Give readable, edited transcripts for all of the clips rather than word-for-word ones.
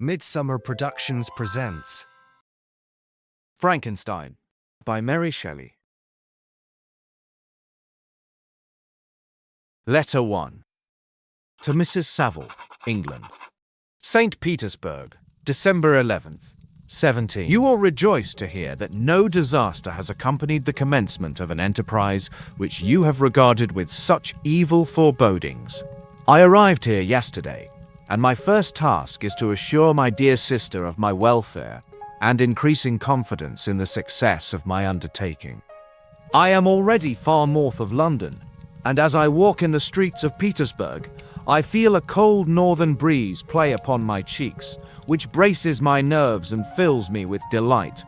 Midsummerr Productions presents Frankenstein by Mary Shelley. Letter 1. To Mrs. Saville, England. St. Petersburg, December 11th, 17. You will rejoice to hear that no disaster has accompanied the commencement of an enterprise which you have regarded with such evil forebodings. I arrived here yesterday, and my first task is to assure my dear sister of my welfare and increasing confidence in the success of my undertaking. I am already far north of London, and as I walk in the streets of Petersburg, I feel a cold northern breeze play upon my cheeks, which braces my nerves and fills me with delight.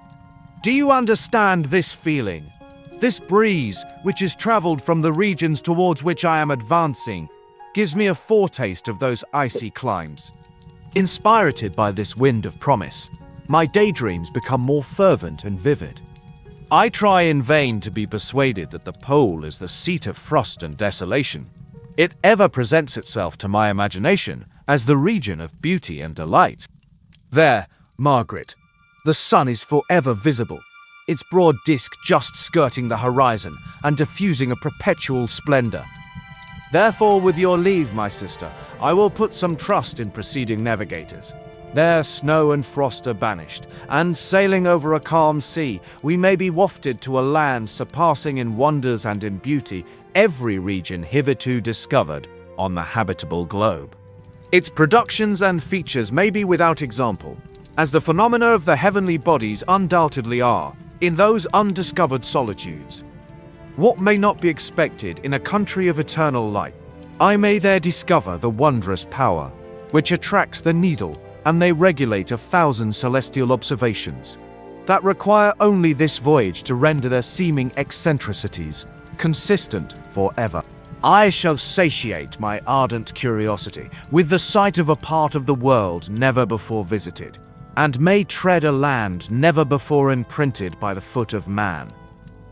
Do you understand this feeling? This breeze, which is traveled from the regions towards which I am advancing, gives me a foretaste of those icy climes. Inspirited by this wind of promise, my daydreams become more fervent and vivid. I try in vain to be persuaded that the pole is the seat of frost and desolation. It ever presents itself to my imagination as the region of beauty and delight. There, Margaret, the sun is forever visible, its broad disk just skirting the horizon and diffusing a perpetual splendor. Therefore, with your leave, my sister, I will put some trust in preceding navigators. There snow and frost are banished, and sailing over a calm sea, we may be wafted to a land surpassing in wonders and in beauty every region hitherto discovered on the habitable globe. Its productions and features may be without example, as the phenomena of the heavenly bodies undoubtedly are, in those undiscovered solitudes. What may not be expected in a country of eternal light, I may there discover the wondrous power which attracts the needle and may regulate 1,000 celestial observations that require only this voyage to render their seeming eccentricities consistent forever. I shall satiate my ardent curiosity with the sight of a part of the world never before visited, and may tread a land never before imprinted by the foot of man.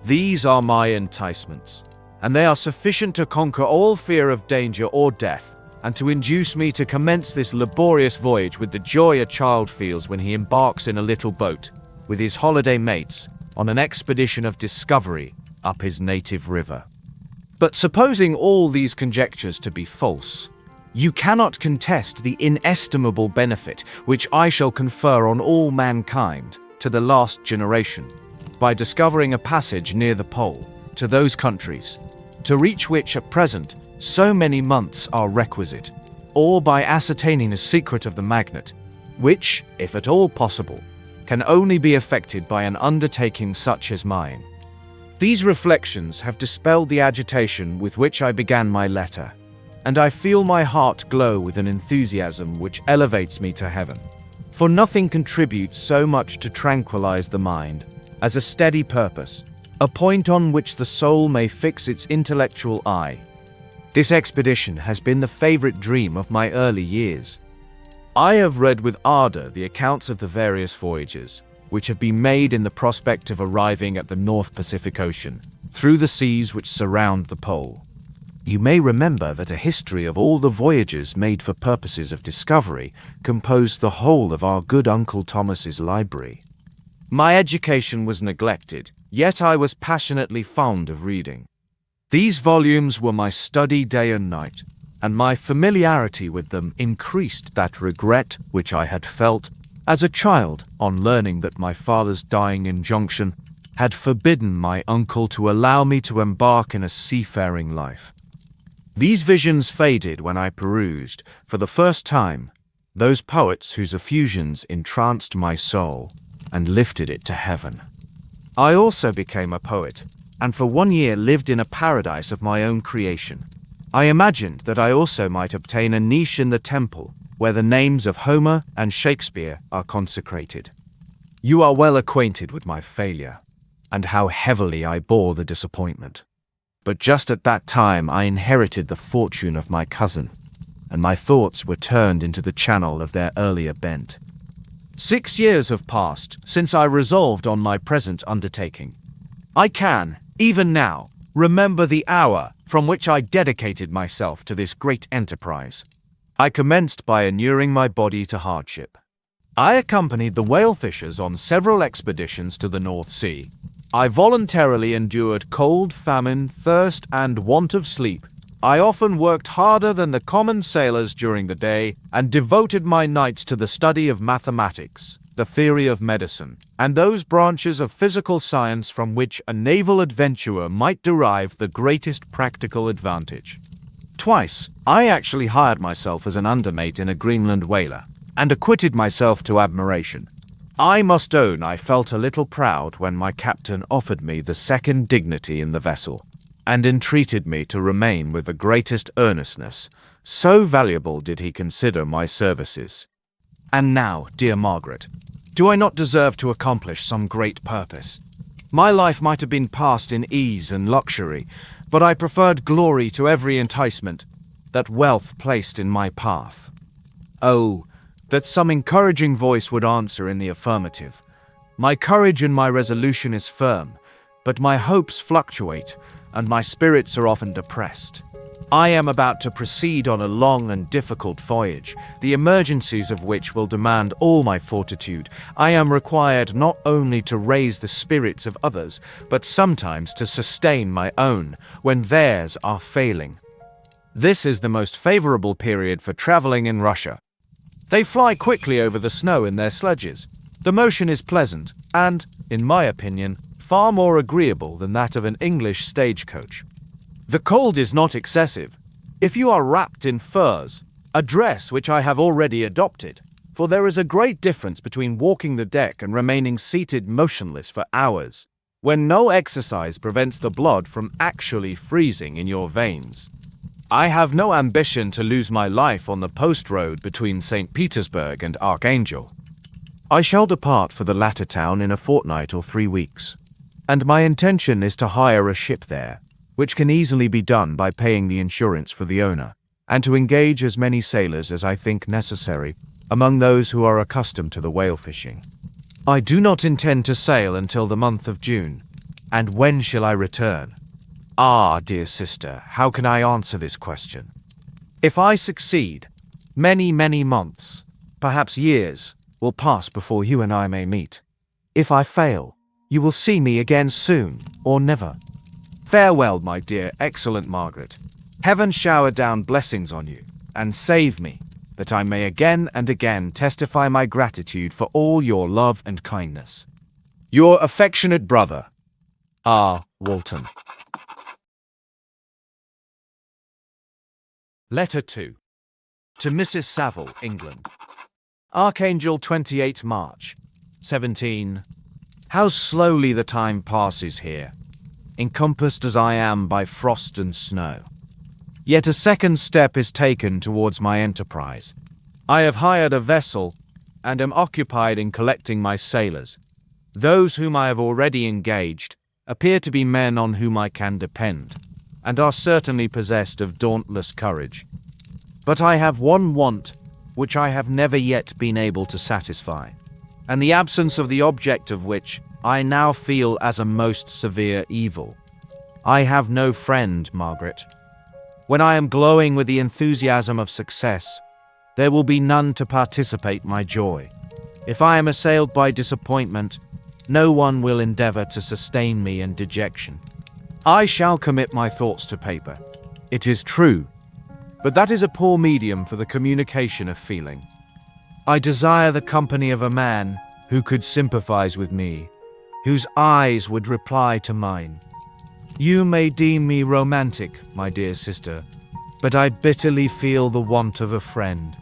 These are my enticements, and they are sufficient to conquer all fear of danger or death, and to induce me to commence this laborious voyage with the joy a child feels when he embarks in a little boat, with his holiday mates, on an expedition of discovery up his native river. But supposing all these conjectures to be false, you cannot contest the inestimable benefit which I shall confer on all mankind to the last generation, by discovering a passage near the pole to those countries, to reach which at present so many months are requisite, or by ascertaining the secret of the magnet, which, if at all possible, can only be effected by an undertaking such as mine. These reflections have dispelled the agitation with which I began my letter, and I feel my heart glow with an enthusiasm which elevates me to heaven. For nothing contributes so much to tranquilize the mind as a steady purpose, a point on which the soul may fix its intellectual eye. This expedition has been the favorite dream of my early years. I have read with ardor the accounts of the various voyages which have been made in the prospect of arriving at the North Pacific Ocean, through the seas which surround the pole. You may remember that a history of all the voyages made for purposes of discovery composed the whole of our good Uncle Thomas's library. My education was neglected, yet I was passionately fond of reading. These volumes were my study day and night, and my familiarity with them increased that regret which I had felt as a child on learning that my father's dying injunction had forbidden my uncle to allow me to embark in a seafaring life. These visions faded when I perused, for the first time, those poets whose effusions entranced my soul and lifted it to heaven. I also became a poet, and for 1 year lived in a paradise of my own creation. I imagined that I also might obtain a niche in the temple where the names of Homer and Shakespeare are consecrated. You are well acquainted with my failure, and how heavily I bore the disappointment. But just at that time I inherited the fortune of my cousin, and my thoughts were turned into the channel of their earlier bent. 6 years have passed since I resolved on my present undertaking. I can, even now, remember the hour from which I dedicated myself to this great enterprise. I commenced by inuring my body to hardship. I accompanied the whale fishers on several expeditions to the North Sea. I voluntarily endured cold, famine, thirst, and want of sleep. I often worked harder than the common sailors during the day and devoted my nights to the study of mathematics, the theory of medicine, and those branches of physical science from which a naval adventurer might derive the greatest practical advantage. Twice, I actually hired myself as an undermate in a Greenland whaler, and acquitted myself to admiration. I must own I felt a little proud when my captain offered me the second dignity in the vessel, and entreated me to remain with the greatest earnestness, so valuable did he consider my services. And now, dear Margaret, do I not deserve to accomplish some great purpose? My life might have been passed in ease and luxury, but I preferred glory to every enticement that wealth placed in my path. Oh, that some encouraging voice would answer in the affirmative. My courage and my resolution is firm, but my hopes fluctuate, and my spirits are often depressed. I am about to proceed on a long and difficult voyage, the emergencies of which will demand all my fortitude. I am required not only to raise the spirits of others, but sometimes to sustain my own, when theirs are failing. This is the most favorable period for traveling in Russia. They fly quickly over the snow in their sledges. The motion is pleasant and, in my opinion, far more agreeable than that of an English stagecoach. The cold is not excessive. If you are wrapped in furs, a dress which I have already adopted, for there is a great difference between walking the deck and remaining seated motionless for hours, when no exercise prevents the blood from actually freezing in your veins. I have no ambition to lose my life on the post road between St. Petersburg and Archangel. I shall depart for the latter town in a fortnight or 3 weeks, and my intention is to hire a ship there, which can easily be done by paying the insurance for the owner, and to engage as many sailors as I think necessary among those who are accustomed to the whale fishing. I do not intend to sail until the month of June, and when shall I return? Ah, dear sister, how can I answer this question? If I succeed, many, many months, perhaps years, will pass before you and I may meet. If I fail, you will see me again soon, or never. Farewell, my dear, excellent Margaret. Heaven shower down blessings on you, and save me, that I may again and again testify my gratitude for all your love and kindness. Your affectionate brother, R. Walton. Letter 2. To Mrs. Saville, England. Archangel, 28 March, 17. How slowly the time passes here, encompassed as I am by frost and snow. Yet a second step is taken towards my enterprise. I have hired a vessel and am occupied in collecting my sailors. Those whom I have already engaged appear to be men on whom I can depend, and are certainly possessed of dauntless courage. But I have one want which I have never yet been able to satisfy, and the absence of the object of which I now feel as a most severe evil. I have no friend, Margaret. When I am glowing with the enthusiasm of success, there will be none to participate my joy. If I am assailed by disappointment, no one will endeavor to sustain me in dejection. I shall commit my thoughts to paper. It is true, but that is a poor medium for the communication of feeling. I desire the company of a man who could sympathize with me, whose eyes would reply to mine. You may deem me romantic, my dear sister, but I bitterly feel the want of a friend.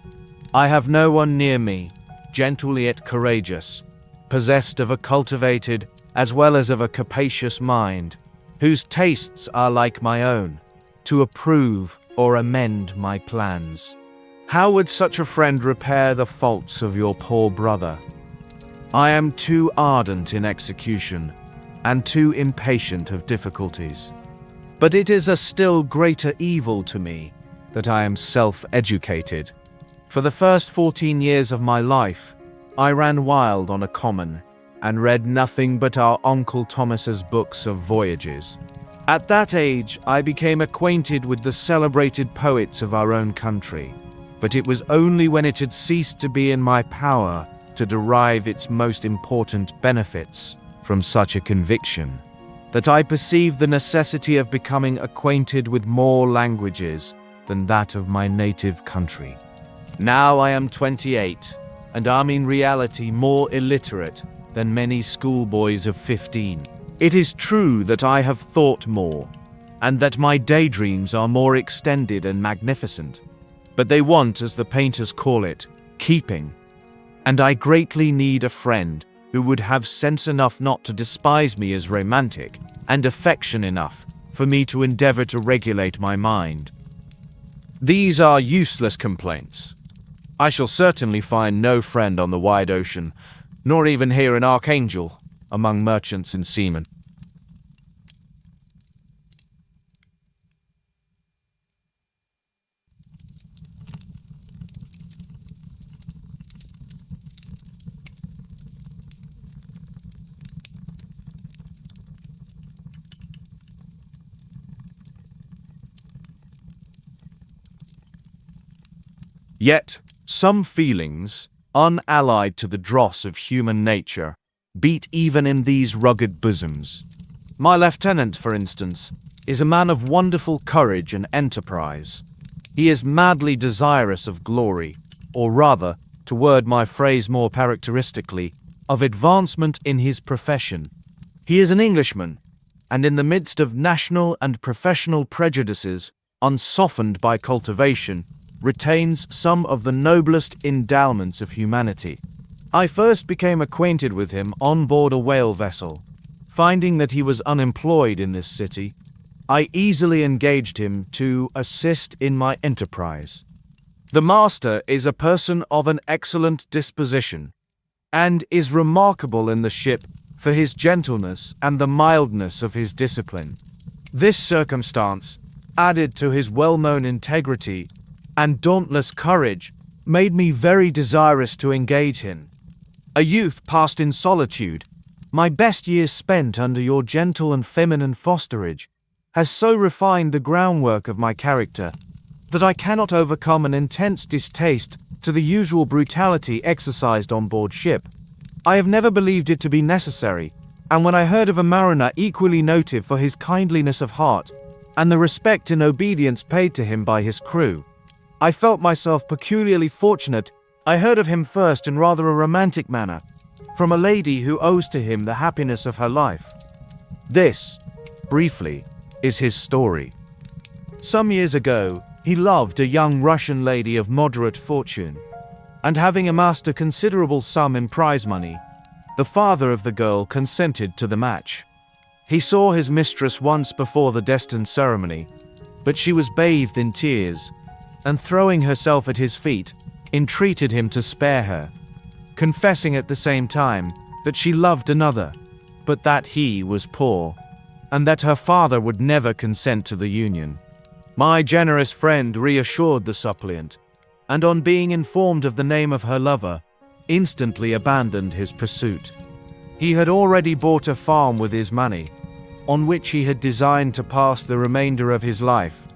I have no one near me, gentle yet courageous, possessed of a cultivated as well as of a capacious mind, whose tastes are like my own, to approve or amend my plans. How would such a friend repair the faults of your poor brother? I am too ardent in execution, and too impatient of difficulties. But it is a still greater evil to me that I am self-educated. For the first 14 years of my life, I ran wild on a common, and read nothing but our Uncle Thomas's books of voyages. At that age, I became acquainted with the celebrated poets of our own country, but it was only when it had ceased to be in my power to derive its most important benefits from such a conviction, that I perceive the necessity of becoming acquainted with more languages than that of my native country. Now I am 28, and am in reality more illiterate than many schoolboys of 15. It is true that I have thought more, and that my daydreams are more extended and magnificent, but they want, as the painters call it, keeping, and I greatly need a friend who would have sense enough not to despise me as romantic, and affection enough for me to endeavor to regulate my mind. These are useless complaints. I shall certainly find no friend on the wide ocean, nor even here an archangel among merchants and seamen. Yet, some feelings, unallied to the dross of human nature, beat even in these rugged bosoms. My lieutenant, for instance, is a man of wonderful courage and enterprise. He is madly desirous of glory, or rather, to word my phrase more characteristically, of advancement in his profession. He is an Englishman, and in the midst of national and professional prejudices, unsoftened by cultivation, retains some of the noblest endowments of humanity. I first became acquainted with him on board a whale vessel. Finding that he was unemployed in this city, I easily engaged him to assist in my enterprise. The master is a person of an excellent disposition, and is remarkable in the ship for his gentleness and the mildness of his discipline. This circumstance, added to his well-known integrity and dauntless courage, made me very desirous to engage him. A youth passed in solitude, my best years spent under your gentle and feminine fosterage, has so refined the groundwork of my character that I cannot overcome an intense distaste to the usual brutality exercised on board ship. I have never believed it to be necessary, and when I heard of a mariner equally noted for his kindliness of heart and the respect and obedience paid to him by his crew, I felt myself peculiarly fortunate. I heard of him first in rather a romantic manner, from a lady who owes to him the happiness of her life. This, briefly, is his story. Some years ago, he loved a young Russian lady of moderate fortune, and having amassed a considerable sum in prize money, the father of the girl consented to the match. He saw his mistress once before the destined ceremony, but she was bathed in tears, and throwing herself at his feet, entreated him to spare her, confessing at the same time that she loved another, but that he was poor, and that her father would never consent to the union. My generous friend reassured the suppliant, and on being informed of the name of her lover, instantly abandoned his pursuit. He had already bought a farm with his money, on which he had designed to pass the remainder of his life,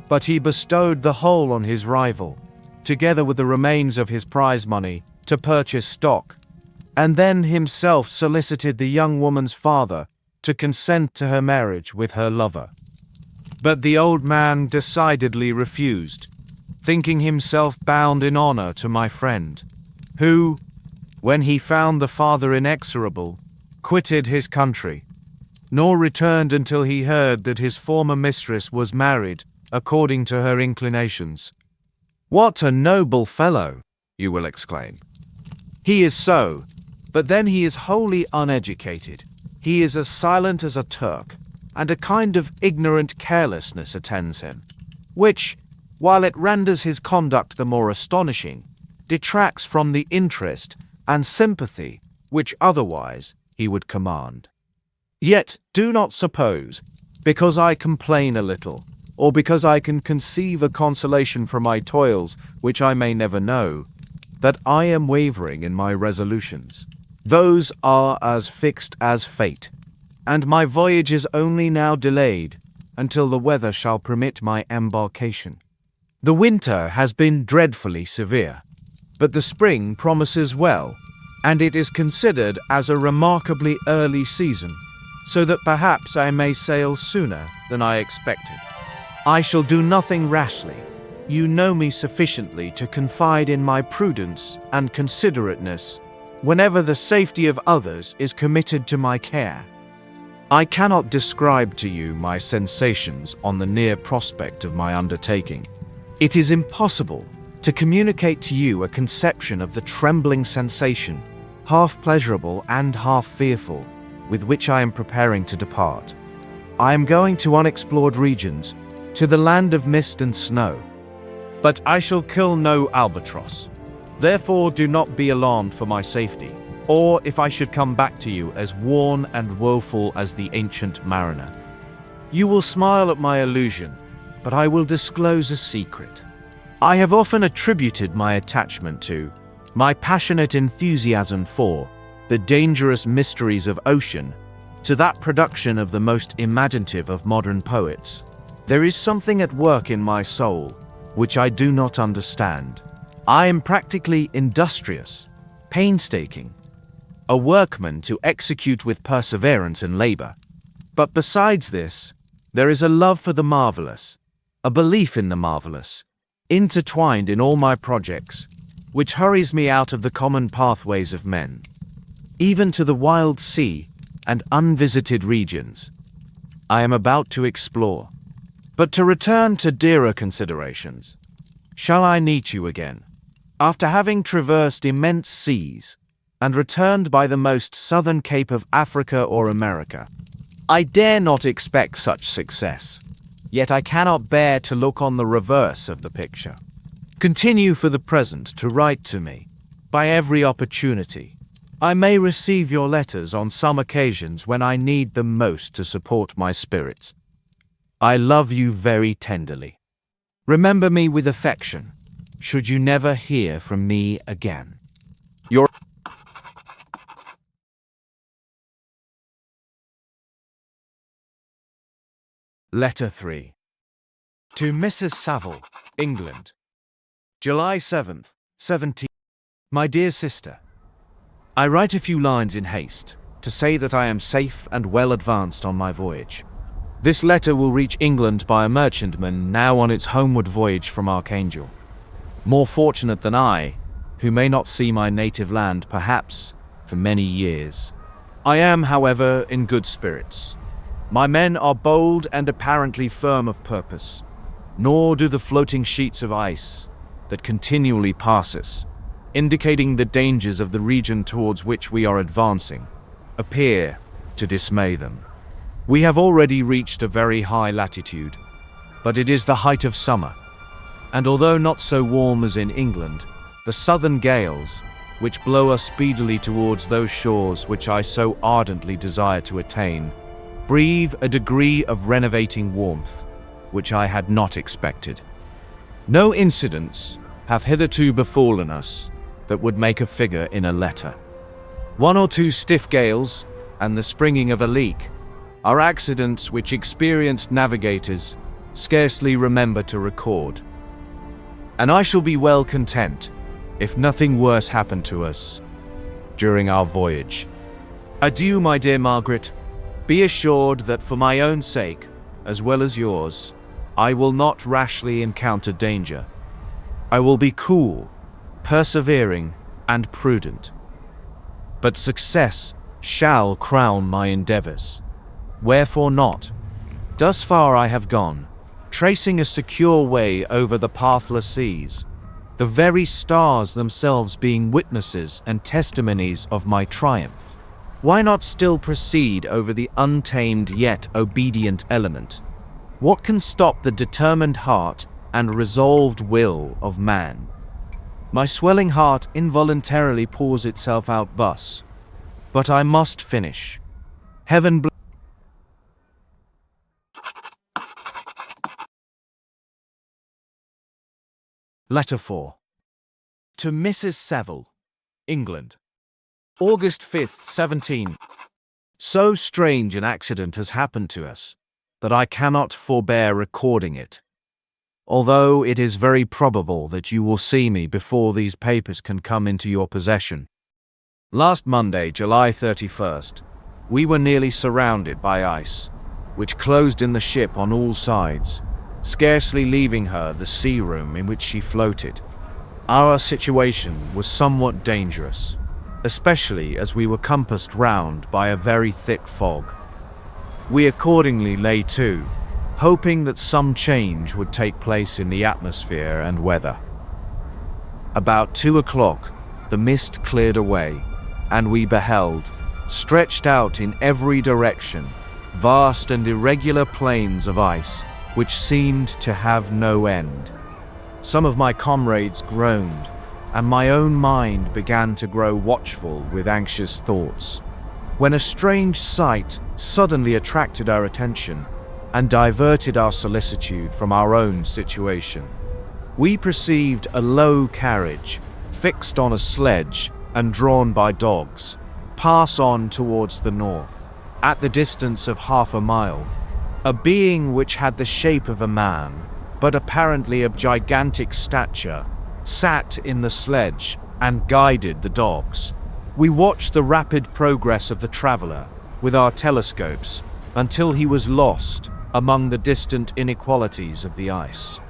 but he bestowed the whole on his rival, together with the remains of his prize money, to purchase stock, and then himself solicited the young woman's father to consent to her marriage with her lover. But the old man decidedly refused, thinking himself bound in honor to my friend, who, when he found the father inexorable, quitted his country, nor returned until he heard that his former mistress was married according to her inclinations. What a noble fellow, you will exclaim. He is so, but then he is wholly uneducated. He is as silent as a Turk, and a kind of ignorant carelessness attends him, which, while it renders his conduct the more astonishing, detracts from the interest and sympathy which otherwise he would command. Yet do not suppose, because I complain a little, or because I can conceive a consolation for my toils which I may never know, that I am wavering in my resolutions. Those are as fixed as fate, and my voyage is only now delayed until the weather shall permit my embarkation. The winter has been dreadfully severe, but the spring promises well, and it is considered as a remarkably early season, so that perhaps I may sail sooner than I expected. I shall do nothing rashly. You know me sufficiently to confide in my prudence and considerateness whenever the safety of others is committed to my care. I cannot describe to you my sensations on the near prospect of my undertaking. It is impossible to communicate to you a conception of the trembling sensation, half pleasurable and half fearful, with which I am preparing to depart. I am going to unexplored regions, to the land of mist and snow. But I shall kill no albatross. Therefore do not be alarmed for my safety, or if I should come back to you as worn and woeful as the ancient mariner. You will smile at my illusion, but I will disclose a secret. I have often attributed my attachment to, my passionate enthusiasm for, the dangerous mysteries of ocean, to that production of the most imaginative of modern poets. There is something at work in my soul which I do not understand. I am practically industrious, painstaking, a workman to execute with perseverance and labor. But besides this, there is a love for the marvelous, a belief in the marvelous, intertwined in all my projects, which hurries me out of the common pathways of men, even to the wild sea and unvisited regions I am about to explore. But to return to dearer considerations, shall I meet you again, after having traversed immense seas and returned by the most southern cape of Africa or America? I dare not expect such success, yet I cannot bear to look on the reverse of the picture. Continue for the present to write to me, by every opportunity. I may receive your letters on some occasions when I need them most to support my spirits. I love you very tenderly. Remember me with affection, should you never hear from me again. Your Letter 3. To Mrs. Saville, England. July 7th, 17. My dear sister, I write a few lines in haste to say that I am safe and well advanced on my voyage. This letter will reach England by a merchantman now on its homeward voyage from Archangel. More fortunate than I, who may not see my native land perhaps for many years. I am, however, in good spirits. My men are bold and apparently firm of purpose, nor do the floating sheets of ice that continually pass us, indicating the dangers of the region towards which we are advancing, appear to dismay them. We have already reached a very high latitude, but it is the height of summer, and although not so warm as in England, the southern gales, which blow us speedily towards those shores which I so ardently desire to attain, breathe a degree of renovating warmth, which I had not expected. No incidents have hitherto befallen us that would make a figure in a letter. One or two stiff gales, and the springing of a leak, are accidents which experienced navigators scarcely remember to record. And I shall be well content if nothing worse happened to us during our voyage. Adieu, my dear Margaret. Be assured that for my own sake, as well as yours, I will not rashly encounter danger. I will be cool, persevering, and prudent. But success shall crown my endeavors. Wherefore not? Thus far I have gone, tracing a secure way over the pathless seas, the very stars themselves being witnesses and testimonies of my triumph. Why not still proceed over the untamed yet obedient element? What can stop the determined heart and resolved will of man? My swelling heart involuntarily pours itself out thus, but I must finish. Heaven bless. Letter 4. To Mrs. Saville, England. August 5th, 17. So strange an accident has happened to us that I cannot forbear recording it, although it is very probable that you will see me before these papers can come into your possession. Last Monday, July 31st, we were nearly surrounded by ice, which closed in the ship on all sides, scarcely leaving her the sea room in which she floated. Our situation was somewhat dangerous, especially as we were compassed round by a very thick fog. We accordingly lay to, hoping that some change would take place in the atmosphere and weather. About 2 o'clock, the mist cleared away, and we beheld, stretched out in every direction, vast and irregular plains of ice, which seemed to have no end. Some of my comrades groaned, and my own mind began to grow watchful with anxious thoughts, when a strange sight suddenly attracted our attention and diverted our solicitude from our own situation. We perceived a low carriage, fixed on a sledge and drawn by dogs, pass on towards the north. At the distance of half a mile, a being which had the shape of a man, but apparently of gigantic stature, sat in the sledge and guided the dogs. We watched the rapid progress of the traveler with our telescopes until he was lost among the distant inequalities of the ice.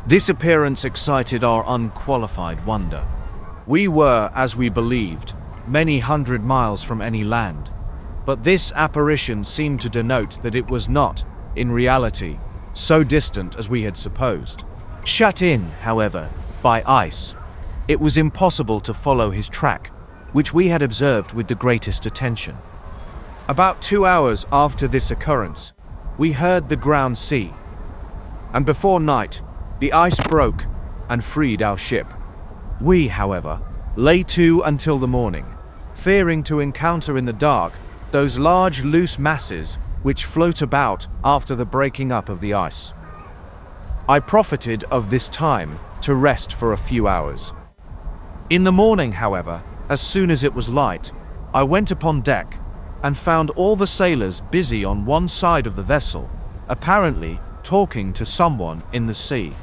This appearance excited our unqualified wonder. We were, as we believed, many hundred miles from any land, but this apparition seemed to denote that it was not, in reality, so distant as we had supposed. Shut in, however, by ice, it was impossible to follow his track, which we had observed with the greatest attention. About 2 hours after this occurrence, we heard the ground sea, and before night, the ice broke and freed our ship. We, however, lay to until the morning, fearing to encounter in the dark those large loose masses which float about after the breaking up of the ice. I profited of this time to rest for a few hours. In the morning, however, as soon as it was light, I went upon deck and found all the sailors busy on one side of the vessel, apparently talking to someone in the sea.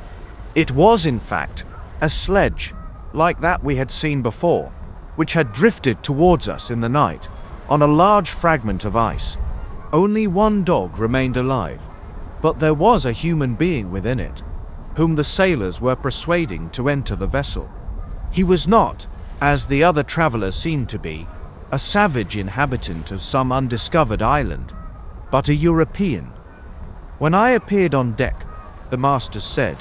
It was, in fact, a sledge, like that we had seen before, which had drifted towards us in the night, on a large fragment of ice. Only one dog remained alive, but there was a human being within it, whom the sailors were persuading to enter the vessel. He was not, as the other travelers seemed to be, a savage inhabitant of some undiscovered island, but a European. When I appeared on deck, the master said,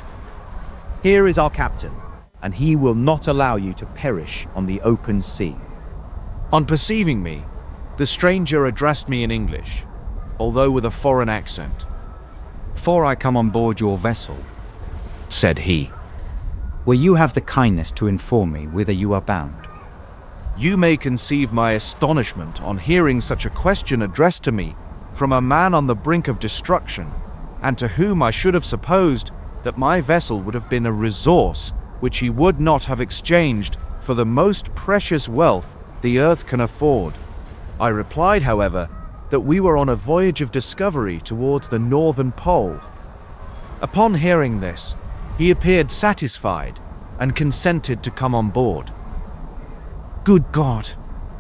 "Here is our captain, and he will not allow you to perish on the open sea." On perceiving me, the stranger addressed me in English, although with a foreign accent. "Before I come on board your vessel," said he, "will you have the kindness to inform me whither you are bound?" You may conceive my astonishment on hearing such a question addressed to me from a man on the brink of destruction, and to whom I should have supposed that my vessel would have been a resource which he would not have exchanged for the most precious wealth the earth can afford. I replied, however, that we were on a voyage of discovery towards the northern pole. Upon hearing this, he appeared satisfied and consented to come on board. Good God,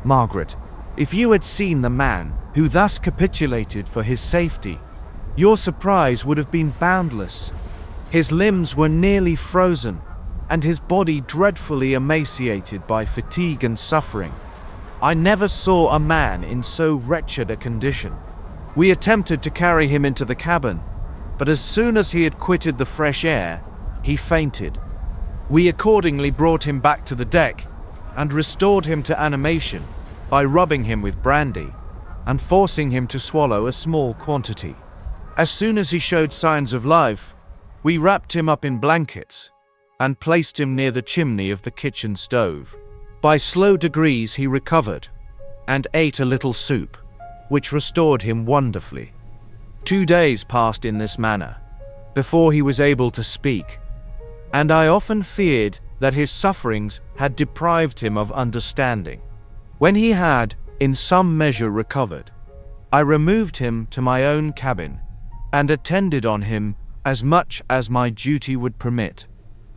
Margaret, if you had seen the man who thus capitulated for his safety, your surprise would have been boundless. His limbs were nearly frozen, and his body dreadfully emaciated by fatigue and suffering. I never saw a man in so wretched a condition. We attempted to carry him into the cabin, but as soon as he had quitted the fresh air, he fainted. We accordingly brought him back to the deck and restored him to animation by rubbing him with brandy and forcing him to swallow a small quantity. As soon as he showed signs of life, we wrapped him up in blankets and placed him near the chimney of the kitchen stove. By slow degrees he recovered and ate a little soup, which restored him wonderfully. 2 days passed in this manner before he was able to speak, and I often feared that his sufferings had deprived him of understanding. When he had, in some measure, recovered, I removed him to my own cabin and attended on him as much as my duty would permit.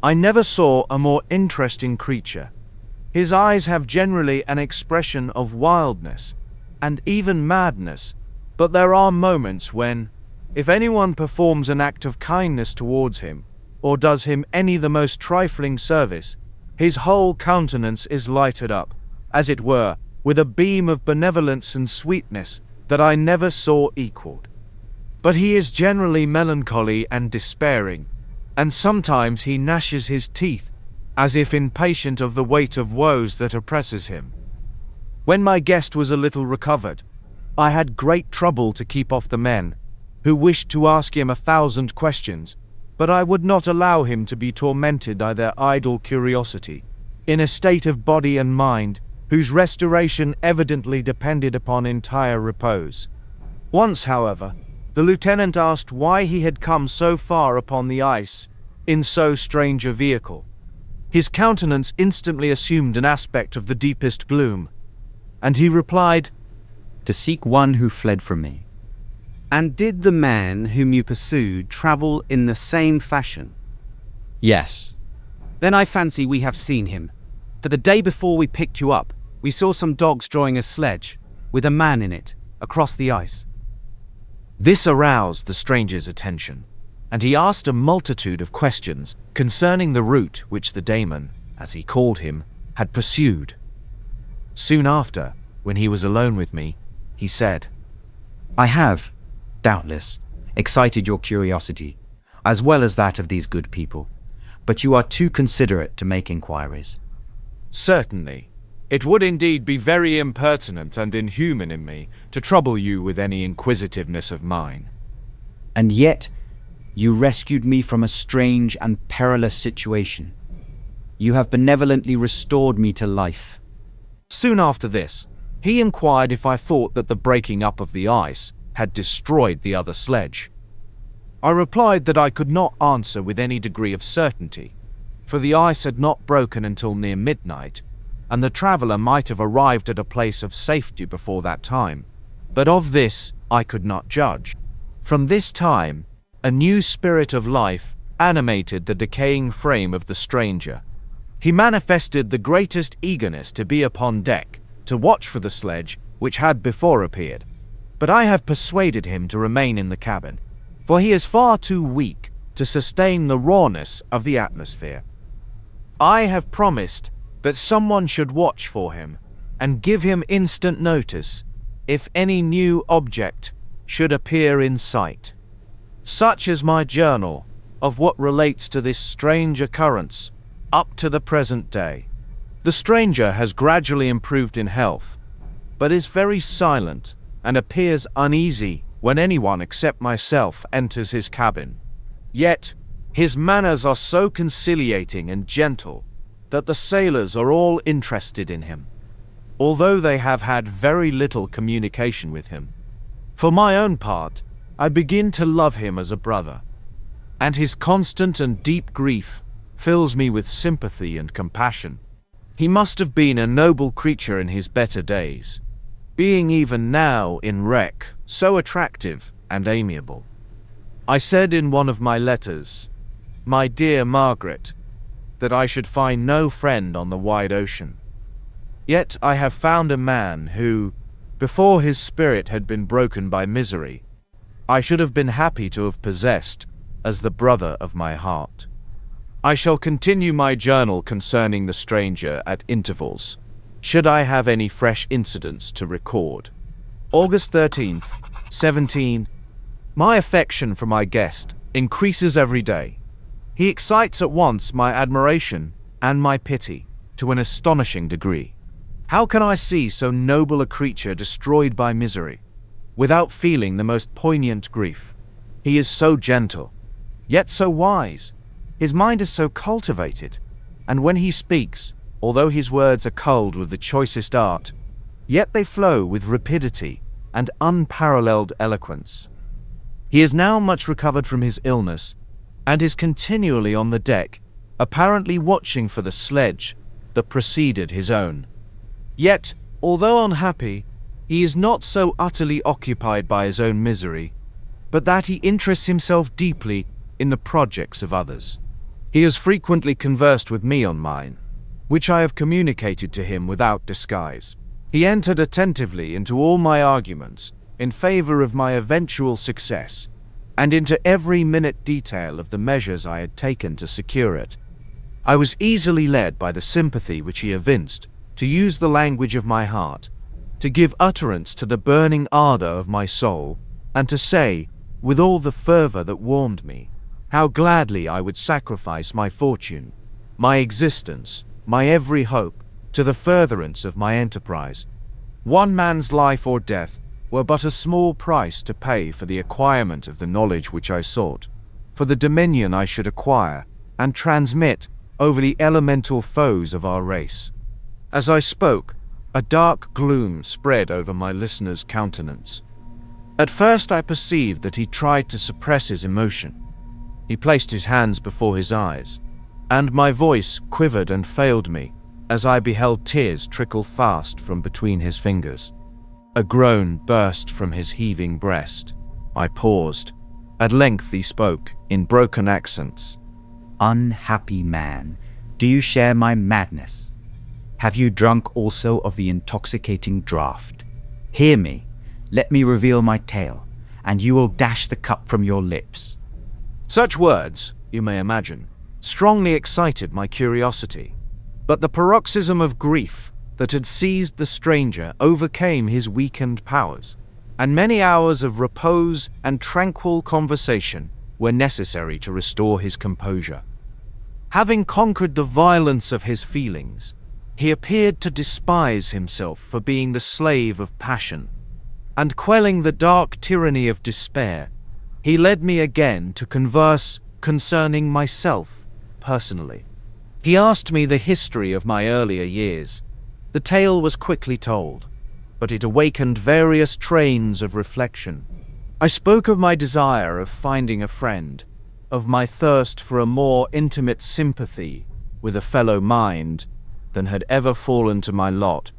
I never saw a more interesting creature. His eyes have generally an expression of wildness and even madness, but there are moments when, if anyone performs an act of kindness towards him, or does him any the most trifling service, his whole countenance is lighted up, as it were, with a beam of benevolence and sweetness that I never saw equaled. But he is generally melancholy and despairing, and sometimes he gnashes his teeth, as if impatient of the weight of woes that oppresses him. When my guest was a little recovered, I had great trouble to keep off the men, who wished to ask him 1,000 questions, but I would not allow him to be tormented by their idle curiosity, in a state of body and mind, whose restoration evidently depended upon entire repose. Once, however, the lieutenant asked why he had come so far upon the ice in so strange a vehicle. His countenance instantly assumed an aspect of the deepest gloom, and he replied, To seek one who fled from me. And did the man whom you pursued travel in the same fashion? Yes. Then I fancy we have seen him. For the day before we picked you up, we saw some dogs drawing a sledge, with a man in it, across the ice. This aroused the stranger's attention, and he asked a multitude of questions concerning the route which the daemon, as he called him, had pursued. Soon after, when he was alone with me, he said, I have, doubtless, excited your curiosity, as well as that of these good people, but you are too considerate to make inquiries. Certainly. It would indeed be very impertinent and inhuman in me to trouble you with any inquisitiveness of mine. And yet, you rescued me from a strange and perilous situation. You have benevolently restored me to life. Soon after this, he inquired if I thought that the breaking up of the ice had destroyed the other sledge. I replied that I could not answer with any degree of certainty, for the ice had not broken until near midnight, and the traveller might have arrived at a place of safety before that time, but of this I could not judge. From this time, a new spirit of life animated the decaying frame of the stranger. He manifested the greatest eagerness to be upon deck, to watch for the sledge which had before appeared, but I have persuaded him to remain in the cabin, for he is far too weak to sustain the rawness of the atmosphere. I have promised that someone should watch for him and give him instant notice if any new object should appear in sight. Such is my journal of what relates to this strange occurrence up to the present day. The stranger has gradually improved in health, but is very silent and appears uneasy when anyone except myself enters his cabin. Yet, his manners are so conciliating and gentle that the sailors are all interested in him, although they have had very little communication with him. For my own part, I begin to love him as a brother, and his constant and deep grief fills me with sympathy and compassion. He must have been a noble creature in his better days, being even now in wreck so attractive and amiable. I said in one of my letters, my dear Margaret, that I should find no friend on the wide ocean. Yet I have found a man who, before his spirit had been broken by misery, I should have been happy to have possessed as the brother of my heart. I shall continue my journal concerning the stranger at intervals, should I have any fresh incidents to record. August 13th, 17. My affection for my guest increases every day. He excites at once my admiration and my pity to an astonishing degree. How can I see so noble a creature destroyed by misery without feeling the most poignant grief? He is so gentle, yet so wise. His mind is so cultivated, and when he speaks, although his words are culled with the choicest art, yet they flow with rapidity and unparalleled eloquence. He is now much recovered from his illness, and is continually on the deck, apparently watching for the sledge that preceded his own. Yet, although unhappy, he is not so utterly occupied by his own misery, but that he interests himself deeply in the projects of others. He has frequently conversed with me on mine, which I have communicated to him without disguise. He entered attentively into all my arguments in favor of my eventual success, and into every minute detail of the measures I had taken to secure it. I was easily led by the sympathy which he evinced to use the language of my heart, to give utterance to the burning ardor of my soul, and to say, with all the fervor that warmed me, how gladly I would sacrifice my fortune, my existence, my every hope, to the furtherance of my enterprise. One man's life or death were but a small price to pay for the acquirement of the knowledge which I sought, for the dominion I should acquire and transmit over the elemental foes of our race. As I spoke, a dark gloom spread over my listener's countenance. At first I perceived that he tried to suppress his emotion. He placed his hands before his eyes, and my voice quivered and failed me as I beheld tears trickle fast from between his fingers. A groan burst from his heaving breast. I paused. At length he spoke, in broken accents. Unhappy man, do you share my madness? Have you drunk also of the intoxicating draught? Hear me, let me reveal my tale, and you will dash the cup from your lips. Such words, you may imagine, strongly excited my curiosity, but the paroxysm of grief that had seized the stranger overcame his weakened powers, and many hours of repose and tranquil conversation were necessary to restore his composure. Having conquered the violence of his feelings, he appeared to despise himself for being the slave of passion, and quelling the dark tyranny of despair, he led me again to converse concerning myself personally. He asked me the history of my earlier years. The tale was quickly told, but it awakened various trains of reflection. I spoke of my desire of finding a friend, of my thirst for a more intimate sympathy with a fellow mind than had ever fallen to my lot,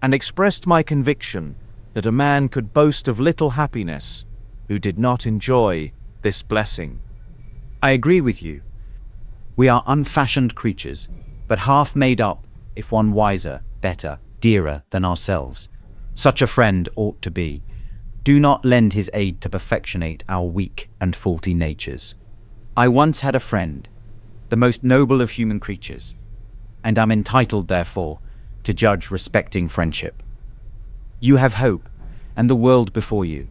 and expressed my conviction that a man could boast of little happiness who did not enjoy this blessing. I agree with you. We are unfashioned creatures, but half made up, if one wiser, better, dearer than ourselves. Such a friend ought to be. Do not lend his aid to perfectionate our weak and faulty natures. I once had a friend, the most noble of human creatures, and am entitled, therefore, to judge respecting friendship. You have hope, and the world before you,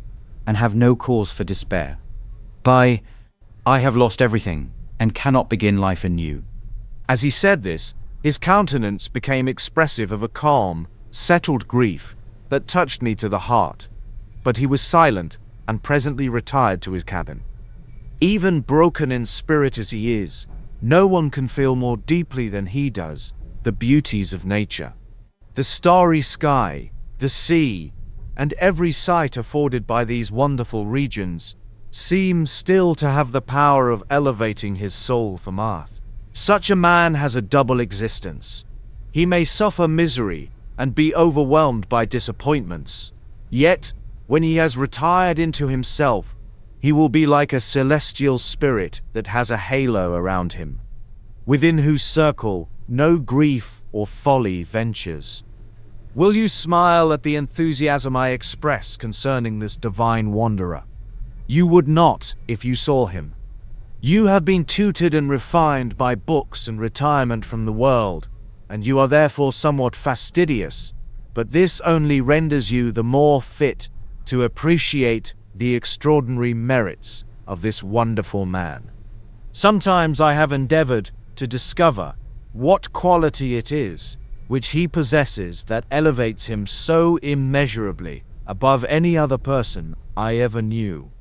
and have no cause for despair. I have lost everything, and cannot begin life anew. As he said this, his countenance became expressive of a calm, settled grief that touched me to the heart, but he was silent and presently retired to his cabin. Even broken in spirit as he is, no one can feel more deeply than he does the beauties of nature. The starry sky, the sea, and every sight afforded by these wonderful regions seem still to have the power of elevating his soul from earth. Such a man has a double existence. He may suffer misery and be overwhelmed by disappointments, yet, when he has retired into himself, he will be like a celestial spirit that has a halo around him, within whose circle no grief or folly ventures. Will you smile at the enthusiasm I express concerning this divine wanderer? You would not if you saw him. You have been tutored and refined by books and retirement from the world, and you are therefore somewhat fastidious, but this only renders you the more fit to appreciate the extraordinary merits of this wonderful man. Sometimes I have endeavored to discover what quality it is which he possesses that elevates him so immeasurably above any other person I ever knew.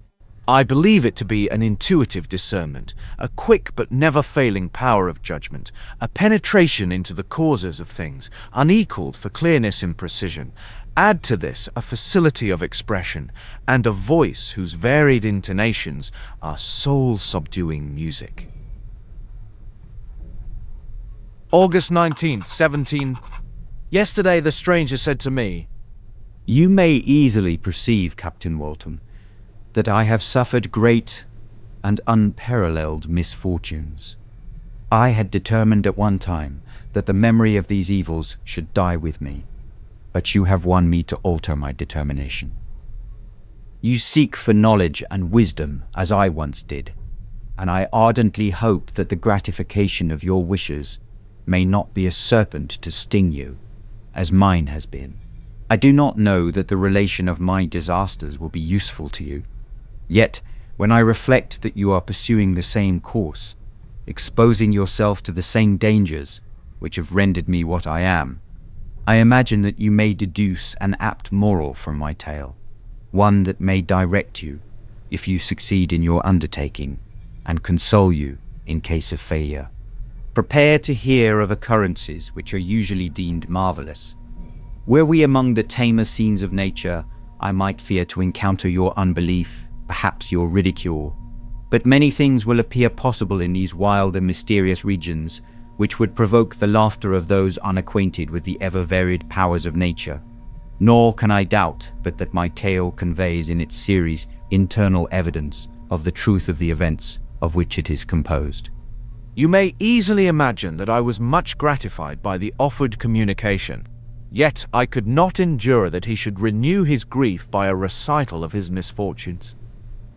I believe it to be an intuitive discernment, a quick but never failing power of judgment, a penetration into the causes of things, unequaled for clearness and precision. Add to this a facility of expression, and a voice whose varied intonations are soul-subduing music. August 19th, 17. Yesterday the stranger said to me, You may easily perceive, Captain Waltham, that I have suffered great and unparalleled misfortunes. I had determined at one time that the memory of these evils should die with me, but you have won me to alter my determination. You seek for knowledge and wisdom as I once did, and I ardently hope that the gratification of your wishes may not be a serpent to sting you, as mine has been. I do not know that the relation of my disasters will be useful to you. Yet, when I reflect that you are pursuing the same course, exposing yourself to the same dangers which have rendered me what I am, I imagine that you may deduce an apt moral from my tale, one that may direct you if you succeed in your undertaking, and console you in case of failure. Prepare to hear of occurrences which are usually deemed marvelous. Were we among the tamer scenes of nature, I might fear to encounter your unbelief, perhaps your ridicule. But many things will appear possible in these wild and mysterious regions, which would provoke the laughter of those unacquainted with the ever-varied powers of nature. Nor can I doubt but that my tale conveys in its series internal evidence of the truth of the events of which it is composed. You may easily imagine that I was much gratified by the offered communication, yet I could not endure that he should renew his grief by a recital of his misfortunes.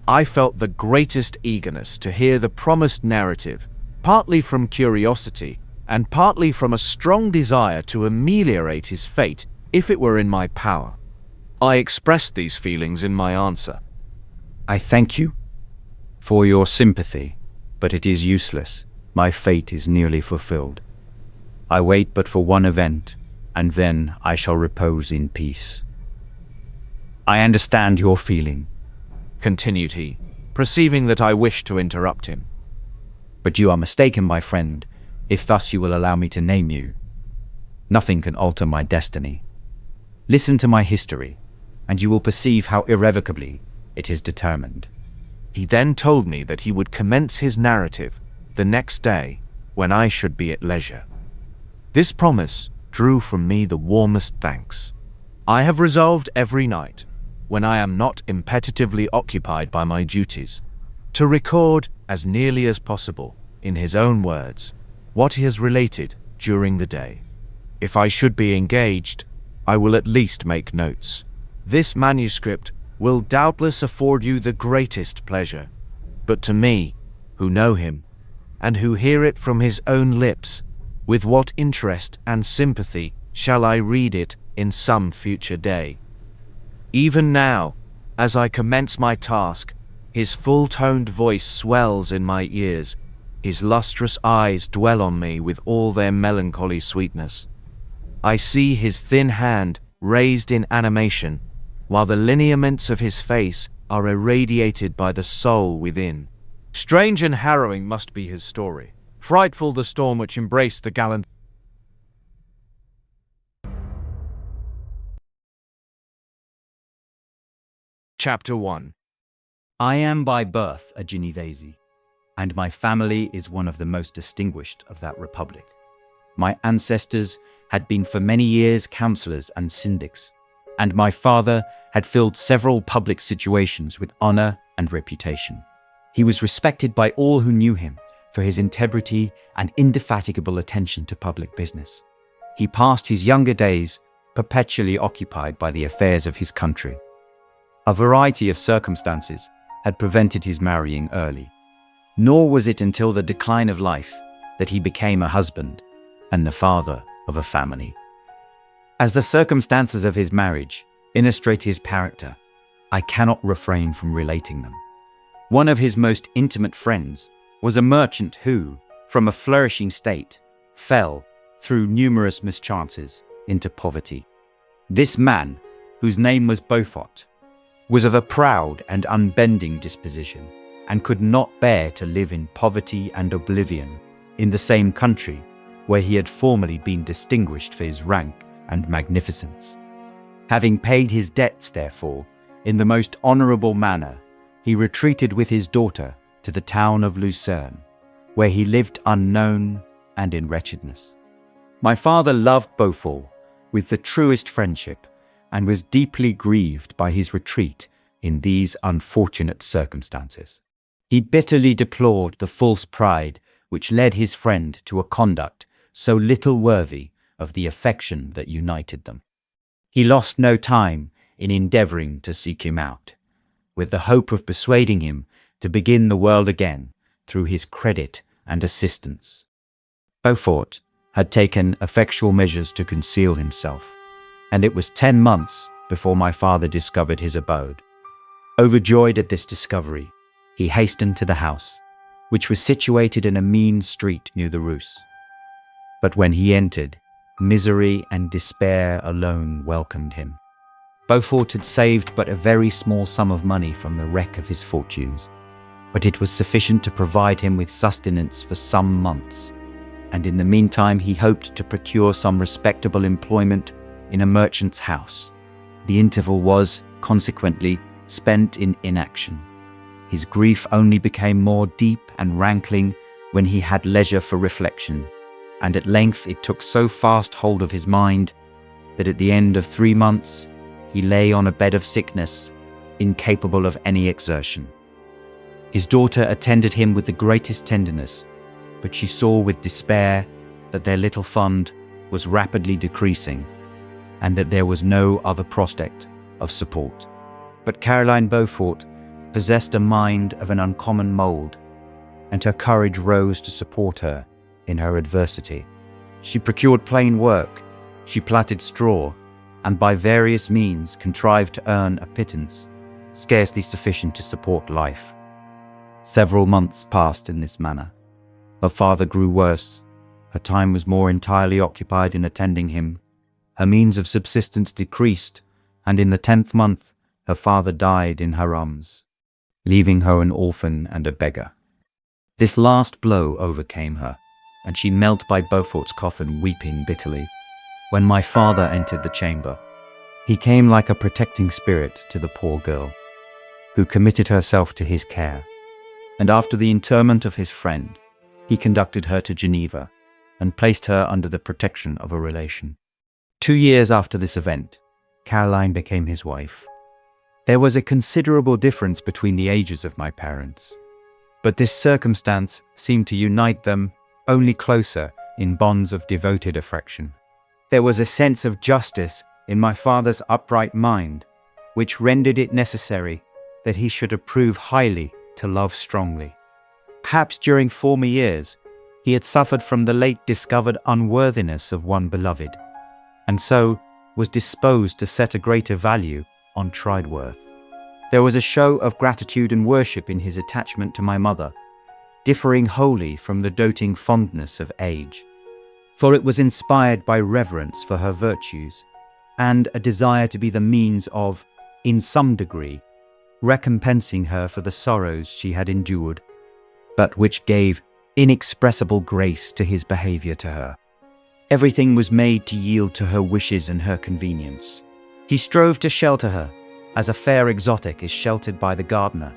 I felt the greatest eagerness to hear the promised narrative, partly from curiosity and partly from a strong desire to ameliorate his fate if it were in my power. I expressed these feelings in my answer. I thank you for your sympathy, but it is useless. My fate is nearly fulfilled. I wait but for one event, and then I shall repose in peace. I understand your feeling, continued he, perceiving that I wished to interrupt him. but you are mistaken, my friend, if thus you will allow me to name you. Nothing can alter my destiny. Listen to my history, and you will perceive how irrevocably it is determined. He then told me that he would commence his narrative the next day when I should be at leisure. This promise drew from me the warmest thanks. I have resolved every night, when I am not imperatively occupied by my duties, to record as nearly as possible, in his own words, what he has related during the day. If I should be engaged, I will at least make notes. This manuscript will doubtless afford you the greatest pleasure, but to me, who know him, and who hear it from his own lips, with what interest and sympathy shall I read it in some future day. Even now, as I commence my task, his full-toned voice swells in my ears, his lustrous eyes dwell on me with all their melancholy sweetness. I see his thin hand raised in animation, while the lineaments of his face are irradiated by the soul within. Strange and harrowing must be his story. Frightful the storm which embraced the gallant. Chapter 1. I am by birth a Genovese, and my family is one of the most distinguished of that republic. My ancestors had been for many years councillors and syndics, and my father had filled several public situations with honor and reputation. He was respected by all who knew him for his integrity and indefatigable attention to public business. He passed his younger days perpetually occupied by the affairs of his country. A variety of circumstances had prevented his marrying early, nor was it until the decline of life that he became a husband and the father of a family. As the circumstances of his marriage illustrate his character, I cannot refrain from relating them. One of his most intimate friends was a merchant who, from a flourishing state, fell, through numerous mischances, into poverty. This man, whose name was Beaufort, was of a proud and unbending disposition, and could not bear to live in poverty and oblivion in the same country where he had formerly been distinguished for his rank and magnificence. Having paid his debts, therefore, in the most honourable manner, he retreated with his daughter to the town of Lucerne, where he lived unknown and in wretchedness. My father loved Beaufort with the truest friendship, and was deeply grieved by his retreat in these unfortunate circumstances. He bitterly deplored the false pride which led his friend to a conduct so little worthy of the affection that united them. He lost no time in endeavouring to seek him out, with the hope of persuading him to begin the world again through his credit and assistance. Beaufort had taken effectual measures to conceal himself, and it was 10 months before my father discovered his abode. Overjoyed at this discovery, he hastened to the house, which was situated in a mean street near the Rus. But when he entered, misery and despair alone welcomed him. Beaufort had saved but a very small sum of money from the wreck of his fortunes, but it was sufficient to provide him with sustenance for some months, and in the meantime he hoped to procure some respectable employment in a merchant's house. The interval was, consequently, spent in inaction. His grief only became more deep and rankling when he had leisure for reflection, and at length it took so fast hold of his mind that at the end of 3 months he lay on a bed of sickness, incapable of any exertion. His daughter attended him with the greatest tenderness, but she saw with despair that their little fund was rapidly decreasing, and that there was no other prospect of support. But Caroline Beaufort possessed a mind of an uncommon mould, and her courage rose to support her in her adversity. She procured plain work, she plaited straw, and by various means contrived to earn a pittance, scarcely sufficient to support life. Several months passed in this manner. Her father grew worse, her time was more entirely occupied in attending him, her means of subsistence decreased, and in the 10th month her father died in her arms, leaving her an orphan and a beggar. This last blow overcame her, and she knelt by Beaufort's coffin weeping bitterly. When my father entered the chamber, he came like a protecting spirit to the poor girl, who committed herself to his care, and after the interment of his friend, he conducted her to Geneva and placed her under the protection of a relation. 2 years after this event, Caroline became his wife. There was a considerable difference between the ages of my parents, but this circumstance seemed to unite them only closer in bonds of devoted affection. There was a sense of justice in my father's upright mind, which rendered it necessary that he should approve highly to love strongly. Perhaps during former years, he had suffered from the late discovered unworthiness of one beloved, and so was disposed to set a greater value on tried worth. There was a show of gratitude and worship in his attachment to my mother, differing wholly from the doting fondness of age, for it was inspired by reverence for her virtues and a desire to be the means of, in some degree, recompensing her for the sorrows she had endured, but which gave inexpressible grace to his behaviour to her. Everything was made to yield to her wishes and her convenience. He strove to shelter her, as a fair exotic is sheltered by the gardener,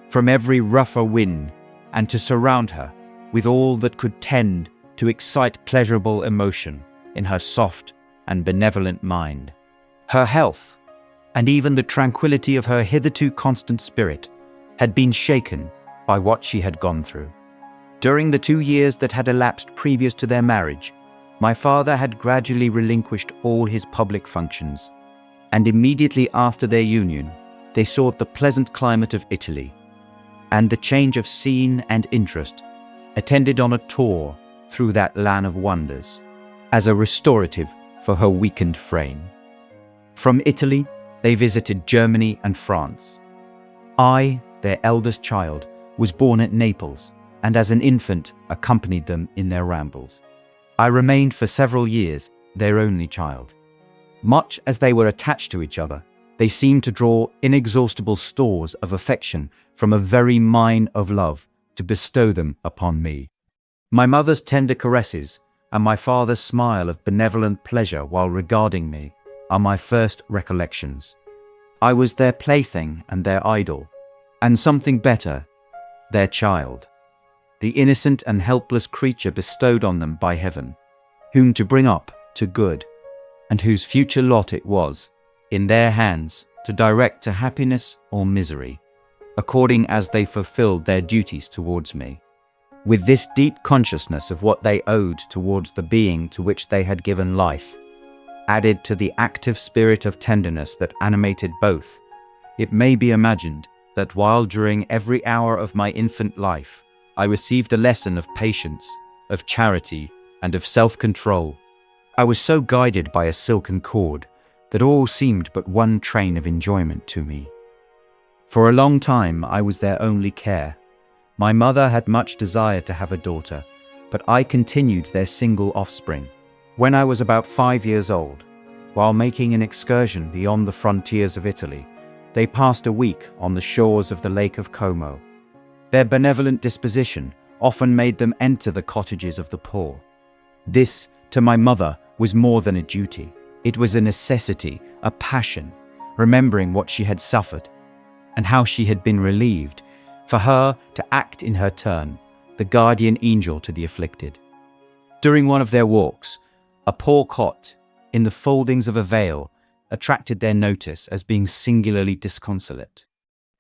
from every rougher wind, and to surround her with all that could tend to excite pleasurable emotion in her soft and benevolent mind. Her health, and even the tranquillity of her hitherto constant spirit, had been shaken by what she had gone through. During the 2 years that had elapsed previous to their marriage, my father had gradually relinquished all his public functions, and immediately after their union, they sought the pleasant climate of Italy, and the change of scene and interest, attended on a tour through that land of wonders, as a restorative for her weakened frame. From Italy, they visited Germany and France. I, their eldest child, was born at Naples, and as an infant accompanied them in their rambles. I remained for several years their only child. Much as they were attached to each other, they seemed to draw inexhaustible stores of affection from a very mine of love to bestow them upon me. My mother's tender caresses and my father's smile of benevolent pleasure while regarding me are my first recollections. I was their plaything and their idol, and something better, their child, the innocent and helpless creature bestowed on them by heaven, whom to bring up to good, and whose future lot it was, in their hands, to direct to happiness or misery, according as they fulfilled their duties towards me. with this deep consciousness of what they owed towards the being to which they had given life, added to the active spirit of tenderness that animated both, it may be imagined that while during every hour of my infant life, I received a lesson of patience, of charity, and of self-control, I was so guided by a silken cord that all seemed but one train of enjoyment to me. For a long time, I was their only care. My mother had much desire to have a daughter, but I continued their single offspring. When I was about 5 years old, while making an excursion beyond the frontiers of Italy, they passed a week on the shores of the Lake of Como. Their benevolent disposition often made them enter the cottages of the poor. This, to my mother, was more than a duty. It was a necessity, a passion, remembering what she had suffered and how she had been relieved, for her to act in her turn, the guardian angel to the afflicted. During one of their walks, a poor cot, in the foldings of a veil, attracted their notice as being singularly disconsolate,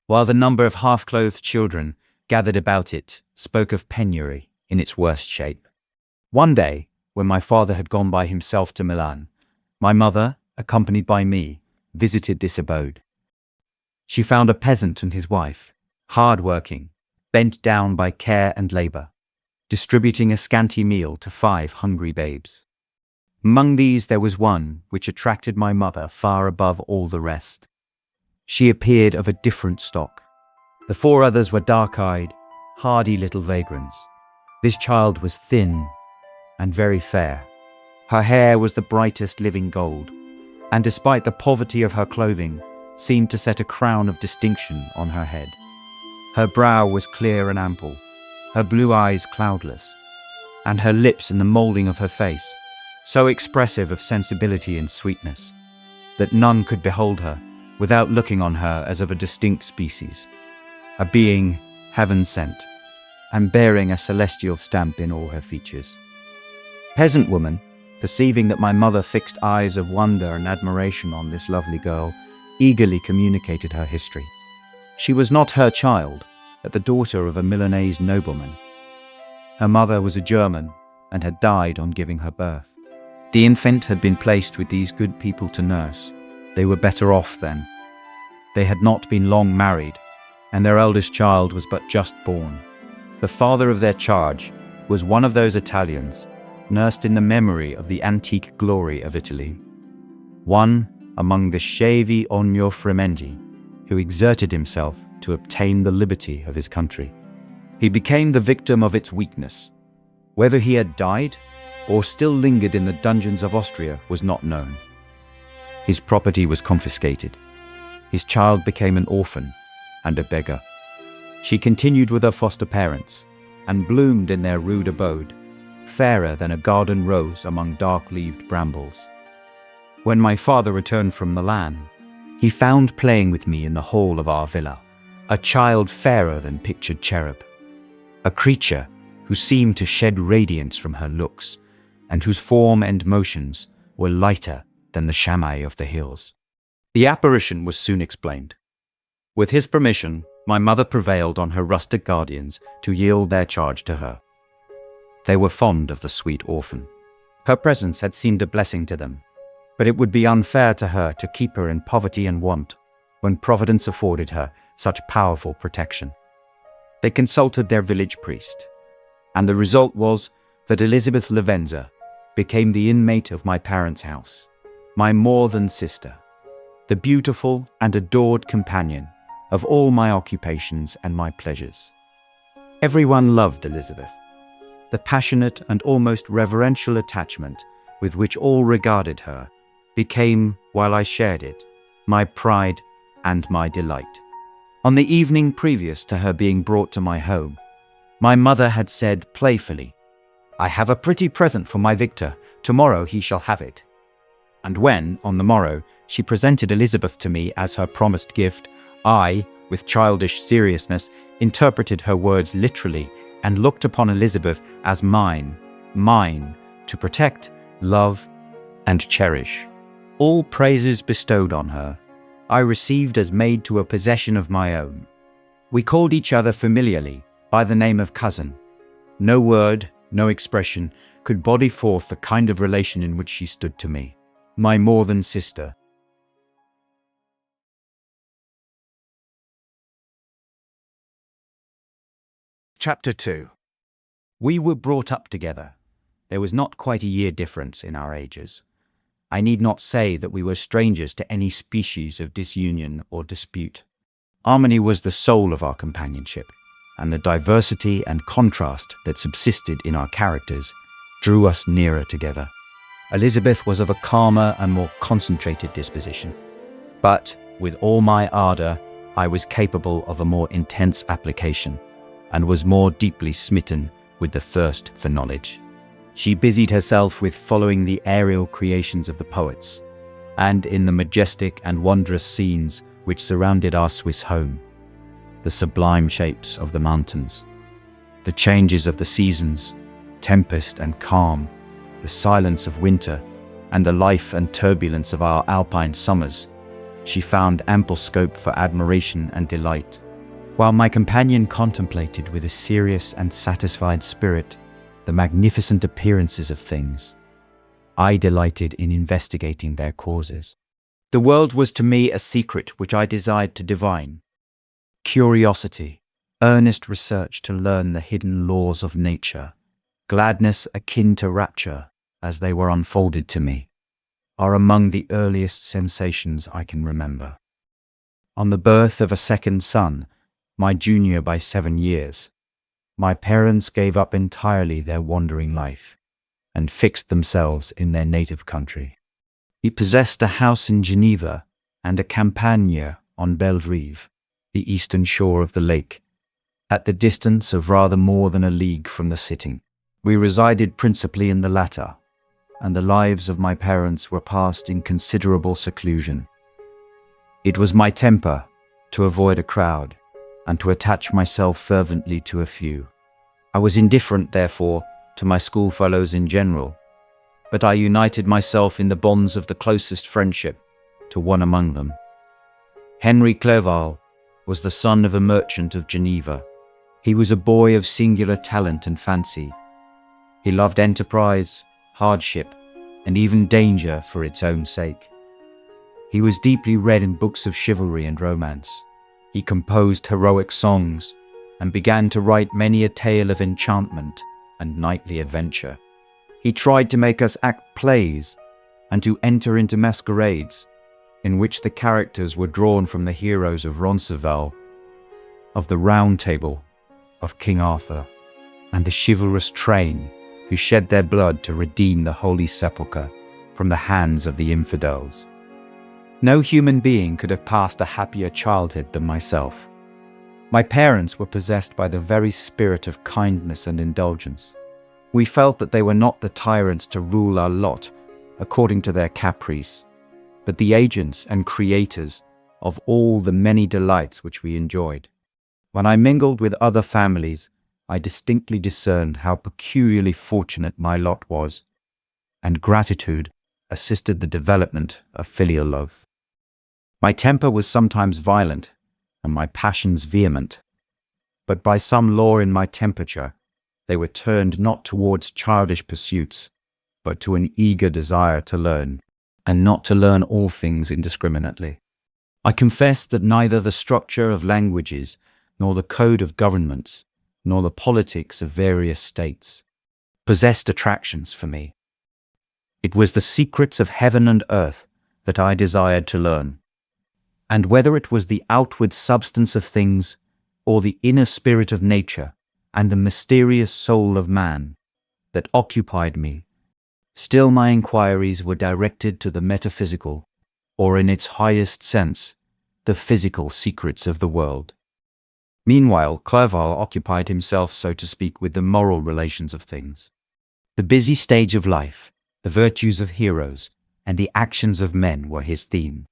while the number of half-clothed children gathered about it spoke of penury in its worst shape. One day, when my father had gone by himself to Milan, my mother, accompanied by me, visited this abode. She found a peasant and his wife, hard-working, bent down by care and labour, distributing a scanty meal to 5 hungry babes. Among these there was one which attracted my mother far above all the rest. She appeared of a different stock. The 4 others were dark-eyed, hardy little vagrants. This child was thin and very fair. Her hair was the brightest living gold, and despite the poverty of her clothing, seemed to set a crown of distinction on her head. Her brow was clear and ample, her blue eyes cloudless, and her lips in the moulding of her face, so expressive of sensibility and sweetness, that none could behold her without looking on her as of a distinct species, a being heaven-sent, and bearing a celestial stamp in all her features. Peasant woman, perceiving that my mother fixed eyes of wonder and admiration on this lovely girl, eagerly communicated her history. She was not her child, but the daughter of a Milanese nobleman. Her mother was a German and had died on giving her birth. The infant had been placed with these good people to nurse. They were better off then. They had not been long married, and their eldest child was but just born. The father of their charge was one of those Italians, nursed in the memory of the antique glory of Italy. One among the scevi ogno fremendi, who exerted himself to obtain the liberty of his country. He became the victim of its weakness. Whether he had died or still lingered in the dungeons of Austria was not known. His property was confiscated. His child became an orphan and a beggar. She continued with her foster parents and bloomed in their rude abode, fairer than a garden rose among dark-leaved brambles. When my father returned from Milan, he found playing with me in the hall of our villa a child fairer than pictured cherub, a creature who seemed to shed radiance from her looks, and whose form and motions were lighter than the chamois of the hills. The apparition was soon explained. With his permission, my mother prevailed on her rustic guardians to yield their charge to her. They were fond of the sweet orphan. Her presence had seemed a blessing to them, but it would be unfair to her to keep her in poverty and want when Providence afforded her such powerful protection. They consulted their village priest, and the result was that Elizabeth Lavenza became the inmate of my parents' house, my more than sister, the beautiful and adored companion of all my occupations and my pleasures. Everyone loved Elizabeth. The passionate and almost reverential attachment with which all regarded her became, while I shared it, my pride and my delight. On the evening previous to her being brought to my home, my mother had said playfully, "I have a pretty present for my Victor. Tomorrow he shall have it." And when, on the morrow, she presented Elizabeth to me as her promised gift, I, with childish seriousness, interpreted her words literally and looked upon Elizabeth as mine, to protect, love, and cherish. All praises bestowed on her, I received as made to a possession of my own. We called each other familiarly by the name of cousin. No word, no expression could body forth the kind of relation in which she stood to me, my more than sister. Chapter 2. We were brought up together. There was not quite a year difference in our ages. I need not say that we were strangers to any species of disunion or dispute. Harmony was the soul of our companionship, and the diversity and contrast that subsisted in our characters drew us nearer together. Elizabeth was of a calmer and more concentrated disposition, but with all my ardor, I was capable of a more intense application, and was more deeply smitten with the thirst for knowledge. She busied herself with following the aerial creations of the poets, and in the majestic and wondrous scenes which surrounded our Swiss home, the sublime shapes of the mountains, the changes of the seasons, tempest and calm, the silence of winter, and the life and turbulence of our Alpine summers. She found ample scope for admiration and delight, while my companion contemplated with a serious and satisfied spirit the magnificent appearances of things. I delighted in investigating their causes. The world was to me a secret which I desired to divine. Curiosity, earnest research to learn the hidden laws of nature, gladness akin to rapture as they were unfolded to me, are among the earliest sensations I can remember. On the birth of a second son, my junior by 7 years, my parents gave up entirely their wandering life and fixed themselves in their native country. We possessed a house in Geneva and a campagne on Bellerive, the eastern shore of the lake, at the distance of rather more than a league from the city. We resided principally in the latter, and the lives of my parents were passed in considerable seclusion. It was my temper to avoid a crowd, and to attach myself fervently to a few. I was indifferent, therefore, to my schoolfellows in general, but I united myself in the bonds of the closest friendship to one among them. Henry Clerval was the son of a merchant of Geneva. He was a boy of singular talent and fancy. He loved enterprise, hardship, and even danger for its own sake. He was deeply read in books of chivalry and romance. He composed heroic songs and began to write many a tale of enchantment and knightly adventure. He tried to make us act plays and to enter into masquerades in which the characters were drawn from the heroes of Roncesvalles, of the Round Table, of King Arthur, and the chivalrous train who shed their blood to redeem the Holy Sepulchre from the hands of the infidels. No human being could have passed a happier childhood than myself. My parents were possessed by the very spirit of kindness and indulgence. We felt that they were not the tyrants to rule our lot according to their caprice, but the agents and creators of all the many delights which we enjoyed. When I mingled with other families, I distinctly discerned how peculiarly fortunate my lot was, and gratitude assisted the development of filial love. My temper was sometimes violent, and my passions vehement, but by some law in my temperature, they were turned not towards childish pursuits, but to an eager desire to learn, and not to learn all things indiscriminately. I confess that neither the structure of languages, nor the code of governments, nor the politics of various states possessed attractions for me. It was the secrets of heaven and earth that I desired to learn. And whether it was the outward substance of things, or the inner spirit of nature, and the mysterious soul of man that occupied me, still my inquiries were directed to the metaphysical, or in its highest sense, the physical secrets of the world. Meanwhile, Clerval occupied himself, so to speak, with the moral relations of things. The busy stage of life, the virtues of heroes, and the actions of men were his theme.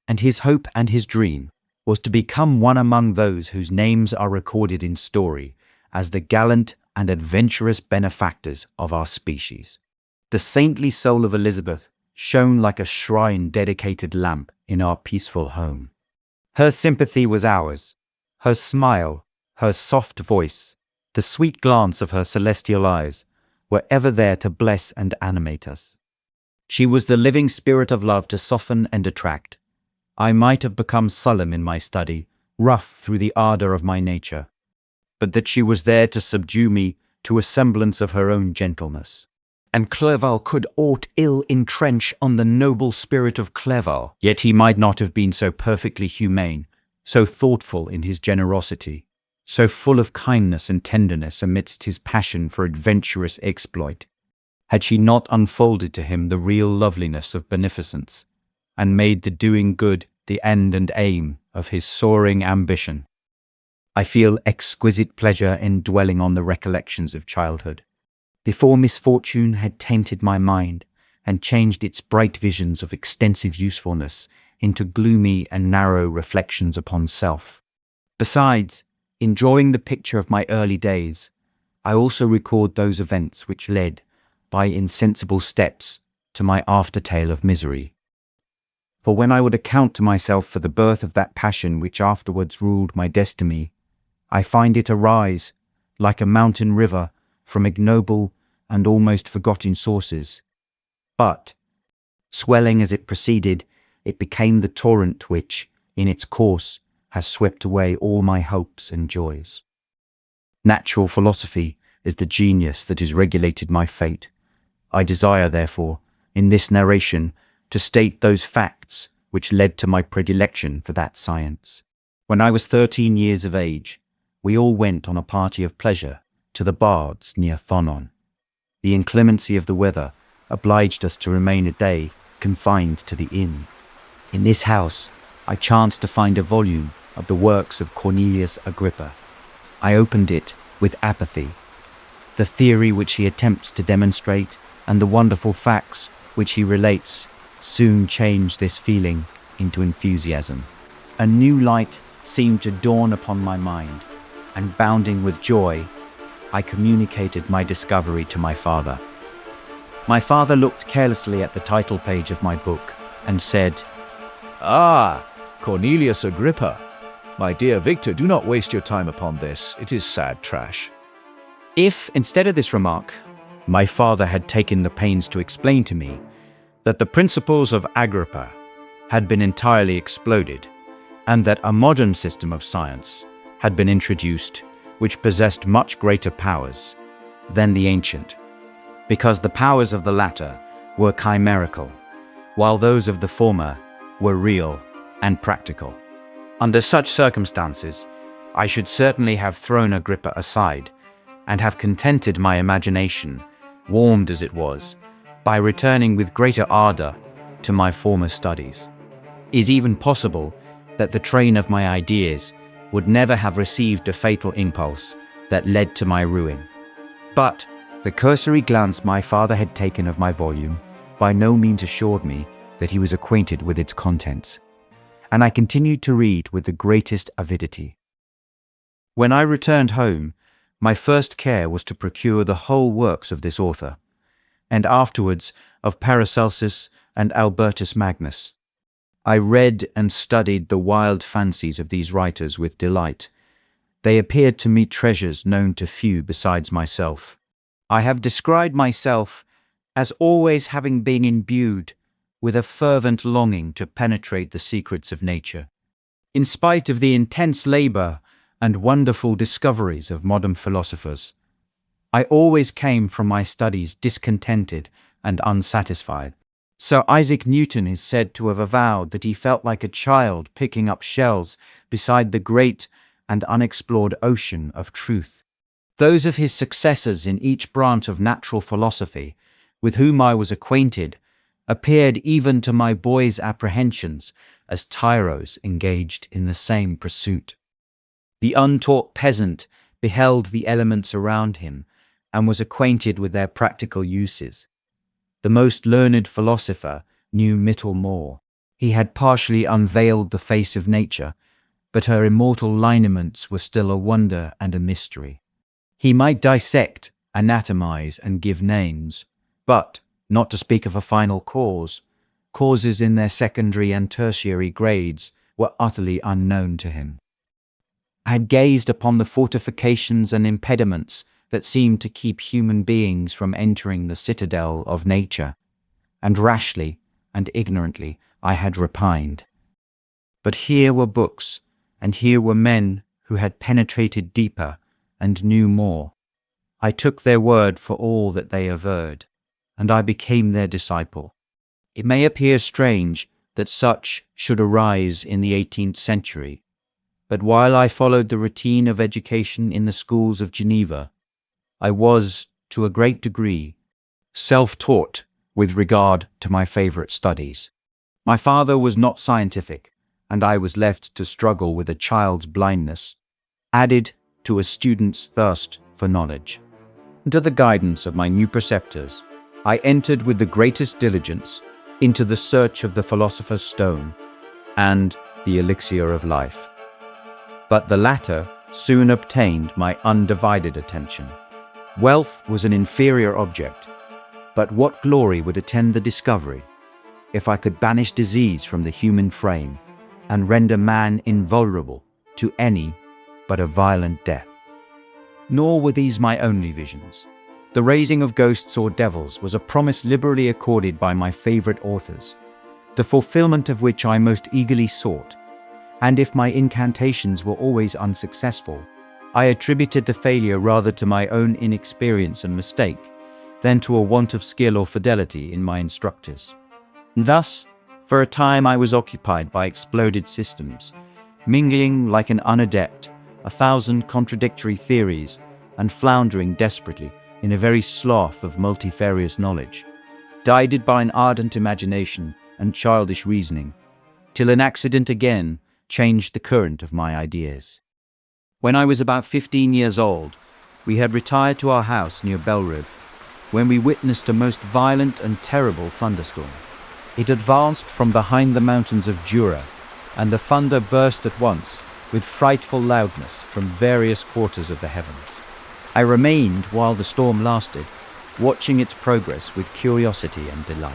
And his hope and his dream was to become one among those whose names are recorded in story as the gallant and adventurous benefactors of our species. The saintly soul of Elizabeth shone like a shrine-dedicated lamp in our peaceful home. Her sympathy was ours, her smile, her soft voice, The sweet glance of her celestial eyes were ever there to bless and animate us. She was the living spirit of love to soften and attract. I might have become sullen in my study, rough through the ardour of my nature, but that she was there to subdue me to a semblance of her own gentleness. And Clerval could aught ill entrench on the noble spirit of Clerval, yet he might not have been so perfectly humane, so thoughtful in his generosity, so full of kindness and tenderness amidst his passion for adventurous exploit, had she not unfolded to him the real loveliness of beneficence, and made the doing good the end and aim of his soaring ambition. I feel exquisite pleasure in dwelling on the recollections of childhood, before misfortune had tainted my mind and changed its bright visions of extensive usefulness into gloomy and narrow reflections upon self. Besides, in drawing the picture of my early days, I also record those events which led, by insensible steps, to my aftertale of misery. For when I would account to myself for the birth of that passion which afterwards ruled my destiny, I find it arise, like a mountain river, from ignoble and almost forgotten sources. But, swelling as it proceeded, it became the torrent which, in its course, has swept away all my hopes and joys. Natural philosophy is the genius that has regulated my fate. I desire, therefore, in this narration, to state those facts which led to my predilection for that science. When I was 13 years of age, we all went on a party of pleasure to the baths near Thonon. The inclemency of the weather obliged us to remain a day confined to the inn. In this house, I chanced to find a volume of the works of Cornelius Agrippa. I opened it with apathy. The theory which he attempts to demonstrate and the wonderful facts which he relates soon changed this feeling into enthusiasm. A new light seemed to dawn upon my mind, and bounding with joy, I communicated my discovery to my father. My father looked carelessly at the title page of my book and said, Ah, Cornelius Agrippa. My dear Victor, do not waste your time upon this. It is sad trash. If, instead of this remark, my father had taken the pains to explain to me that the principles of Agrippa had been entirely exploded, and that a modern system of science had been introduced which possessed much greater powers than the ancient, because the powers of the latter were chimerical, while those of the former were real and practical. Under such circumstances, I should certainly have thrown Agrippa aside and have contented my imagination, warmed as it was, by returning with greater ardor to my former studies. It is even possible that the train of my ideas would never have received a fatal impulse that led to my ruin. But the cursory glance my father had taken of my volume by no means assured me that he was acquainted with its contents, and I continued to read with the greatest avidity. When I returned home, my first care was to procure the whole works of this author, and afterwards of Paracelsus and Albertus Magnus. I read and studied the wild fancies of these writers with delight. They appeared to me treasures known to few besides myself. I have described myself as always having been imbued with a fervent longing to penetrate the secrets of nature. In spite of the intense labour and wonderful discoveries of modern philosophers, I always came from my studies discontented and unsatisfied. Sir Isaac Newton is said to have avowed that he felt like a child picking up shells beside the great and unexplored ocean of truth. Those of his successors in each branch of natural philosophy, with whom I was acquainted, appeared even to my boy's apprehensions as tyros engaged in the same pursuit. The untaught peasant beheld the elements around him and was acquainted with their practical uses. The most learned philosopher knew little more. He had partially unveiled the face of nature, but her immortal lineaments were still a wonder and a mystery. He might dissect, anatomize, and give names, but, not to speak of a final cause, causes in their secondary and tertiary grades were utterly unknown to him. I had gazed upon the fortifications and impediments that seemed to keep human beings from entering the citadel of nature, and rashly and ignorantly I had repined. But here were books, and here were men who had penetrated deeper and knew more. I took their word for all that they averred, and I became their disciple. It may appear strange that such should arise in the 18th century, but while I followed the routine of education in the schools of Geneva, I was, to a great degree, self-taught with regard to my favourite studies. My father was not scientific, and I was left to struggle with a child's blindness, added to a student's thirst for knowledge. Under the guidance of my new preceptors, I entered with the greatest diligence into the search of the philosopher's stone and the elixir of life. But the latter soon obtained my undivided attention. Wealth was an inferior object, but what glory would attend the discovery if I could banish disease from the human frame and render man invulnerable to any but a violent death? Nor were these my only visions. The raising of ghosts or devils was a promise liberally accorded by my favourite authors, the fulfilment of which I most eagerly sought, and if my incantations were always unsuccessful, I attributed the failure rather to my own inexperience and mistake than to a want of skill or fidelity in my instructors. Thus, for a time I was occupied by exploded systems, mingling like an unadept 1,000 contradictory theories and floundering desperately in a very slough of multifarious knowledge, guided by an ardent imagination and childish reasoning, till an accident again changed the current of my ideas. When I was about 15 years old, we had retired to our house near Belrive, when we witnessed a most violent and terrible thunderstorm. It advanced from behind the mountains of Jura, and the thunder burst at once with frightful loudness from various quarters of the heavens. I remained while the storm lasted, watching its progress with curiosity and delight.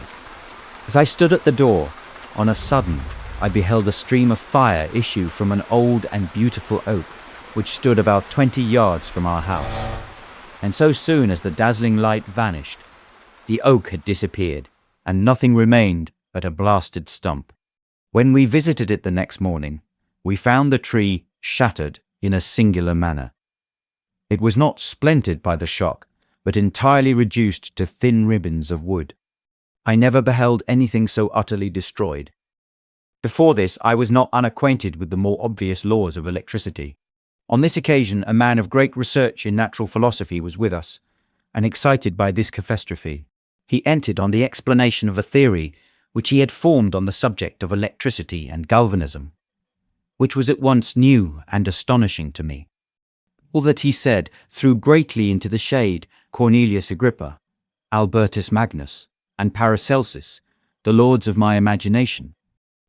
As I stood at the door, on a sudden I beheld a stream of fire issue from an old and beautiful oak, which stood about 20 yards from our house. And so soon as the dazzling light vanished, the oak had disappeared, and nothing remained but a blasted stump. When we visited it the next morning, we found the tree shattered in a singular manner. It was not splintered by the shock, but entirely reduced to thin ribbons of wood. I never beheld anything so utterly destroyed. Before this, I was not unacquainted with the more obvious laws of electricity. On this occasion, a man of great research in natural philosophy was with us, and excited by this catastrophe, he entered on the explanation of a theory which he had formed on the subject of electricity and galvanism, which was at once new and astonishing to me. All that he said threw greatly into the shade Cornelius Agrippa, Albertus Magnus, and Paracelsus, the lords of my imagination.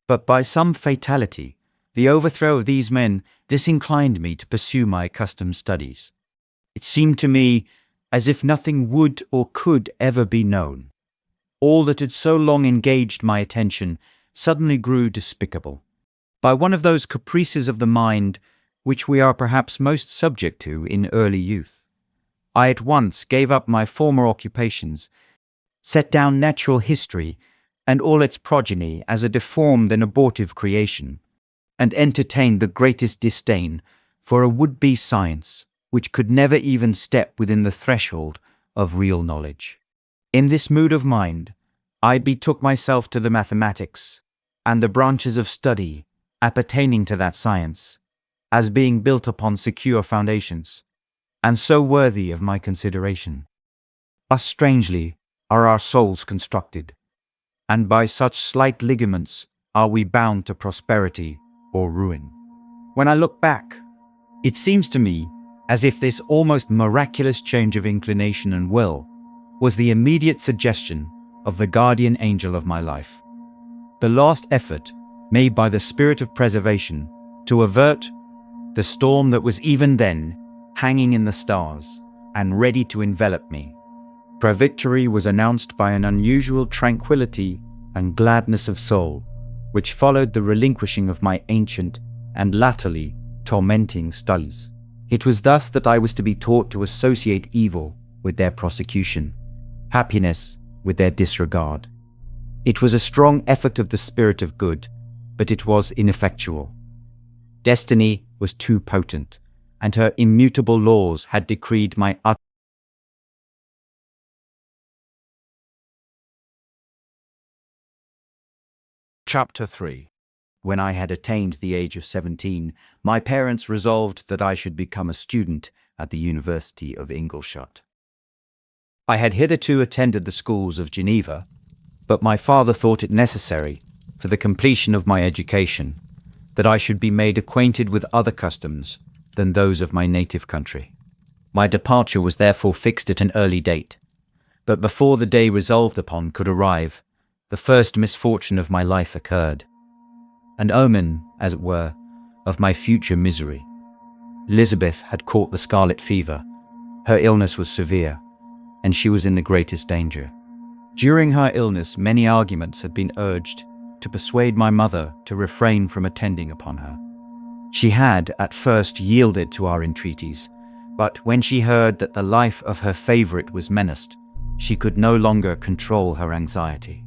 But by some fatality, the overthrow of these men disinclined me to pursue my accustomed studies. It seemed to me as if nothing would or could ever be known. All that had so long engaged my attention suddenly grew despicable. By one of those caprices of the mind which we are perhaps most subject to in early youth, I at once gave up my former occupations, set down natural history and all its progeny as a deformed and abortive creation, and entertained the greatest disdain for a would-be science which could never even step within the threshold of real knowledge. In this mood of mind, I betook myself to the mathematics and the branches of study appertaining to that science, as being built upon secure foundations, and so worthy of my consideration. Thus strangely are our souls constructed, and by such slight ligaments are we bound to prosperity or ruin. When I look back, it seems to me as if this almost miraculous change of inclination and will was the immediate suggestion of the guardian angel of my life, the last effort made by the spirit of preservation to avert the storm that was even then hanging in the stars and ready to envelop me. For victory was announced by an unusual tranquility and gladness of soul, which followed the relinquishing of my ancient and latterly tormenting studies. It was thus that I was to be taught to associate evil with their prosecution, happiness with their disregard. It was a strong effort of the spirit of good, but it was ineffectual. Destiny was too potent, and her immutable laws had decreed my utter. Chapter 3. When I had attained the age of 17, my parents resolved that I should become a student at the University of Ingolstadt. I had hitherto attended the schools of Geneva, but my father thought it necessary, for the completion of my education, that I should be made acquainted with other customs than those of my native country. My departure was therefore fixed at an early date, but before the day resolved upon could arrive, the first misfortune of my life occurred, an omen, as it were, of my future misery. Elizabeth had caught the scarlet fever. Her illness was severe, and she was in the greatest danger. During her illness, many arguments had been urged to persuade my mother to refrain from attending upon her. She had at first yielded to our entreaties, but when she heard that the life of her favourite was menaced, she could no longer control her anxiety.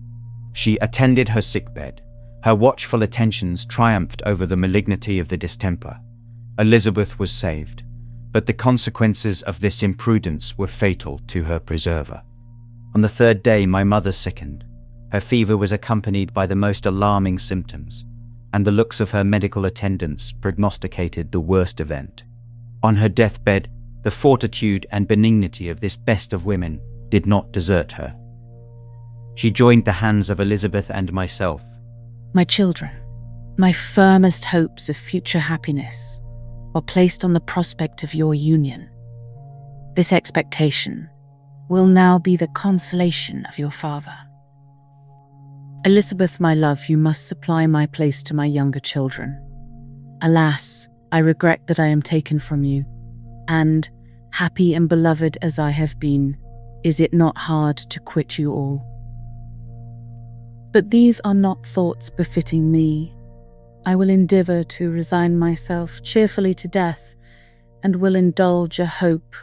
She attended her sickbed. Her watchful attentions triumphed over the malignity of the distemper. Elizabeth was saved, but the consequences of this imprudence were fatal to her preserver. On the third day, my mother sickened. Her fever was accompanied by the most alarming symptoms, and the looks of her medical attendants prognosticated the worst event. On her deathbed, the fortitude and benignity of this best of women did not desert her. She joined the hands of Elizabeth and myself. My children, my firmest hopes of future happiness are placed on the prospect of your union. This expectation will now be the consolation of your father. Elizabeth, my love, you must supply my place to my younger children. Alas, I regret that I am taken from you, and, happy and beloved as I have been, is it not hard to quit you all? But these are not thoughts befitting me. I will endeavour to resign myself cheerfully to death, and will indulge a hope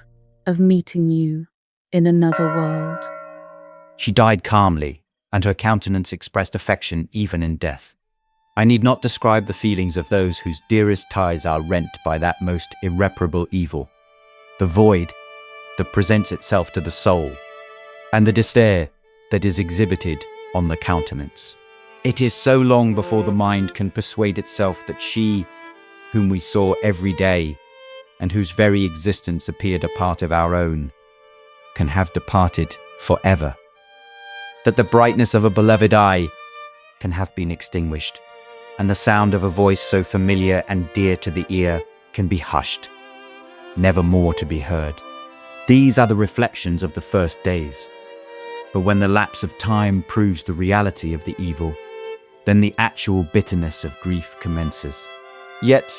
of meeting you in another world. She died calmly, and her countenance expressed affection even in death. I need not describe the feelings of those whose dearest ties are rent by that most irreparable evil, the void that presents itself to the soul, and the despair that is exhibited on the countenance. It is so long before the mind can persuade itself that she, whom we saw every day, and whose very existence appeared a part of our own, can have departed forever. That the brightness of a beloved eye can have been extinguished, and the sound of a voice so familiar and dear to the ear can be hushed, never more to be heard. These are the reflections of the first days. But when the lapse of time proves the reality of the evil, then the actual bitterness of grief commences. Yet,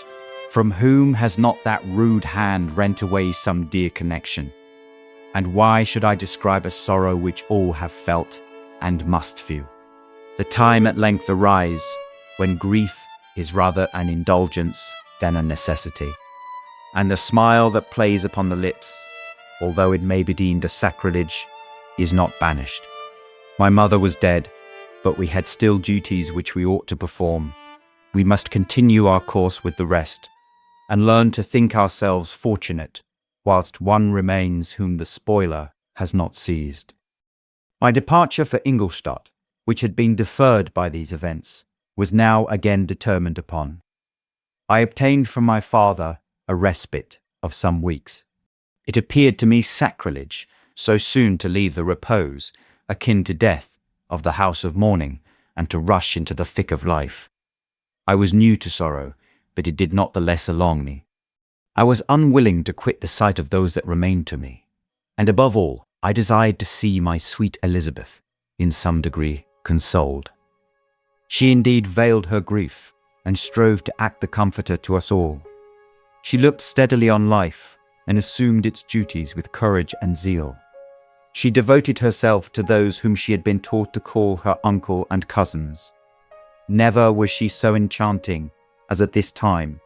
from whom has not that rude hand rent away some dear connection? And why should I describe a sorrow which all have felt and must feel? The time at length arrives when grief is rather an indulgence than a necessity, and the smile that plays upon the lips, although it may be deemed a sacrilege, is not banished. My mother was dead, but we had still duties which we ought to perform. We must continue our course with the rest, and learn to think ourselves fortunate, whilst one remains whom the spoiler has not seized. My departure for Ingolstadt, which had been deferred by these events, was now again determined upon. I obtained from my father a respite of some weeks. It appeared to me sacrilege so soon to leave the repose, akin to death, of the house of mourning, and to rush into the thick of life. I was new to sorrow, but it did not the less alarm me. I was unwilling to quit the sight of those that remained to me, and above all, I desired to see my sweet Elizabeth, in some degree, consoled. She indeed veiled her grief, and strove to act the comforter to us all. She looked steadily on life, and assumed its duties with courage and zeal. She devoted herself to those whom she had been taught to call her uncle and cousins. Never was she so enchanting as at this time,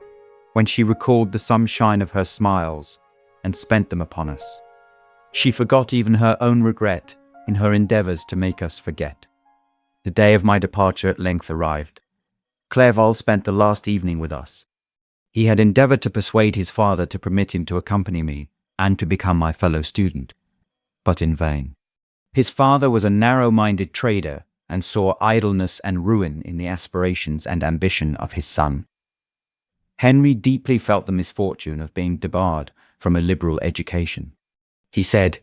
when she recalled the sunshine of her smiles and spent them upon us. She forgot even her own regret in her endeavours to make us forget. The day of my departure at length arrived. Clerval spent the last evening with us. He had endeavoured to persuade his father to permit him to accompany me and to become my fellow student, but in vain. His father was a narrow-minded trader and saw idleness and ruin in the aspirations and ambition of his son. Henry deeply felt the misfortune of being debarred from a liberal education. He said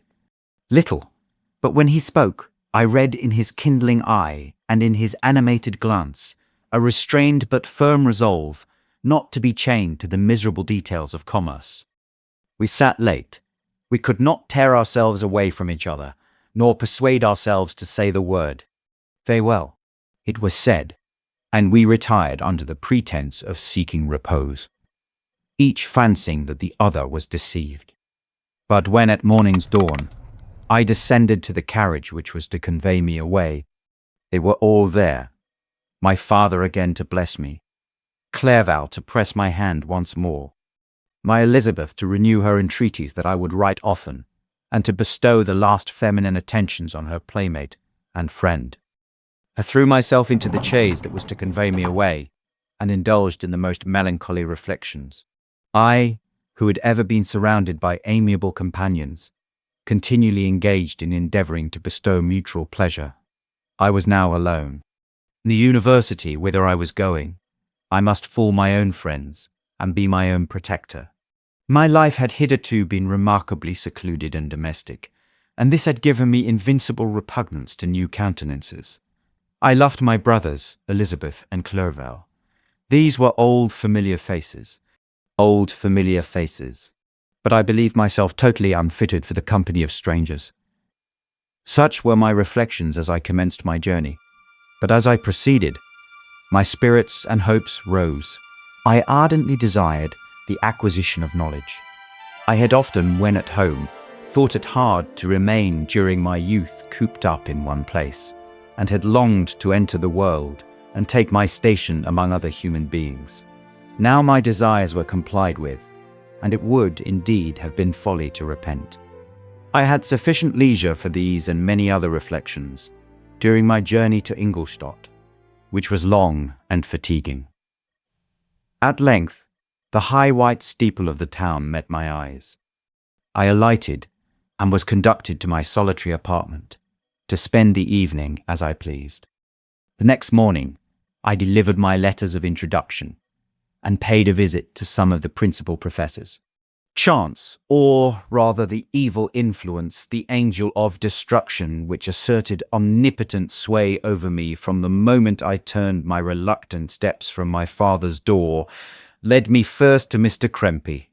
little, but when he spoke, I read in his kindling eye and in his animated glance a restrained but firm resolve not to be chained to the miserable details of commerce. We sat late. We could not tear ourselves away from each other, nor persuade ourselves to say the word. Farewell. It was said, and we retired under the pretense of seeking repose, each fancying that the other was deceived. But when at morning's dawn I descended to the carriage which was to convey me away, they were all there, my father again to bless me, Clerval to press my hand once more, my Elizabeth to renew her entreaties that I would write often, and to bestow the last feminine attentions on her playmate and friend. I threw myself into the chaise that was to convey me away, and indulged in the most melancholy reflections. I, who had ever been surrounded by amiable companions, continually engaged in endeavouring to bestow mutual pleasure, I was now alone. In the university whither I was going, I must fool my own friends and be my own protector. My life had hitherto been remarkably secluded and domestic, and this had given me invincible repugnance to new countenances. I loved my brothers, Elizabeth and Clerval. These were old familiar faces, but I believed myself totally unfitted for the company of strangers. Such were my reflections as I commenced my journey, but as I proceeded, my spirits and hopes rose. I ardently desired the acquisition of knowledge. I had often, when at home, thought it hard to remain during my youth cooped up in one place, and had longed to enter the world and take my station among other human beings. Now my desires were complied with, and it would, indeed, have been folly to repent. I had sufficient leisure for these and many other reflections during my journey to Ingolstadt, which was long and fatiguing. At length, the high white steeple of the town met my eyes. I alighted and was conducted to my solitary apartment to spend the evening as I pleased. The next morning, I delivered my letters of introduction and paid a visit to some of the principal professors. Chance, or rather the evil influence, the angel of destruction, which asserted omnipotent sway over me from the moment I turned my reluctant steps from my father's door, led me first to Mr. Krempy,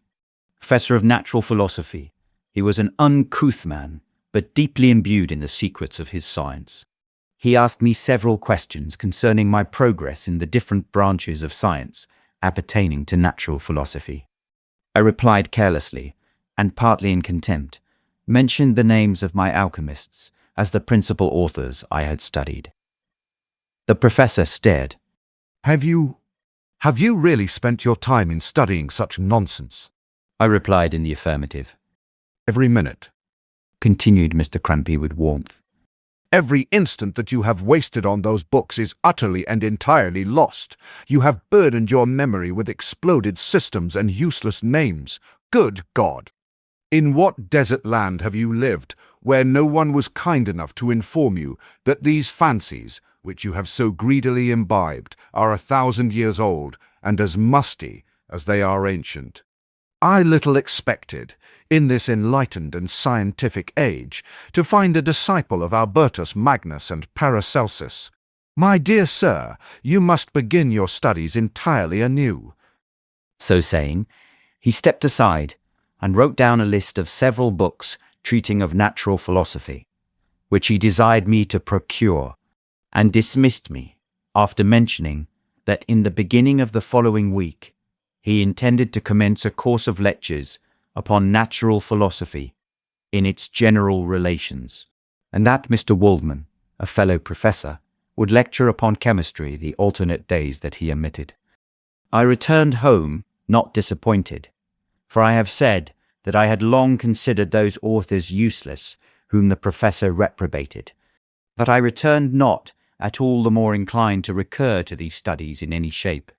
professor of natural philosophy. He was an uncouth man, but deeply imbued in the secrets of his science. He asked me several questions concerning my progress in the different branches of science appertaining to natural philosophy. I replied carelessly, and partly in contempt, mentioned the names of my alchemists as the principal authors I had studied. The professor stared. Have you really spent your time in studying such nonsense? I replied in the affirmative. Every minute, continued Mr. Krempy with warmth. Every instant that you have wasted on those books is utterly and entirely lost. You have burdened your memory with exploded systems and useless names. Good God! In what desert land have you lived where no one was kind enough to inform you that these fancies, which you have so greedily imbibed, are 1,000 years old and as musty as they are ancient? I little expected, in this enlightened and scientific age, to find a disciple of Albertus Magnus and Paracelsus. My dear sir, you must begin your studies entirely anew. So saying, he stepped aside and wrote down a list of several books treating of natural philosophy, which he desired me to procure, and dismissed me after mentioning that in the beginning of the following week he intended to commence a course of lectures upon natural philosophy in its general relations, and that Mr. Waldman, a fellow professor, would lecture upon chemistry the alternate days that he omitted. I returned home not disappointed, for I have said that I had long considered those authors useless whom the professor reprobated. But I returned not at all the more inclined to recur to these studies in any shape.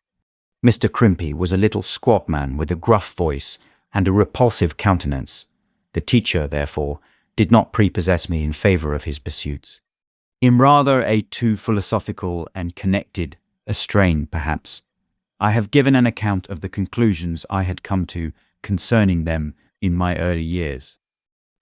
Mr. Crimpy was a little squat man with a gruff voice and a repulsive countenance. The teacher, therefore, did not prepossess me in favour of his pursuits. In rather a too philosophical and connected a strain, perhaps, I have given an account of the conclusions I had come to concerning them in my early years.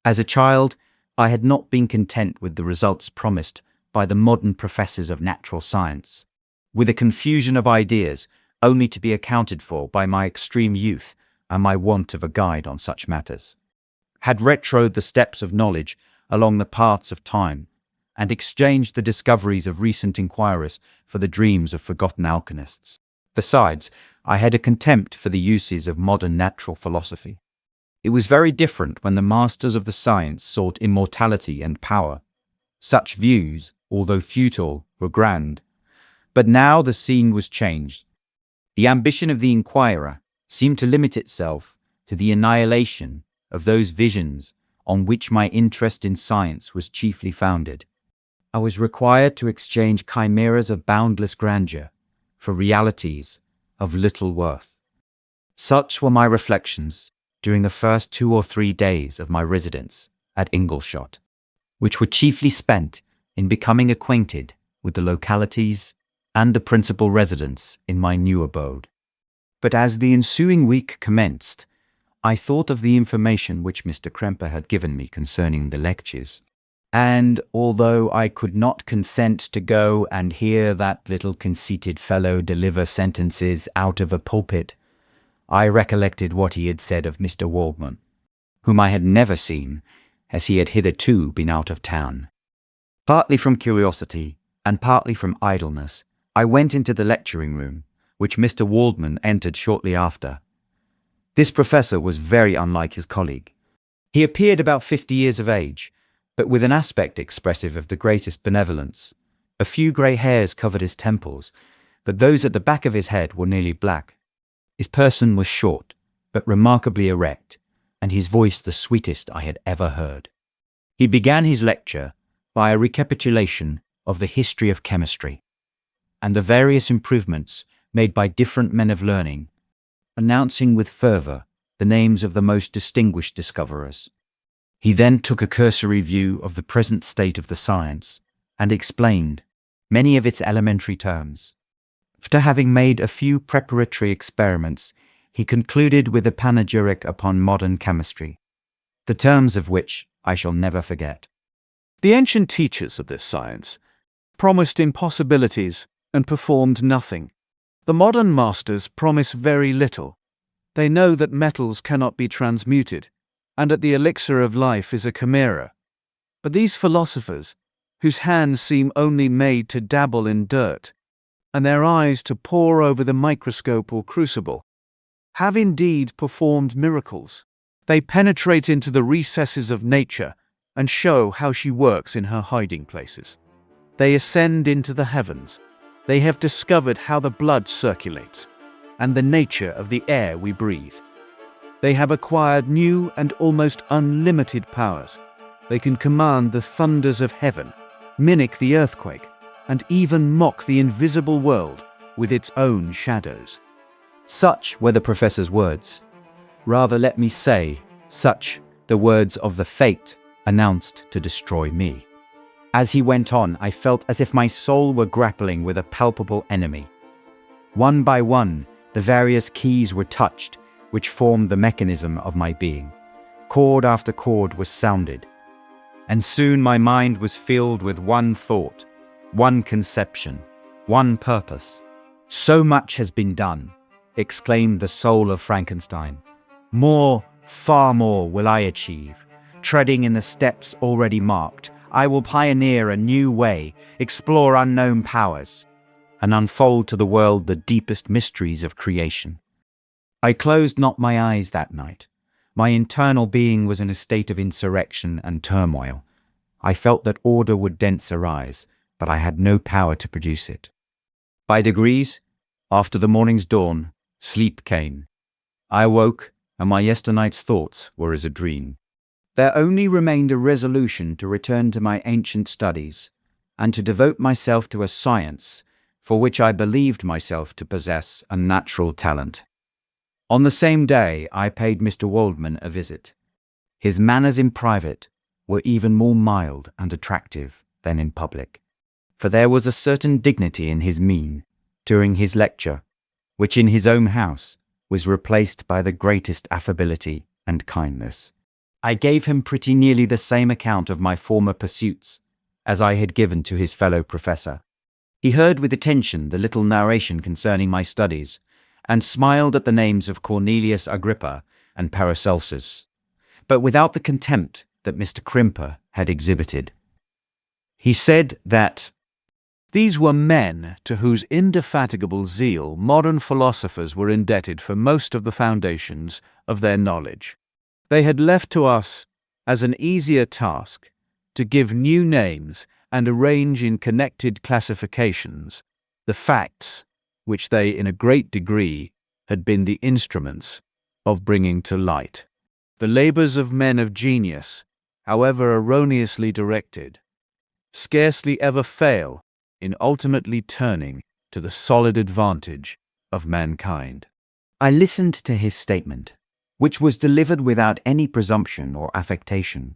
As a child, I had not been content with the results promised by the modern professors of natural science, with a confusion of ideas only to be accounted for by my extreme youth and my want of a guide on such matters. Had retroed the steps of knowledge along the paths of time, and exchanged the discoveries of recent inquirers for the dreams of forgotten alchemists. Besides, I had a contempt for the uses of modern natural philosophy. It was very different when the masters of the science sought immortality and power. Such views, although futile, were grand. But now the scene was changed. The ambition of the inquirer seemed to limit itself to the annihilation of those visions on which my interest in science was chiefly founded. I was required to exchange chimeras of boundless grandeur for realities of little worth. Such were my reflections during the first 2 or 3 days of my residence at Ingleshot, which were chiefly spent in becoming acquainted with the localities and the principal residents in my new abode. But as the ensuing week commenced, I thought of the information which Mr. Kremper had given me concerning the lectures, and although I could not consent to go and hear that little conceited fellow deliver sentences out of a pulpit, I recollected what he had said of Mr. Waldman, whom I had never seen, as he had hitherto been out of town. Partly from curiosity, and partly from idleness, I went into the lecturing room, which Mr. Waldman entered shortly after. This professor was very unlike his colleague. He appeared about 50 years of age, but with an aspect expressive of the greatest benevolence. A few grey hairs covered his temples, but those at the back of his head were nearly black. His person was short, but remarkably erect, and his voice the sweetest I had ever heard. He began his lecture by a recapitulation of the history of chemistry, and the various improvements made by different men of learning, announcing with fervour the names of the most distinguished discoverers. He then took a cursory view of the present state of the science, and explained many of its elementary terms. After having made a few preparatory experiments, he concluded with a panegyric upon modern chemistry, the terms of which I shall never forget. The ancient teachers of this science promised impossibilities and performed nothing. The modern masters promise very little. They know that metals cannot be transmuted, and that the elixir of life is a chimera. But these philosophers, whose hands seem only made to dabble in dirt, and their eyes to pore over the microscope or crucible, have indeed performed miracles. They penetrate into the recesses of nature and show how she works in her hiding places. They ascend into the heavens. They have discovered how the blood circulates and the nature of the air we breathe. They have acquired new and almost unlimited powers. They can command the thunders of heaven, mimic the earthquake, and even mock the invisible world with its own shadows. Such were the professor's words. Rather, let me say, such the words of the fate announced to destroy me. As he went on, I felt as if my soul were grappling with a palpable enemy. One by one, the various keys were touched, which formed the mechanism of my being. Chord after chord was sounded, and soon my mind was filled with one thought, one conception, one purpose. "So much has been done," exclaimed the soul of Frankenstein. "More, far more will I achieve. Treading in the steps already marked, I will pioneer a new way, explore unknown powers, and unfold to the world the deepest mysteries of creation." I closed not my eyes that night. My internal being was in a state of insurrection and turmoil. I felt that order would thence arise, but I had no power to produce it. By degrees, after the morning's dawn, sleep came, I awoke, and my yesternight's thoughts were as a dream. There only remained a resolution to return to my ancient studies, and to devote myself to a science for which I believed myself to possess a natural talent. On the same day, I paid Mr. Waldman a visit. His manners in private were even more mild and attractive than in public, for there was a certain dignity in his mien during his lecture, which in his own house was replaced by the greatest affability and kindness. I gave him pretty nearly the same account of my former pursuits as I had given to his fellow professor. He heard with attention the little narration concerning my studies, and smiled at the names of Cornelius Agrippa and Paracelsus, but without the contempt that Mr. Crimper had exhibited. He said that these were men to whose indefatigable zeal modern philosophers were indebted for most of the foundations of their knowledge. They had left to us as an easier task to give new names and arrange in connected classifications the facts which they in a great degree had been the instruments of bringing to light. The labours of men of genius, however erroneously directed, scarcely ever fail in ultimately turning to the solid advantage of mankind. I listened to his statement, which was delivered without any presumption or affectation,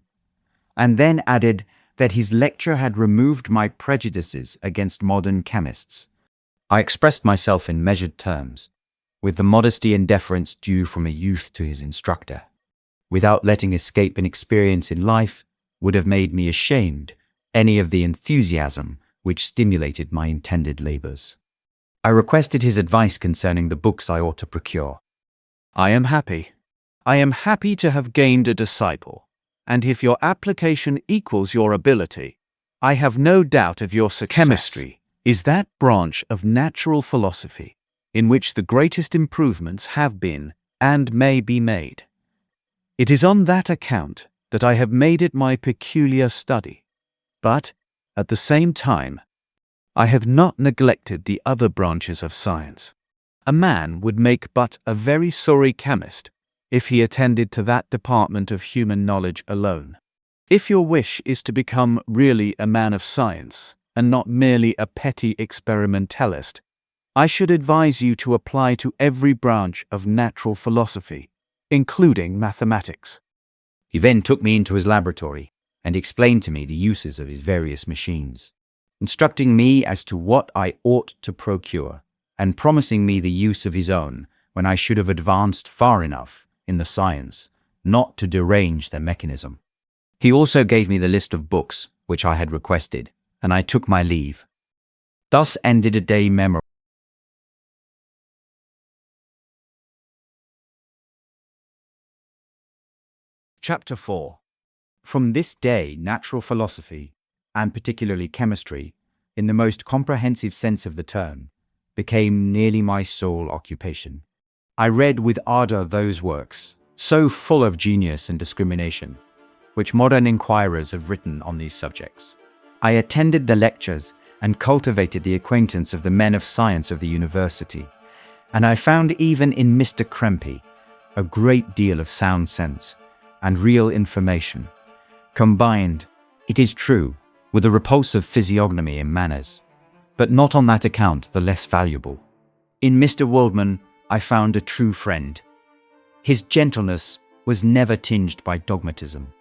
and then added that his lecture had removed my prejudices against modern chemists. I expressed myself in measured terms, with the modesty and deference due from a youth to his instructor, without letting escape an experience in life would have made me ashamed any of the enthusiasm which stimulated my intended labours. I requested his advice concerning the books I ought to procure. I am happy to have gained a disciple, and if your application equals your ability, I have no doubt of your success. Chemistry is that branch of natural philosophy in which the greatest improvements have been and may be made. It is on that account that I have made it my peculiar study, but, at the same time, I have not neglected the other branches of science. A man would make but a very sorry chemist if he attended to that department of human knowledge alone. If your wish is to become really a man of science, and not merely a petty experimentalist, I should advise you to apply to every branch of natural philosophy, including mathematics. He then took me into his laboratory and explained to me the uses of his various machines, instructing me as to what I ought to procure, and promising me the use of his own when I should have advanced far enough in the science not to derange their mechanism. He also gave me the list of books which I had requested, and I took my leave. Thus ended a day memorable. Chapter 4. From this day, natural philosophy, and particularly chemistry, in the most comprehensive sense of the term, became nearly my sole occupation. I read with ardour those works, so full of genius and discrimination, which modern inquirers have written on these subjects. I attended the lectures and cultivated the acquaintance of the men of science of the university, and I found even in Mr. Krempe a great deal of sound sense and real information, combined, it is true, with a repulsive physiognomy and manners, but not on that account the less valuable. In Mr. Waldman I found a true friend. His gentleness was never tinged by dogmatism,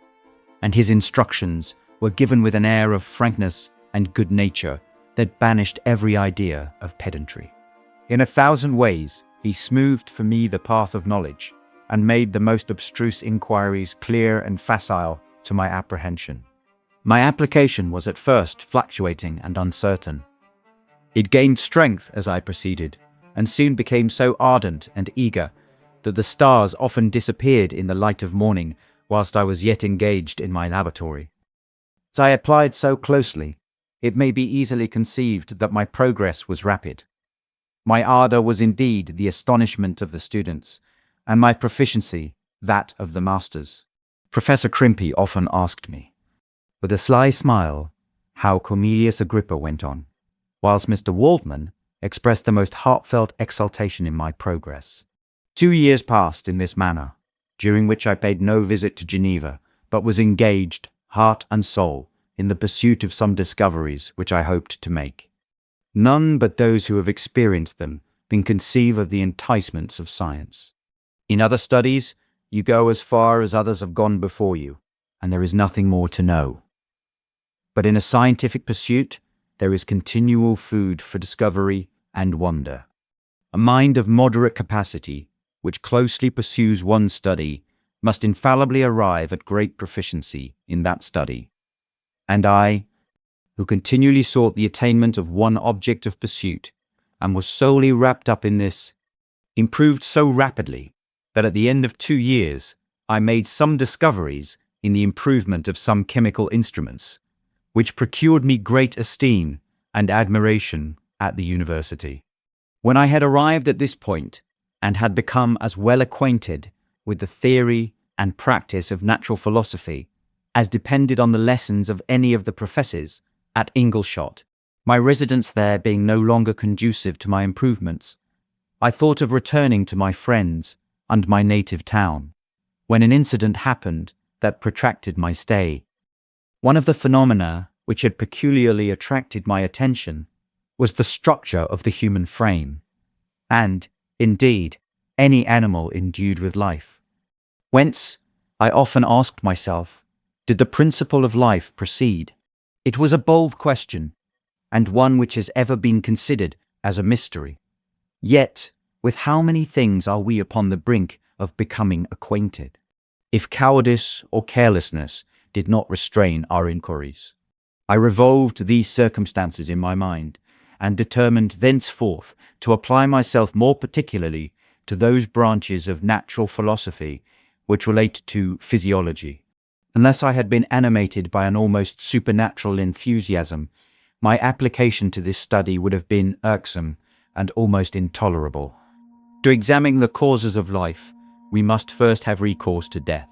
and his instructions were given with an air of frankness and good nature that banished every idea of pedantry. In 1,000 ways he smoothed for me the path of knowledge, and made the most abstruse inquiries clear and facile to my apprehension. My application was at first fluctuating and uncertain. It gained strength as I proceeded, and soon became so ardent and eager that the stars often disappeared in the light of morning whilst I was yet engaged in my laboratory. As I applied so closely, it may be easily conceived that my progress was rapid. My ardour was indeed the astonishment of the students, and my proficiency that of the masters. Professor Krempe often asked me, with a sly smile, how Cornelius Agrippa went on, whilst Mr. Waldman expressed the most heartfelt exultation in my progress. 2 years passed in this manner, during which I paid no visit to Geneva, but was engaged, heart and soul, in the pursuit of some discoveries which I hoped to make. None but those who have experienced them can conceive of the enticements of science. In other studies, you go as far as others have gone before you, and there is nothing more to know. But in a scientific pursuit, there is continual food for discovery and wonder. A mind of moderate capacity, which closely pursues one study, must infallibly arrive at great proficiency in that study. And I, who continually sought the attainment of one object of pursuit, and was solely wrapped up in this, improved so rapidly that at the end of 2 years I made some discoveries in the improvement of some chemical instruments, which procured me great esteem and admiration at the university. When I had arrived at this point, and had become as well acquainted with the theory and practice of natural philosophy as depended on the lessons of any of the professors at Ingolstadt, my residence there being no longer conducive to my improvements, I thought of returning to my friends and my native town, when an incident happened that protracted my stay. One of the phenomena which had peculiarly attracted my attention was the structure of the human frame, and, indeed, any animal endued with life. Whence, I often asked myself, did the principle of life proceed? It was a bold question, and one which has ever been considered as a mystery. Yet, with how many things are we upon the brink of becoming acquainted, if cowardice or carelessness did not restrain our inquiries? I revolved these circumstances in my mind, and determined thenceforth to apply myself more particularly to those branches of natural philosophy which relate to physiology. Unless I had been animated by an almost supernatural enthusiasm, my application to this study would have been irksome and almost intolerable. To examine the causes of life, we must first have recourse to death.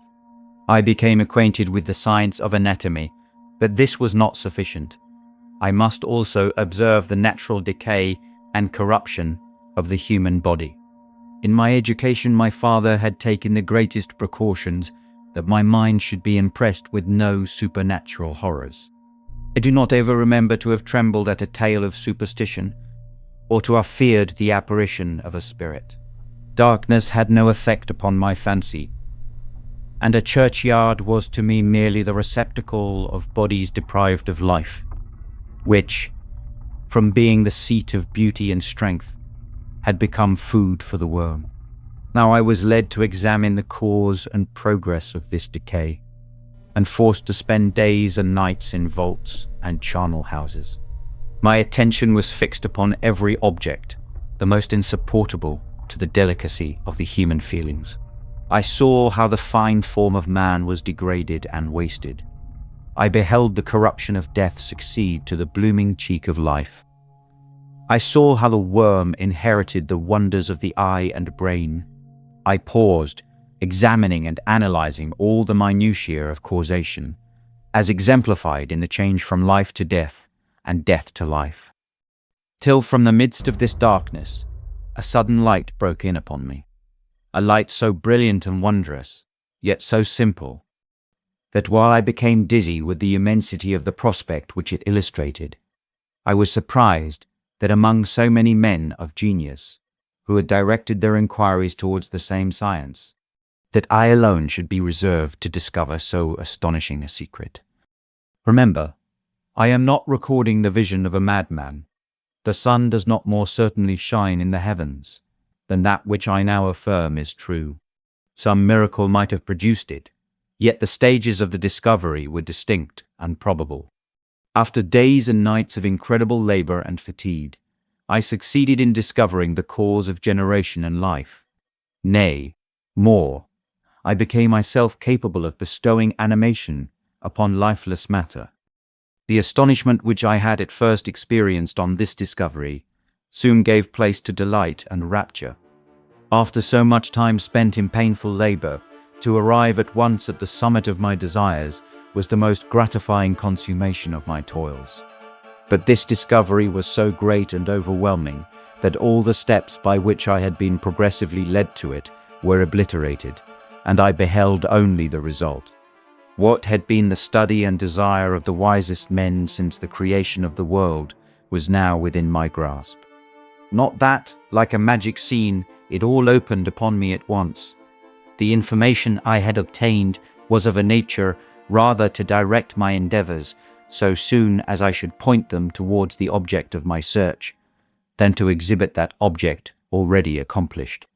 I became acquainted with the science of anatomy, but this was not sufficient. I must also observe the natural decay and corruption of the human body. In my education, my father had taken the greatest precautions that my mind should be impressed with no supernatural horrors. I do not ever remember to have trembled at a tale of superstition, or to have feared the apparition of a spirit. Darkness had no effect upon my fancy, and a churchyard was to me merely the receptacle of bodies deprived of life, which, from being the seat of beauty and strength, had become food for the worm. Now I was led to examine the cause and progress of this decay, and forced to spend days and nights in vaults and charnel houses. My attention was fixed upon every object, the most insupportable to the delicacy of the human feelings. I saw how the fine form of man was degraded and wasted. I beheld the corruption of death succeed to the blooming cheek of life. I saw how the worm inherited the wonders of the eye and brain. I paused, examining and analyzing all the minutiae of causation, as exemplified in the change from life to death and death to life, till from the midst of this darkness, a sudden light broke in upon me, a light so brilliant and wondrous, yet so simple, that while I became dizzy with the immensity of the prospect which it illustrated, I was surprised that among so many men of genius, who had directed their inquiries towards the same science, that I alone should be reserved to discover so astonishing a secret. Remember, I am not recording the vision of a madman. The sun does not more certainly shine in the heavens than that which I now affirm is true. Some miracle might have produced it, yet the stages of the discovery were distinct and probable. After days and nights of incredible labor and fatigue, I succeeded in discovering the cause of generation and life. Nay, more, I became myself capable of bestowing animation upon lifeless matter. The astonishment which I had at first experienced on this discovery soon gave place to delight and rapture. After so much time spent in painful labor, to arrive at once at the summit of my desires was the most gratifying consummation of my toils. But this discovery was so great and overwhelming that all the steps by which I had been progressively led to it were obliterated, and I beheld only the result. What had been the study and desire of the wisest men since the creation of the world was now within my grasp. Not that, like a magic scene, it all opened upon me at once. The information I had obtained was of a nature rather to direct my endeavors so soon as I should point them towards the object of my search, than to exhibit that object already accomplished.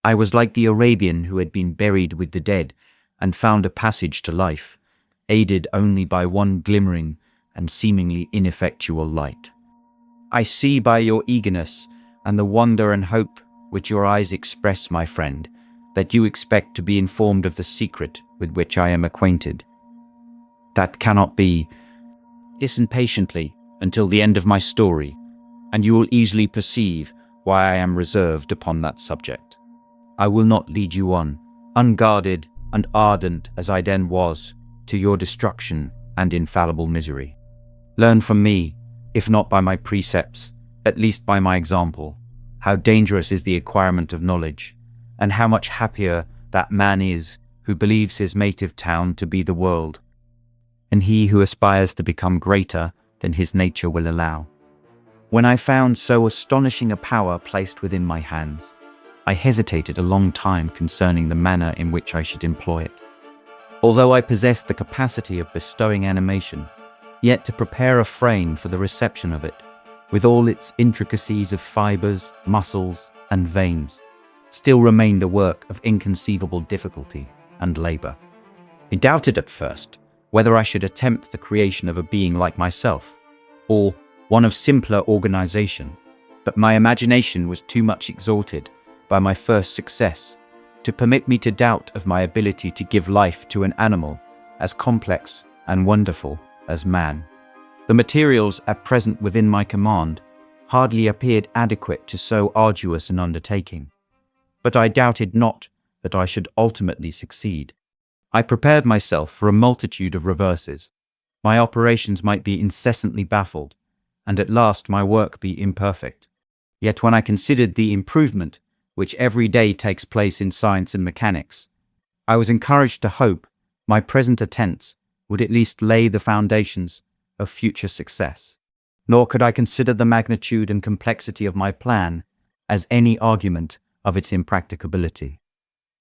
I was like the Arabian who had been buried with the dead and found a passage to life, aided only by one glimmering and seemingly ineffectual light. I see by your eagerness and the wonder and hope which your eyes express, my friend, that you expect to be informed of the secret with which I am acquainted. That cannot be. Listen patiently until the end of my story, and you will easily perceive why I am reserved upon that subject. I will not lead you on, unguarded and ardent as I then was, to your destruction and infallible misery. Learn from me, if not by my precepts, at least by my example, how dangerous is the acquirement of knowledge, and how much happier that man is who believes his native town to be the world, and he who aspires to become greater than his nature will allow. When I found so astonishing a power placed within my hands, I hesitated a long time concerning the manner in which I should employ it. Although I possessed the capacity of bestowing animation, yet to prepare a frame for the reception of it, with all its intricacies of fibers, muscles, and veins, still remained a work of inconceivable difficulty and labor. I doubted at first whether I should attempt the creation of a being like myself, or one of simpler organization, but my imagination was too much exalted by my first success to permit me to doubt of my ability to give life to an animal as complex and wonderful as man. The materials at present within my command hardly appeared adequate to so arduous an undertaking, but I doubted not that I should ultimately succeed. I prepared myself for a multitude of reverses. My operations might be incessantly baffled, and at last my work be imperfect. Yet when I considered the improvement which every day takes place in science and mechanics, I was encouraged to hope my present attempts would at least lay the foundations of future success. Nor could I consider the magnitude and complexity of my plan as any argument of its impracticability.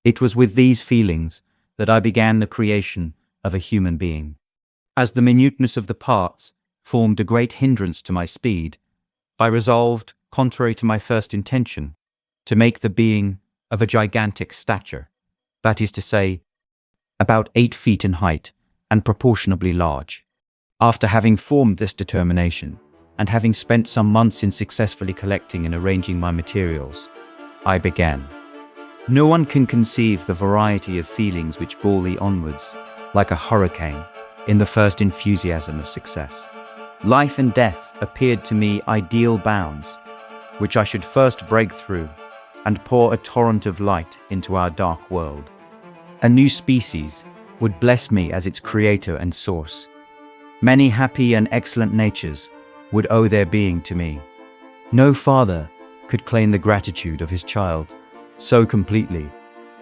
It was with these feelings that I began the creation of a human being. As the minuteness of the parts formed a great hindrance to my speed, I resolved, contrary to my first intention, to make the being of a gigantic stature, that is to say, about 8 feet in height and proportionably large. After having formed this determination, and having spent some months in successfully collecting and arranging my materials, I began. No one can conceive the variety of feelings which bore me onwards, like a hurricane, in the first enthusiasm of success. Life and death appeared to me ideal bounds, which I should first break through and pour a torrent of light into our dark world. A new species would bless me as its creator and source. Many happy and excellent natures would owe their being to me. No father could claim the gratitude of his child so completely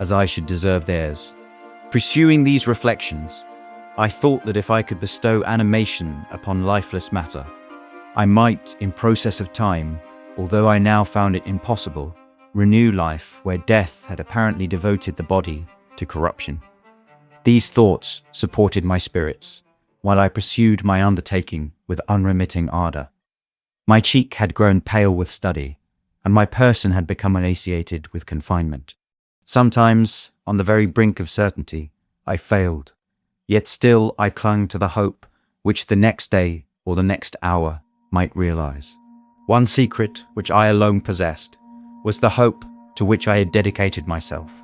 as I should deserve theirs. Pursuing these reflections, I thought that if I could bestow animation upon lifeless matter, I might, in process of time, although I now found it impossible, renew life where death had apparently devoted the body to corruption. These thoughts supported my spirits, while I pursued my undertaking with unremitting ardor. My cheek had grown pale with study, and my person had become emaciated with confinement. Sometimes, on the very brink of certainty, I failed, yet still I clung to the hope which the next day or the next hour might realize. One secret which I alone possessed was the hope to which I had dedicated myself,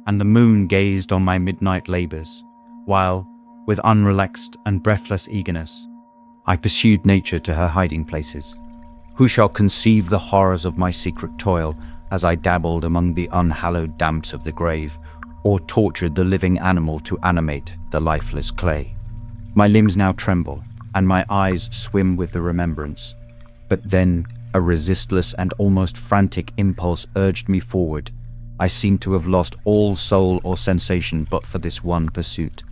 and the moon gazed on my midnight labors, while, with unrelaxed and breathless eagerness, I pursued nature to her hiding places. Who shall conceive the horrors of my secret toil as I dabbled among the unhallowed damps of the grave, or tortured the living animal to animate the lifeless clay? My limbs now tremble, and my eyes swim with the remembrance. But then a resistless and almost frantic impulse urged me forward, I seemed to have lost all soul or sensation but for this one pursuit.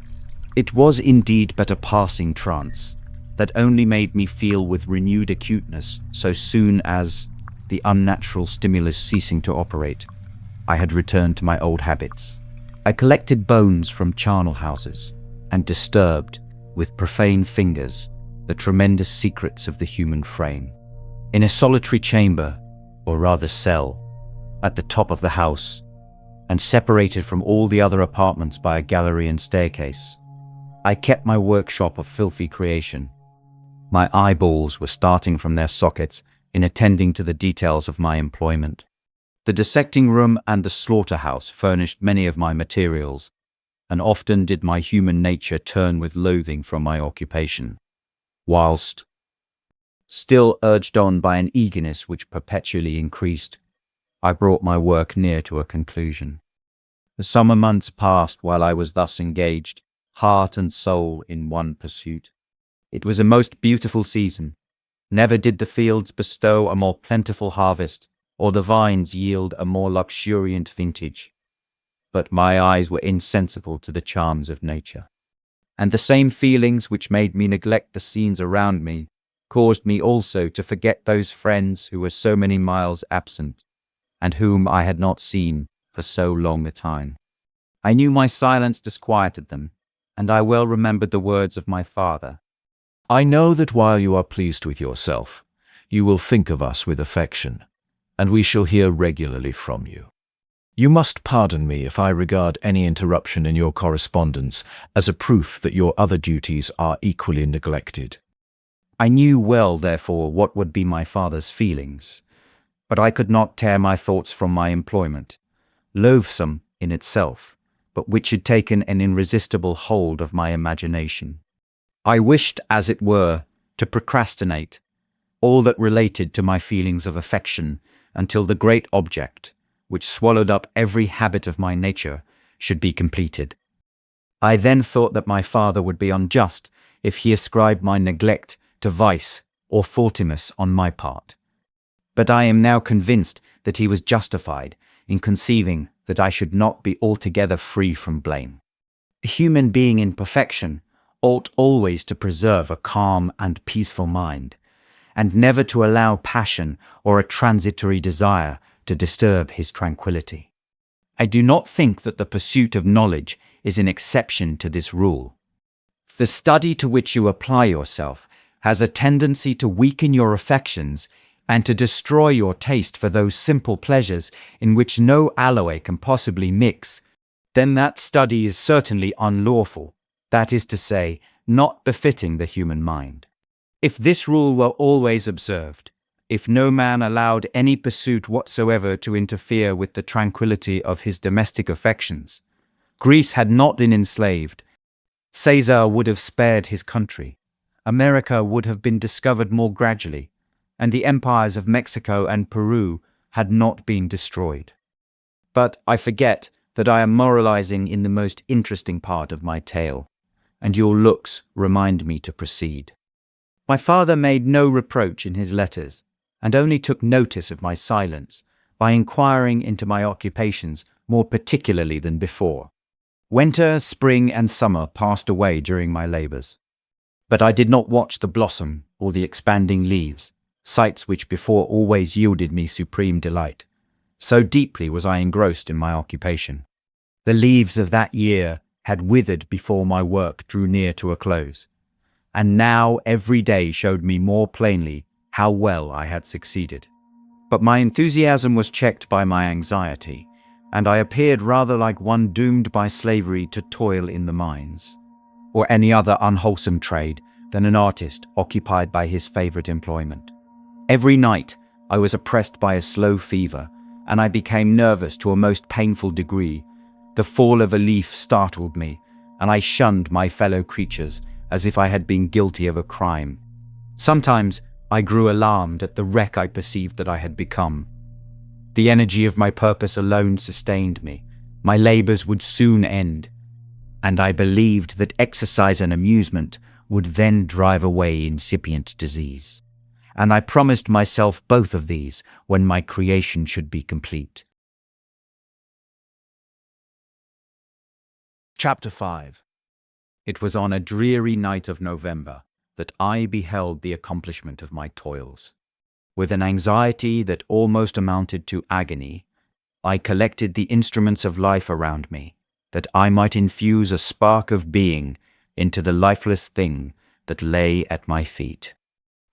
It was indeed but a passing trance that only made me feel with renewed acuteness so soon as, the unnatural stimulus ceasing to operate, I had returned to my old habits. I collected bones from charnel houses and disturbed, with profane fingers, the tremendous secrets of the human frame. In a solitary chamber, or rather cell, at the top of the house, and separated from all the other apartments by a gallery and staircase, I kept my workshop of filthy creation. My eyeballs were starting from their sockets in attending to the details of my employment. The dissecting room and the slaughterhouse furnished many of my materials, and often did my human nature turn with loathing from my occupation, whilst, still urged on by an eagerness which perpetually increased, I brought my work near to a conclusion. The summer months passed while I was thus engaged, heart and soul in one pursuit. It was a most beautiful season. Never did the fields bestow a more plentiful harvest, or the vines yield a more luxuriant vintage. But my eyes were insensible to the charms of nature, and the same feelings which made me neglect the scenes around me caused me also to forget those friends who were so many miles absent, and whom I had not seen for so long a time. I knew my silence disquieted them, and I well remembered the words of my father. I know that while you are pleased with yourself, you will think of us with affection, and we shall hear regularly from you. You must pardon me if I regard any interruption in your correspondence as a proof that your other duties are equally neglected. I knew well, therefore, what would be my father's feelings, but I could not tear my thoughts from my employment, loathsome in itself, but which had taken an irresistible hold of my imagination. I wished, as it were, to procrastinate all that related to my feelings of affection until the great object, which swallowed up every habit of my nature, should be completed. I then thought that my father would be unjust if he ascribed my neglect to vice or faultiness on my part. But I am now convinced that he was justified in conceiving that I should not be altogether free from blame. A human being in perfection ought always to preserve a calm and peaceful mind, and never to allow passion or a transitory desire to disturb his tranquillity. I do not think that the pursuit of knowledge is an exception to this rule. The study to which you apply yourself has a tendency to weaken your affections and to destroy your taste for those simple pleasures in which no alloy can possibly mix, then that study is certainly unlawful, that is to say, not befitting the human mind. If this rule were always observed, if no man allowed any pursuit whatsoever to interfere with the tranquillity of his domestic affections, Greece had not been enslaved, Caesar would have spared his country, America would have been discovered more gradually, and the empires of Mexico and Peru had not been destroyed. But I forget that I am moralizing in the most interesting part of my tale, and your looks remind me to proceed. My father made no reproach in his letters, and only took notice of my silence by inquiring into my occupations more particularly than before. Winter, spring, and summer passed away during my labours, but I did not watch the blossom or the expanding leaves, sights which before always yielded me supreme delight. So deeply was I engrossed in my occupation. The leaves of that year had withered before my work drew near to a close, and now every day showed me more plainly how well I had succeeded. But my enthusiasm was checked by my anxiety, and I appeared rather like one doomed by slavery to toil in the mines, or any other unwholesome trade, than an artist occupied by his favourite employment. Every night I was oppressed by a slow fever, and I became nervous to a most painful degree. The fall of a leaf startled me, and I shunned my fellow creatures as if I had been guilty of a crime. Sometimes I grew alarmed at the wreck I perceived that I had become. The energy of my purpose alone sustained me. My labours would soon end, and I believed that exercise and amusement would then drive away incipient disease. And I promised myself both of these when my creation should be complete. Chapter 5. It was on a dreary night of November that I beheld the accomplishment of my toils. With an anxiety that almost amounted to agony, I collected the instruments of life around me, that I might infuse a spark of being into the lifeless thing that lay at my feet.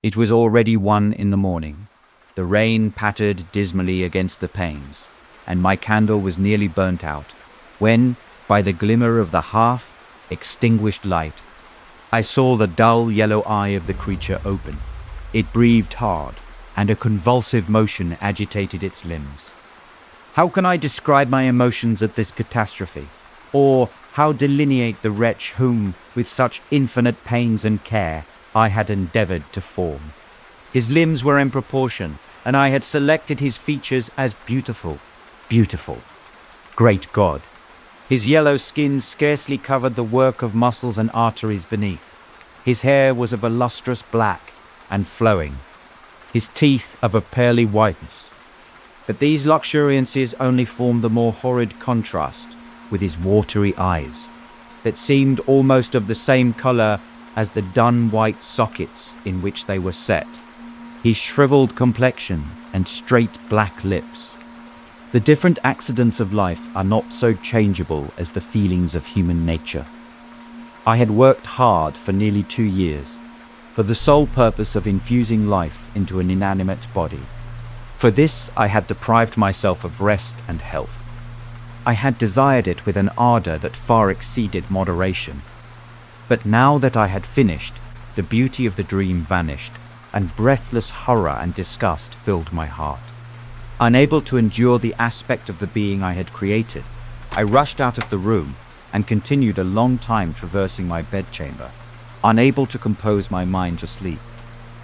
It was already 1 in the morning. The rain pattered dismally against the panes, and my candle was nearly burnt out, when, by the glimmer of the half-extinguished light, I saw the dull yellow eye of the creature open. It breathed hard, and a convulsive motion agitated its limbs. How can I describe my emotions at this catastrophe, or how delineate the wretch whom, with such infinite pains and care, I had endeavoured to form? His limbs were in proportion, and I had selected his features as beautiful. Great God! His yellow skin scarcely covered the work of muscles and arteries beneath. His hair was of a lustrous black and flowing, his teeth of a pearly whiteness. But these luxuriances only formed the more horrid contrast with his watery eyes, that seemed almost of the same colour as the dun white sockets in which they were set, his shrivelled complexion and straight black lips. The different accidents of life are not so changeable as the feelings of human nature. I had worked hard for nearly 2 years, for the sole purpose of infusing life into an inanimate body. For this I had deprived myself of rest and health. I had desired it with an ardour that far exceeded moderation. But now that I had finished, the beauty of the dream vanished, and breathless horror and disgust filled my heart. Unable to endure the aspect of the being I had created, I rushed out of the room and continued a long time traversing my bedchamber, unable to compose my mind to sleep.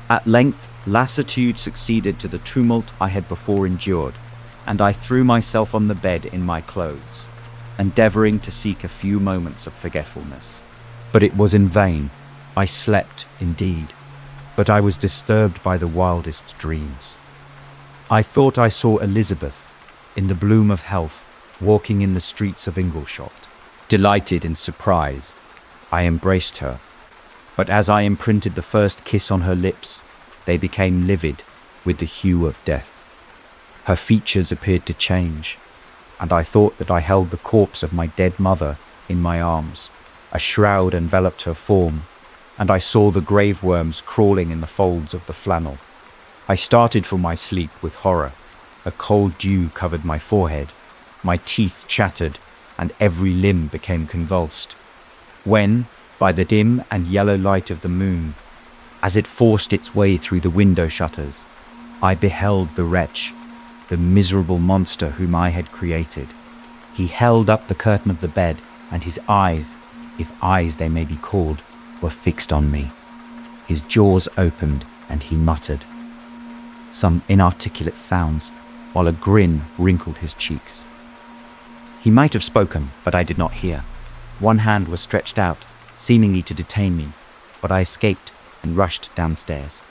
At length, lassitude succeeded to the tumult I had before endured, and I threw myself on the bed in my clothes, endeavouring to seek a few moments of forgetfulness. But it was in vain. I slept, indeed, but I was disturbed by the wildest dreams. I thought I saw Elizabeth, in the bloom of health, walking in the streets of Ingolstadt. Delighted and surprised, I embraced her, but as I imprinted the first kiss on her lips, they became livid with the hue of death. Her features appeared to change, and I thought that I held the corpse of my dead mother in my arms. A shroud enveloped her form, and I saw the grave worms crawling in the folds of the flannel. I started from my sleep with horror. A cold dew covered my forehead, my teeth chattered, and every limb became convulsed. When, by the dim and yellow light of the moon, as it forced its way through the window shutters, I beheld the wretch, the miserable monster whom I had created. He held up the curtain of the bed, and his eyes, if eyes they may be called, were fixed on me. His jaws opened, and he muttered some inarticulate sounds, while a grin wrinkled his cheeks. He might have spoken, but I did not hear. One hand was stretched out, seemingly to detain me, but I escaped and rushed downstairs.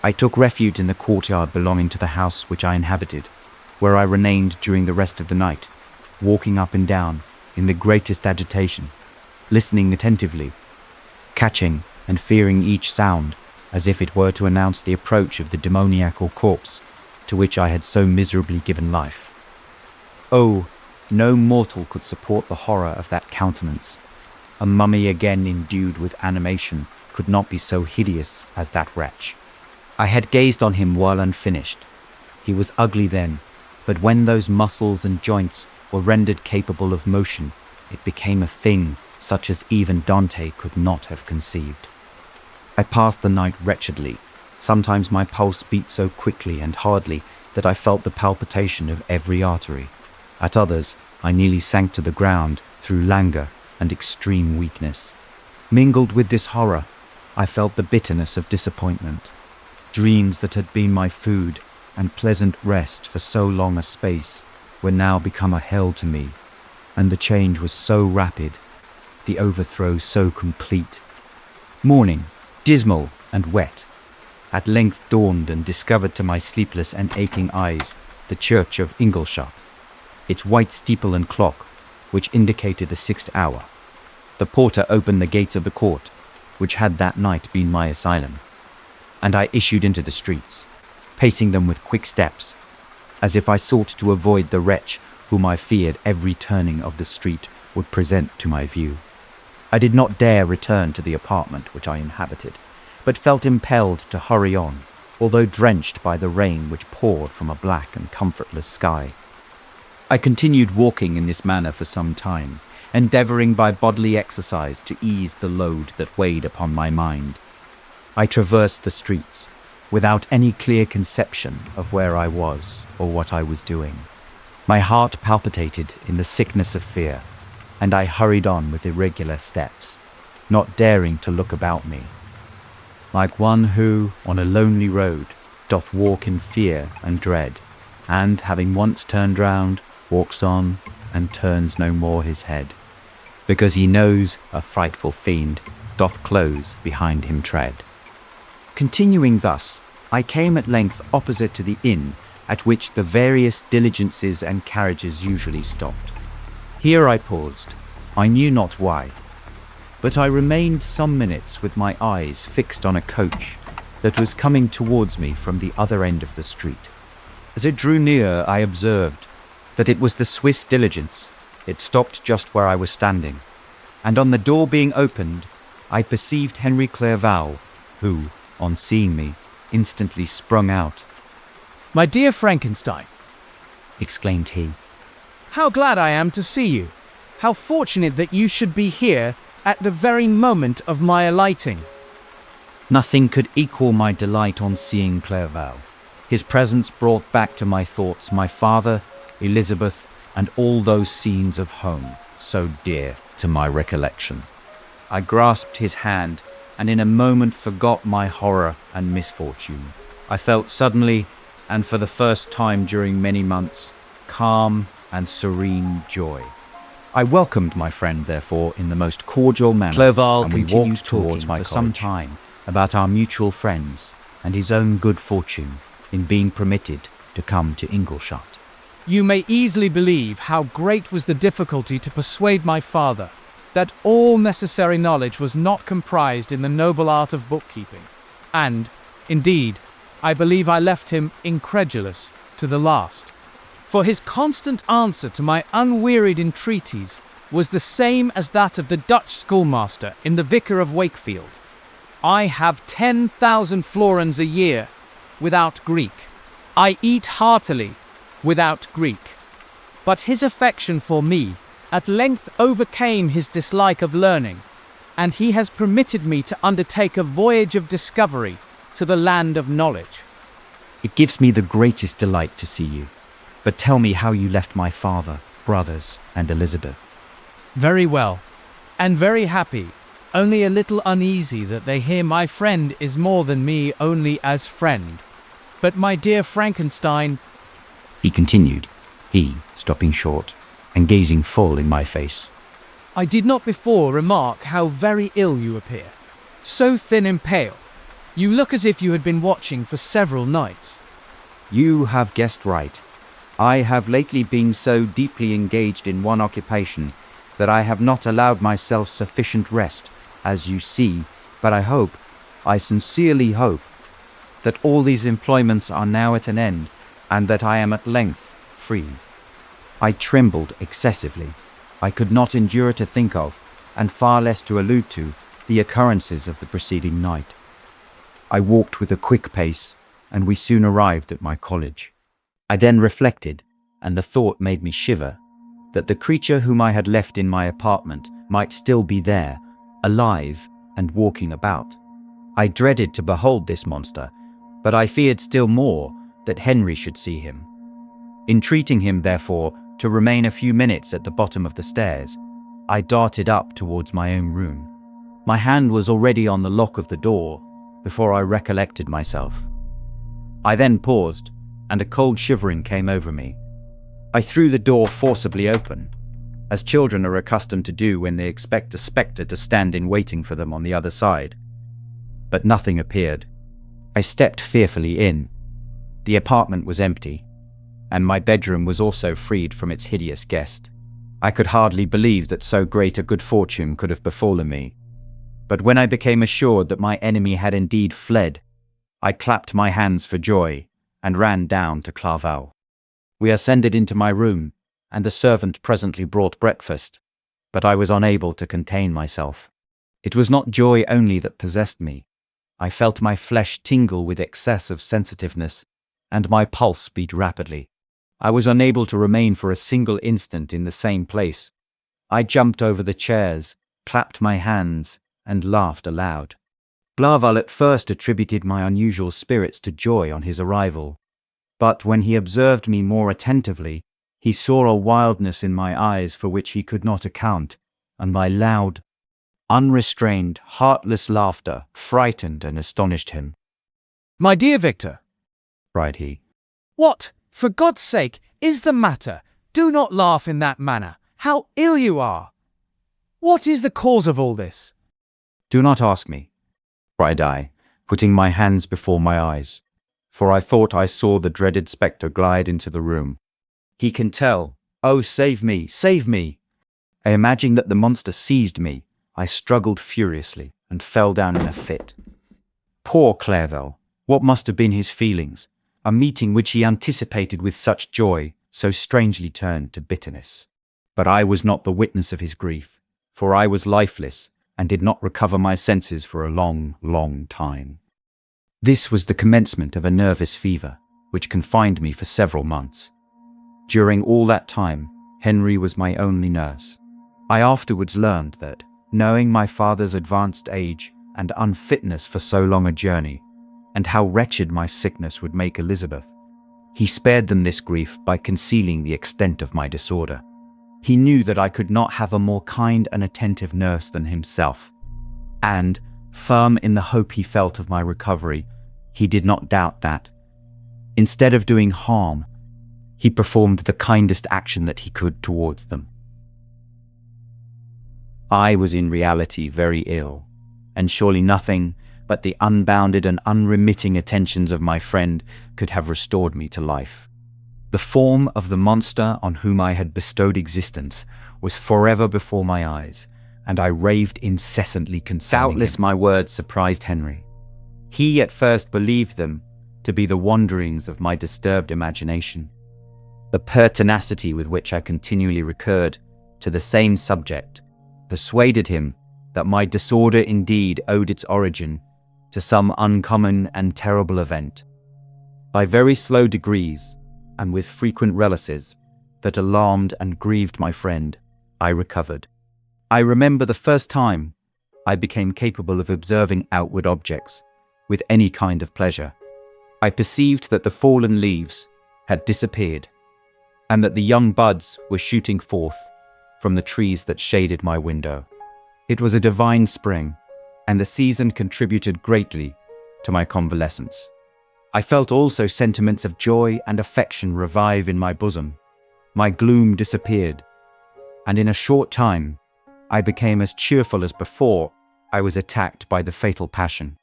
I took refuge in the courtyard belonging to the house which I inhabited, where I remained during the rest of the night, walking up and down in the greatest agitation, listening attentively, catching and fearing each sound, as if it were to announce the approach of the demoniacal corpse to which I had so miserably given life. Oh, no mortal could support the horror of that countenance. A mummy again endued with animation could not be so hideous as that wretch. I had gazed on him while unfinished. He was ugly then, but when those muscles and joints were rendered capable of motion, it became a thing such as even Dante could not have conceived. I passed the night wretchedly. Sometimes my pulse beat so quickly and hardly that I felt the palpitation of every artery. At others, I nearly sank to the ground through languor and extreme weakness. Mingled with this horror, I felt the bitterness of disappointment. Dreams that had been my food and pleasant rest for so long a space were now become a hell to me, and the change was so rapid, the overthrow so complete. Morning, dismal and wet, at length dawned and discovered to my sleepless and aching eyes the church of Ingolstadt, its white steeple and clock, which indicated the 6th hour. the porter opened the gates of the court, which had that night been my asylum, and I issued into the streets, pacing them with quick steps, as if I sought to avoid the wretch whom I feared every turning of the street would present to my view. I did not dare return to the apartment which I inhabited, but felt impelled to hurry on, although drenched by the rain which poured from a black and comfortless sky. I continued walking in this manner for some time, endeavouring by bodily exercise to ease the load that weighed upon my mind. I traversed the streets, without any clear conception of where I was or what I was doing. My heart palpitated in the sickness of fear, and I hurried on with irregular steps, not daring to look about me, like one who, on a lonely road, doth walk in fear and dread, and, having once turned round, walks on and turns no more his head, because he knows a frightful fiend doth close behind him tread. Continuing thus, I came at length opposite to the inn at which the various diligences and carriages usually stopped. Here I paused, I knew not why, but I remained some minutes with my eyes fixed on a coach that was coming towards me from the other end of the street. As it drew near, I observed that it was the Swiss diligence. It stopped just where I was standing, and on the door being opened, I perceived Henry Clerval, who, on seeing me, instantly sprung out. "My dear Frankenstein," Exclaimed he. "how glad I am to see you! How fortunate that you should be here at the very moment of my alighting." Nothing could equal my delight on seeing Clerval. His presence brought back to my thoughts my father, Elizabeth, and all those scenes of home, so dear to my recollection. I grasped his hand, and in a moment forgot my horror and misfortune. I felt suddenly, and for the first time during many months, calm and serene joy. I welcomed my friend, therefore, in the most cordial manner, Clerval and we continued walked towards talking my for some some time about our mutual friends and his own good fortune in being permitted to come to Ingolstadt. You may easily believe how great was the difficulty to persuade my father that all necessary knowledge was not comprised in the noble art of bookkeeping, and, indeed, I believe I left him incredulous to the last. For his constant answer to my unwearied entreaties was the same as that of the Dutch schoolmaster in The Vicar of Wakefield. "I have 10,000 florins a year, without Greek. I eat heartily, without Greek." But his affection for me at length overcame his dislike of learning, and he has permitted me to undertake a voyage of discovery to the land of knowledge. It gives me the greatest delight to see you. But tell me how you left my father, brothers, and Elizabeth. Very well, and very happy, only a little uneasy that they hear my friend is more than me only as friend. But my dear Frankenstein, He continued, he stopping short and gazing full in my face. I did not before remark how very ill you appear. So thin and pale. You look as if you had been watching for several nights. You have guessed right. I have lately been so deeply engaged in one occupation that I have not allowed myself sufficient rest, as you see, but I sincerely hope, that all these employments are now at an end, and that I am at length free. I trembled excessively. I could not endure to think of, and far less to allude to, the occurrences of the preceding night. I walked with a quick pace, and we soon arrived at my college. I then reflected, and the thought made me shiver, that the creature whom I had left in my apartment might still be there, alive and walking about. I dreaded to behold this monster, but I feared still more that Henry should see him. Entreating him, therefore, to remain a few minutes at the bottom of the stairs, I darted up towards my own room. My hand was already on the lock of the door before I recollected myself. I then paused, and a cold shivering came over me. I threw the door forcibly open, as children are accustomed to do when they expect a spectre to stand in waiting for them on the other side. But nothing appeared. I stepped fearfully in. The apartment was empty, and my bedroom was also freed from its hideous guest. I could hardly believe that so great a good fortune could have befallen me. But when I became assured that my enemy had indeed fled, I clapped my hands for joy and ran down to Clairvaux. We ascended into my room, and the servant presently brought breakfast, but I was unable to contain myself. It was not joy only that possessed me. I felt my flesh tingle with excess of sensitiveness, and my pulse beat rapidly. I was unable to remain for a single instant in the same place. I jumped over the chairs, clapped my hands, and laughed aloud. Blaval at first attributed my unusual spirits to joy on his arrival, but when he observed me more attentively, he saw a wildness in my eyes for which he could not account, and my loud, unrestrained, heartless laughter frightened and astonished him. My dear Victor, Cried he, what, for God's sake, is the matter? Do not laugh in that manner. How ill you are! What is the cause of all this? do not ask me, cried I, putting my hands before my eyes, for I thought I saw the dreaded spectre glide into the room. He can tell. Oh, save me, save me! I imagined that the monster seized me. I struggled furiously and fell down in a fit. Poor Clairvaux, what must have been his feelings? A meeting which he anticipated with such joy, so strangely turned to bitterness. But I was not the witness of his grief, for I was lifeless and did not recover my senses for a long, long time. This was the commencement of a nervous fever, which confined me for several months. During all that time, Henry was my only nurse. I afterwards learned that, knowing my father's advanced age and unfitness for so long a journey, and how wretched my sickness would make Elizabeth, he spared them this grief by concealing the extent of my disorder. He knew that I could not have a more kind and attentive nurse than himself, and, firm in the hope he felt of my recovery, he did not doubt that, instead of doing harm, he performed the kindest action that he could towards them. I was in reality very ill, and surely nothing but the unbounded and unremitting attentions of my friend could have restored me to life. The form of the monster on whom I had bestowed existence was forever before my eyes, and I raved incessantly concerning Doubtless him. My words surprised Henry. He at first believed them to be the wanderings of my disturbed imagination. The pertinacity with which I continually recurred to the same subject persuaded him that my disorder indeed owed its origin to some uncommon and terrible event. By very slow degrees, and with frequent relentless that alarmed and grieved my friend, I recovered. I remember the first time I became capable of observing outward objects with any kind of pleasure. I perceived that the fallen leaves had disappeared, and that the young buds were shooting forth from the trees that shaded my window. It was a divine spring, and the season contributed greatly to my convalescence. I felt also sentiments of joy and affection revive in my bosom. My gloom disappeared, and in a short time, I became as cheerful as before I was attacked by the fatal passion.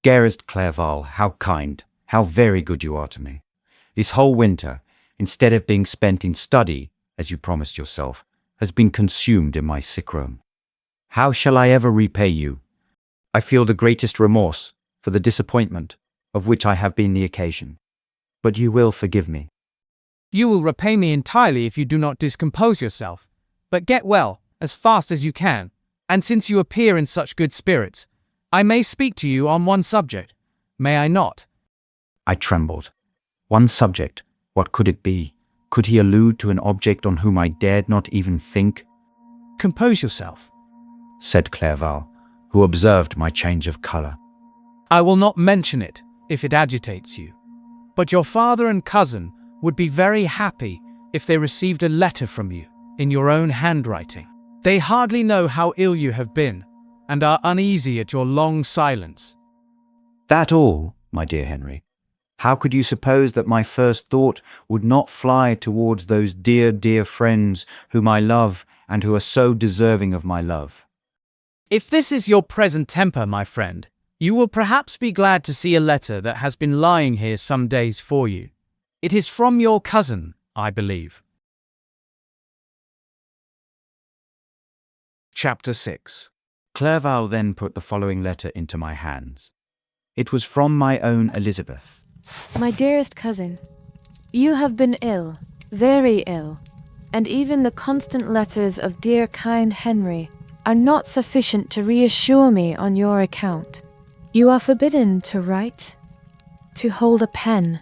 Dearest Clairvaux, how kind, how very good you are to me. This whole winter, instead of being spent in study, as you promised yourself, has been consumed in my sick room. How shall I ever repay you? I feel the greatest remorse for the disappointment of which I have been the occasion. But you will forgive me. You will repay me entirely if you do not discompose yourself. But get well, as fast as you can, and since you appear in such good spirits, I may speak to you on one subject, may I not? I trembled. One subject, what could it be? Could he allude to an object on whom I dared not even think? Compose yourself, said Clairvaux, who observed my change of colour. I will not mention it, if it agitates you. But your father and cousin would be very happy if they received a letter from you, in your own handwriting. They hardly know how ill you have been, and are uneasy at your long silence. That all, my dear Henry? How could you suppose that my first thought would not fly towards those dear, dear friends whom I love and who are so deserving of my love? If this is your present temper, my friend, you will perhaps be glad to see a letter that has been lying here some days for you. It is from your cousin, I believe. Chapter 6. Clerval then put the following letter into my hands. It was from my own Elizabeth. My dearest cousin, you have been ill, very ill, and even the constant letters of dear kind Henry are not sufficient to reassure me on your account. You are forbidden to write, to hold a pen,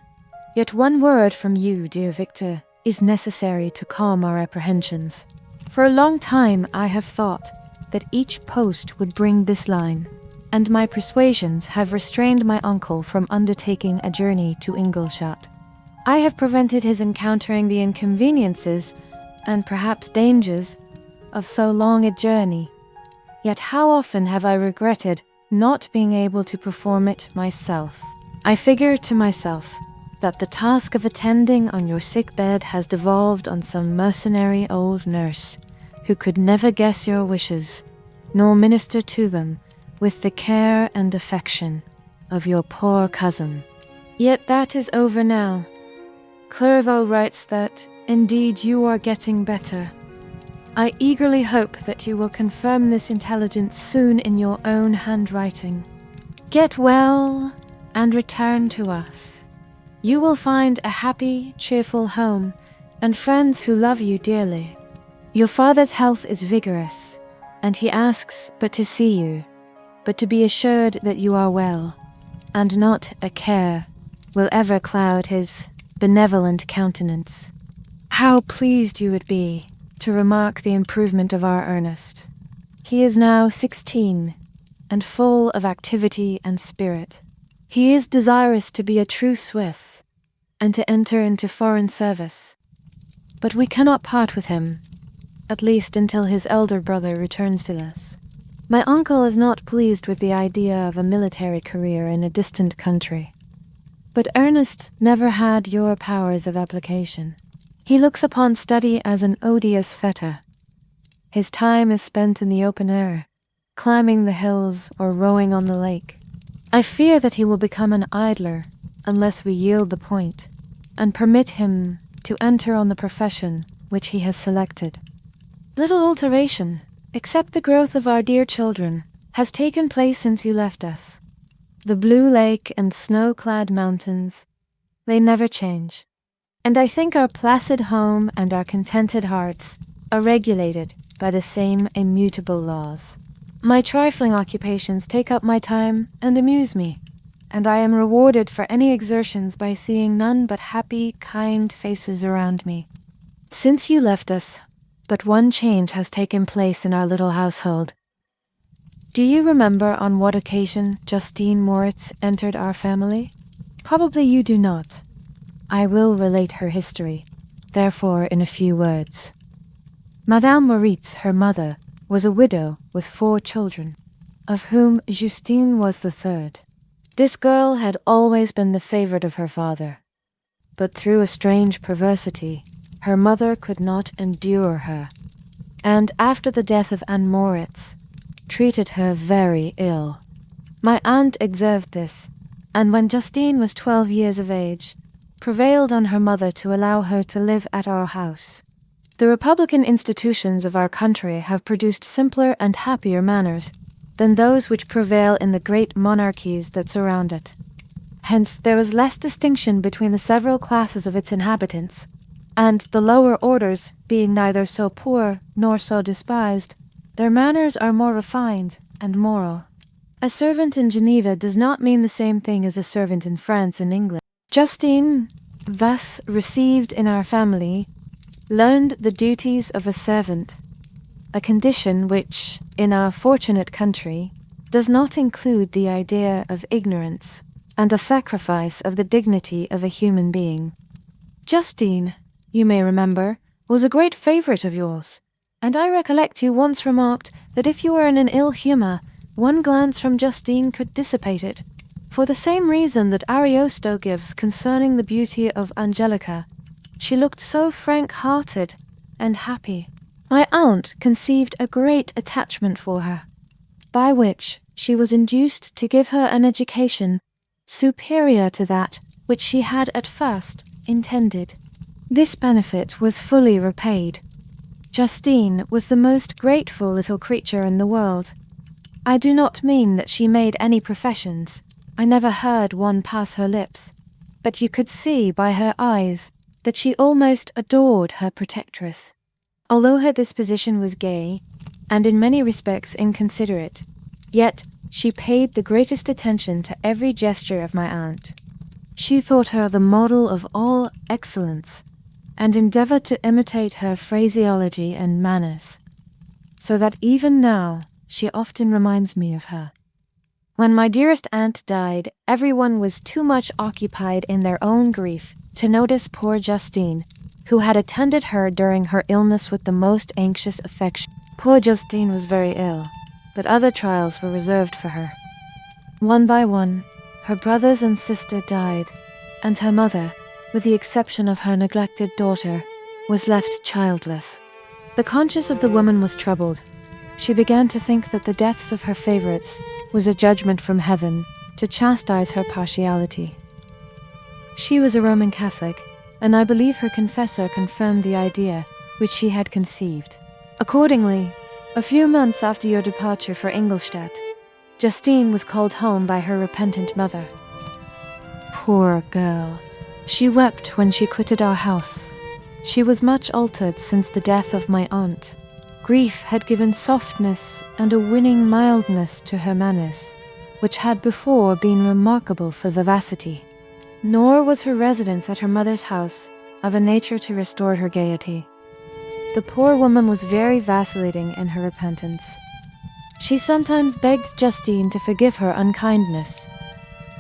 yet one word from you, dear Victor, is necessary to calm our apprehensions. For a long time I have thought that each post would bring this line, and my persuasions have restrained my uncle from undertaking a journey to Ingolstadt. I have prevented his encountering the inconveniences and perhaps dangers of so long a journey. Yet how often have I regretted not being able to perform it myself. I figure to myself that the task of attending on your sick bed has devolved on some mercenary old nurse who could never guess your wishes, nor minister to them with the care and affection of your poor cousin. Yet that is over now. Clerval writes that, indeed, you are getting better. I eagerly hope that you will confirm this intelligence soon in your own handwriting. Get well and return to us. You will find a happy, cheerful home and friends who love you dearly. Your father's health is vigorous, and he asks but to see you, but to be assured that you are well, and not a care will ever cloud his benevolent countenance. How pleased you would be to remark the improvement of our Ernest. He is now 16, and full of activity and spirit. He is desirous to be a true Swiss, and to enter into foreign service. But we cannot part with him, at least until his elder brother returns to us. My uncle is not pleased with the idea of a military career in a distant country. But Ernest never had your powers of application. He looks upon study as an odious fetter. His time is spent in the open air, climbing the hills or rowing on the lake. I fear that he will become an idler unless we yield the point, and permit him to enter on the profession which he has selected. Little alteration, except the growth of our dear children, has taken place since you left us. The blue lake and snow-clad mountains, they never change. And I think our placid home and our contented hearts are regulated by the same immutable laws. My trifling occupations take up my time and amuse me, and I am rewarded for any exertions by seeing none but happy, kind faces around me. Since you left us, but one change has taken place in our little household. Do you remember on what occasion Justine Moritz entered our family? Probably you do not. I will relate her history, therefore in a few words. Madame Moritz, her mother, was a widow with 4 children, of whom Justine was the third. This girl had always been the favorite of her father, but through a strange perversity, her mother could not endure her, and after the death of Anne Moritz, treated her very ill. My aunt observed this, and when Justine was 12 years of age, prevailed on her mother to allow her to live at our house. The republican institutions of our country have produced simpler and happier manners than those which prevail in the great monarchies that surround it. Hence there was less distinction between the several classes of its inhabitants, and the lower orders, being neither so poor nor so despised, their manners are more refined and moral. A servant in Geneva does not mean the same thing as a servant in France and England. Justine, thus received in our family, learned the duties of a servant, a condition which, in our fortunate country, does not include the idea of ignorance and a sacrifice of the dignity of a human being. Justine, you may remember, was a great favorite of yours, and I recollect you once remarked that if you were in an ill humor, one glance from Justine could dissipate it, for the same reason that Ariosto gives concerning the beauty of Angelica. She looked so frank-hearted and happy. My aunt conceived a great attachment for her, by which she was induced to give her an education superior to that which she had at first intended. This benefit was fully repaid. Justine was the most grateful little creature in the world. I do not mean that she made any professions. I never heard one pass her lips. But you could see by her eyes that she almost adored her protectress. Although her disposition was gay, and in many respects inconsiderate, yet she paid the greatest attention to every gesture of my aunt. She thought her the model of all excellence, and endeavored to imitate her phraseology and manners, so that even now she often reminds me of her. When my dearest aunt died, everyone was too much occupied in their own grief to notice poor Justine, who had attended her during her illness with the most anxious affection. Poor Justine was very ill, but other trials were reserved for her. One by one, her brothers and sister died, and her mother, with the exception of her neglected daughter, was left childless. The conscience of the woman was troubled. She began to think that the deaths of her favorites was a judgment from heaven to chastise her partiality. She was a Roman Catholic, and I believe her confessor confirmed the idea which she had conceived. Accordingly, a few months after your departure for Ingolstadt, Justine was called home by her repentant mother. Poor girl. She wept when she quitted our house. She was much altered since the death of my aunt. Grief had given softness and a winning mildness to her manners, which had before been remarkable for vivacity. Nor was her residence at her mother's house of a nature to restore her gaiety. The poor woman was very vacillating in her repentance. She sometimes begged Justine to forgive her unkindness,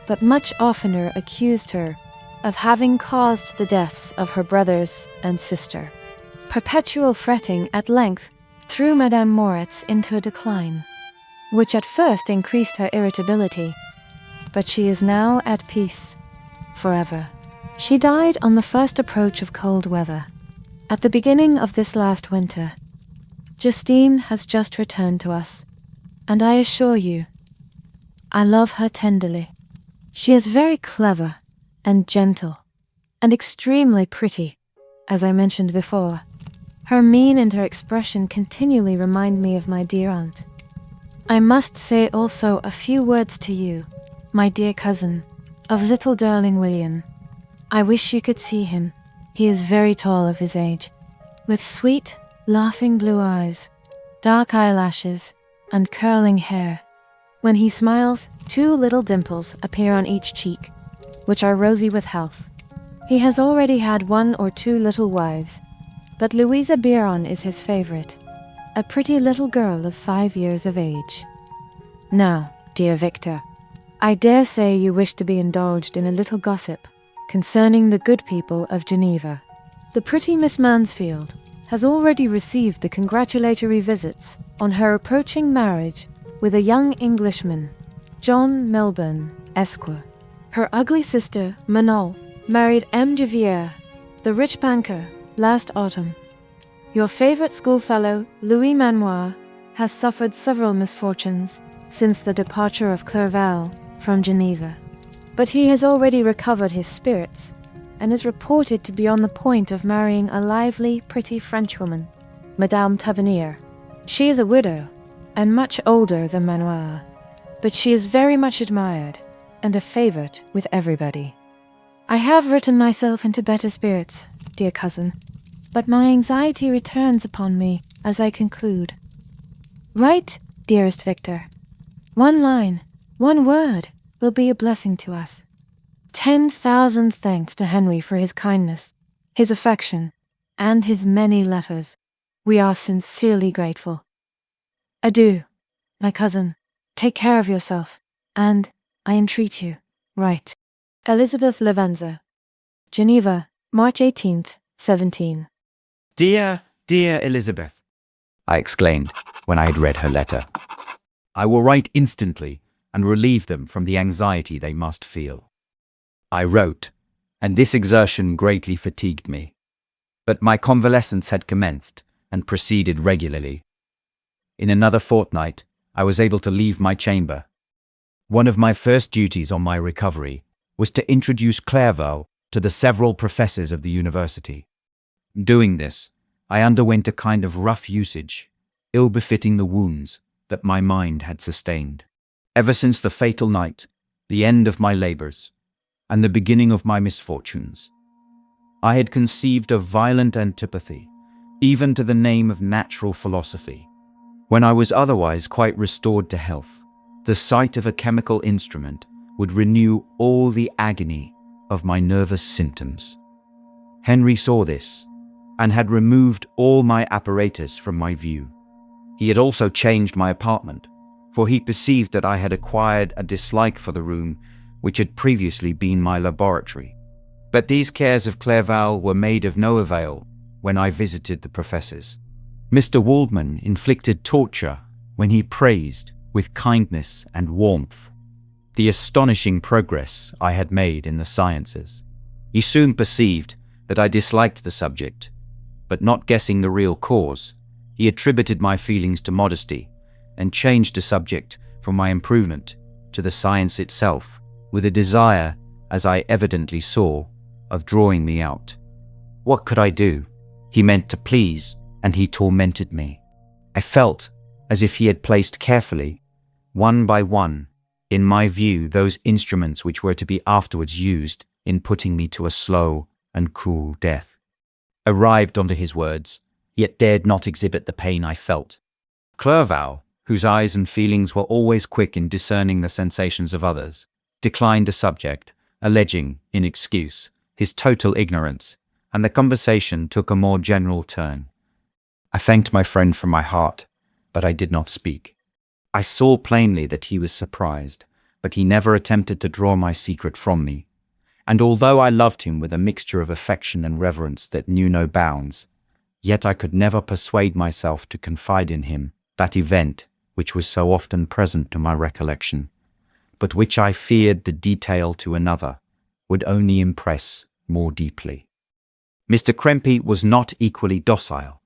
but much oftener accused her of having caused the deaths of her brothers and sister. Perpetual fretting at length threw Madame Moritz into a decline, which at first increased her irritability, but she is now at peace, forever. She died on the first approach of cold weather, at the beginning of this last winter. Justine has just returned to us, and I assure you, I love her tenderly. She is very clever and gentle, and extremely pretty, as I mentioned before. Her mien and her expression continually remind me of my dear aunt. I must say also a few words to you, my dear cousin, of little darling William. I wish you could see him. He is very tall of his age, with sweet, laughing blue eyes, dark eyelashes, and curling hair. When he smiles, 2 little dimples appear on each cheek, which are rosy with health. He has already had 1 or 2 little wives, but Louisa Biron is his favorite, a pretty little girl of 5 years of age. Now, dear Victor, I dare say you wish to be indulged in a little gossip concerning the good people of Geneva. The pretty Miss Mansfield has already received the congratulatory visits on her approaching marriage with a young Englishman, John Melbourne, Esquire. Her ugly sister, Manon, married M. Duvier, the rich banker, last autumn. Your favorite schoolfellow, Louis Manoir, has suffered several misfortunes since the departure of Clerval from Geneva, but he has already recovered his spirits and is reported to be on the point of marrying a lively, pretty Frenchwoman, Madame Tavernier. She is a widow and much older than Manoir, but she is very much admired and a favorite with everybody. I have written myself into better spirits, dear cousin, but my anxiety returns upon me as I conclude. Write, dearest Victor. 1 line, 1 word will be a blessing to us. 10,000 thanks to Henry for his kindness, his affection, and his many letters. We are sincerely grateful. Adieu, my cousin. Take care of yourself, and, I entreat you, write. Elizabeth Lavenza, Geneva, March 18th, 17. Dear, dear Elizabeth, I exclaimed when I had read her letter. I will write instantly and relieve them from the anxiety they must feel. I wrote, and this exertion greatly fatigued me. But my convalescence had commenced and proceeded regularly. In another fortnight, I was able to leave my chamber. One of my first duties on my recovery was to introduce Clerval to the several professors of the university. Doing this, I underwent a kind of rough usage, ill-befitting the wounds that my mind had sustained. Ever since the fatal night, the end of my labors, and the beginning of my misfortunes, I had conceived a violent antipathy, even to the name of natural philosophy. When I was otherwise quite restored to health, the sight of a chemical instrument would renew all the agony of my nervous symptoms. Henry saw this, and had removed all my apparatus from my view. He had also changed my apartment, for he perceived that I had acquired a dislike for the room which had previously been my laboratory. But these cares of Clerval were made of no avail when I visited the professors. Mr. Waldman inflicted torture when he praised, with kindness and warmth, the astonishing progress I had made in the sciences. He soon perceived that I disliked the subject, but not guessing the real cause, he attributed my feelings to modesty and changed the subject from my improvement to the science itself, with a desire, as I evidently saw, of drawing me out. What could I do? He meant to please, and he tormented me. I felt as if he had placed carefully, one by one, in my view those instruments which were to be afterwards used in putting me to a slow and cruel death. Arrived onto his words, yet dared not exhibit the pain I felt. Clerval, whose eyes and feelings were always quick in discerning the sensations of others, declined the subject, alleging, in excuse, his total ignorance, and the conversation took a more general turn. I thanked my friend from my heart, but I did not speak. I saw plainly that he was surprised, but he never attempted to draw my secret from me. And although I loved him with a mixture of affection and reverence that knew no bounds, yet I could never persuade myself to confide in him that event which was so often present to my recollection, but which I feared the detail to another would only impress more deeply. Mr. Krempe was not equally docile,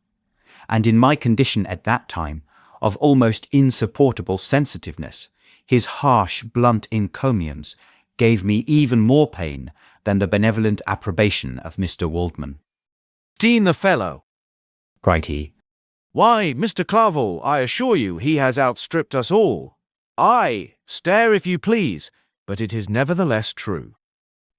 and in my condition at that time of almost insupportable sensitiveness, his harsh, blunt encomiums gave me even more pain than the benevolent approbation of Mr. Waldman. "Dean the fellow!" cried he. "Why, Mr. Clerval, I assure you he has outstripped us all. Aye, stare if you please, but it is nevertheless true.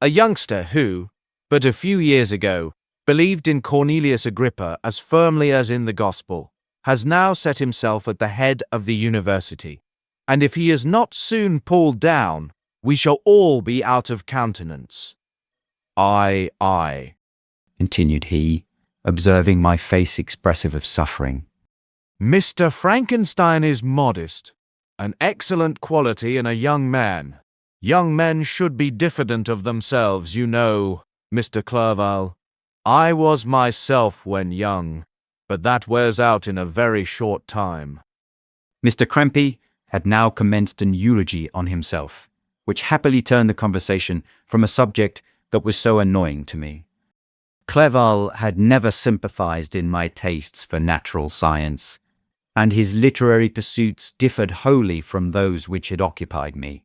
A youngster who, but a few years ago, believed in Cornelius Agrippa as firmly as in the gospel, has now set himself at the head of the university, and if he is not soon pulled down, we shall all be out of countenance. Aye, aye," continued he, observing my face expressive of suffering. "Mr. Frankenstein is modest, an excellent quality in a young man. Young men should be diffident of themselves, you know, Mr. Clerval. I was myself when young, but that wears out in a very short time." Mr. Krempe had now commenced an eulogy on himself, which happily turned the conversation from a subject that was so annoying to me. Clerval had never sympathized in my tastes for natural science, and his literary pursuits differed wholly from those which had occupied me.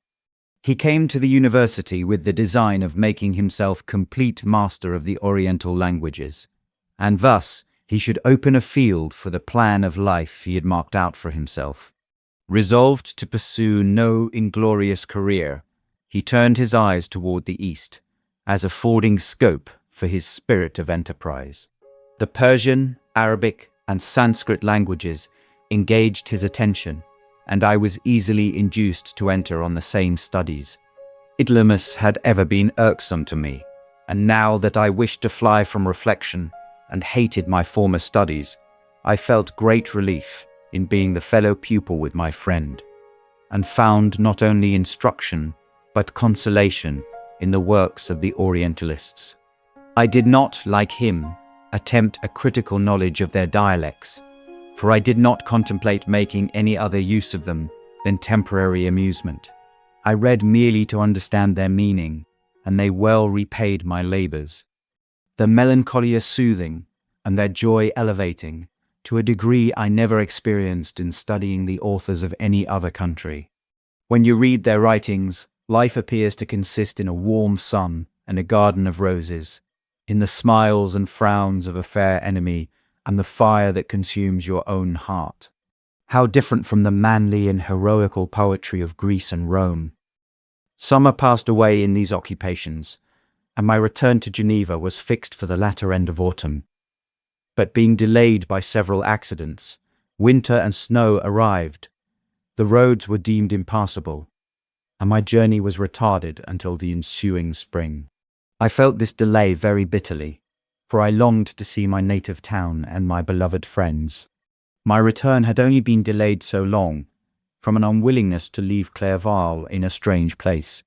He came to the university with the design of making himself complete master of the Oriental languages, and thus he should open a field for the plan of life he had marked out for himself. Resolved to pursue no inglorious career, he turned his eyes toward the east, as affording scope for his spirit of enterprise. The Persian, Arabic, and Sanskrit languages engaged his attention, and I was easily induced to enter on the same studies. Idleness had ever been irksome to me, and now that I wished to fly from reflection and hated my former studies, I felt great relief in being the fellow pupil with my friend, and found not only instruction, but consolation in the works of the Orientalists. I did not, like him, attempt a critical knowledge of their dialects, for I did not contemplate making any other use of them than temporary amusement. I read merely to understand their meaning, and they well repaid my labors. Their melancholy is soothing, and their joy elevating, to a degree I never experienced in studying the authors of any other country. When you read their writings, life appears to consist in a warm sun and a garden of roses, in the smiles and frowns of a fair enemy, and the fire that consumes your own heart. How different from the manly and heroical poetry of Greece and Rome. Summer passed away in these occupations, and my return to Geneva was fixed for the latter end of autumn. But being delayed by several accidents, winter and snow arrived. The roads were deemed impassable, and my journey was retarded until the ensuing spring. I felt this delay very bitterly, for I longed to see my native town and my beloved friends. My return had only been delayed so long, from an unwillingness to leave Clerval in a strange place,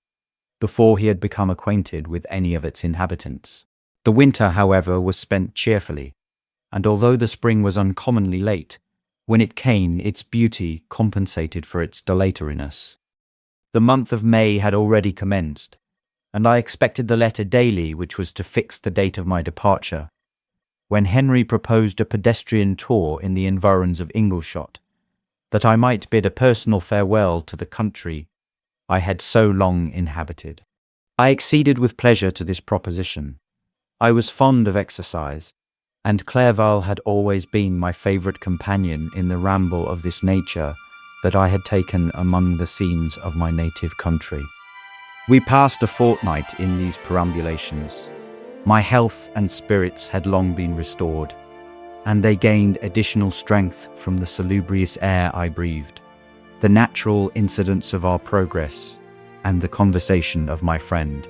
before he had become acquainted with any of its inhabitants. The winter, however, was spent cheerfully, and although the spring was uncommonly late, when it came, its beauty compensated for its dilatoriness. The month of May had already commenced, and I expected the letter daily which was to fix the date of my departure, when Henry proposed a pedestrian tour in the environs of Ingolstadt, that I might bid a personal farewell to the country I had so long inhabited. I acceded with pleasure to this proposition. I was fond of exercise, and Clerval had always been my favourite companion in the ramble of this nature that I had taken among the scenes of my native country. We passed a fortnight in these perambulations. My health and spirits had long been restored, and they gained additional strength from the salubrious air I breathed, the natural incidents of our progress, and the conversation of my friend.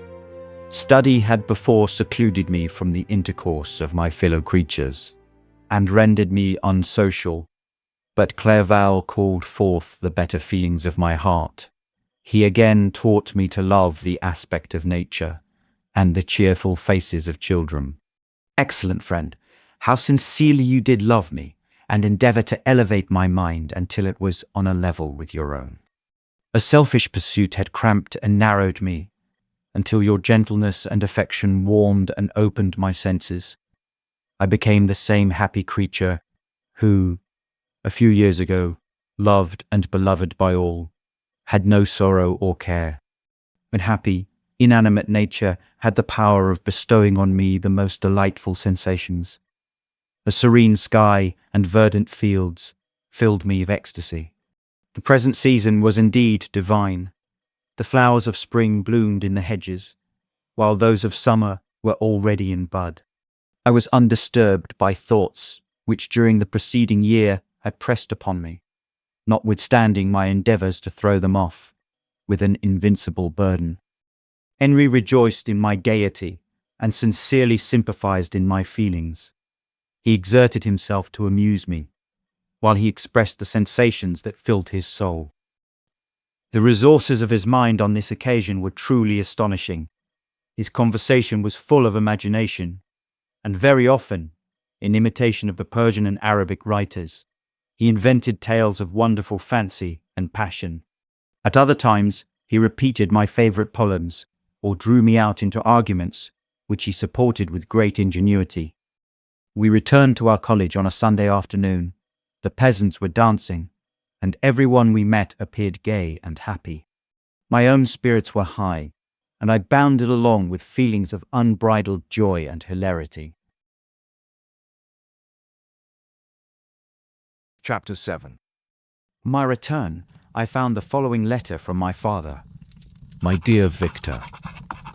Study had before secluded me from the intercourse of my fellow creatures, and rendered me unsocial, but Clerval called forth the better feelings of my heart. He again taught me to love the aspect of nature, and the cheerful faces of children. Excellent friend, how sincerely you did love me, and endeavour to elevate my mind until it was on a level with your own. A selfish pursuit had cramped and narrowed me, until your gentleness and affection warmed and opened my senses. I became the same happy creature who, a few years ago, loved and beloved by all, had no sorrow or care. When happy, inanimate nature had the power of bestowing on me the most delightful sensations. A serene sky and verdant fields filled me of ecstasy. The present season was indeed divine. The flowers of spring bloomed in the hedges, while those of summer were already in bud. I was undisturbed by thoughts which during the preceding year had pressed upon me, notwithstanding my endeavours to throw them off with an invincible burden. Henry rejoiced in my gaiety and sincerely sympathized in my feelings. He exerted himself to amuse me, while he expressed the sensations that filled his soul. The resources of his mind on this occasion were truly astonishing. His conversation was full of imagination, and very often, in imitation of the Persian and Arabic writers, he invented tales of wonderful fancy and passion. At other times, he repeated my favourite poems, or drew me out into arguments, which he supported with great ingenuity. We returned to our college on a Sunday afternoon. The peasants were dancing, and everyone we met appeared gay and happy. My own spirits were high, and I bounded along with feelings of unbridled joy and hilarity. Chapter 7. On my return, I found the following letter from my father. My dear Victor,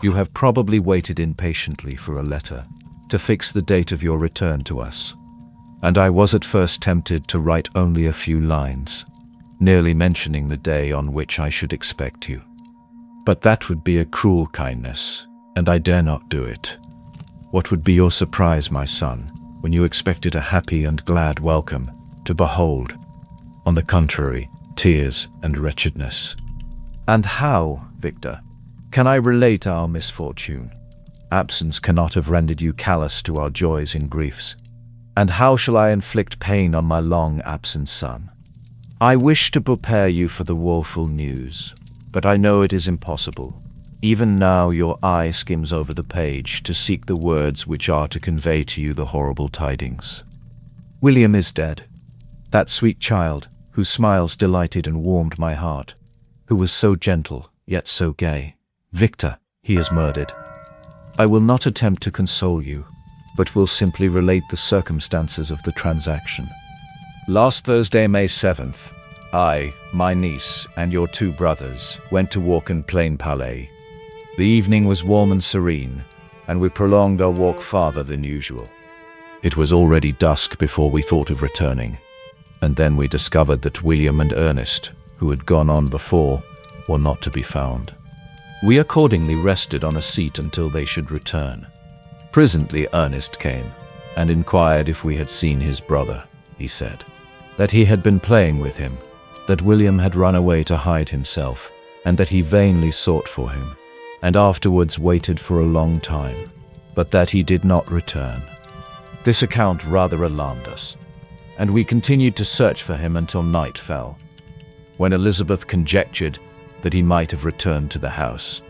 you have probably waited impatiently for a letter to fix the date of your return to us, and I was at first tempted to write only a few lines, merely mentioning the day on which I should expect you. But that would be a cruel kindness, and I dare not do it. What would be your surprise, my son, when you expected a happy and glad welcome, to behold, on the contrary, tears and wretchedness? And how, Victor, can I relate our misfortune? Absence cannot have rendered you callous to our joys and griefs. And how shall I inflict pain on my long-absent son? I wish to prepare you for the woeful news, but I know it is impossible. Even now your eye skims over the page to seek the words which are to convey to you the horrible tidings. William is dead, that sweet child whose smiles delighted and warmed my heart, who was so gentle, yet so gay. Victor, he is murdered. I will not attempt to console you, but will simply relate the circumstances of the transaction. Last Thursday, May 7th, I, my niece, and your 2 brothers went to walk in Plain Palais. The evening was warm and serene, and we prolonged our walk farther than usual. It was already dusk before we thought of returning, and then we discovered that William and Ernest, who had gone on before, were not to be found. We accordingly rested on a seat until they should return. Presently Ernest came, and inquired if we had seen his brother. He said that he had been playing with him, that William had run away to hide himself, and that he vainly sought for him, and afterwards waited for a long time, but that he did not return. This account rather alarmed us, and we continued to search for him until night fell, when Elizabeth conjectured that he might have returned to the house.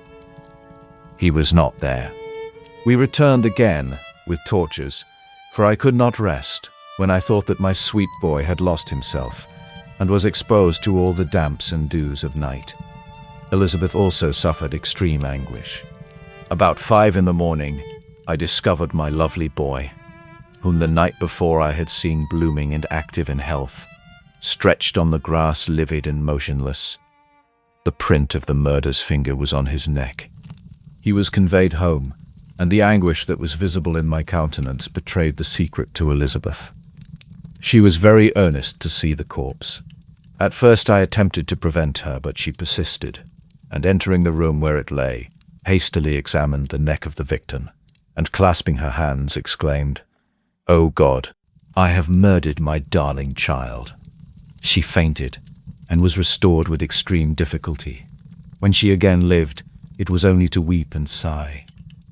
He was not there. We returned again with torches, for I could not rest when I thought that my sweet boy had lost himself and was exposed to all the damps and dews of night. Elizabeth also suffered extreme anguish. About 5 in the morning, I discovered my lovely boy, whom the night before I had seen blooming and active in health, stretched on the grass, livid and motionless. The print of the murder's finger was on his neck. He was conveyed home, and the anguish that was visible in my countenance betrayed the secret to Elizabeth. She was very earnest to see the corpse. At first I attempted to prevent her, but she persisted, and entering the room where it lay, hastily examined the neck of the victim, and clasping her hands, exclaimed, "O God, I have murdered my darling child." She fainted, and was restored with extreme difficulty. When she again lived, it was only to weep and sigh.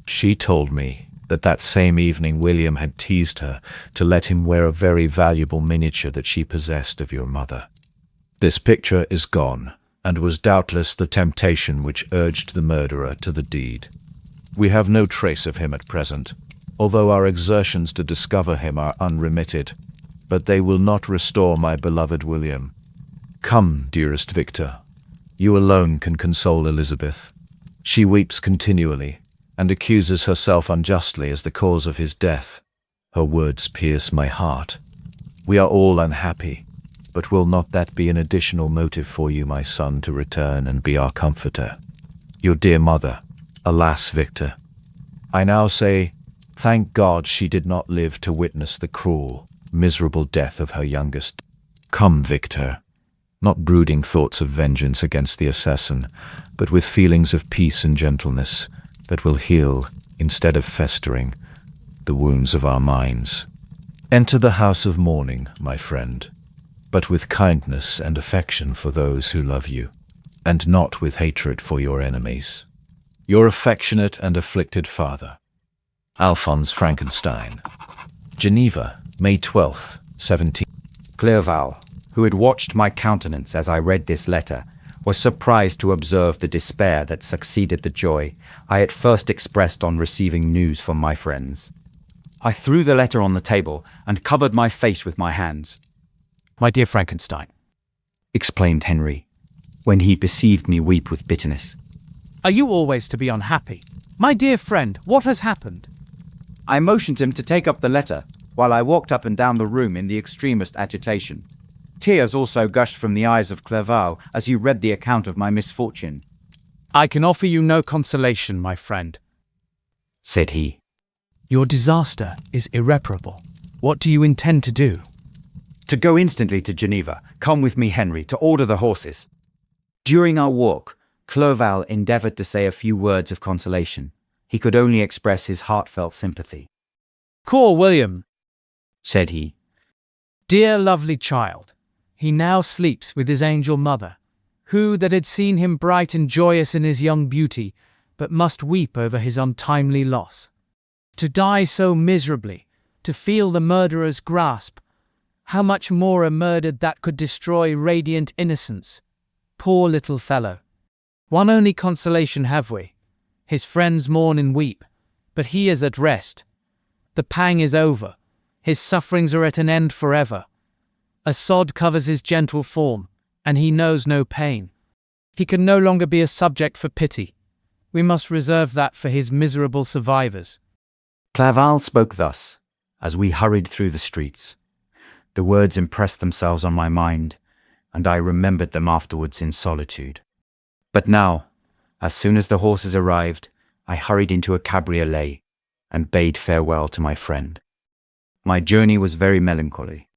She told me that same evening William had teased her to let him wear a very valuable miniature that she possessed of your mother. This picture is gone, and was doubtless the temptation which urged the murderer to the deed. We have no trace of him at present, although our exertions to discover him are unremitted, but they will not restore my beloved William. Come, dearest Victor, you alone can console Elizabeth. She weeps continually, and accuses herself unjustly as the cause of his death. Her words pierce my heart. We are all unhappy, but will not that be an additional motive for you, my son, to return and be our comforter? Your dear mother, alas, Victor, I now say, thank God she did not live to witness the cruel, miserable death of her youngest. Come, Victor, not brooding thoughts of vengeance against the assassin, but with feelings of peace and gentleness that will heal, instead of festering, the wounds of our minds. Enter the house of mourning, my friend, but with kindness and affection for those who love you, and not with hatred for your enemies. Your affectionate and afflicted father, Alphonse Frankenstein. Geneva, May 12th, 17. Clerval, who had watched my countenance as I read this letter, was surprised to observe the despair that succeeded the joy I at first expressed on receiving news from my friends. I threw the letter on the table and covered my face with my hands. My dear Frankenstein, Exclaimed Henry, when he perceived me weep with bitterness. are you always to be unhappy? My dear friend, what has happened? I motioned him to take up the letter, while I walked up and down the room in the extremest agitation. Tears also gushed from the eyes of Clerval as he read the account of my misfortune. I can offer you no consolation, my friend, Said he. Your disaster is irreparable. What do you intend to do? To go instantly to Geneva. Come with me, Henry, to order the horses. During our walk, Clerval endeavoured to say a few words of consolation. He could only express his heartfelt sympathy. Call William, Said he. dear lovely child. He now sleeps with his angel mother, who that had seen him bright and joyous in his young beauty, but must weep over his untimely loss. To die so miserably, to feel the murderer's grasp, how much more a murder that could destroy radiant innocence. Poor little fellow. One only consolation have we. His friends mourn and weep, but he is at rest. The pang is over. His sufferings are at an end forever. A sod covers his gentle form, and he knows no pain. He can no longer be a subject for pity. We must reserve that for his miserable survivors. Clerval spoke thus, as we hurried through the streets. The words impressed themselves on my mind, and I remembered them afterwards in solitude. But now, as soon as the horses arrived, I hurried into a cabriolet and bade farewell to my friend. My journey was very melancholy.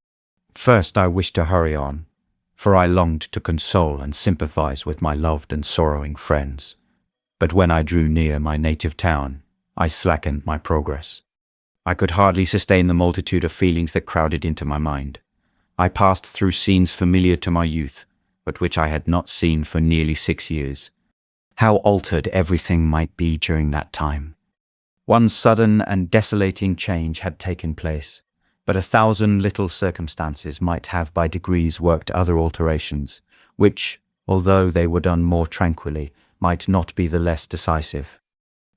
First, I wished to hurry on, for I longed to console and sympathize with my loved and sorrowing friends. But when I drew near my native town, I slackened my progress. I could hardly sustain the multitude of feelings that crowded into my mind. I passed through scenes familiar to my youth, but which I had not seen for nearly 6 years. How altered everything might be during that time. One sudden and desolating change had taken place, but 1,000 little circumstances might have by degrees worked other alterations, which, although they were done more tranquilly, might not be the less decisive.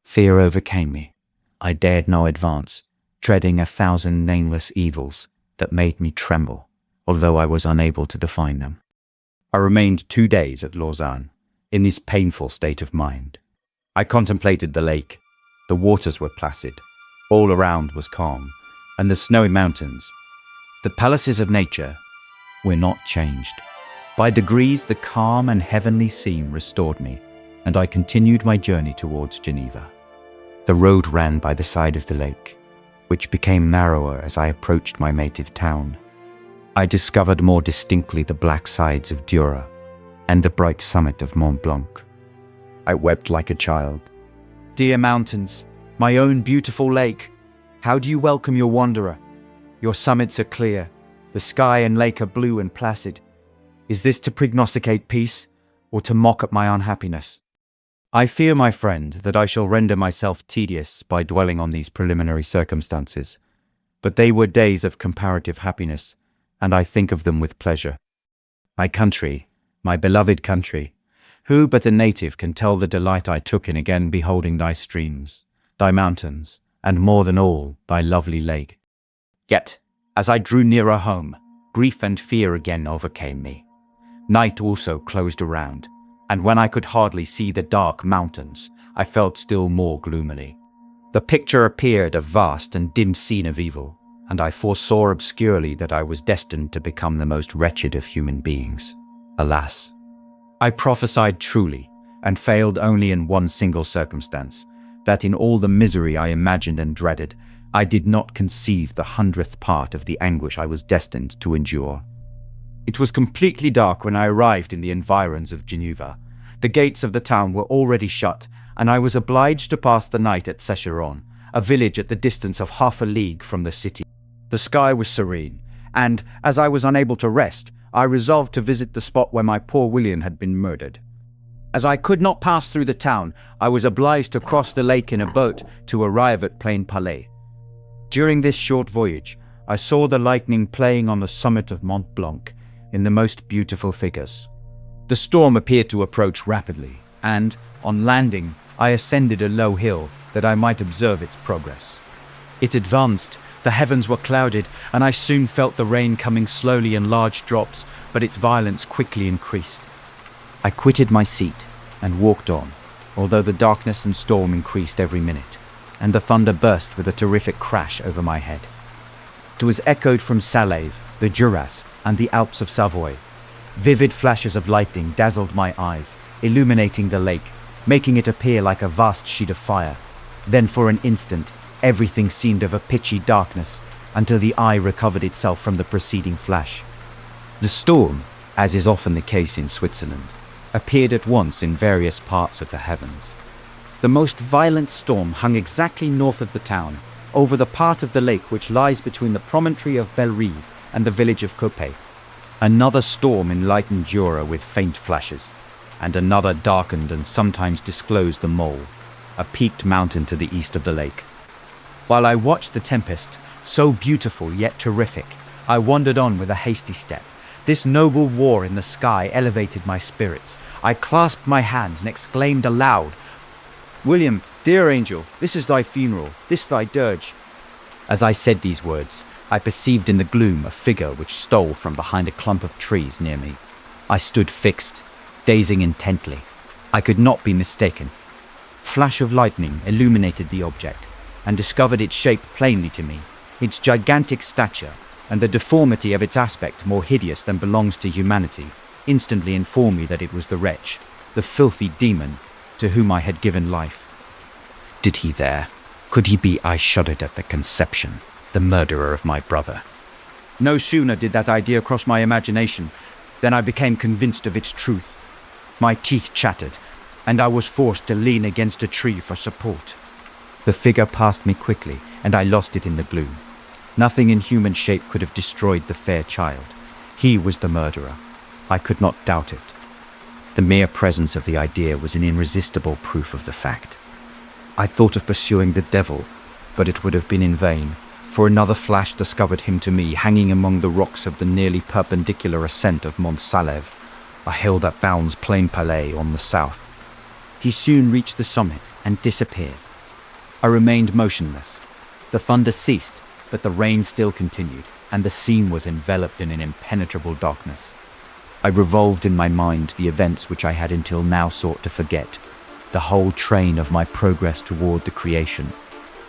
Fear overcame me. I dared no advance, dreading 1,000 nameless evils that made me tremble, although I was unable to define them. I remained 2 days at Lausanne, in this painful state of mind. I contemplated the lake. The waters were placid. All around was calm, and the snowy mountains, the palaces of nature, were not changed. By degrees, the calm and heavenly scene restored me, and I continued my journey towards Geneva. The road ran by the side of the lake, which became narrower as I approached my native town. I discovered more distinctly the black sides of Jura and the bright summit of Mont Blanc. I wept like a child. Dear mountains, my own beautiful lake, how do you welcome your wanderer? Your summits are clear, the sky and lake are blue and placid. Is this to prognosticate peace, or to mock at my unhappiness? I fear, my friend, that I shall render myself tedious by dwelling on these preliminary circumstances, but they were days of comparative happiness, and I think of them with pleasure. My country, my beloved country, who but a native can tell the delight I took in again beholding thy streams, thy mountains, and more than all, thy lovely lake. Yet, as I drew nearer home, grief and fear again overcame me. Night also closed around, and when I could hardly see the dark mountains, I felt still more gloomily. The picture appeared a vast and dim scene of evil, and I foresaw obscurely that I was destined to become the most wretched of human beings. Alas! I prophesied truly, and failed only in one single circumstance, that in all the misery I imagined and dreaded, I did not conceive the 100th part of the anguish I was destined to endure. It was completely dark when I arrived in the environs of Geneva. The gates of the town were already shut, and I was obliged to pass the night at Secheron, a village at the distance of half a league from the city. The sky was serene, and, as I was unable to rest, I resolved to visit the spot where my poor William had been murdered. As I could not pass through the town, I was obliged to cross the lake in a boat to arrive at Plain Palais. During this short voyage, I saw the lightning playing on the summit of Mont Blanc in the most beautiful figures. The storm appeared to approach rapidly, and, on landing, I ascended a low hill that I might observe its progress. It advanced, the heavens were clouded, and I soon felt the rain coming slowly in large drops, but its violence quickly increased. I quitted my seat and walked on, although the darkness and storm increased every minute, and the thunder burst with a terrific crash over my head. It was echoed from Salève, the Juras, and the Alps of Savoy. Vivid flashes of lightning dazzled my eyes, illuminating the lake, making it appear like a vast sheet of fire. Then for an instant, everything seemed of a pitchy darkness, until the eye recovered itself from the preceding flash. The storm, as is often the case in Switzerland, appeared at once in various parts of the heavens. The most violent storm hung exactly north of the town, over the part of the lake which lies between the promontory of Bellerive and the village of Coppet. Another storm enlightened Jura with faint flashes, and another darkened and sometimes disclosed the Mole, a peaked mountain to the east of the lake. While I watched the tempest, so beautiful yet terrific, I wandered on with a hasty step. This noble war in the sky elevated my spirits. I clasped my hands and exclaimed aloud, "William, dear angel, this is thy funeral, this thy dirge." As I said these words, I perceived in the gloom a figure which stole from behind a clump of trees near me. I stood fixed, gazing intently. I could not be mistaken. Flash of lightning illuminated the object, and discovered its shape plainly to me, its gigantic stature, and the deformity of its aspect more hideous than belongs to humanity, instantly informed me that it was the wretch, the filthy demon, to whom I had given life. Did he there? Could he be? I shuddered at the conception, the murderer of my brother. No sooner did that idea cross my imagination than I became convinced of its truth. My teeth chattered, and I was forced to lean against a tree for support. The figure passed me quickly, and I lost it in the gloom. Nothing in human shape could have destroyed the fair child. He was the murderer. I could not doubt it. The mere presence of the idea was an irresistible proof of the fact. I thought of pursuing the devil, but it would have been in vain, for another flash discovered him to me hanging among the rocks of the nearly perpendicular ascent of Mont Salève, a hill that bounds Plain Palais on the south. He soon reached the summit and disappeared. I remained motionless. The thunder ceased, but the rain still continued, and the scene was enveloped in an impenetrable darkness. I revolved in my mind the events which I had until now sought to forget, the whole train of my progress toward the creation,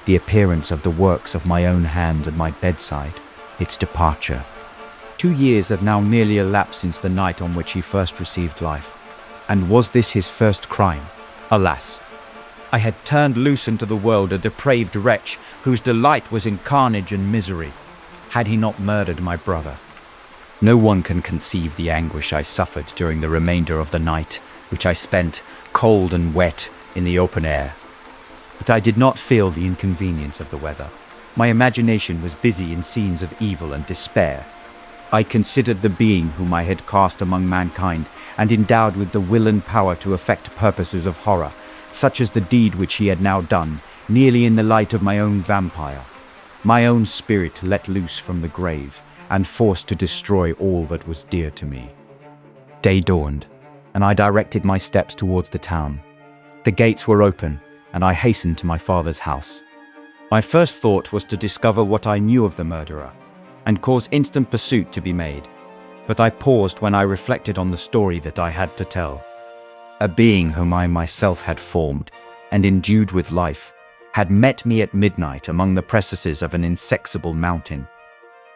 the appearance of the works of my own hand at my bedside, its departure. 2 years have now nearly elapsed since the night on which he first received life. And was this his first crime? Alas! I had turned loose into the world a depraved wretch whose delight was in carnage and misery. Had he not murdered my brother? No one can conceive the anguish I suffered during the remainder of the night, which I spent, cold and wet, in the open air. But I did not feel the inconvenience of the weather. My imagination was busy in scenes of evil and despair. I considered the being whom I had cast among mankind and endowed with the will and power to effect purposes of horror, such as the deed which he had now done, nearly in the light of my own vampire, my own spirit let loose from the grave, and forced to destroy all that was dear to me. Day dawned, and I directed my steps towards the town. The gates were open, and I hastened to my father's house. My first thought was to discover what I knew of the murderer, and cause instant pursuit to be made. But I paused when I reflected on the story that I had to tell. A being whom I myself had formed, and endued with life, had met me at midnight among the precipices of an inaccessible mountain.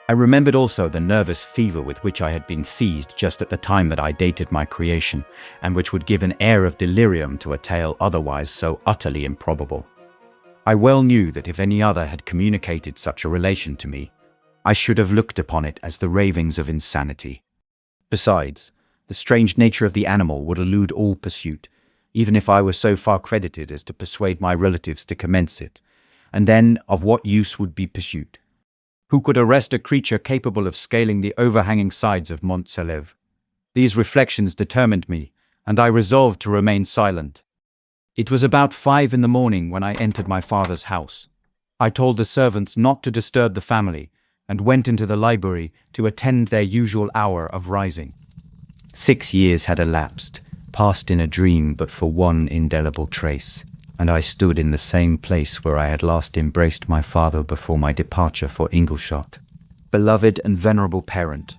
I remembered also the nervous fever with which I had been seized just at the time that I dated my creation, and which would give an air of delirium to a tale otherwise so utterly improbable. I well knew that if any other had communicated such a relation to me, I should have looked upon it as the ravings of insanity. Besides, the strange nature of the animal would elude all pursuit, even if I were so far credited as to persuade my relatives to commence it. And then, of what use would be pursuit? Who could arrest a creature capable of scaling the overhanging sides of Mont Salève? These reflections determined me, and I resolved to remain silent. It was about 5 in the morning when I entered my father's house. I told the servants not to disturb the family, and went into the library to attend their usual hour of rising. 6 years had elapsed, passed in a dream but for one indelible trace, and I stood in the same place where I had last embraced my father before my departure for Ingolstadt. Beloved and venerable parent,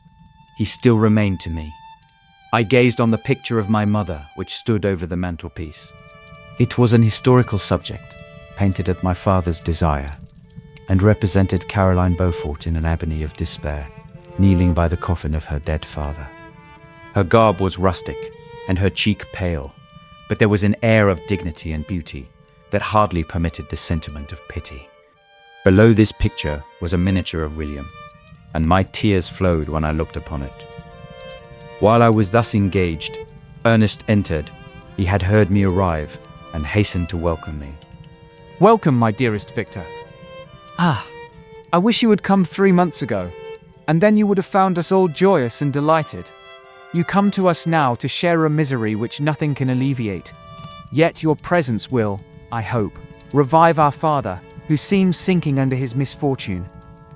he still remained to me. I gazed on the picture of my mother, which stood over the mantelpiece. It was an historical subject, painted at my father's desire, and represented Caroline Beaufort in an agony of despair, kneeling by the coffin of her dead father. Her garb was rustic, and her cheek pale, but there was an air of dignity and beauty that hardly permitted the sentiment of pity. Below this picture was a miniature of William, and my tears flowed when I looked upon it. While I was thus engaged, Ernest entered. He had heard me arrive, and hastened to welcome me. Welcome, my dearest Victor. I wish you had come 3 months ago, and then you would have found us all joyous and delighted. You come to us now to share a misery which nothing can alleviate. Yet your presence will, I hope, revive our father, who seems sinking under his misfortune,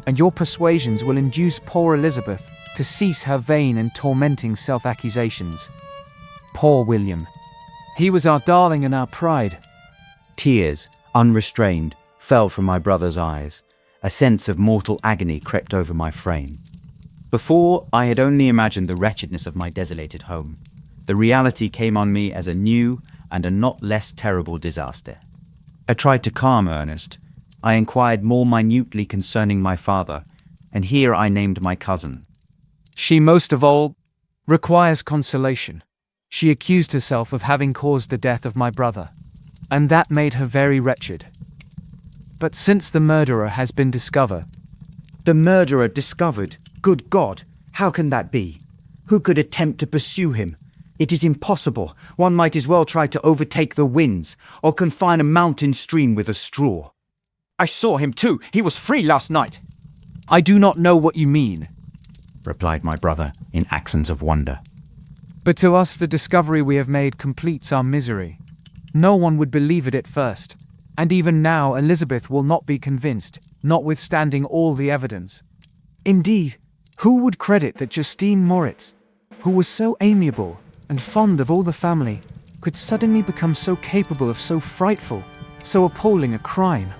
and your persuasions will induce poor Elizabeth to cease her vain and tormenting self-accusations. Poor William. He was our darling and our pride. Tears, unrestrained, fell from my brother's eyes. A sense of mortal agony crept over my frame. Before, I had only imagined the wretchedness of my desolated home. The reality came on me as a new and a not less terrible disaster. I tried to calm Ernest, I inquired more minutely concerning my father, and here I named my cousin. She most of all requires consolation. She accused herself of having caused the death of my brother, and that made her very wretched. But since the murderer has been discovered... The murderer discovered? Good God, how can that be? Who could attempt to pursue him? It is impossible. One might as well try to overtake the winds, or confine a mountain stream with a straw. I saw him too. He was free last night. I do not know what you mean, replied my brother in accents of wonder. but to us the discovery we have made completes our misery. No one would believe it at first, and even now Elizabeth will not be convinced, notwithstanding all the evidence. Indeed, who would credit that Justine Moritz, who was so amiable and fond of all the family, could suddenly become so capable of so frightful, so appalling a crime?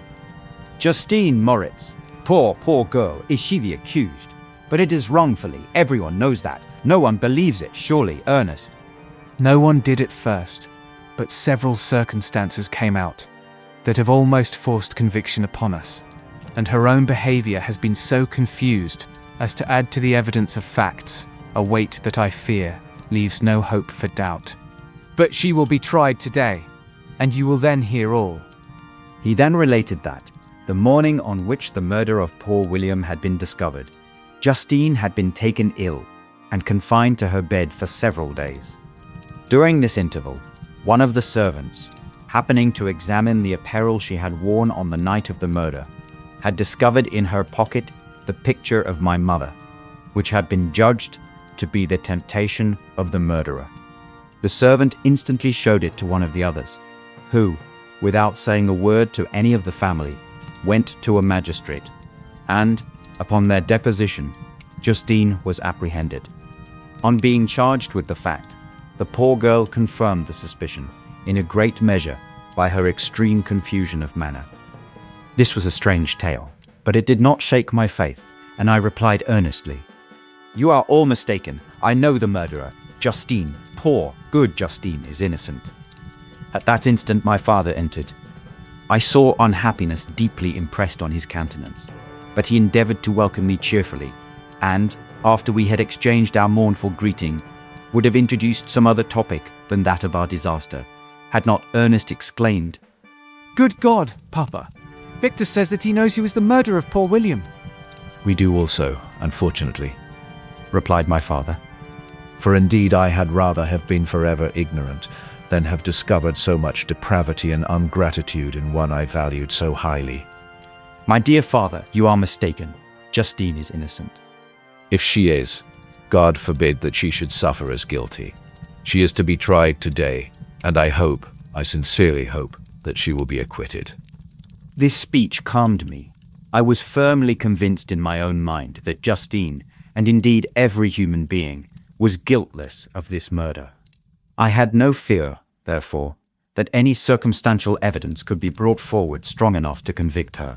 Justine Moritz. Poor girl. Is she the accused? But it is wrongfully. Everyone knows that. No one believes it, surely, Ernest. No one did at first, but several circumstances came out that have almost forced conviction upon us, and her own behavior has been so confused as to add to the evidence of facts a weight that I fear leaves no hope for doubt. But she will be tried today, and you will then hear all. He then related that, the morning on which the murder of poor William had been discovered, Justine had been taken ill and confined to her bed for several days. During this interval, one of the servants, happening to examine the apparel she had worn on the night of the murder, had discovered in her pocket the picture of my mother, which had been judged to be the temptation of the murderer. The servant instantly showed it to one of the others, who, without saying a word to any of the family, went to a magistrate, and, upon their deposition, Justine was apprehended. On being charged with the fact, the poor girl confirmed the suspicion, in a great measure, by her extreme confusion of manner. This was a strange tale, but it did not shake my faith, and I replied earnestly, "You are all mistaken. I know the murderer. Justine, poor, good Justine, is innocent." At that instant my father entered. I saw unhappiness deeply impressed on his countenance, but he endeavored to welcome me cheerfully, and, after we had exchanged our mournful greeting, would have introduced some other topic than that of our disaster, had not Ernest exclaimed, Good God, Papa! Victor says that he knows he was the murderer of poor William. We do also, unfortunately. replied my father. For indeed I had rather have been forever ignorant than have discovered so much depravity and ungratitude in one I valued so highly. My dear father, you are mistaken. Justine is innocent. If she is, God forbid that she should suffer as guilty. She is to be tried today, and I sincerely hope, that she will be acquitted. This speech calmed me. I was firmly convinced in my own mind that Justine, and indeed every human being, was guiltless of this murder. I had no fear, therefore, that any circumstantial evidence could be brought forward strong enough to convict her.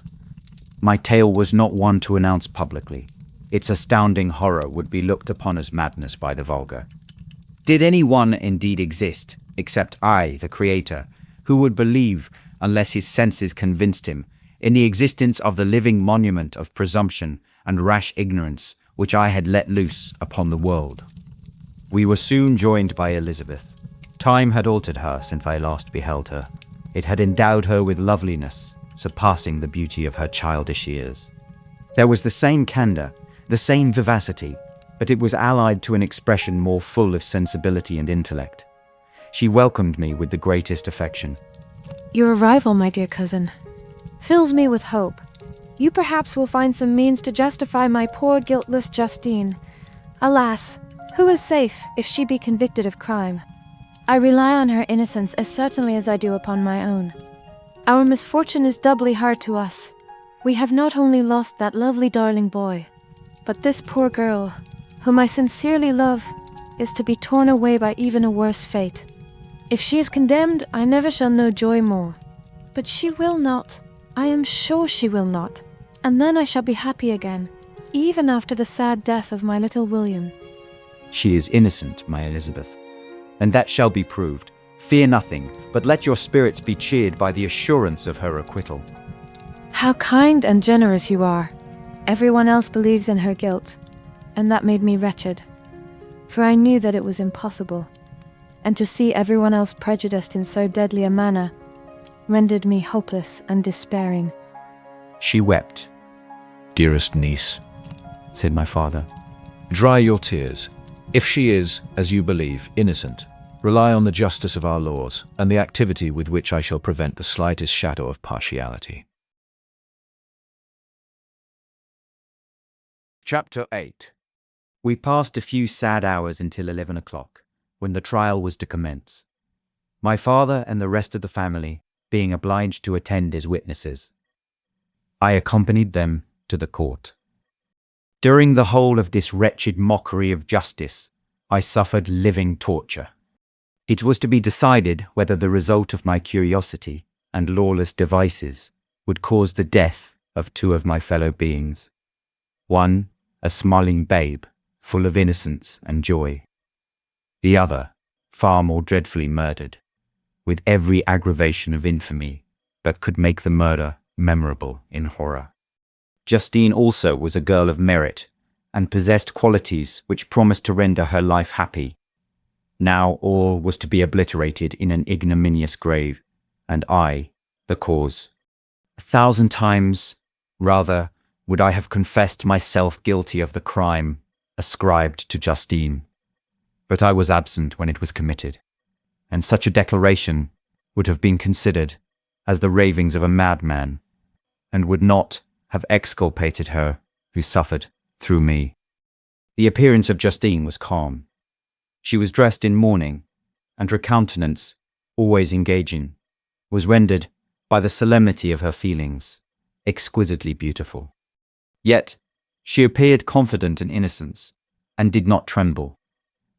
My tale was not one to announce publicly. Its astounding horror would be looked upon as madness by the vulgar. Did any one indeed exist, except I, the Creator, who would believe, unless his senses convinced him, in the existence of the living monument of presumption and rash ignorance which I had let loose upon the world? We were soon joined by Elizabeth. Time had altered her since I last beheld her. It had endowed her with loveliness, surpassing the beauty of her childish years. There was the same candor, the same vivacity, but it was allied to an expression more full of sensibility and intellect. She welcomed me with the greatest affection. Your arrival, my dear cousin, fills me with hope. You perhaps will find some means to justify my poor guiltless Justine. Alas, who is safe if she be convicted of crime? I rely on her innocence as certainly as I do upon my own. Our misfortune is doubly hard to us. We have not only lost that lovely darling boy, but this poor girl, whom I sincerely love, is to be torn away by even a worse fate. If she is condemned, I never shall know joy more. But she will not. I am sure she will not. And then I shall be happy again, even after the sad death of my little William. She is innocent, my Elizabeth, and that shall be proved. Fear nothing, but let your spirits be cheered by the assurance of her acquittal. How kind and generous you are. Everyone else believes in her guilt, and that made me wretched, for I knew that it was impossible, and to see everyone else prejudiced in so deadly a manner rendered me hopeless and despairing. She wept, Dearest niece, said my father. dry your tears. If she is, as you believe, innocent, rely on the justice of our laws and the activity with which I shall prevent the slightest shadow of partiality. Chapter 8. We passed a few sad hours until 11 o'clock, when the trial was to commence. My father and the rest of the family being obliged to attend as witnesses. I accompanied them to the court. During the whole of this wretched mockery of justice, I suffered living torture. It was to be decided whether the result of my curiosity and lawless devices would cause the death of two of my fellow beings. One, a smiling babe, full of innocence and joy. The other, far more dreadfully murdered, with every aggravation of infamy that could make the murder memorable in horror. Justine also was a girl of merit, and possessed qualities which promised to render her life happy. Now all was to be obliterated in an ignominious grave, and I, the cause. 1,000 times, rather, would I have confessed myself guilty of the crime ascribed to Justine. But I was absent when it was committed, and such a declaration would have been considered as the ravings of a madman, and would not have exculpated her who suffered through me. The appearance of Justine was calm. She was dressed in mourning, and her countenance, always engaging, was rendered by the solemnity of her feelings exquisitely beautiful. Yet she appeared confident in innocence, and did not tremble,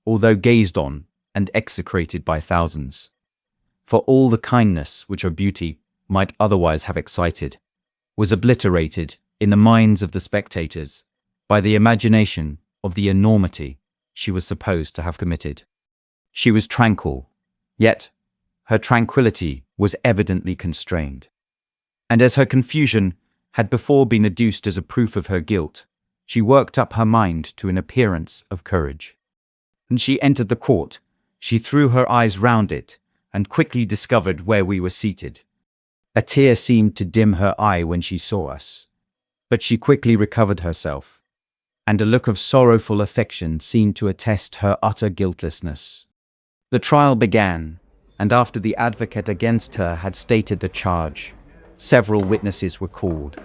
although gazed on and execrated by thousands. For all the kindness which her beauty might otherwise have excited was obliterated in the minds of the spectators by the imagination of the enormity she was supposed to have committed. She was tranquil, yet her tranquillity was evidently constrained. And as her confusion had before been adduced as a proof of her guilt, she worked up her mind to an appearance of courage. When she entered the court, she threw her eyes round it and quickly discovered where we were seated. A tear seemed to dim her eye when she saw us, but she quickly recovered herself, and a look of sorrowful affection seemed to attest her utter guiltlessness. The trial began, and after the advocate against her had stated the charge, several witnesses were called.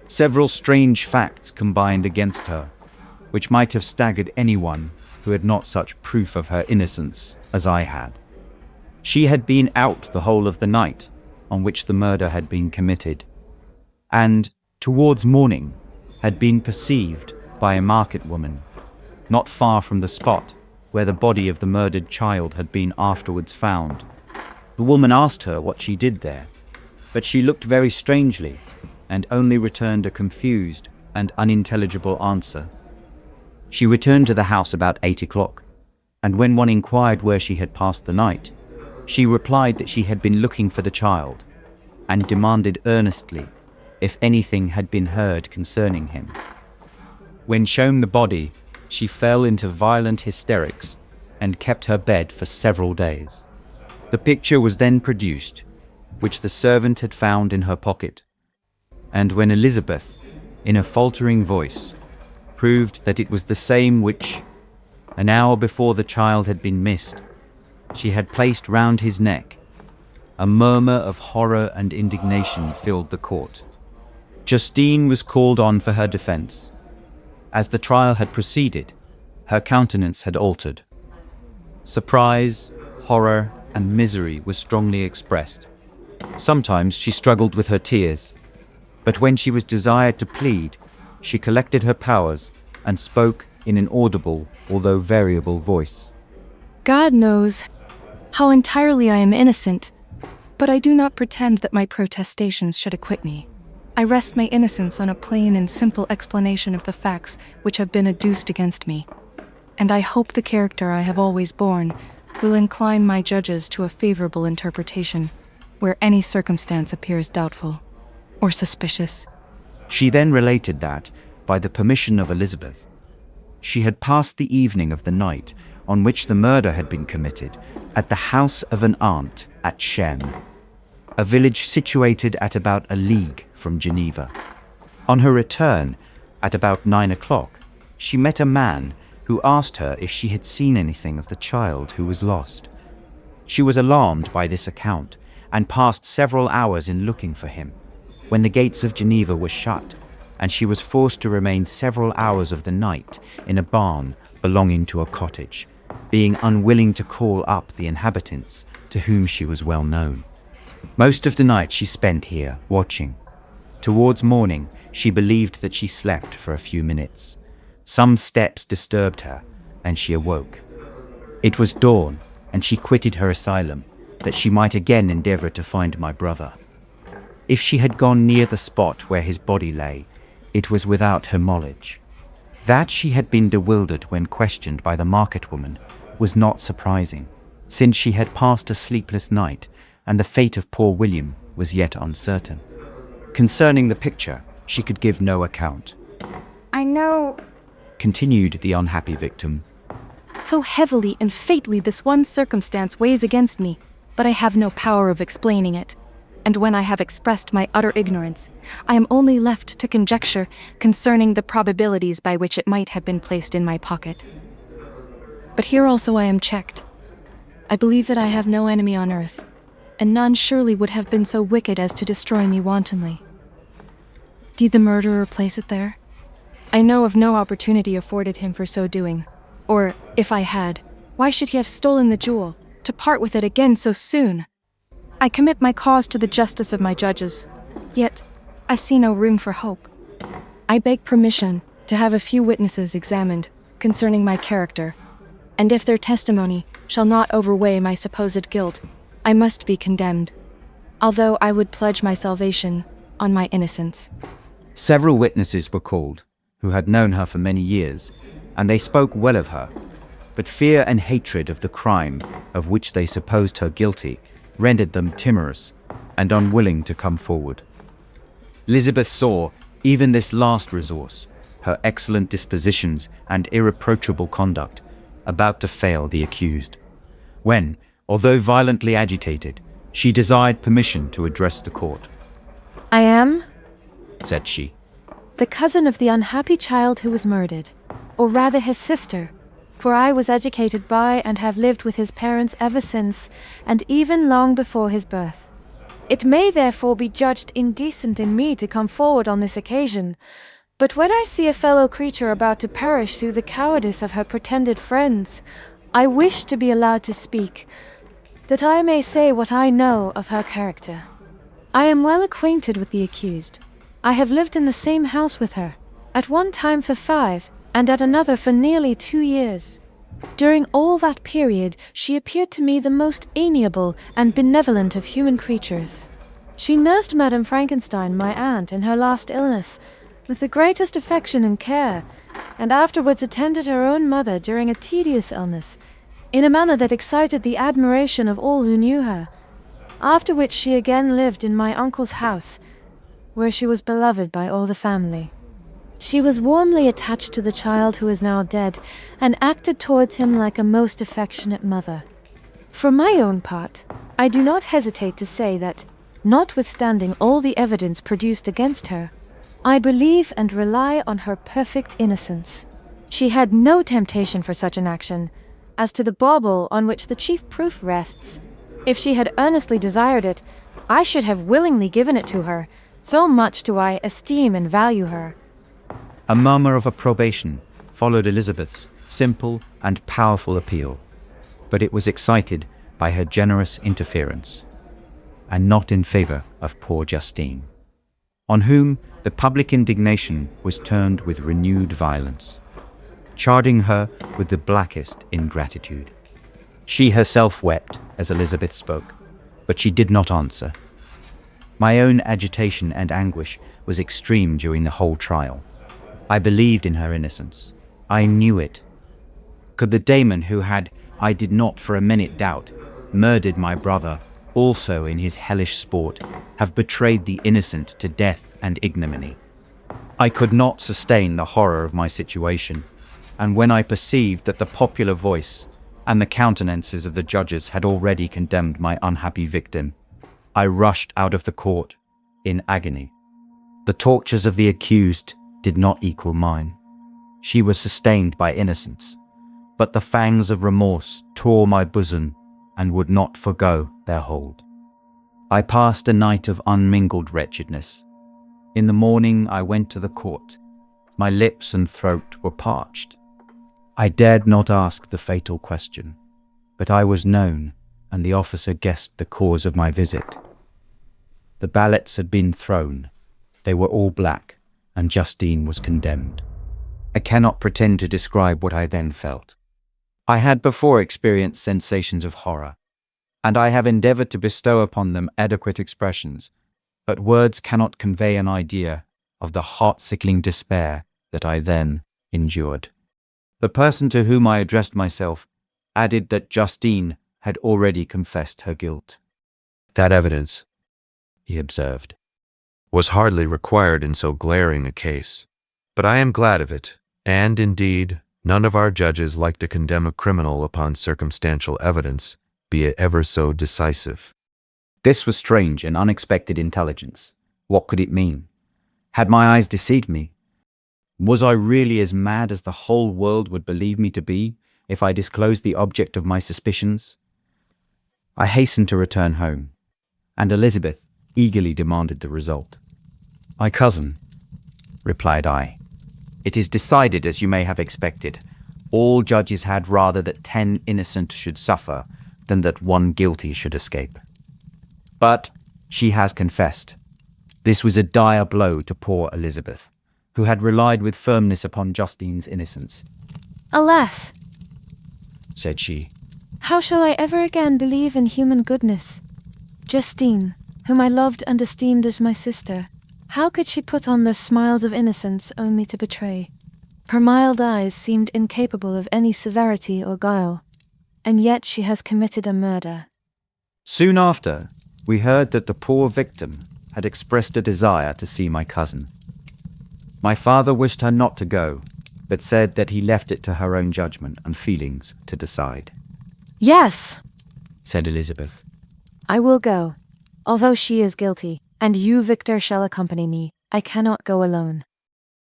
Several strange facts combined against her, which might have staggered anyone who had not such proof of her innocence as I had. She had been out the whole of the night on which the murder had been committed, and, towards morning, had been perceived by a market woman, not far from the spot where the body of the murdered child had been afterwards found. The woman asked her what she did there, but she looked very strangely, and only returned a confused and unintelligible answer. She returned to the house about 8 o'clock, and when one inquired where she had passed the night, she replied that she had been looking for the child, and demanded earnestly if anything had been heard concerning him. When shown the body, she fell into violent hysterics and kept her bed for several days. The picture was then produced, which the servant had found in her pocket, and when Elizabeth, in a faltering voice, proved that it was the same which, an hour before the child had been missed, she had placed round his neck, a murmur of horror and indignation filled the court. Justine was called on for her defence. As the trial had proceeded, her countenance had altered. Surprise, horror, and misery was strongly expressed. Sometimes she struggled with her tears, but when she was desired to plead, she collected her powers and spoke in an audible, although variable voice. God knows how entirely I am innocent, but I do not pretend that my protestations should acquit me. I rest my innocence on a plain and simple explanation of the facts which have been adduced against me, and I hope the character I have always borne will incline my judges to a favorable interpretation, where any circumstance appears doubtful. or suspicious. She then related that, by the permission of Elizabeth, she had passed the evening of the night on which the murder had been committed at the house of an aunt at Shem, a village situated at about a league from Geneva. On her return, at about 9 o'clock, she met a man who asked her if she had seen anything of the child who was lost. She was alarmed by this account and passed several hours in looking for him, when the gates of Geneva were shut, and she was forced to remain several hours of the night in a barn belonging to a cottage, being unwilling to call up the inhabitants to whom she was well known. Most of the night she spent here, watching. Towards morning, she believed that she slept for a few minutes. Some steps disturbed her, and she awoke. It was dawn, and she quitted her asylum, that she might again endeavour to find my brother. If she had gone near the spot where his body lay, it was without her knowledge. That she had been bewildered when questioned by the market woman was not surprising, since she had passed a sleepless night, and the fate of poor William was yet uncertain. Concerning the picture, she could give no account. I know Continued the unhappy victim. how heavily and fatally this one circumstance weighs against me, but I have no power of explaining it. And when I have expressed my utter ignorance, I am only left to conjecture concerning the probabilities by which it might have been placed in my pocket. But here also I am checked. I believe that I have no enemy on earth, and none surely would have been so wicked as to destroy me wantonly. Did the murderer place it there? I know of no opportunity afforded him for so doing. Or, if I had, why should he have stolen the jewel, to part with it again so soon? I commit my cause to the justice of my judges, yet I see no room for hope. I beg permission to have a few witnesses examined concerning my character, and if their testimony shall not overweigh my supposed guilt, I must be condemned, although I would pledge my salvation on my innocence. Several witnesses were called, who had known her for many years, and they spoke well of her, but fear and hatred of the crime of which they supposed her guilty rendered them timorous and unwilling to come forward. Elizabeth saw even this last resource, her excellent dispositions and irreproachable conduct, about to fail the accused, when, although violently agitated, she desired permission to address the court. I am, Said she, the cousin of the unhappy child who was murdered, or rather his sister, for I was educated by and have lived with his parents ever since, and even long before his birth. It may therefore be judged indecent in me to come forward on this occasion, but when I see a fellow creature about to perish through the cowardice of her pretended friends, I wish to be allowed to speak, that I may say what I know of her character. I am well acquainted with the accused. I have lived in the same house with her, at one time for 5, and at another for nearly 2 years. During all that period, she appeared to me the most amiable and benevolent of human creatures. She nursed Madame Frankenstein, my aunt, in her last illness, with the greatest affection and care, and afterwards attended her own mother during a tedious illness, in a manner that excited the admiration of all who knew her, after which she again lived in my uncle's house, where she was beloved by all the family. She was warmly attached to the child who is now dead, and acted towards him like a most affectionate mother. For my own part, I do not hesitate to say that, notwithstanding all the evidence produced against her, I believe and rely on her perfect innocence. She had no temptation for such an action. As to the bauble on which the chief proof rests, if she had earnestly desired it, I should have willingly given it to her, so much do I esteem and value her. A murmur of approbation followed Elizabeth's simple and powerful appeal, but it was excited by her generous interference, and not in favour of poor Justine, on whom the public indignation was turned with renewed violence, charging her with the blackest ingratitude. She herself wept as Elizabeth spoke, but she did not answer. My own agitation and anguish was extreme during the whole trial. I believed in her innocence. I knew it. Could the daemon who had, I did not for a minute doubt, murdered my brother, also in his hellish sport, have betrayed the innocent to death and ignominy. I could not sustain the horror of my situation, and when I perceived that the popular voice and the countenances of the judges had already condemned my unhappy victim, I rushed out of the court in agony. The tortures of the accused did not equal mine. She was sustained by innocence, but the fangs of remorse tore my bosom and would not forgo their hold. I passed a night of unmingled wretchedness. In the morning I went to the court. My lips and throat were parched. I dared not ask the fatal question, but I was known, and the officer guessed the cause of my visit. The ballots had been thrown. They were all black, and Justine was condemned. I cannot pretend to describe what I then felt. I had before experienced sensations of horror, and I have endeavored to bestow upon them adequate expressions, but words cannot convey an idea of the heart-sickling despair that I then endured. The person to whom I addressed myself added that Justine had already confessed her guilt. That evidence, He observed, was hardly required in so glaring a case, but I am glad of it, and indeed, none of our judges like to condemn a criminal upon circumstantial evidence, be it ever so decisive. This was strange and unexpected intelligence. What could it mean? Had my eyes deceived me? Was I really as mad as the whole world would believe me to be if I disclosed the object of my suspicions? I hastened to return home, and Elizabeth eagerly demanded the result. "My cousin," replied I, "it is decided as you may have expected. All judges had rather that 10 innocent should suffer than that 1 guilty should escape. But she has confessed." This was a dire blow to poor Elizabeth, who had relied with firmness upon Justine's innocence. Alas, Said she, how shall I ever again believe in human goodness? Justine, whom I loved and esteemed as my sister, how could she put on the smiles of innocence only to betray? Her mild eyes seemed incapable of any severity or guile, and yet she has committed a murder. Soon after, we heard that the poor victim had expressed a desire to see my cousin. My father wished her not to go, but said that he left it to her own judgment and feelings to decide. Yes, Said Elizabeth. I will go. Although she is guilty, and you, Victor, shall accompany me, I cannot go alone.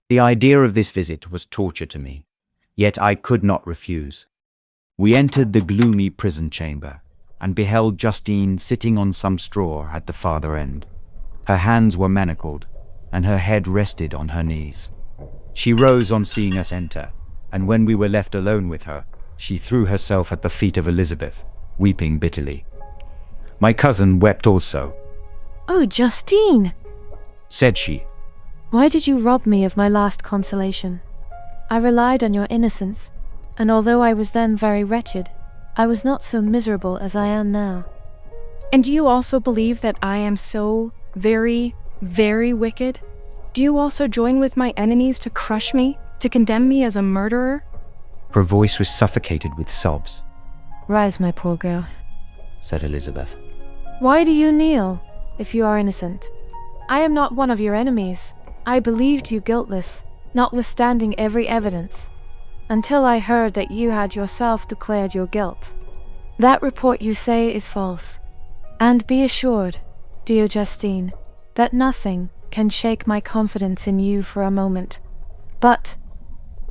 The idea of this visit was torture to me, yet I could not refuse. We entered the gloomy prison chamber, and beheld Justine sitting on some straw at the farther end. Her hands were manacled, and her head rested on her knees. She rose on seeing us enter, and when we were left alone with her, she threw herself at the feet of Elizabeth, weeping bitterly. My cousin wept also. Oh, Justine, Said she, why did you rob me of my last consolation? I relied on your innocence, and although I was then very wretched, I was not so miserable as I am now. And do you also believe that I am so very, very wicked? Do you also join with my enemies to crush me, to condemn me as a murderer? Her voice was suffocated with sobs. Rise, my poor girl. Said Elizabeth. Why do you kneel, if you are innocent? I am not one of your enemies. I believed you guiltless, notwithstanding every evidence, until I heard that you had yourself declared your guilt. That report you say is false, and be assured, dear Justine, that nothing can shake my confidence in you for a moment, but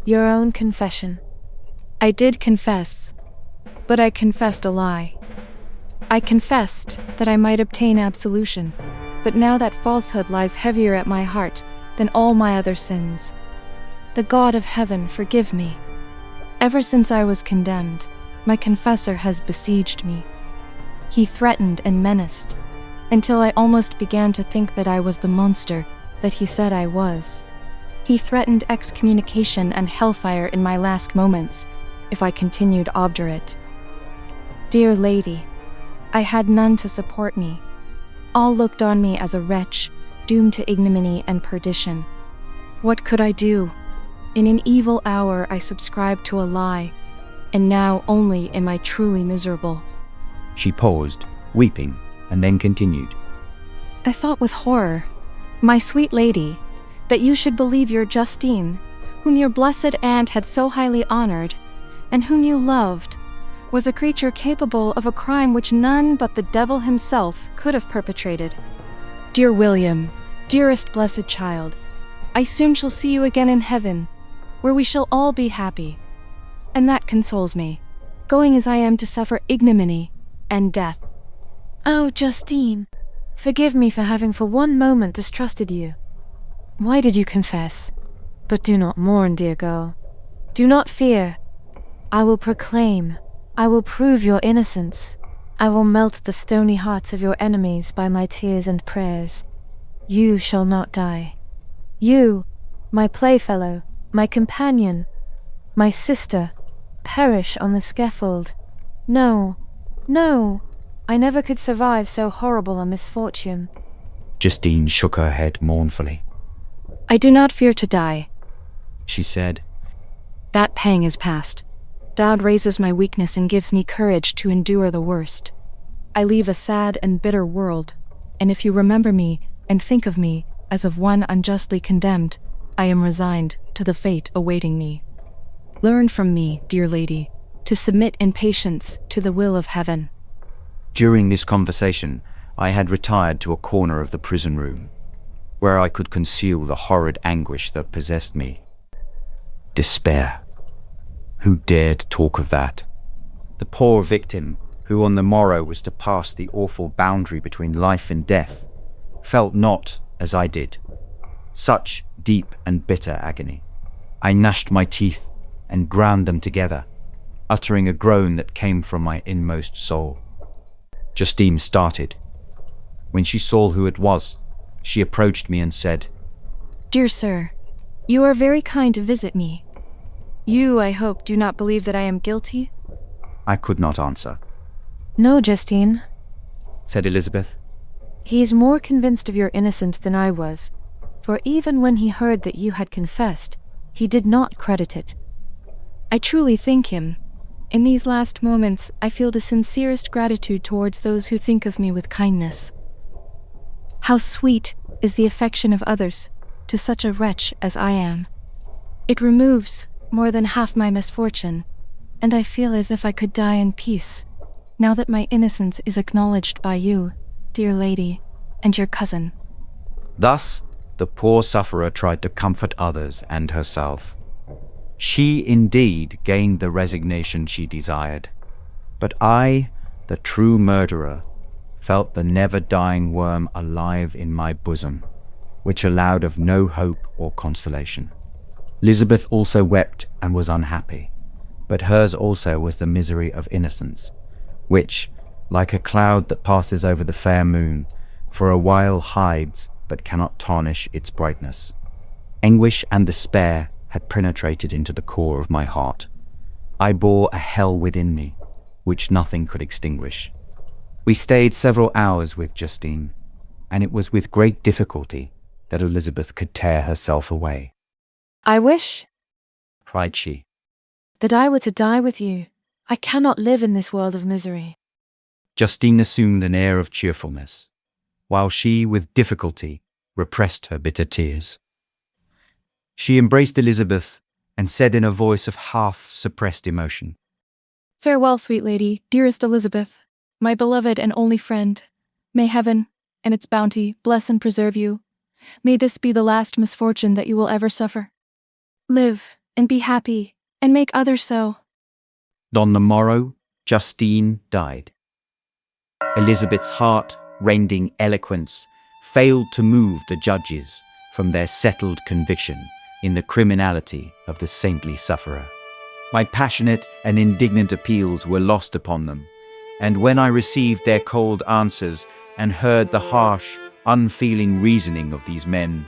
your own confession. I did confess, but I confessed a lie. I confessed that I might obtain absolution, but now that falsehood lies heavier at my heart than all my other sins. The God of heaven forgive me. Ever since I was condemned, my confessor has besieged me. He threatened and menaced, until I almost began to think that I was the monster that he said I was. He threatened excommunication and hellfire in my last moments if I continued obdurate. Dear lady, I had none to support me. All looked on me as a wretch, doomed to ignominy and perdition. What could I do? In an evil hour I subscribed to a lie, and now only am I truly miserable. She paused, weeping, and then continued. I thought with horror, my sweet lady, that you should believe your Justine, whom your blessed aunt had so highly honored, and whom you loved, was a creature capable of a crime which none but the devil himself could have perpetrated. Dear William, dearest blessed child, I soon shall see you again in heaven, where we shall all be happy. And that consoles me, going as I am to suffer ignominy and death. Oh, Justine, forgive me for having for one moment distrusted you. Why did you confess? But do not mourn, dear girl. Do not fear. I will proclaim, I will prove your innocence. I will melt the stony hearts of your enemies by my tears and prayers. You shall not die. You, my playfellow, my companion, my sister, perish on the scaffold. No, no, I never could survive so horrible a misfortune. Justine shook her head mournfully. I do not fear to die, She said, that pang is past. God raises my weakness and gives me courage to endure the worst. I leave a sad and bitter world, and if you remember me and think of me as of one unjustly condemned, I am resigned to the fate awaiting me. Learn from me, dear lady, to submit in patience to the will of heaven. During this conversation, I had retired to a corner of the prison room, where I could conceal the horrid anguish that possessed me. Despair. Who dared talk of that? The poor victim, who on the morrow was to pass the awful boundary between life and death, felt not, as I did, such deep and bitter agony. I gnashed my teeth and ground them together, uttering a groan that came from my inmost soul. Justine started. When she saw who it was, she approached me and said, Dear sir, you are very kind to visit me. You, I hope, do not believe that I am guilty? I could not answer. No, Justine. Said Elizabeth. He is more convinced of your innocence than I was, for even when he heard that you had confessed, he did not credit it. I truly thank him. In these last moments, I feel the sincerest gratitude towards those who think of me with kindness. How sweet is the affection of others to such a wretch as I am. It removes more than half my misfortune, and I feel as if I could die in peace, now that my innocence is acknowledged by you, dear lady, and your cousin. Thus, the poor sufferer tried to comfort others and herself. She indeed gained the resignation she desired, but I, the true murderer, felt the never-dying worm alive in my bosom, which allowed of no hope or consolation. Elizabeth also wept and was unhappy, but hers also was the misery of innocence, which, like a cloud that passes over the fair moon, for a while hides but cannot tarnish its brightness. Anguish and despair had penetrated into the core of my heart. I bore a hell within me, which nothing could extinguish. We stayed several hours with Justine, and it was with great difficulty that Elizabeth could tear herself away. I wish, Cried she, that I were to die with you. I cannot live in this world of misery. Justine assumed an air of cheerfulness, while she, with difficulty, repressed her bitter tears. She embraced Elizabeth and said in a voice of half-suppressed emotion, Farewell, sweet lady, dearest Elizabeth, my beloved and only friend. May heaven, and its bounty, bless and preserve you. May this be the last misfortune that you will ever suffer. Live, and be happy, and make others so. On the morrow, Justine died. Elizabeth's heart-rending eloquence failed to move the judges from their settled conviction in the criminality of the saintly sufferer. My passionate and indignant appeals were lost upon them, and when I received their cold answers and heard the harsh, unfeeling reasoning of these men,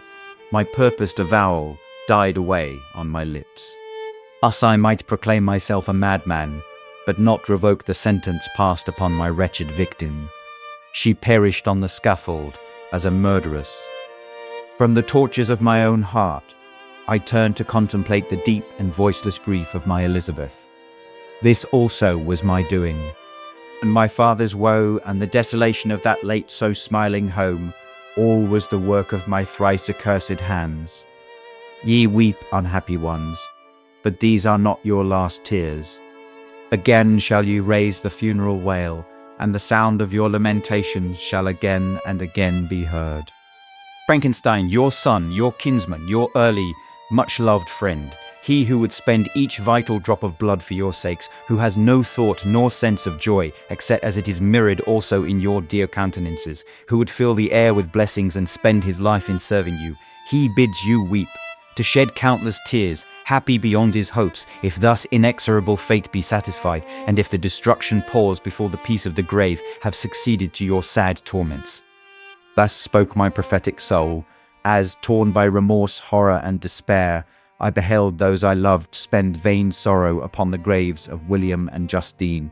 my purposed avowal died away on my lips. Thus I might proclaim myself a madman, but not revoke the sentence passed upon my wretched victim. She perished on the scaffold as a murderess. From the tortures of my own heart, I turned to contemplate the deep and voiceless grief of my Elizabeth. This also was my doing, and my father's woe and the desolation of that late so smiling home all was the work of my thrice accursed hands. Ye weep, unhappy ones, but these are not your last tears. Again shall you raise the funeral wail, and the sound of your lamentations shall again and again be heard. Frankenstein, your son, your kinsman, your early, much-loved friend, he who would spend each vital drop of blood for your sakes, who has no thought nor sense of joy, except as it is mirrored also in your dear countenances, who would fill the air with blessings and spend his life in serving you, he bids you weep, to shed countless tears, happy beyond his hopes, if thus inexorable fate be satisfied, and if the destruction pause before the peace of the grave have succeeded to your sad torments. Thus spoke my prophetic soul, as, torn by remorse, horror, and despair, I beheld those I loved spend vain sorrow upon the graves of William and Justine,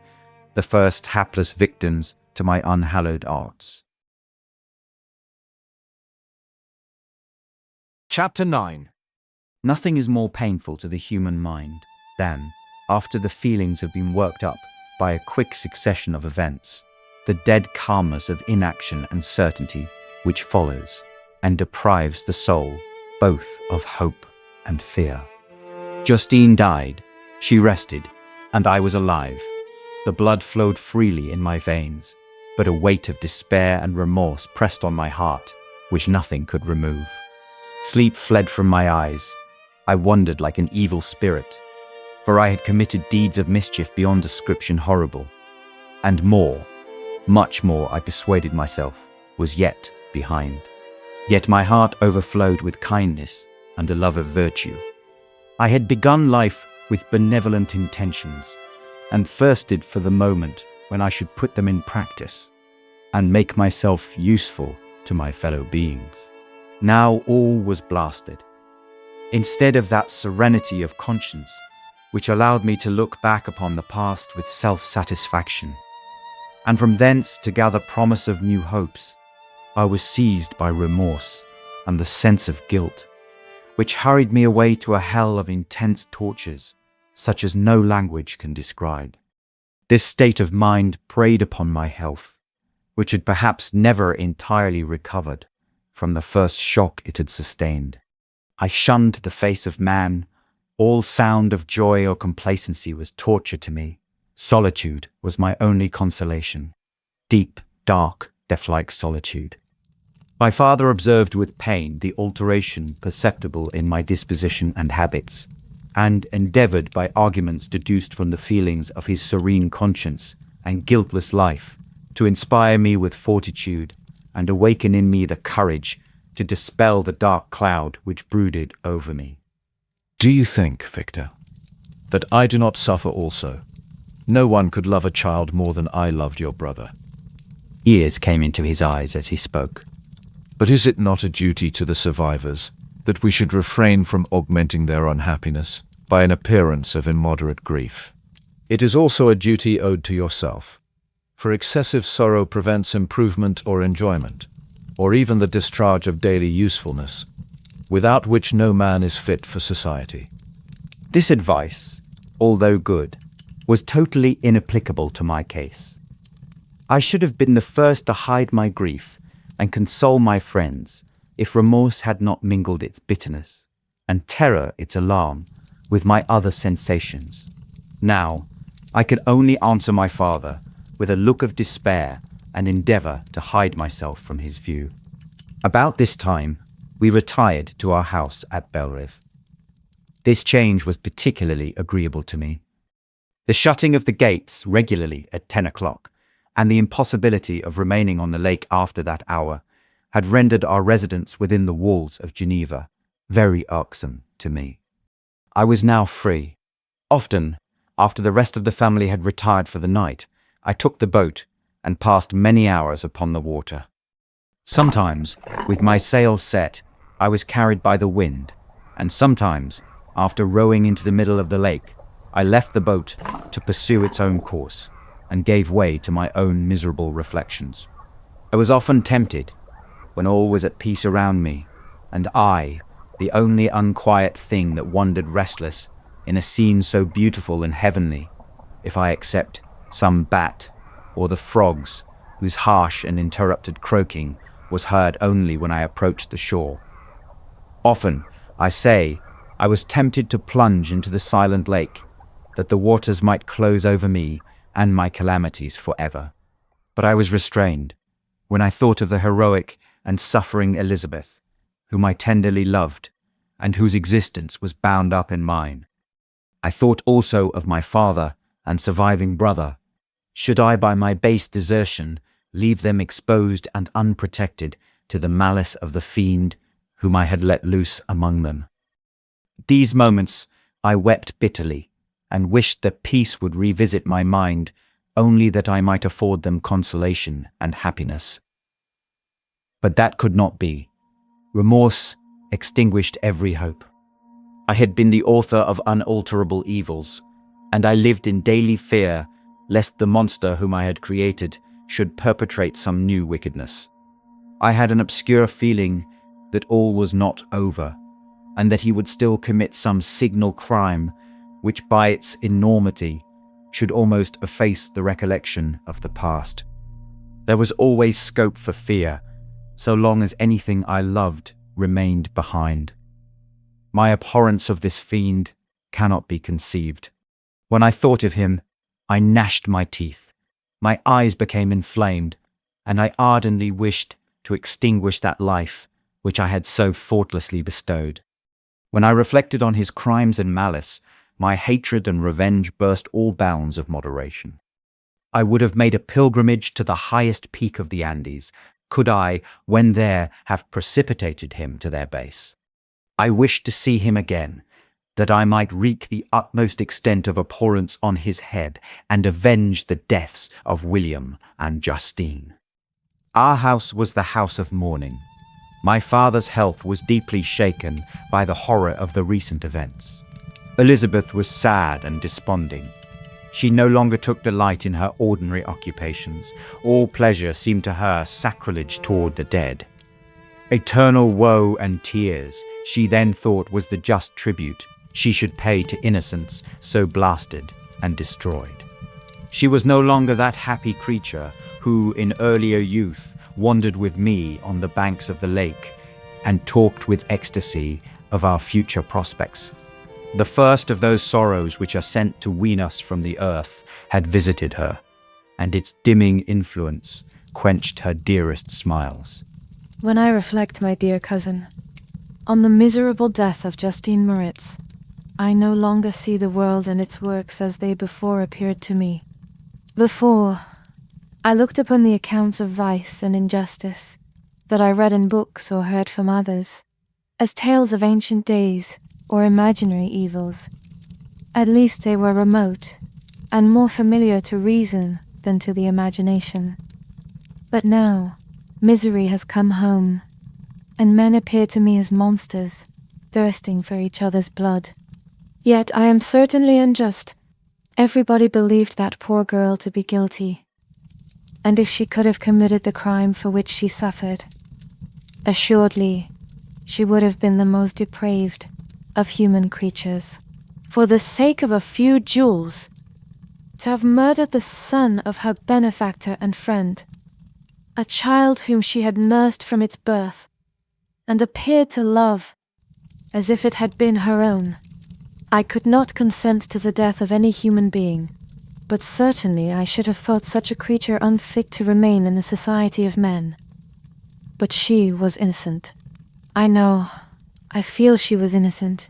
the first hapless victims to my unhallowed arts. Chapter 9. Nothing is more painful to the human mind than, after the feelings have been worked up by a quick succession of events, the dead calmness of inaction and certainty which follows and deprives the soul both of hope and fear. Justine died, she rested, and I was alive. The blood flowed freely in my veins, but a weight of despair and remorse pressed on my heart, which nothing could remove. Sleep fled from my eyes. I wandered like an evil spirit, for I had committed deeds of mischief beyond description horrible, and more, much more, I persuaded myself, was yet behind. Yet my heart overflowed with kindness and a love of virtue. I had begun life with benevolent intentions, and thirsted for the moment when I should put them in practice, and make myself useful to my fellow beings. Now all was blasted. Instead of that serenity of conscience, which allowed me to look back upon the past with self-satisfaction, and from thence to gather promise of new hopes, I was seized by remorse and the sense of guilt, which hurried me away to a hell of intense tortures, such as no language can describe. This state of mind preyed upon my health, which had perhaps never entirely recovered from the first shock it had sustained. I shunned the face of man. All sound of joy or complacency was torture to me. Solitude was my only consolation. Deep, dark, death-like solitude. My father observed with pain the alteration perceptible in my disposition and habits, and endeavoured by arguments deduced from the feelings of his serene conscience and guiltless life to inspire me with fortitude and awaken in me the courage to dispel the dark cloud which brooded over me. Do you think, Victor, that I do not suffer also? No one could love a child more than I loved your brother. Tears came into his eyes as he spoke. But is it not a duty to the survivors that we should refrain from augmenting their unhappiness by an appearance of immoderate grief? It is also a duty owed to yourself, for excessive sorrow prevents improvement or enjoyment, or even the discharge of daily usefulness, without which no man is fit for society. This advice, although good, was totally inapplicable to my case. I should have been the first to hide my grief and console my friends if remorse had not mingled its bitterness, and terror its alarm, with my other sensations. Now, I could only answer my father with a look of despair and endeavour to hide myself from his view. About this time, we retired to our house at Belrive. This change was particularly agreeable to me. The shutting of the gates regularly at 10 o'clock, and the impossibility of remaining on the lake after that hour, had rendered our residence within the walls of Geneva very irksome to me. I was now free. Often, after the rest of the family had retired for the night, I took the boat and passed many hours upon the water. Sometimes, with my sails set, I was carried by the wind, and sometimes, after rowing into the middle of the lake, I left the boat to pursue its own course, and gave way to my own miserable reflections. I was often tempted, when all was at peace around me, and I, the only unquiet thing that wandered restless in a scene so beautiful and heavenly, if I except some bat, or the frogs whose harsh and interrupted croaking was heard only when I approached the shore. Often, I say, I was tempted to plunge into the silent lake, that the waters might close over me and my calamities forever. But I was restrained when I thought of the heroic and suffering Elizabeth, whom I tenderly loved, and whose existence was bound up in mine. I thought also of my father and surviving brother. Should I, by my base desertion, leave them exposed and unprotected to the malice of the fiend whom I had let loose among them? These moments I wept bitterly, and wished that peace would revisit my mind, only that I might afford them consolation and happiness. But that could not be. Remorse extinguished every hope. I had been the author of unalterable evils, and I lived in daily fear lest the monster whom I had created should perpetrate some new wickedness. I had an obscure feeling that all was not over, and that he would still commit some signal crime which by its enormity should almost efface the recollection of the past. There was always scope for fear, so long as anything I loved remained behind. My abhorrence of this fiend cannot be conceived. When I thought of him, I gnashed my teeth, my eyes became inflamed, and I ardently wished to extinguish that life which I had so thoughtlessly bestowed. When I reflected on his crimes and malice, my hatred and revenge burst all bounds of moderation. I would have made a pilgrimage to the highest peak of the Andes, could I, when there, have precipitated him to their base. I wished to see him again, that I might wreak the utmost extent of abhorrence on his head and avenge the deaths of William and Justine. Our house was the house of mourning. My father's health was deeply shaken by the horror of the recent events. Elizabeth was sad and desponding. She no longer took delight in her ordinary occupations. All pleasure seemed to her sacrilege toward the dead. Eternal woe and tears, she then thought, was the just tribute she should pay to innocence so blasted and destroyed. She was no longer that happy creature who, in earlier youth, wandered with me on the banks of the lake and talked with ecstasy of our future prospects. The first of those sorrows which are sent to wean us from the earth had visited her, and its dimming influence quenched her dearest smiles. When I reflect, my dear cousin, on the miserable death of Justine Moritz, I no longer see the world and its works as they before appeared to me. Before, I looked upon the accounts of vice and injustice that I read in books or heard from others as tales of ancient days or imaginary evils. At least they were remote and more familiar to reason than to the imagination. But now, misery has come home, and men appear to me as monsters, thirsting for each other's blood. Yet I am certainly unjust. Everybody believed that poor girl to be guilty, and if she could have committed the crime for which she suffered, assuredly she would have been the most depraved of human creatures. For the sake of a few jewels, to have murdered the son of her benefactor and friend, a child whom she had nursed from its birth, and appeared to love as if it had been her own. I could not consent to the death of any human being, but certainly I should have thought such a creature unfit to remain in the society of men. But she was innocent. I know, I feel she was innocent.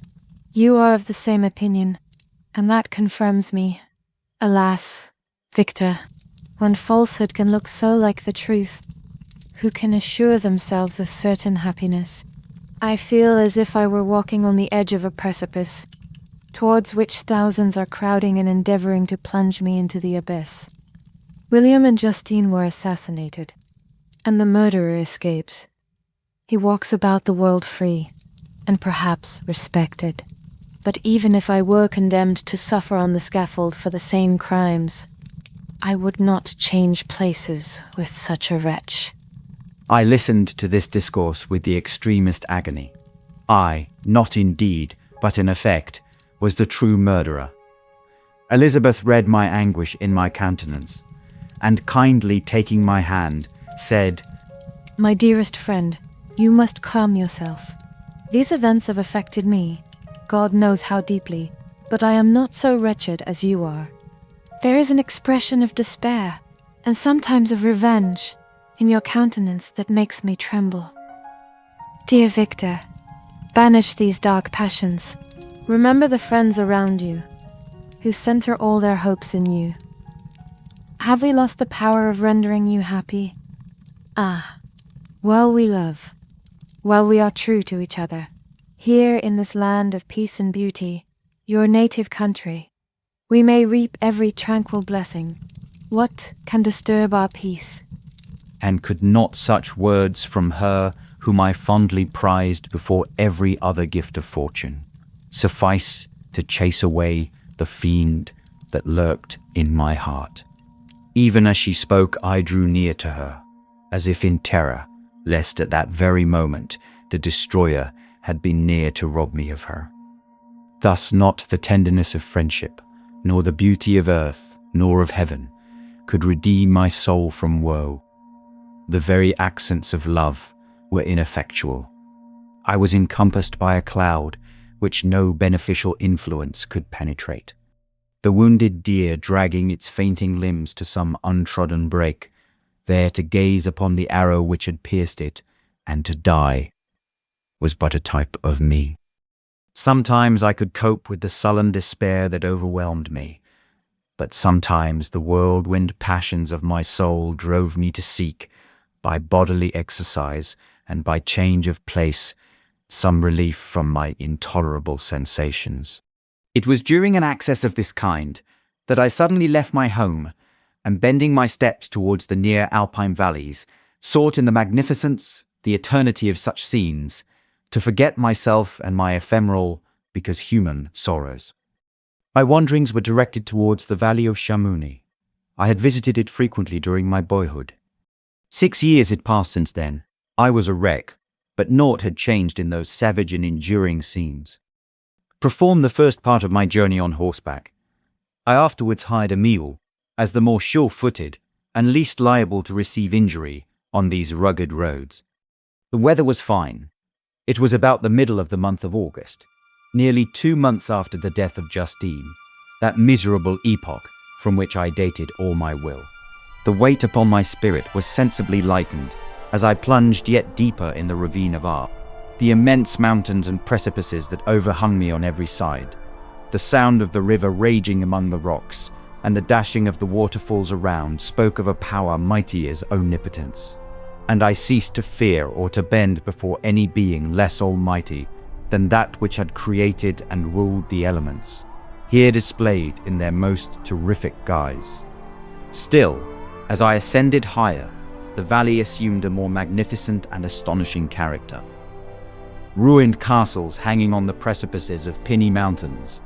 You are of the same opinion, and that confirms me. Alas, Victor, when falsehood can look so like the truth, who can assure themselves of certain happiness? I feel as if I were walking on the edge of a precipice, towards which thousands are crowding and endeavoring to plunge me into the abyss. William and Justine were assassinated, and the murderer escapes. He walks about the world free, and perhaps respected. But even if I were condemned to suffer on the scaffold for the same crimes, I would not change places with such a wretch. I listened to this discourse with the extremest agony. I, not in deed, but in effect, was the true murderer. Elizabeth read my anguish in my countenance, and kindly taking my hand, said, My dearest friend, you must calm yourself. These events have affected me, God knows how deeply, but I am not so wretched as you are. There is an expression of despair, and sometimes of revenge, in your countenance that makes me tremble. Dear Victor, banish these dark passions. Remember the friends around you, who center all their hopes in you. Have we lost the power of rendering you happy? Ah, while we love, while we are true to each other, here in this land of peace and beauty, your native country, we may reap every tranquil blessing. What can disturb our peace? And could not such words from her, whom I fondly prized before every other gift of fortune, suffice to chase away the fiend that lurked in my heart? Even as she spoke, I drew near to her, as if in terror, lest at that very moment the destroyer had been near to rob me of her. Thus not the tenderness of friendship, nor the beauty of earth, nor of heaven, could redeem my soul from woe. The very accents of love were ineffectual. I was encompassed by a cloud which no beneficial influence could penetrate. The wounded deer dragging its fainting limbs to some untrodden brake, there to gaze upon the arrow which had pierced it, and to die, was but a type of me. Sometimes I could cope with the sullen despair that overwhelmed me, but sometimes the whirlwind passions of my soul drove me to seek, by bodily exercise and by change of place, some relief from my intolerable sensations. It was during an access of this kind that I suddenly left my home, and bending my steps towards the near Alpine valleys, sought in the magnificence, the eternity of such scenes, to forget myself and my ephemeral, because human, sorrows. My wanderings were directed towards the valley of Chamouni. I had visited it frequently during my boyhood. 6 years had passed since then. I was a wreck, but naught had changed in those savage and enduring scenes. Performed the first part of my journey on horseback. I afterwards hired a mule, as the more sure-footed and least liable to receive injury on these rugged roads. The weather was fine. It was about the middle of the month of August, nearly 2 months after the death of Justine, that miserable epoch from which I dated all my will. The weight upon my spirit was sensibly lightened as I plunged yet deeper in the ravine of Arles. The immense mountains and precipices that overhung me on every side, the sound of the river raging among the rocks, and the dashing of the waterfalls around spoke of a power mighty as omnipotence. And I ceased to fear or to bend before any being less almighty than that which had created and ruled the elements, here displayed in their most terrific guise. Still, as I ascended higher, the valley assumed a more magnificent and astonishing character. Ruined castles hanging on the precipices of pinny mountains,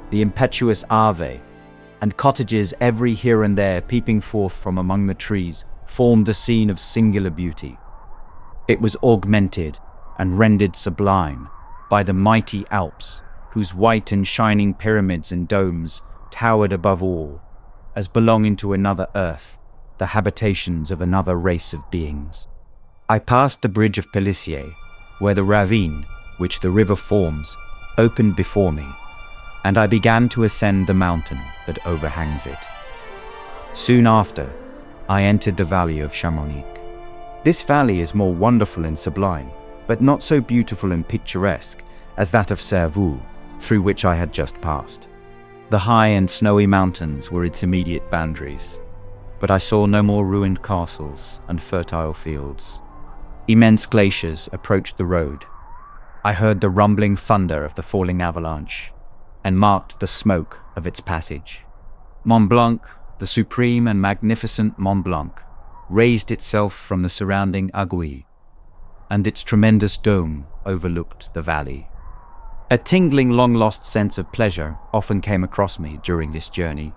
the impetuous Ave, and cottages every here and there peeping forth from among the trees, formed a scene of singular beauty. It was augmented and rendered sublime by the mighty Alps, whose white and shining pyramids and domes towered above all, as belonging to another earth, the habitations of another race of beings. I passed the bridge of Pélissier, where the ravine, which the river forms, opened before me, and I began to ascend the mountain that overhangs it. Soon after, I entered the valley of Chamonix. This valley is more wonderful and sublime, but not so beautiful and picturesque as that of Cervoux, through which I had just passed. The high and snowy mountains were its immediate boundaries, but I saw no more ruined castles and fertile fields. Immense glaciers approached the road. I heard the rumbling thunder of the falling avalanche, and marked the smoke of its passage. Mont Blanc, the supreme and magnificent Mont Blanc, raised itself from the surrounding Aiguille, and its tremendous dome overlooked the valley. A tingling, long-lost sense of pleasure often came across me during this journey.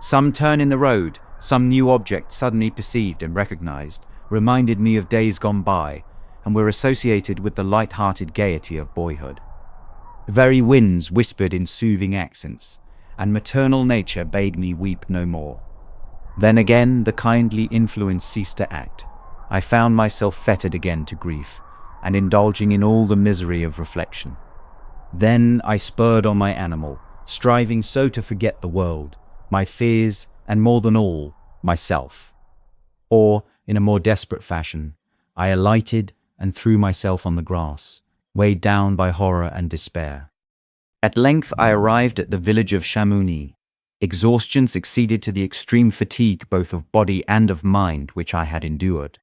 Some turn in the road, some new object suddenly perceived and recognized, reminded me of days gone by, and were associated with the light-hearted gaiety of boyhood. The very winds whispered in soothing accents, and maternal nature bade me weep no more. Then again the kindly influence ceased to act, I found myself fettered again to grief, and indulging in all the misery of reflection. Then I spurred on my animal, striving so to forget the world, my fears, and more than all, myself. Or, in a more desperate fashion, I alighted and threw myself on the grass, weighed down by horror and despair. At length I arrived at the village of Chamonix. Exhaustion succeeded to the extreme fatigue both of body and of mind which I had endured.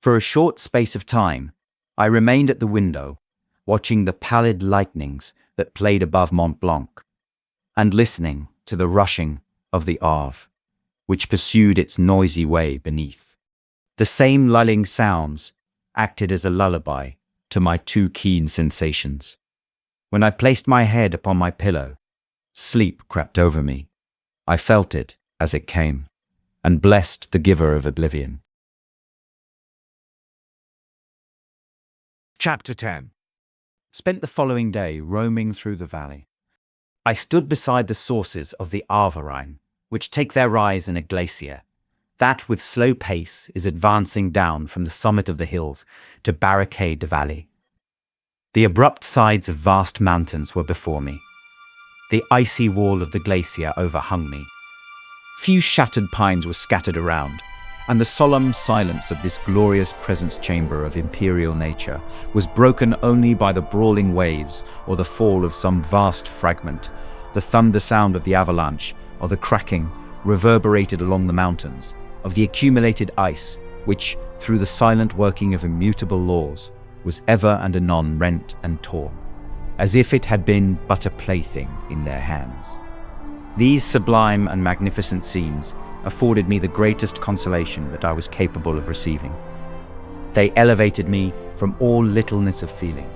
For a short space of time, I remained at the window, watching the pallid lightnings that played above Mont Blanc, and listening to the rushing of the Arve, which pursued its noisy way beneath. The same lulling sounds acted as a lullaby to my too keen sensations. When I placed my head upon my pillow, sleep crept over me. I felt it as it came, and blessed the giver of oblivion. Chapter 10. Spent the following day roaming through the valley. I stood beside the sources of the Arve, which take their rise in a glacier, that with slow pace is advancing down from the summit of the hills to barricade the valley. The abrupt sides of vast mountains were before me. The icy wall of the glacier overhung me. Few shattered pines were scattered around, and the solemn silence of this glorious presence chamber of imperial nature was broken only by the brawling waves or the fall of some vast fragment, the thunder sound of the avalanche or the cracking reverberated along the mountains, of the accumulated ice which, through the silent working of immutable laws, was ever and anon rent and torn, as if it had been but a plaything in their hands. These sublime and magnificent scenes afforded me the greatest consolation that I was capable of receiving. They elevated me from all littleness of feeling,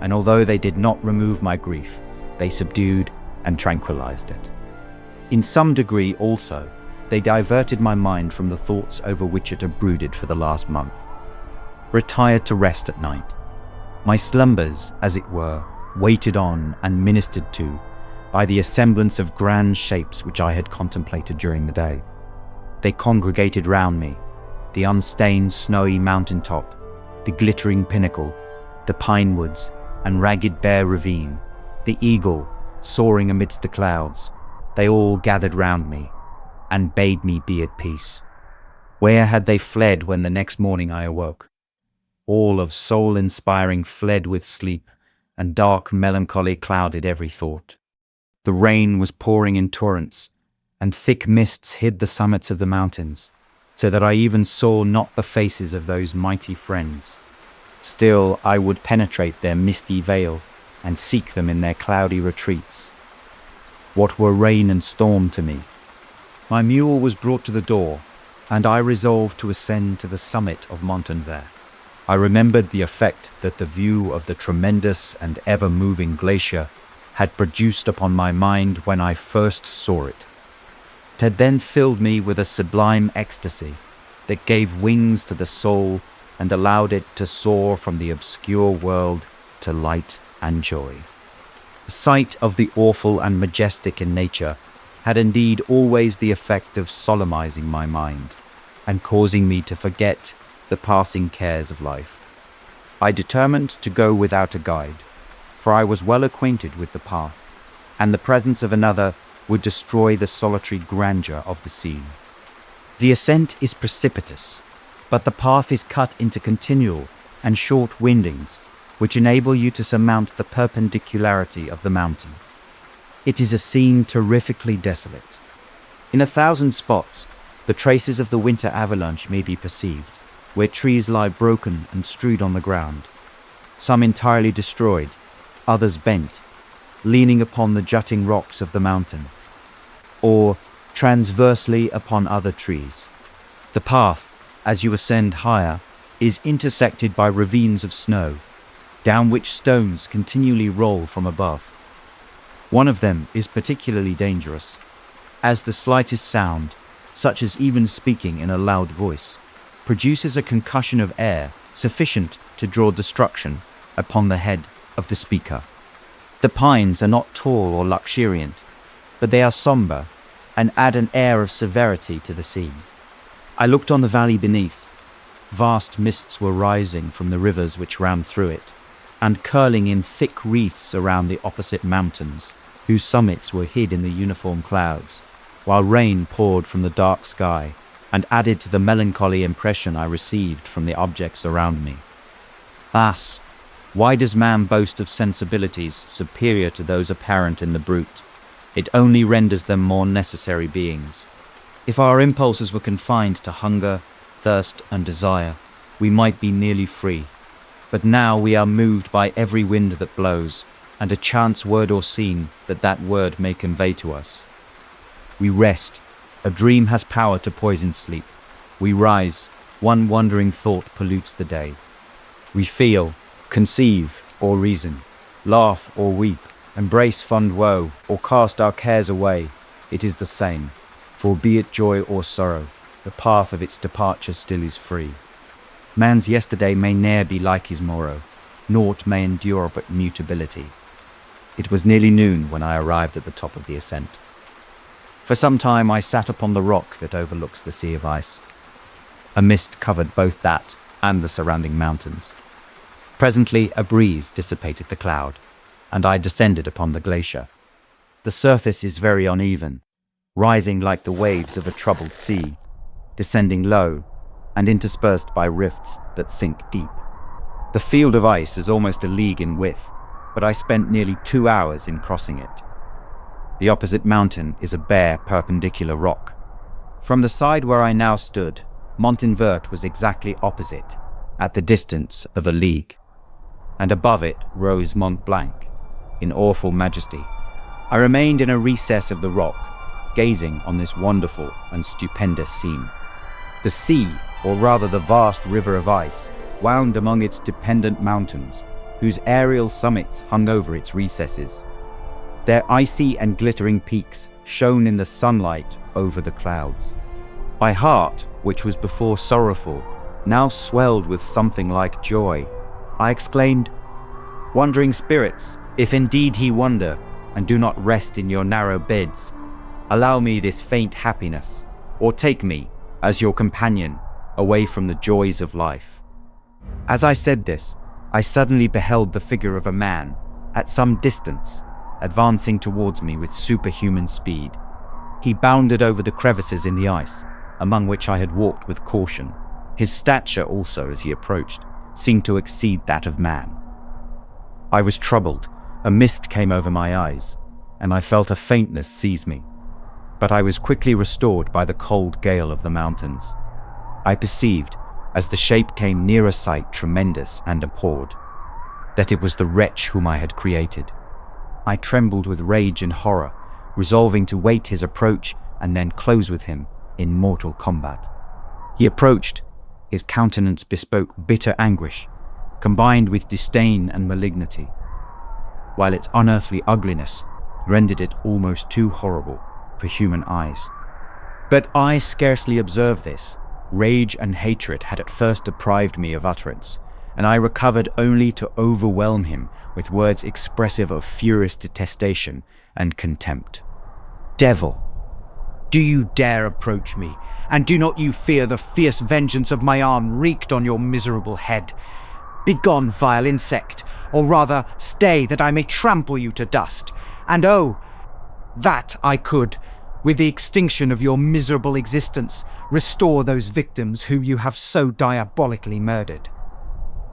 and although they did not remove my grief, they subdued and tranquilized it. In some degree also, they diverted my mind from the thoughts over which it had brooded for the last month. Retired to rest at night, my slumbers, as it were, waited on and ministered to by the assemblance of grand shapes which I had contemplated during the day. They congregated round me, the unstained snowy mountaintop, the glittering pinnacle, the pine woods and ragged bare ravine, the eagle soaring amidst the clouds. They all gathered round me and bade me be at peace. Where had they fled when the next morning I awoke? All of soul-inspiring fled with sleep, and dark melancholy clouded every thought. The rain was pouring in torrents, and thick mists hid the summits of the mountains, so that I even saw not the faces of those mighty friends. Still I would penetrate their misty veil, and seek them in their cloudy retreats. What were rain and storm to me? My mule was brought to the door, and I resolved to ascend to the summit of Montanvert. I remembered the effect that the view of the tremendous and ever-moving glacier had produced upon my mind when I first saw it. It had then filled me with a sublime ecstasy that gave wings to the soul and allowed it to soar from the obscure world to light and joy. The sight of the awful and majestic in nature had indeed always the effect of solemnizing my mind and causing me to forget the passing cares of life. I determined to go without a guide, for I was well acquainted with the path, and the presence of another would destroy the solitary grandeur of the scene. The ascent is precipitous, but the path is cut into continual and short windings, which enable you to surmount the perpendicularity of the mountain. It is a scene terrifically desolate. In 1,000 spots, the traces of the winter avalanche may be perceived, where trees lie broken and strewed on the ground, some entirely destroyed, others bent, leaning upon the jutting rocks of the mountain, or transversely upon other trees. The path, as you ascend higher, is intersected by ravines of snow, down which stones continually roll from above. One of them is particularly dangerous, as the slightest sound, such as even speaking in a loud voice, produces a concussion of air sufficient to draw destruction upon the head of the speaker. The pines are not tall or luxuriant, but they are somber and add an air of severity to the scene. I looked on the valley beneath. Vast mists were rising from the rivers which ran through it, and curling in thick wreaths around the opposite mountains, whose summits were hid in the uniform clouds, while rain poured from the dark sky and added to the melancholy impression I received from the objects around me. Thus, why does man boast of sensibilities superior to those apparent in the brute? It only renders them more necessary beings. If our impulses were confined to hunger, thirst, and desire, we might be nearly free. But now we are moved by every wind that blows, and a chance word or scene that word may convey to us. We rest. A dream has power to poison sleep. We rise. One wandering thought pollutes the day. We feel, conceive, or reason, laugh or weep, embrace fond woe, or cast our cares away. It is the same, for be it joy or sorrow, the path of its departure still is free. Man's yesterday may ne'er be like his morrow, naught may endure but mutability. It was nearly noon when I arrived at the top of the ascent. For some time I sat upon the rock that overlooks the sea of ice. A mist covered both that and the surrounding mountains. Presently a breeze dissipated the cloud, and I descended upon the glacier. The surface is very uneven, rising like the waves of a troubled sea, descending low, and interspersed by rifts that sink deep. The field of ice is almost a league in width, but I spent nearly 2 hours in crossing it. The opposite mountain is a bare, perpendicular rock. From the side where I now stood, Montinvert was exactly opposite, at the distance of a league, and above it rose Mont Blanc, in awful majesty. I remained in a recess of the rock, gazing on this wonderful and stupendous scene. The sea, or rather the vast river of ice, wound among its dependent mountains, whose aerial summits hung over its recesses. Their icy and glittering peaks shone in the sunlight over the clouds. My heart, which was before sorrowful, now swelled with something like joy. I exclaimed, "Wandering spirits, if indeed ye wander, and do not rest in your narrow beds, allow me this faint happiness, or take me, as your companion, away from the joys of life." As I said this, I suddenly beheld the figure of a man, at some distance, advancing towards me with superhuman speed. He bounded over the crevices in the ice, among which I had walked with caution. His stature also, as he approached, seemed to exceed that of man. I was troubled. A mist came over my eyes, and I felt a faintness seize me. But I was quickly restored by the cold gale of the mountains. I perceived, as the shape came nearer sight tremendous and abhorred, that it was the wretch whom I had created. I trembled with rage and horror, resolving to wait his approach and then close with him in mortal combat. He approached. His countenance bespoke bitter anguish, combined with disdain and malignity, while its unearthly ugliness rendered it almost too horrible for human eyes. But I scarcely observed this. Rage and hatred had at first deprived me of utterance, and I recovered only to overwhelm him with words expressive of furious detestation and contempt. "Devil, do you dare approach me, and do not you fear the fierce vengeance of my arm wreaked on your miserable head? Begone, vile insect, or rather stay that I may trample you to dust, and oh, that I could, with the extinction of your miserable existence, restore those victims whom you have so diabolically murdered."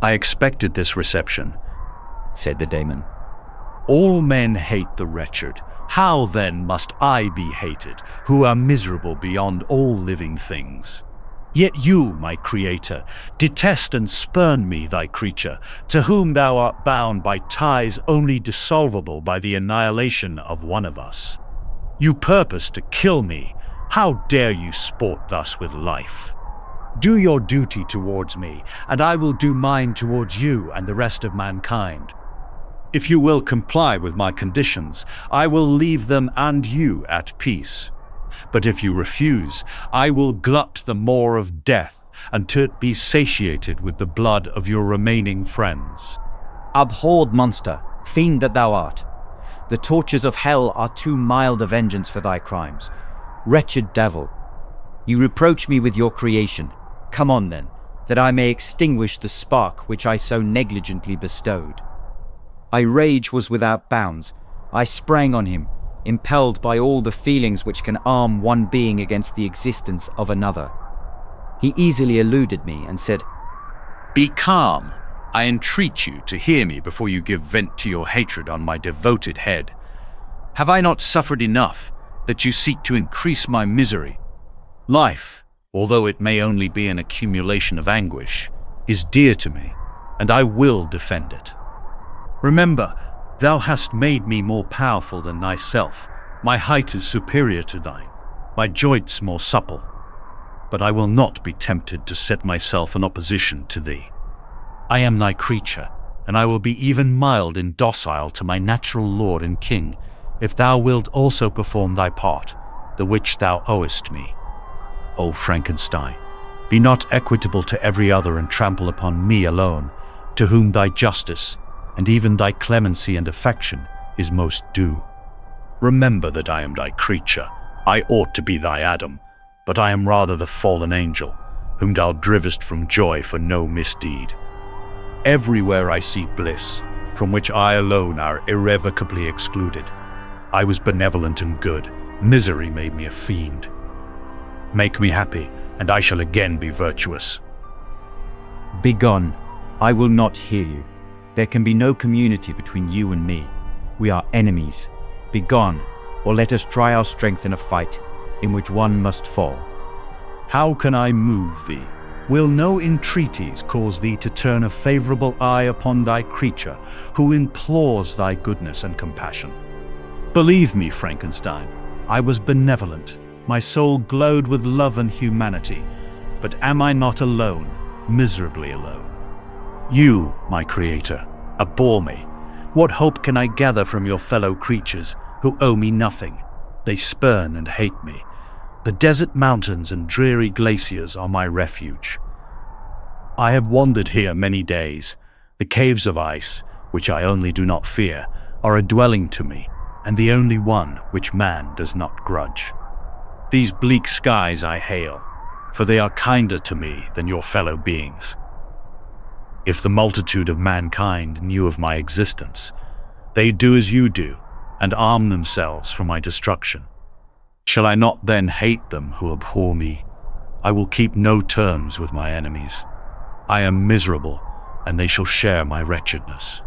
"I expected this reception," said the daemon. "All men hate the wretched. How then must I be hated, who am miserable beyond all living things? Yet you, my creator, detest and spurn me, thy creature, to whom thou art bound by ties only dissolvable by the annihilation of one of us. You purpose to kill me. How dare you sport thus with life? Do your duty towards me, and I will do mine towards you and the rest of mankind. If you will comply with my conditions, I will leave them and you at peace. But if you refuse, I will glut the maw of death until it be satiated with the blood of your remaining friends." "Abhorred monster, fiend that thou art! The tortures of hell are too mild a vengeance for thy crimes. Wretched devil, you reproach me with your creation. Come on then, that I may extinguish the spark which I so negligently bestowed. My rage was without bounds. I sprang on him, impelled by all the feelings which can arm one being against the existence of another. He easily eluded me and said, "Be calm. I entreat you to hear me before you give vent to your hatred on my devoted head. Have I not suffered enough that you seek to increase my misery? Life, although it may only be an accumulation of anguish, is dear to me, and I will defend it. Remember, thou hast made me more powerful than thyself. My height is superior to thine, my joints more supple. But I will not be tempted to set myself in opposition to thee. I am thy creature, and I will be even mild and docile to my natural lord and king, if thou wilt also perform thy part, the which thou owest me. O Frankenstein, be not equitable to every other and trample upon me alone, to whom thy justice, and even thy clemency and affection, is most due. Remember that I am thy creature. I ought to be thy Adam, but I am rather the fallen angel, whom thou drivest from joy for no misdeed. Everywhere I see bliss, from which I alone are irrevocably excluded. I was benevolent and good. Misery made me a fiend. Make me happy, and I shall again be virtuous." "Begone. I will not hear you. There can be no community between you and me. We are enemies. Begone, or let us try our strength in a fight, in which one must fall." "How can I move thee? Will no entreaties cause thee to turn a favorable eye upon thy creature, who implores thy goodness and compassion? Believe me, Frankenstein, I was benevolent. My soul glowed with love and humanity. But am I not alone, miserably alone? You, my creator, abhor me. What hope can I gather from your fellow creatures, who owe me nothing? They spurn and hate me. The desert mountains and dreary glaciers are my refuge. I have wandered here many days. The caves of ice, which I only do not fear, are a dwelling to me, and the only one which man does not grudge. These bleak skies I hail, for they are kinder to me than your fellow beings. If the multitude of mankind knew of my existence, they'd do as you do, and arm themselves for my destruction. Shall I not then hate them who abhor me? I will keep no terms with my enemies. I am miserable, and they shall share my wretchedness.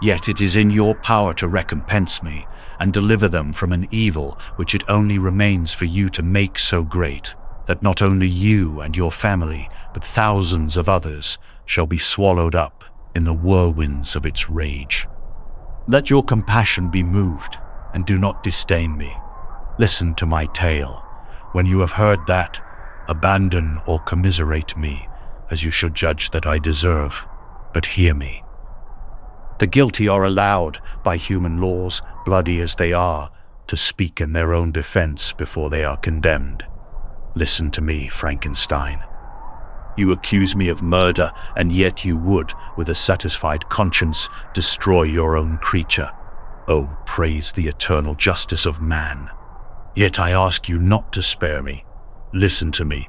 Yet it is in your power to recompense me, and deliver them from an evil which it only remains for you to make so great, that not only you and your family, but thousands of others shall be swallowed up in the whirlwinds of its rage. Let your compassion be moved, and do not disdain me. Listen to my tale. When you have heard that, abandon or commiserate me, as you should judge that I deserve, but hear me. The guilty are allowed, by human laws, bloody as they are, to speak in their own defense before they are condemned. Listen to me, Frankenstein. You accuse me of murder, and yet you would, with a satisfied conscience, destroy your own creature. Oh, praise the eternal justice of man. Yet I ask you not to spare me. Listen to me,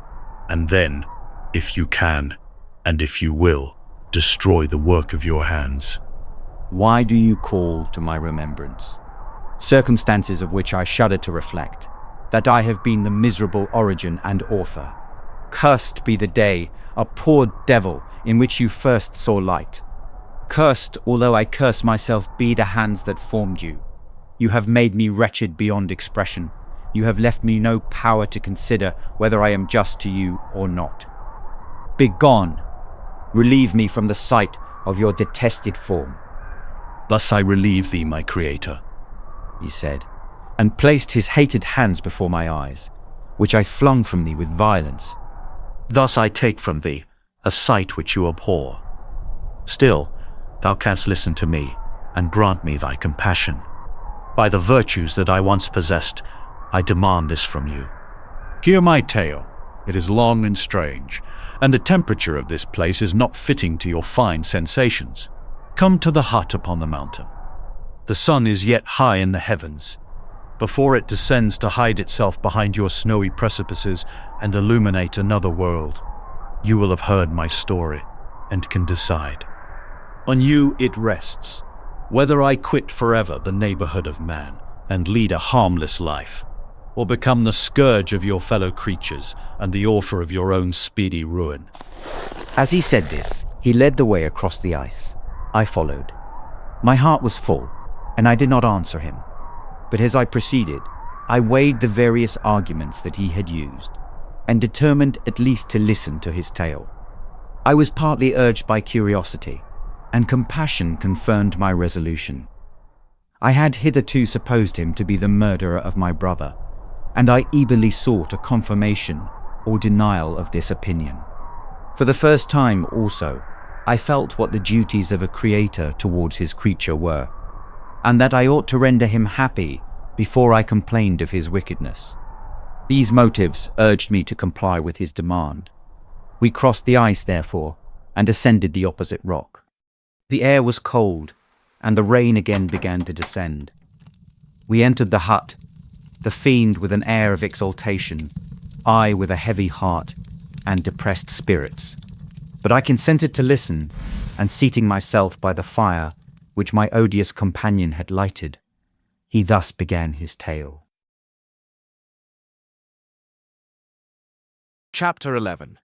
and then, if you can, and if you will, destroy the work of your hands. Why do you call to my remembrance circumstances of which I shudder to reflect, that I have been the miserable origin and author? Cursed be the day, a poor devil, in which you first saw light. Cursed, although I curse myself, be the hands that formed you. You have made me wretched beyond expression. You have left me no power to consider whether I am just to you or not. Begone! Relieve me from the sight of your detested form." "Thus I relieve thee, my creator," he said, and placed his hated hands before my eyes, which I flung from me with violence. "Thus I take from thee a sight which you abhor. Still, thou canst listen to me, and grant me thy compassion. By the virtues that I once possessed, I demand this from you. Hear my tale. It is long and strange, and the temperature of this place is not fitting to your fine sensations. Come to the hut upon the mountain. The sun is yet high in the heavens, before it descends to hide itself behind your snowy precipices and illuminate another world. You will have heard my story and can decide. On you it rests, whether I quit forever the neighborhood of man and lead a harmless life, or become the scourge of your fellow creatures and the author of your own speedy ruin. As he said this, he led the way across the ice. I followed. My heart was full, and I did not answer him. But as I proceeded, I weighed the various arguments that he had used, and determined at least to listen to his tale. I was partly urged by curiosity, and compassion confirmed my resolution. I had hitherto supposed him to be the murderer of my brother, and I eagerly sought a confirmation or denial of this opinion. For the first time also, I felt what the duties of a creator towards his creature were, and that I ought to render him happy before I complained of his wickedness. These motives urged me to comply with his demand. We crossed the ice, therefore, and ascended the opposite rock. The air was cold, and the rain again began to descend. We entered the hut, the fiend with an air of exultation, I with a heavy heart and depressed spirits. But I consented to listen, and seating myself by the fire which my odious companion had lighted, he thus began his tale. Chapter 11.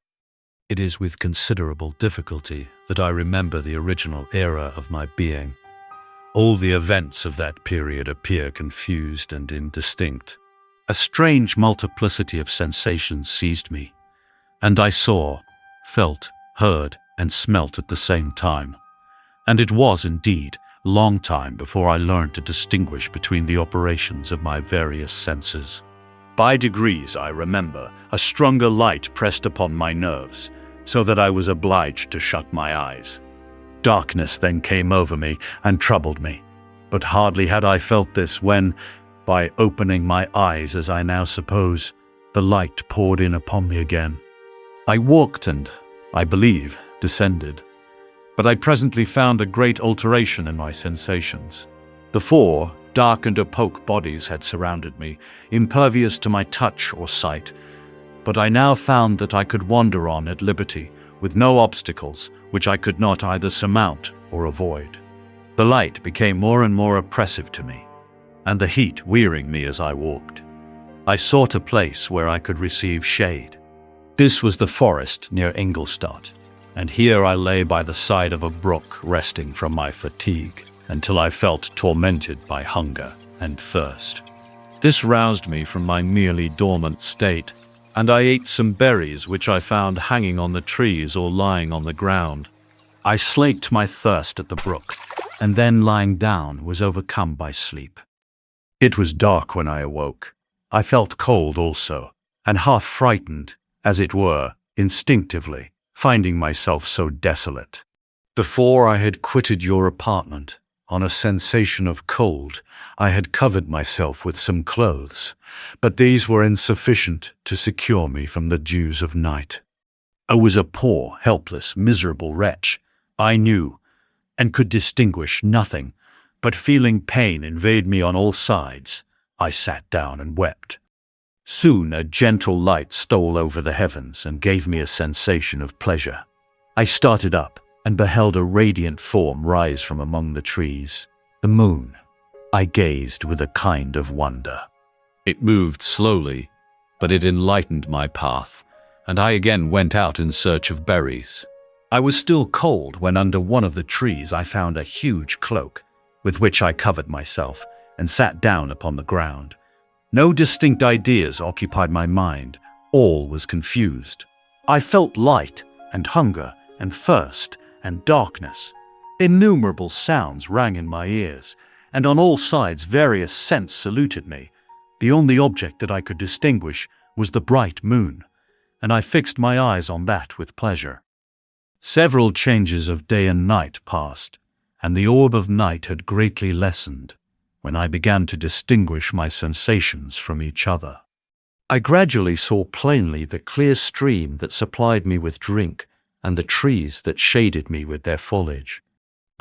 It is with considerable difficulty that I remember the original era of my being. All the events of that period appear confused and indistinct. A strange multiplicity of sensations seized me, and I saw, felt, heard, and smelt at the same time. And it was indeed a long time before I learned to distinguish between the operations of my various senses. By degrees, I remember, a stronger light pressed upon my nerves, so that I was obliged to shut my eyes. Darkness then came over me and troubled me, but hardly had I felt this when, by opening my eyes as I now suppose, the light poured in upon me again. I walked and, I believe, descended, but I presently found a great alteration in my sensations. The four dark and opaque bodies had surrounded me, impervious to my touch or sight, but I now found that I could wander on at liberty, with no obstacles which I could not either surmount or avoid. The light became more and more oppressive to me, and the heat wearying me as I walked. I sought a place where I could receive shade. This was the forest near Ingolstadt, and here I lay by the side of a brook resting from my fatigue, until I felt tormented by hunger and thirst. This roused me from my merely dormant state, and I ate some berries which I found hanging on the trees or lying on the ground. I slaked my thirst at the brook, and then lying down was overcome by sleep. It was dark when I awoke. I felt cold also, and half frightened, as it were, instinctively, finding myself so desolate. Before I had quitted your apartment, on a sensation of cold, I had covered myself with some clothes, but these were insufficient to secure me from the dews of night. I was a poor, helpless, miserable wretch, I knew, and could distinguish nothing, but feeling pain invade me on all sides, I sat down and wept. Soon a gentle light stole over the heavens and gave me a sensation of pleasure. I started up and beheld a radiant form rise from among the trees. The moon. I gazed with a kind of wonder. It moved slowly, but it enlightened my path, and I again went out in search of berries. I was still cold when under one of the trees I found a huge cloak, with which I covered myself and sat down upon the ground. No distinct ideas occupied my mind. All was confused. I felt light and hunger and thirst and darkness. Innumerable sounds rang in my ears, and on all sides various scents saluted me. The only object that I could distinguish was the bright moon, and I fixed my eyes on that with pleasure. Several changes of day and night passed, and the orb of night had greatly lessened, when I began to distinguish my sensations from each other. I gradually saw plainly the clear stream that supplied me with drink, and the trees that shaded me with their foliage.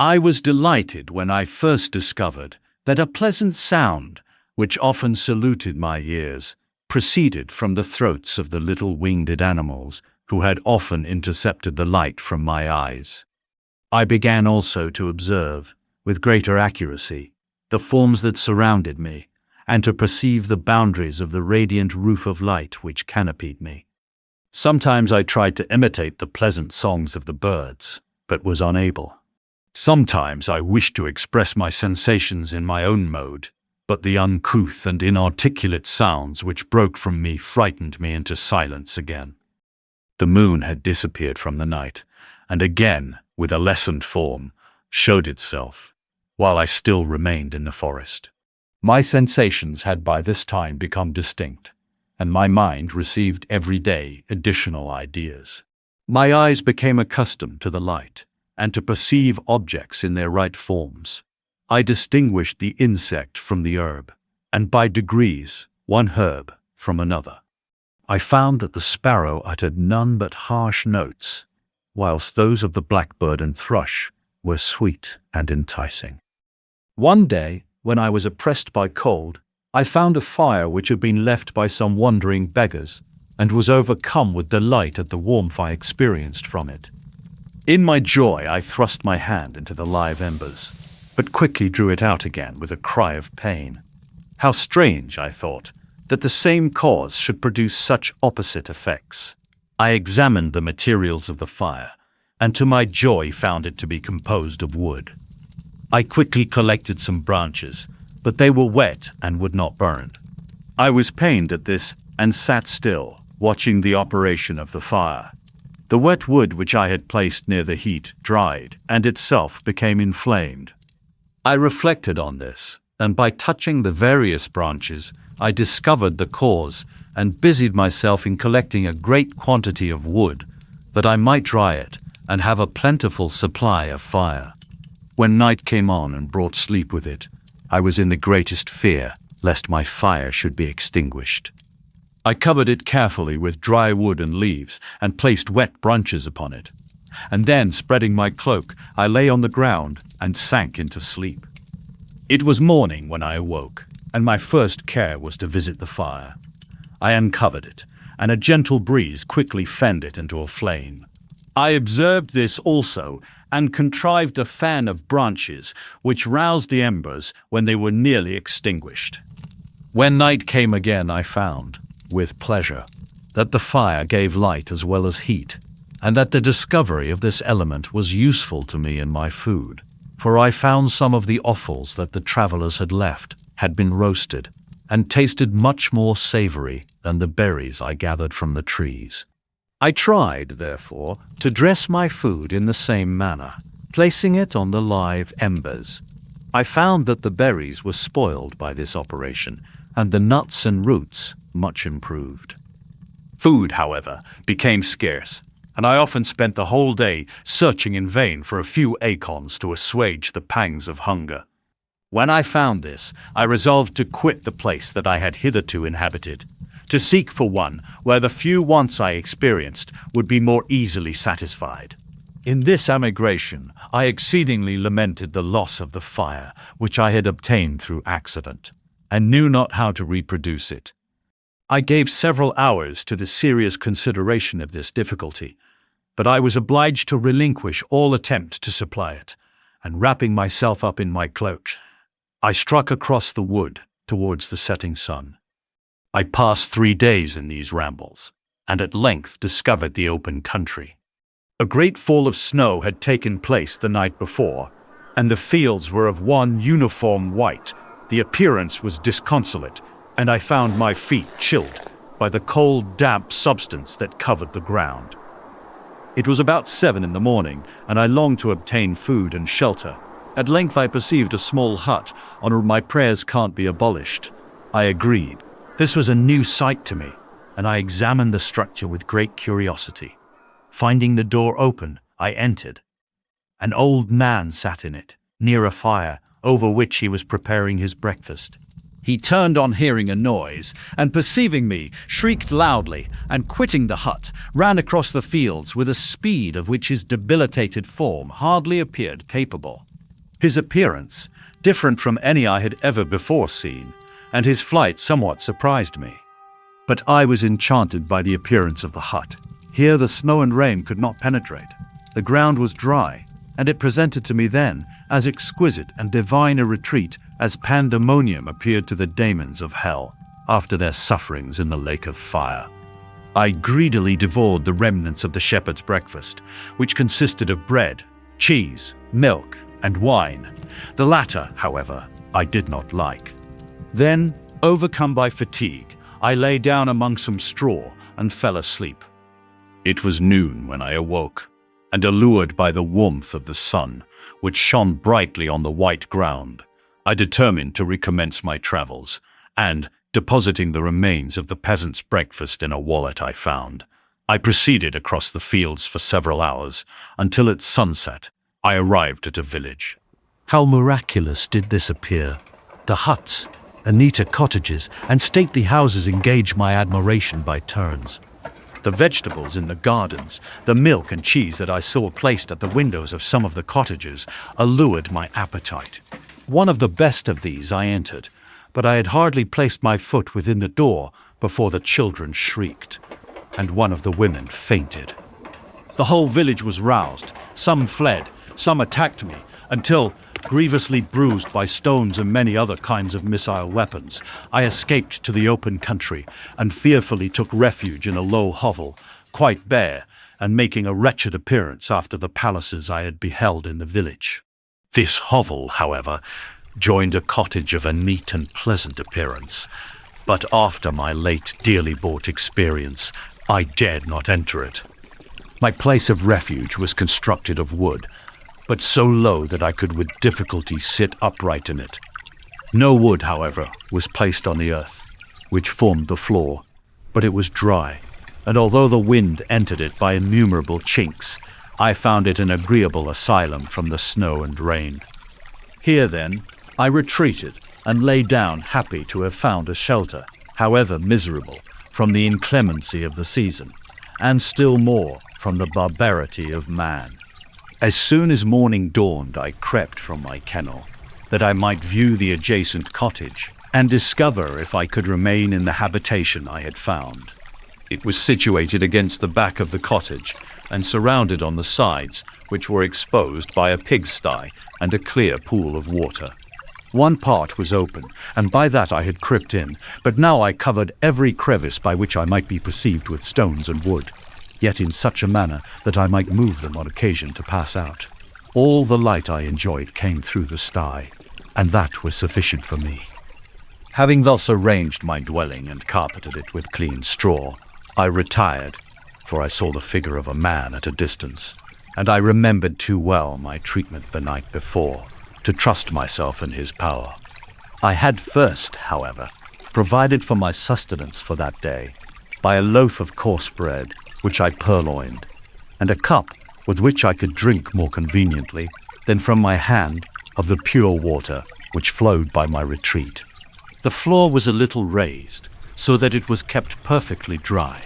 I was delighted when I first discovered that a pleasant sound, which often saluted my ears, proceeded from the throats of the little winged animals who had often intercepted the light from my eyes. I began also to observe, with greater accuracy, the forms that surrounded me, and to perceive the boundaries of the radiant roof of light which canopied me. Sometimes I tried to imitate the pleasant songs of the birds, but was unable. Sometimes I wished to express my sensations in my own mode, but the uncouth and inarticulate sounds which broke from me frightened me into silence again. The moon had disappeared from the night, and again, with a lessened form, showed itself, while I still remained in the forest. My sensations had by this time become distinct, and my mind received every day additional ideas. My eyes became accustomed to the light, and to perceive objects in their right forms. I distinguished the insect from the herb, and by degrees one herb from another. I found that the sparrow uttered none but harsh notes, whilst those of the blackbird and thrush were sweet and enticing. One day, when I was oppressed by cold, I found a fire which had been left by some wandering beggars, and was overcome with delight at the warmth I experienced from it. In my joy I thrust my hand into the live embers, but quickly drew it out again with a cry of pain. How strange, I thought, that the same cause should produce such opposite effects. I examined the materials of the fire, and to my joy found it to be composed of wood. I quickly collected some branches, but they were wet and would not burn. I was pained at this, and sat still, watching the operation of the fire. The wet wood which I had placed near the heat dried, and itself became inflamed. I reflected on this, and by touching the various branches, I discovered the cause, and busied myself in collecting a great quantity of wood, that I might dry it, and have a plentiful supply of fire. When night came on and brought sleep with it, I was in the greatest fear lest my fire should be extinguished. I covered it carefully with dry wood and leaves, and placed wet branches upon it. And then, spreading my cloak, I lay on the ground and sank into sleep. It was morning when I awoke, and my first care was to visit the fire. I uncovered it, and a gentle breeze quickly fanned it into a flame. I observed this also, and contrived a fan of branches, which roused the embers when they were nearly extinguished. When night came again, I found, with pleasure, that the fire gave light as well as heat, and that the discovery of this element was useful to me in my food, for I found some of the offals that the travellers had left had been roasted, and tasted much more savory than the berries I gathered from the trees. I tried, therefore, to dress my food in the same manner, placing it on the live embers. I found that the berries were spoiled by this operation, and the nuts and roots much improved. Food, however, became scarce, and I often spent the whole day searching in vain for a few acorns to assuage the pangs of hunger. When I found this, I resolved to quit the place that I had hitherto inhabited, to seek for one where the few wants I experienced would be more easily satisfied. In this emigration, I exceedingly lamented the loss of the fire which I had obtained through accident, and knew not how to reproduce it. I gave several hours to the serious consideration of this difficulty, but I was obliged to relinquish all attempt to supply it, and wrapping myself up in my cloak, I struck across the wood towards the setting sun. I passed 3 days in these rambles, and at length discovered the open country. A great fall of snow had taken place the night before, and the fields were of one uniform white. The appearance was disconsolate, and I found my feet chilled by the cold, damp substance that covered the ground. It was about 7 in the morning, and I longed to obtain food and shelter. At length I perceived a small hut on which my prayers can't be abolished. I agreed. This was a new sight to me, and I examined the structure with great curiosity. Finding the door open, I entered. An old man sat in it, near a fire, over which he was preparing his breakfast. He turned on hearing a noise, and perceiving me, shrieked loudly, and quitting the hut, ran across the fields with a speed of which his debilitated form hardly appeared capable. His appearance, different from any I had ever before seen, and his flight somewhat surprised me. But I was enchanted by the appearance of the hut, Here the snow and rain could not penetrate. The ground was dry, and it presented to me then as exquisite and divine a retreat as pandemonium appeared to the daemons of hell after their sufferings in the lake of fire. I greedily devoured the remnants of the shepherd's breakfast, which consisted of bread, cheese, milk, and wine. The latter, however, I did not like. Then, overcome by fatigue, I lay down among some straw and fell asleep. It was noon when I awoke, and allured by the warmth of the sun, which shone brightly on the white ground, I determined to recommence my travels, and, depositing the remains of the peasant's breakfast in a wallet I found, I proceeded across the fields for several hours, until at sunset I arrived at a village. How miraculous did this appear! The huts, neater cottages, and stately houses engaged my admiration by turns. The vegetables in the gardens, the milk and cheese that I saw placed at the windows of some of the cottages, allured my appetite. One of the best of these I entered, but I had hardly placed my foot within the door before the children shrieked, and one of the women fainted. The whole village was roused. Some fled, some attacked me, until, grievously bruised by stones and many other kinds of missile weapons, I escaped to the open country and fearfully took refuge in a low hovel, quite bare, and making a wretched appearance after the palaces I had beheld in the village. This hovel, however, joined a cottage of a neat and pleasant appearance, but after my late dearly bought experience, I dared not enter it. My place of refuge was constructed of wood, but so low that I could with difficulty sit upright in it. No wood, however, was placed on the earth, which formed the floor, but it was dry, and although the wind entered it by innumerable chinks, I found it an agreeable asylum from the snow and rain. Here, then, I retreated and lay down, happy to have found a shelter, however miserable, from the inclemency of the season, and still more from the barbarity of man. As soon as morning dawned, I crept from my kennel, that I might view the adjacent cottage and discover if I could remain in the habitation I had found. It was situated against the back of the cottage and surrounded on the sides, which were exposed by a pigsty and a clear pool of water. One part was open, and by that I had crept in, but now I covered every crevice by which I might be perceived with stones and wood, yet in such a manner that I might move them on occasion to pass out. All the light I enjoyed came through the sty, and that was sufficient for me. Having thus arranged my dwelling and carpeted it with clean straw, I retired, for I saw the figure of a man at a distance, and I remembered too well my treatment the night before to trust myself in his power. I had first, however, provided for my sustenance for that day by a loaf of coarse bread, which I purloined, and a cup with which I could drink more conveniently than from my hand of the pure water which flowed by my retreat. The floor was a little raised, so that it was kept perfectly dry,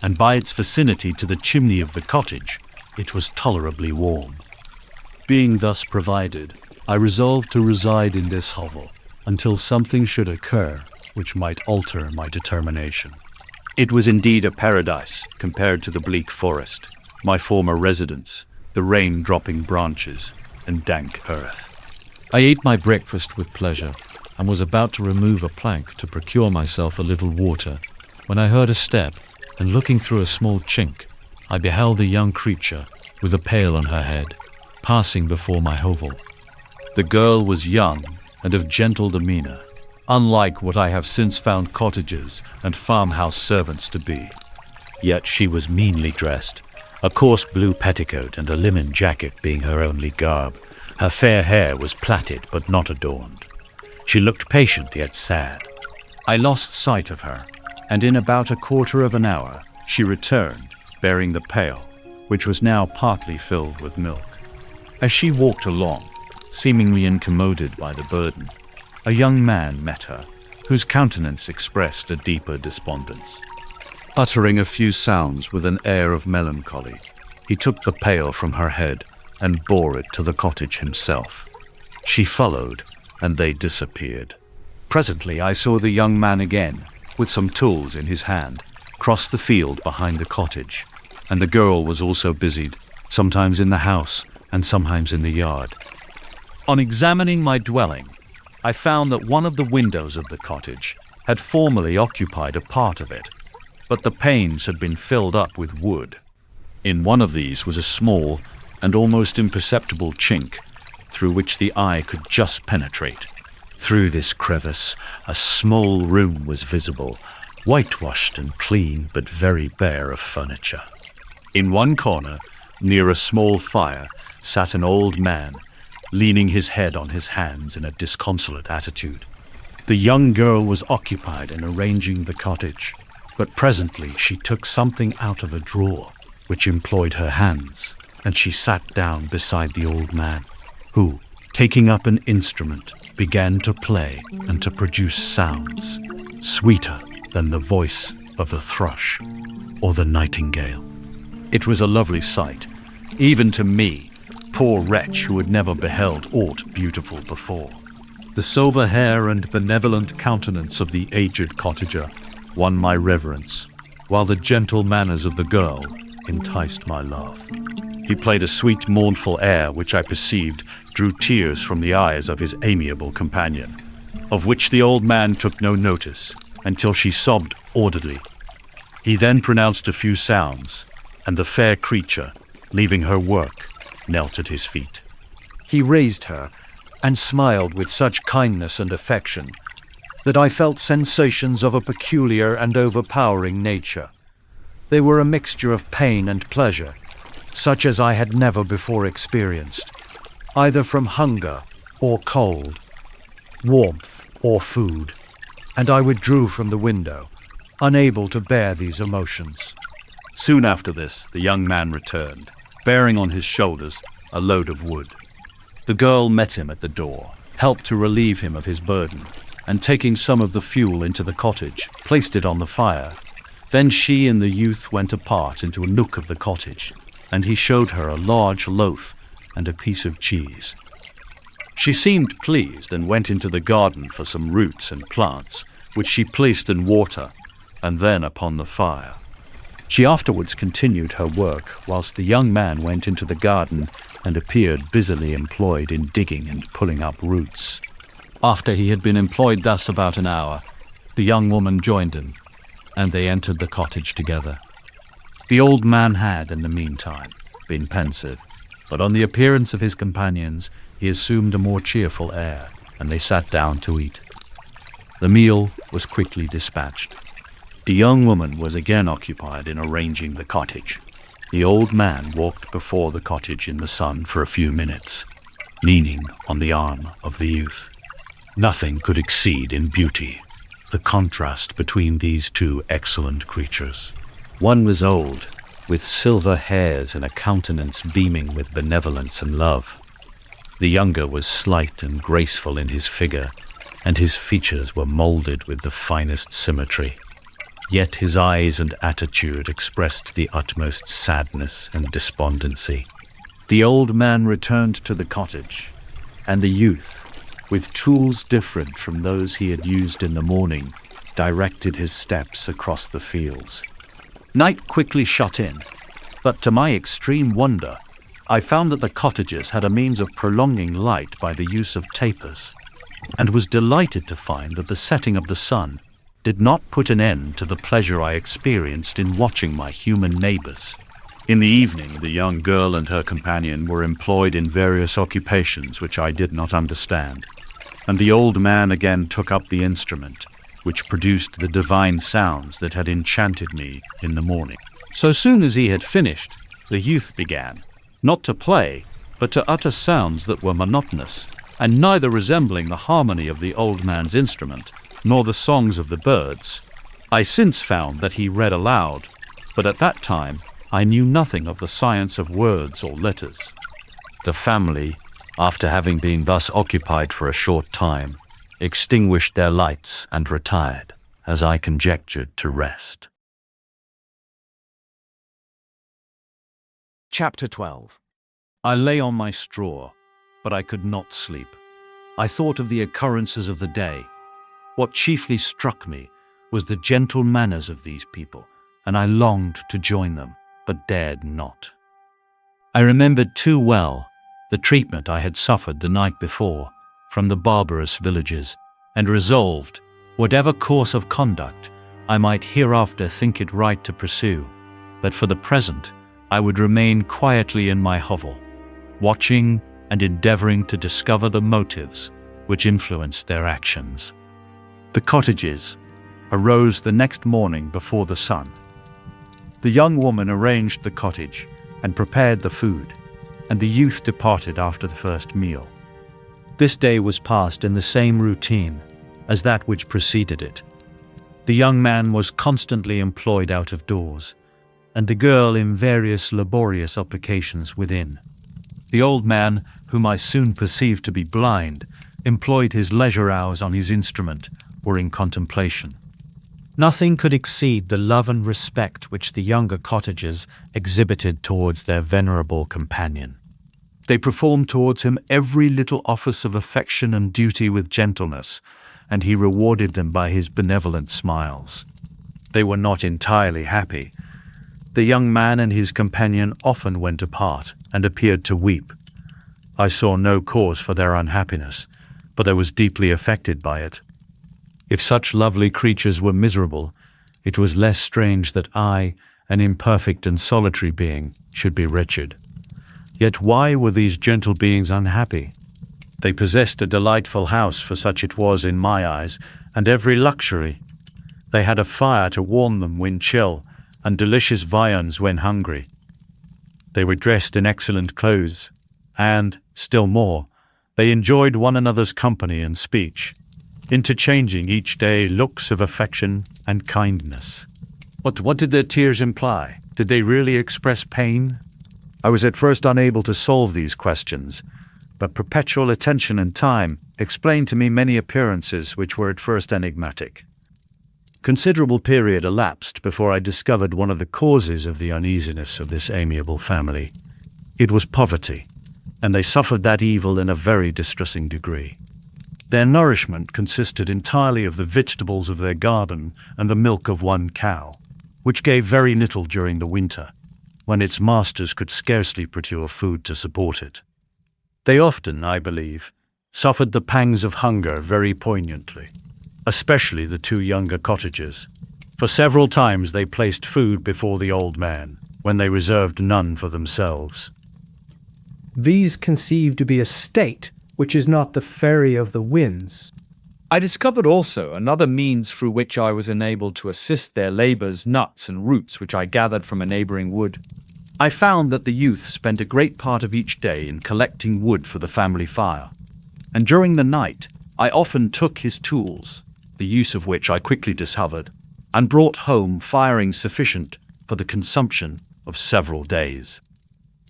and by its vicinity to the chimney of the cottage, it was tolerably warm. Being thus provided, I resolved to reside in this hovel until something should occur which might alter my determination. It was indeed a paradise compared to the bleak forest, my former residence, the rain-dropping branches, and dank earth. I ate my breakfast with pleasure, and was about to remove a plank to procure myself a little water, when I heard a step, and looking through a small chink, I beheld a young creature, with a pail on her head, passing before my hovel. The girl was young and of gentle demeanor, unlike what I have since found cottagers and farmhouse servants to be. Yet she was meanly dressed, a coarse blue petticoat and a linen jacket being her only garb. Her fair hair was plaited but not adorned. She looked patient yet sad. I lost sight of her, and in about a quarter of an hour she returned, bearing the pail, which was now partly filled with milk. As she walked along, seemingly incommoded by the burden, a young man met her, whose countenance expressed a deeper despondence. Uttering a few sounds with an air of melancholy, he took the pail from her head and bore it to the cottage himself. She followed, and they disappeared. Presently I saw the young man again, with some tools in his hand, cross the field behind the cottage, and the girl was also busied, sometimes in the house and sometimes in the yard. On examining my dwelling, I found that one of the windows of the cottage had formerly occupied a part of it, but the panes had been filled up with wood. In one of these was a small and almost imperceptible chink through which the eye could just penetrate. Through this crevice, a small room was visible, whitewashed and clean, but very bare of furniture. In one corner, near a small fire, sat an old man, leaning his head on his hands in a disconsolate attitude. The young girl was occupied in arranging the cottage, but presently she took something out of a drawer, which employed her hands, and she sat down beside the old man, who, taking up an instrument, began to play and to produce sounds sweeter than the voice of the thrush or the nightingale. It was a lovely sight, even to me, poor wretch who had never beheld aught beautiful before. The silver hair and benevolent countenance of the aged cottager won my reverence, while the gentle manners of the girl enticed my love. He played a sweet, mournful air which I perceived drew tears from the eyes of his amiable companion, of which the old man took no notice until she sobbed audibly. He then pronounced a few sounds, and the fair creature, leaving her work, knelt at his feet. He raised her and smiled with such kindness and affection that I felt sensations of a peculiar and overpowering nature. They were a mixture of pain and pleasure, such as I had never before experienced, either from hunger or cold, warmth or food, and I withdrew from the window, unable to bear these emotions. Soon after this, the young man returned, bearing on his shoulders a load of wood. The girl met him at the door, helped to relieve him of his burden, and taking some of the fuel into the cottage, placed it on the fire. Then she and the youth went apart into a nook of the cottage, and he showed her a large loaf and a piece of cheese. She seemed pleased and went into the garden for some roots and plants, which she placed in water and then upon the fire. She afterwards continued her work, whilst the young man went into the garden and appeared busily employed in digging and pulling up roots. After he had been employed thus about an hour, the young woman joined him, and they entered the cottage together. The old man had, in the meantime, been pensive, but on the appearance of his companions, he assumed a more cheerful air, and they sat down to eat. The meal was quickly dispatched. The young woman was again occupied in arranging the cottage. The old man walked before the cottage in the sun for a few minutes, leaning on the arm of the youth. Nothing could exceed in beauty the contrast between these two excellent creatures. One was old, with silver hairs and a countenance beaming with benevolence and love. The younger was slight and graceful in his figure, and his features were molded with the finest symmetry. Yet his eyes and attitude expressed the utmost sadness and despondency. The old man returned to the cottage, and the youth, with tools different from those he had used in the morning, directed his steps across the fields. Night quickly shut in, but to my extreme wonder, I found that the cottagers had a means of prolonging light by the use of tapers, and was delighted to find that the setting of the sun did not put an end to the pleasure I experienced in watching my human neighbors. In the evening, the young girl and her companion were employed in various occupations which I did not understand, and the old man again took up the instrument, which produced the divine sounds that had enchanted me in the morning. So soon as he had finished, the youth began, not to play, but to utter sounds that were monotonous, and neither resembling the harmony of the old man's instrument, nor the songs of the birds. I since found that he read aloud, but at that time I knew nothing of the science of words or letters. The family, after having been thus occupied for a short time, extinguished their lights and retired, as I conjectured, to rest. Chapter 12. I lay on my straw, but I could not sleep. I thought of the occurrences of the day. What chiefly struck me was the gentle manners of these people, and I longed to join them. but dared not. I remembered too well the treatment I had suffered the night before from the barbarous villagers, and resolved, whatever course of conduct I might hereafter think it right to pursue, that for the present I would remain quietly in my hovel, watching and endeavoring to discover the motives which influenced their actions. The cottagers arose the next morning before the sun. The young woman arranged the cottage and prepared the food, and the youth departed after the first meal. This day was passed in the same routine as that which preceded it. The young man was constantly employed out of doors, and the girl in various laborious occupations within. The old man, whom I soon perceived to be blind, employed his leisure hours on his instrument or in contemplation. Nothing could exceed the love and respect which the younger cottagers exhibited towards their venerable companion. They performed towards him every little office of affection and duty with gentleness, and he rewarded them by his benevolent smiles. They were not entirely happy. The young man and his companion often went apart and appeared to weep. I saw no cause for their unhappiness, but I was deeply affected by it. If such lovely creatures were miserable, it was less strange that I, an imperfect and solitary being, should be wretched. Yet why were these gentle beings unhappy? They possessed a delightful house, for such it was in my eyes, and every luxury. They had a fire to warm them when chill, and delicious viands when hungry. They were dressed in excellent clothes, and, still more, they enjoyed one another's company and speech, interchanging each day looks of affection and kindness. What did their tears imply? Did they really express pain? I was at first unable to solve these questions, but perpetual attention and time explained to me many appearances which were at first enigmatic. Considerable period elapsed before I discovered one of the causes of the uneasiness of this amiable family. It was poverty, and they suffered that evil in a very distressing degree. Their nourishment consisted entirely of the vegetables of their garden and the milk of one cow, which gave very little during the winter, when its masters could scarcely procure food to support it. They often, I believe, suffered the pangs of hunger very poignantly, especially the two younger cottagers. For several times they placed food before the old man, when they reserved none for themselves. These conceive to be a state which is not the fairy of the winds. I discovered also another means through which I was enabled to assist their labours, nuts and roots which I gathered from a neighbouring wood. I found that the youth spent a great part of each day in collecting wood for the family fire, and during the night I often took his tools, the use of which I quickly discovered, and brought home firing sufficient for the consumption of several days.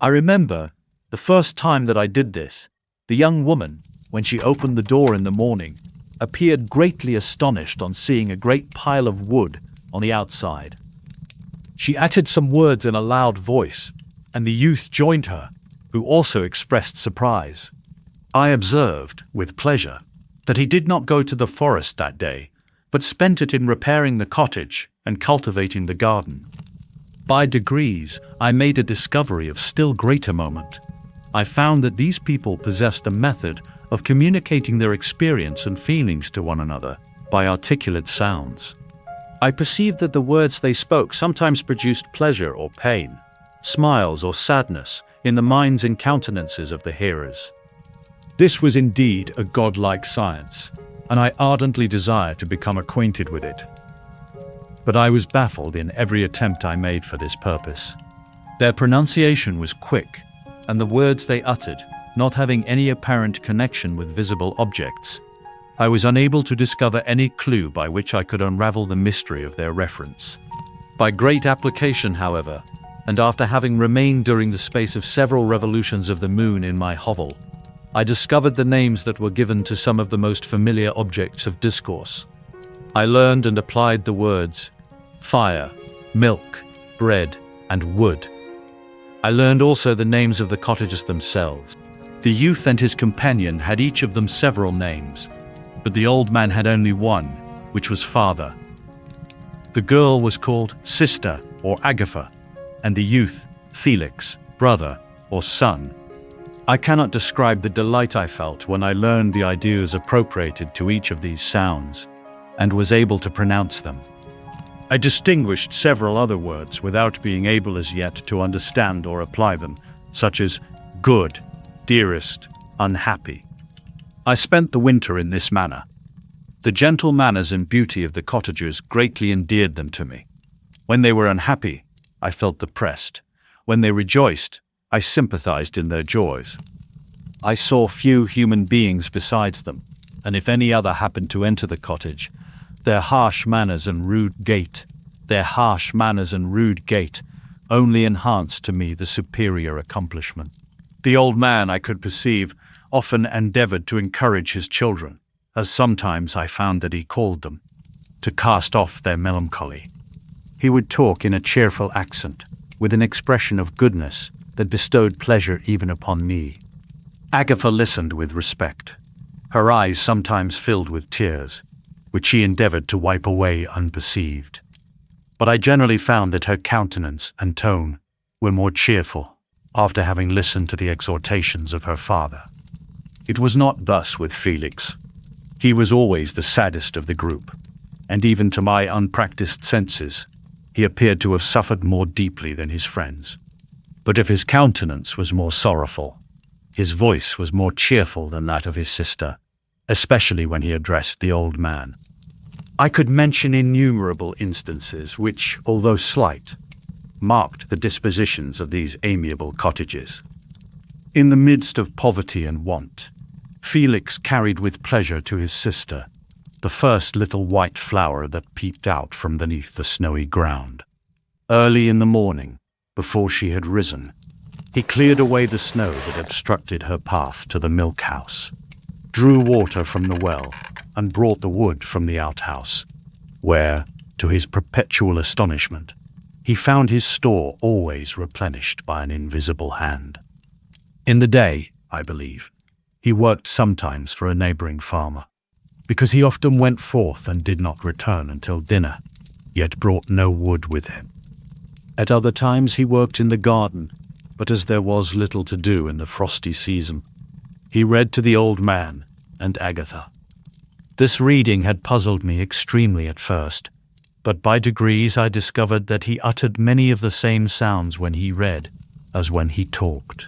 I remember the first time that I did this, the young woman, when she opened the door in the morning, appeared greatly astonished on seeing a great pile of wood on the outside. She uttered some words in a loud voice, and the youth joined her, who also expressed surprise. I observed, with pleasure, that he did not go to the forest that day, but spent it in repairing the cottage and cultivating the garden. By degrees, I made a discovery of still greater moment. I found that these people possessed a method of communicating their experience and feelings to one another by articulate sounds. I perceived that the words they spoke sometimes produced pleasure or pain, smiles or sadness in the minds and countenances of the hearers. This was indeed a godlike science, and I ardently desired to become acquainted with it. But I was baffled in every attempt I made for this purpose. Their pronunciation was quick, and the words they uttered, not having any apparent connection with visible objects, I was unable to discover any clue by which I could unravel the mystery of their reference. By great application, however, and after having remained during the space of several revolutions of the moon in my hovel, I discovered the names that were given to some of the most familiar objects of discourse. I learned and applied the words fire, milk, bread, and wood. I learned also the names of the cottagers themselves. The youth and his companion had each of them several names, but the old man had only one, which was father. The girl was called sister or Agatha, and the youth, Felix, brother or son. I cannot describe the delight I felt when I learned the ideas appropriated to each of these sounds and was able to pronounce them. I distinguished several other words without being able as yet to understand or apply them, such as good, dearest, unhappy. I spent the winter in this manner. The gentle manners and beauty of the cottagers greatly endeared them to me. When they were unhappy, I felt depressed. When they rejoiced, I sympathized in their joys. I saw few human beings besides them, and if any other happened to enter the cottage, their harsh manners and rude gait only enhanced to me the superior accomplishment. The old man, I could perceive, often endeavored to encourage his children, as sometimes I found that he called them, to cast off their melancholy. He would talk in a cheerful accent, with an expression of goodness that bestowed pleasure even upon me. Agatha listened with respect. Her eyes sometimes filled with tears, which she endeavored to wipe away unperceived. But I generally found that her countenance and tone were more cheerful after having listened to the exhortations of her father. It was not thus with Felix. He was always the saddest of the group, and even to my unpracticed senses, he appeared to have suffered more deeply than his friends. But if his countenance was more sorrowful, his voice was more cheerful than that of his sister, especially when he addressed the old man. I could mention innumerable instances which, although slight, marked the dispositions of these amiable cottagers. In the midst of poverty and want, Felix carried with pleasure to his sister the first little white flower that peeped out from beneath the snowy ground. Early in the morning, before she had risen, he cleared away the snow that obstructed her path to the milk house, drew water from the well, and brought the wood from the outhouse, where, to his perpetual astonishment, he found his store always replenished by an invisible hand. In the day, I believe, he worked sometimes for a neighboring farmer, because he often went forth and did not return until dinner, yet brought no wood with him. At other times he worked in the garden, but as there was little to do in the frosty season, he read to the old man and Agatha. This reading had puzzled me extremely at first, but by degrees I discovered that he uttered many of the same sounds when he read as when he talked.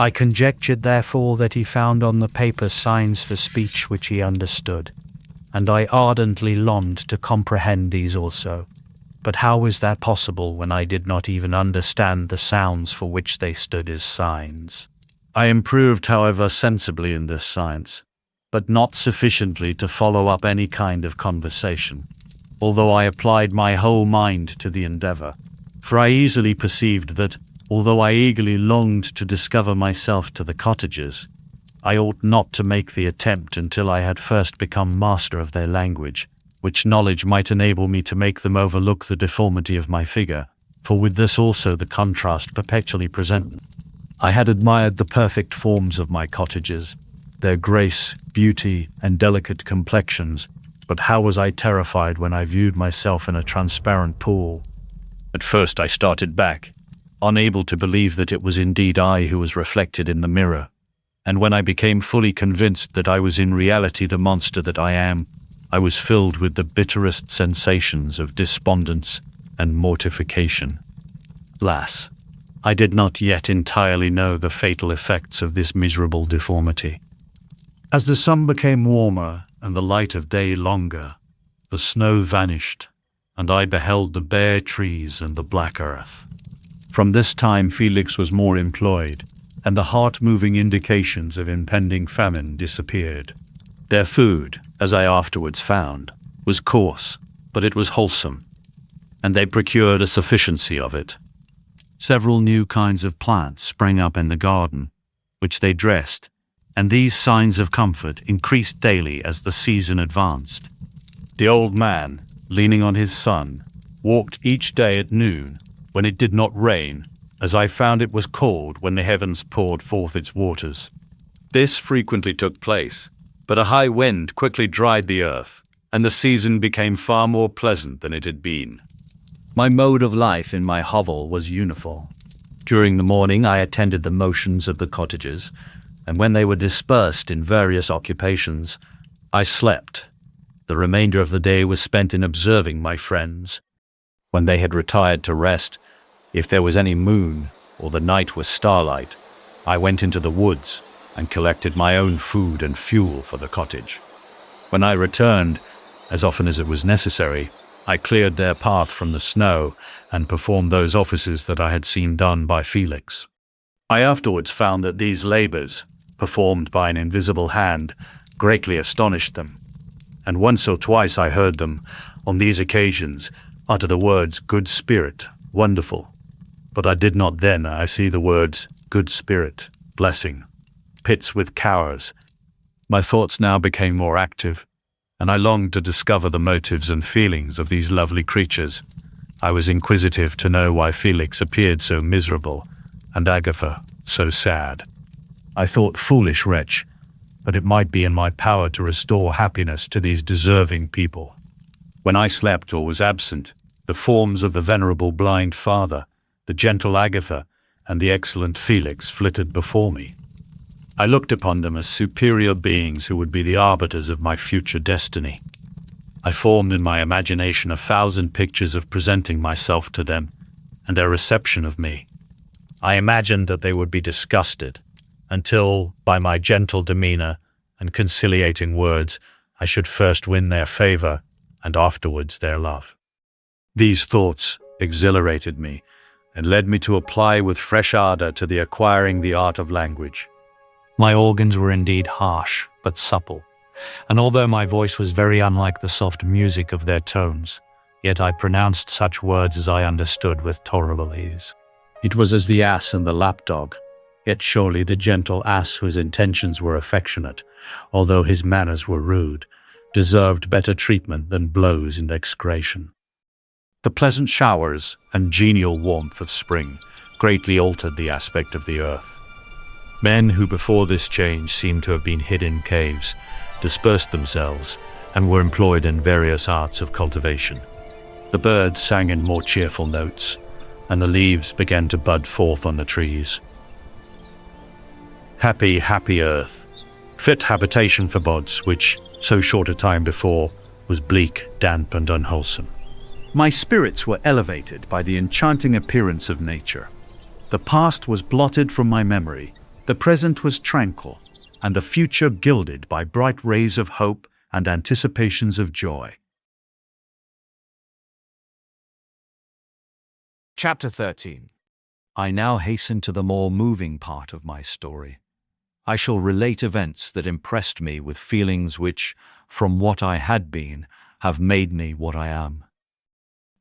I conjectured, therefore, that he found on the paper signs for speech which he understood, and I ardently longed to comprehend these also. But how was that possible when I did not even understand the sounds for which they stood as signs? I improved, however, sensibly in this science, but not sufficiently to follow up any kind of conversation, although I applied my whole mind to the endeavor, for I easily perceived that, although I eagerly longed to discover myself to the cottagers, I ought not to make the attempt until I had first become master of their language, which knowledge might enable me to make them overlook the deformity of my figure, for with this also the contrast perpetually present. I had admired the perfect forms of my cottagers, their grace, beauty, and delicate complexions, but how was I terrified when I viewed myself in a transparent pool. At first I started back, unable to believe that it was indeed I who was reflected in the mirror, and when I became fully convinced that I was in reality the monster that I am, I was filled with the bitterest sensations of despondence and mortification. Alas, I did not yet entirely know the fatal effects of this miserable deformity. As the sun became warmer and the light of day longer, the snow vanished, and I beheld the bare trees and the black earth. From this time Felix was more employed, and the heart-moving indications of impending famine disappeared. Their food, as I afterwards found, was coarse, but it was wholesome, and they procured a sufficiency of it. Several new kinds of plants sprang up in the garden, which they dressed, and these signs of comfort increased daily as the season advanced. The old man, leaning on his son, walked each day at noon, when it did not rain, as I found it was cold when the heavens poured forth its waters. This frequently took place, but a high wind quickly dried the earth, and the season became far more pleasant than it had been. My mode of life in my hovel was uniform. During the morning I attended the motions of the cottagers, and when they were dispersed in various occupations, I slept. The remainder of the day was spent in observing my friends. When they had retired to rest, if there was any moon or the night was starlight, I went into the woods and collected my own food and fuel for the cottage. When I returned, as often as it was necessary, I cleared their path from the snow and performed those offices that I had seen done by Felix. I afterwards found that these labors, performed by an invisible hand, greatly astonished them, and once or twice I heard them, on these occasions, utter the words "good spirit," "wonderful," but I did not then see the words "good spirit," "blessing," "pits with cowers." My thoughts now became more active, and I longed to discover the motives and feelings of these lovely creatures. I was inquisitive to know why Felix appeared so miserable, and Agatha so sad. I thought, foolish wretch, but it might be in my power to restore happiness to these deserving people. When I slept or was absent, the forms of the venerable blind father, the gentle Agatha, and the excellent Felix flitted before me. I looked upon them as superior beings who would be the arbiters of my future destiny. I formed in my imagination 1,000 pictures of presenting myself to them, and their reception of me. I imagined that they would be disgusted, until, by my gentle demeanor and conciliating words, I should first win their favor, and afterwards their love. These thoughts exhilarated me, and led me to apply with fresh ardor to the acquiring the art of language. My organs were indeed harsh, but supple, and although my voice was very unlike the soft music of their tones, yet I pronounced such words as I understood with tolerable ease. It was as the ass and the lapdog, yet surely the gentle ass, whose intentions were affectionate, although his manners were rude, deserved better treatment than blows and execration. The pleasant showers and genial warmth of spring greatly altered the aspect of the earth. Men who before this change seemed to have been hid in caves, dispersed themselves, and were employed in various arts of cultivation. The birds sang in more cheerful notes, and the leaves began to bud forth on the trees. Happy, happy earth, fit habitation for bods, which, so short a time before, was bleak, damp, and unwholesome. My spirits were elevated by the enchanting appearance of nature. The past was blotted from my memory, the present was tranquil, and the future gilded by bright rays of hope and anticipations of joy. Chapter 13. I now hasten to the more moving part of my story. I shall relate events that impressed me with feelings which, from what I had been, have made me what I am.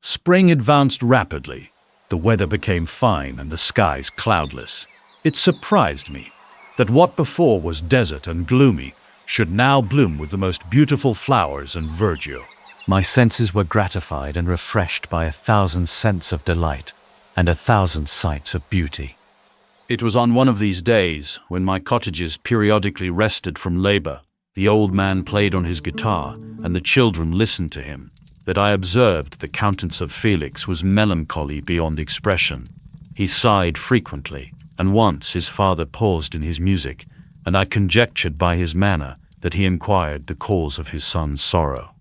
Spring advanced rapidly. The weather became fine and the skies cloudless. It surprised me that what before was desert and gloomy should now bloom with the most beautiful flowers and verdure. My senses were gratified and refreshed by 1,000 scents of delight and 1,000 sights of beauty. It was on one of these days, when my cottagers periodically rested from labor, the old man played on his guitar, and the children listened to him, that I observed the countenance of Felix was melancholy beyond expression. He sighed frequently, and once his father paused in his music, and I conjectured by his manner that he inquired the cause of his son's sorrow.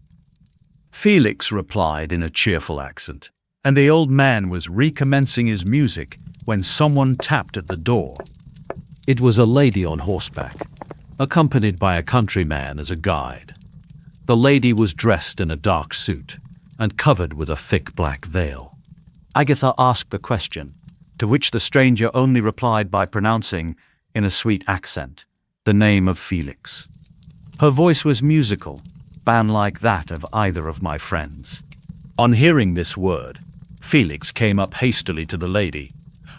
Felix replied in a cheerful accent, and the old man was recommencing his music when someone tapped at the door. It was a lady on horseback, accompanied by a countryman as a guide. The lady was dressed in a dark suit and covered with a thick black veil. Agatha asked the question, to which the stranger only replied by pronouncing, in a sweet accent, the name of Felix. Her voice was musical, unlike that of either of my friends. On hearing this word, Felix came up hastily to the lady,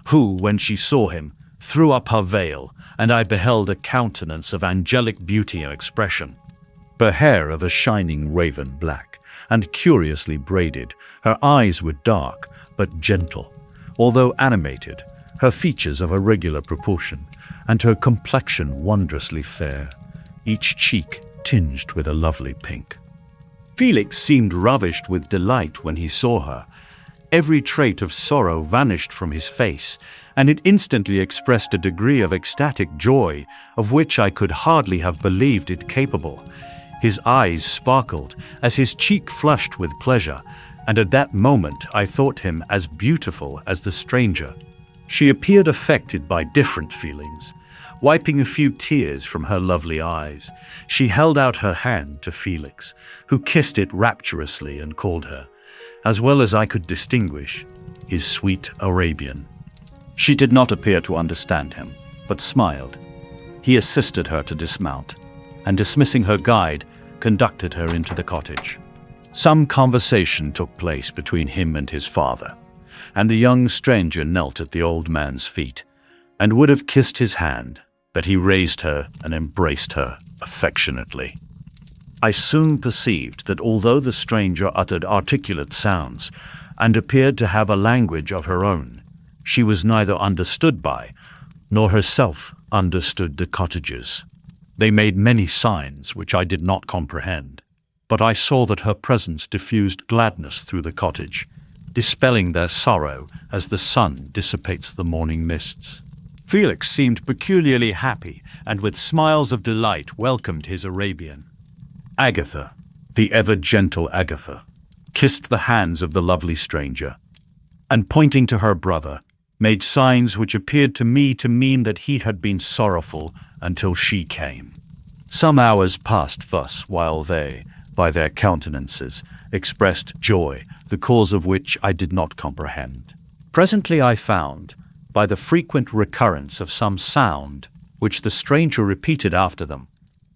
who, when she saw him, threw up her veil, and I beheld a countenance of angelic beauty and expression. Her hair of a shining raven black, and curiously braided, her eyes were dark, but gentle, although animated, her features of a regular proportion, and her complexion wondrously fair, each cheek tinged with a lovely pink. Felix seemed ravished with delight when he saw her, Every trait of sorrow vanished from his face, and it instantly expressed a degree of ecstatic joy of which I could hardly have believed it capable. His eyes sparkled as his cheek flushed with pleasure, and at that moment I thought him as beautiful as the stranger. She appeared affected by different feelings. Wiping a few tears from her lovely eyes, she held out her hand to Felix, who kissed it rapturously and called her, as well as I could distinguish, his sweet Arabian. She did not appear to understand him, but smiled. He assisted her to dismount, and dismissing her guide, conducted her into the cottage. Some conversation took place between him and his father, and the young stranger knelt at the old man's feet, and would have kissed his hand, but he raised her and embraced her affectionately. I soon perceived that although the stranger uttered articulate sounds, and appeared to have a language of her own, she was neither understood by, nor herself understood the cottagers. They made many signs which I did not comprehend, but I saw that her presence diffused gladness through the cottage, dispelling their sorrow as the sun dissipates the morning mists. Felix seemed peculiarly happy, and with smiles of delight welcomed his Arabian. Agatha, the ever-gentle Agatha, kissed the hands of the lovely stranger, and pointing to her brother, made signs which appeared to me to mean that he had been sorrowful until she came. Some hours passed thus while they, by their countenances, expressed joy, the cause of which I did not comprehend. Presently I found, by the frequent recurrence of some sound which the stranger repeated after them,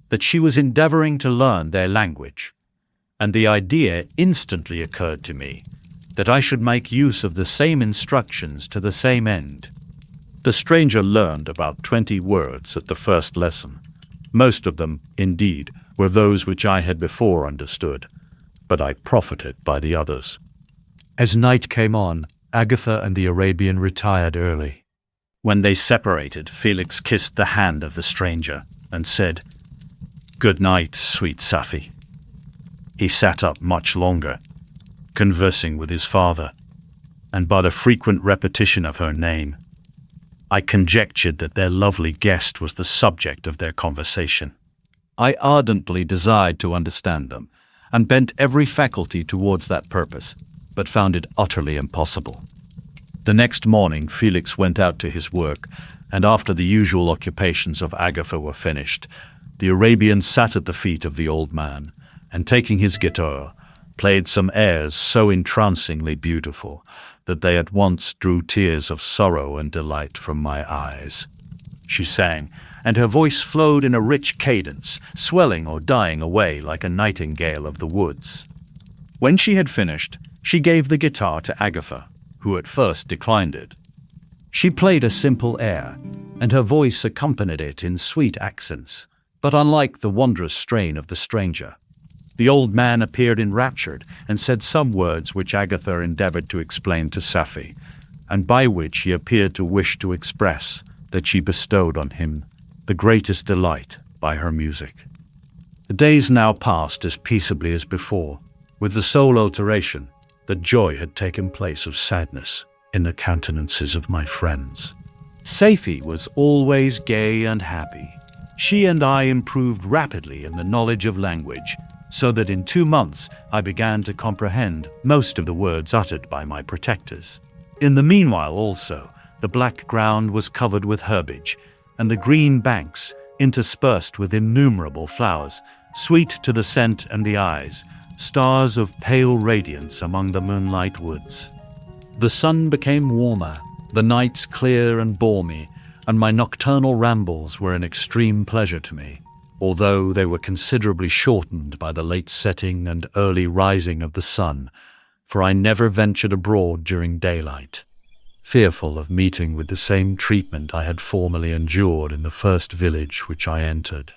that she was endeavoring to learn their language, and the idea instantly occurred to me that I should make use of the same instructions to the same end. The stranger learned about 20 words at the first lesson. Most of them, indeed, were those which I had before understood, but I profited by the others. As night came on, Agatha and the Arabian retired early. When they separated, Felix kissed the hand of the stranger and said, "Good night, sweet Safi." He sat up much longer, conversing with his father, and by the frequent repetition of her name, I conjectured that their lovely guest was the subject of their conversation. I ardently desired to understand them, and bent every faculty towards that purpose, but found it utterly impossible. The next morning Felix went out to his work, and after the usual occupations of Agatha were finished, the Arabian sat at the feet of the old man, and taking his guitar, played some airs so entrancingly beautiful that they at once drew tears of sorrow and delight from my eyes. She sang, and her voice flowed in a rich cadence, swelling or dying away like a nightingale of the woods. When she had finished, she gave the guitar to Agatha, who at first declined it. She played a simple air, and her voice accompanied it in sweet accents, but unlike the wondrous strain of the stranger. The old man appeared enraptured and said some words which Agatha endeavored to explain to Safi, and by which he appeared to wish to express that she bestowed on him the greatest delight by her music. The days now passed as peaceably as before, with the sole alteration that joy had taken place of sadness in the countenances of my friends. Safi was always gay and happy. She and I improved rapidly in the knowledge of language, so that in 2 months I began to comprehend most of the words uttered by my protectors. In the meanwhile also, the black ground was covered with herbage, and the green banks, interspersed with innumerable flowers, sweet to the scent and the eyes, stars of pale radiance among the moonlight woods. The sun became warmer, the nights clear and balmy, and my nocturnal rambles were an extreme pleasure to me, although they were considerably shortened by the late setting and early rising of the sun, for I never ventured abroad during daylight, fearful of meeting with the same treatment I had formerly endured in the first village which I entered.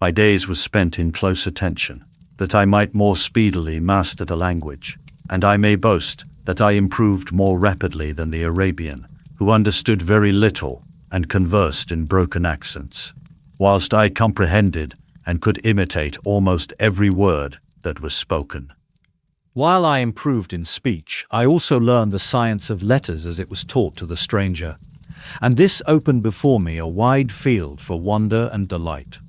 My days were spent in close attention, that I might more speedily master the language, and I may boast that I improved more rapidly than the Arabian, who understood very little and conversed in broken accents, whilst I comprehended and could imitate almost every word that was spoken. While I improved in speech, I also learned the science of letters as it was taught to the stranger, and this opened before me a wide field for wonder and delight.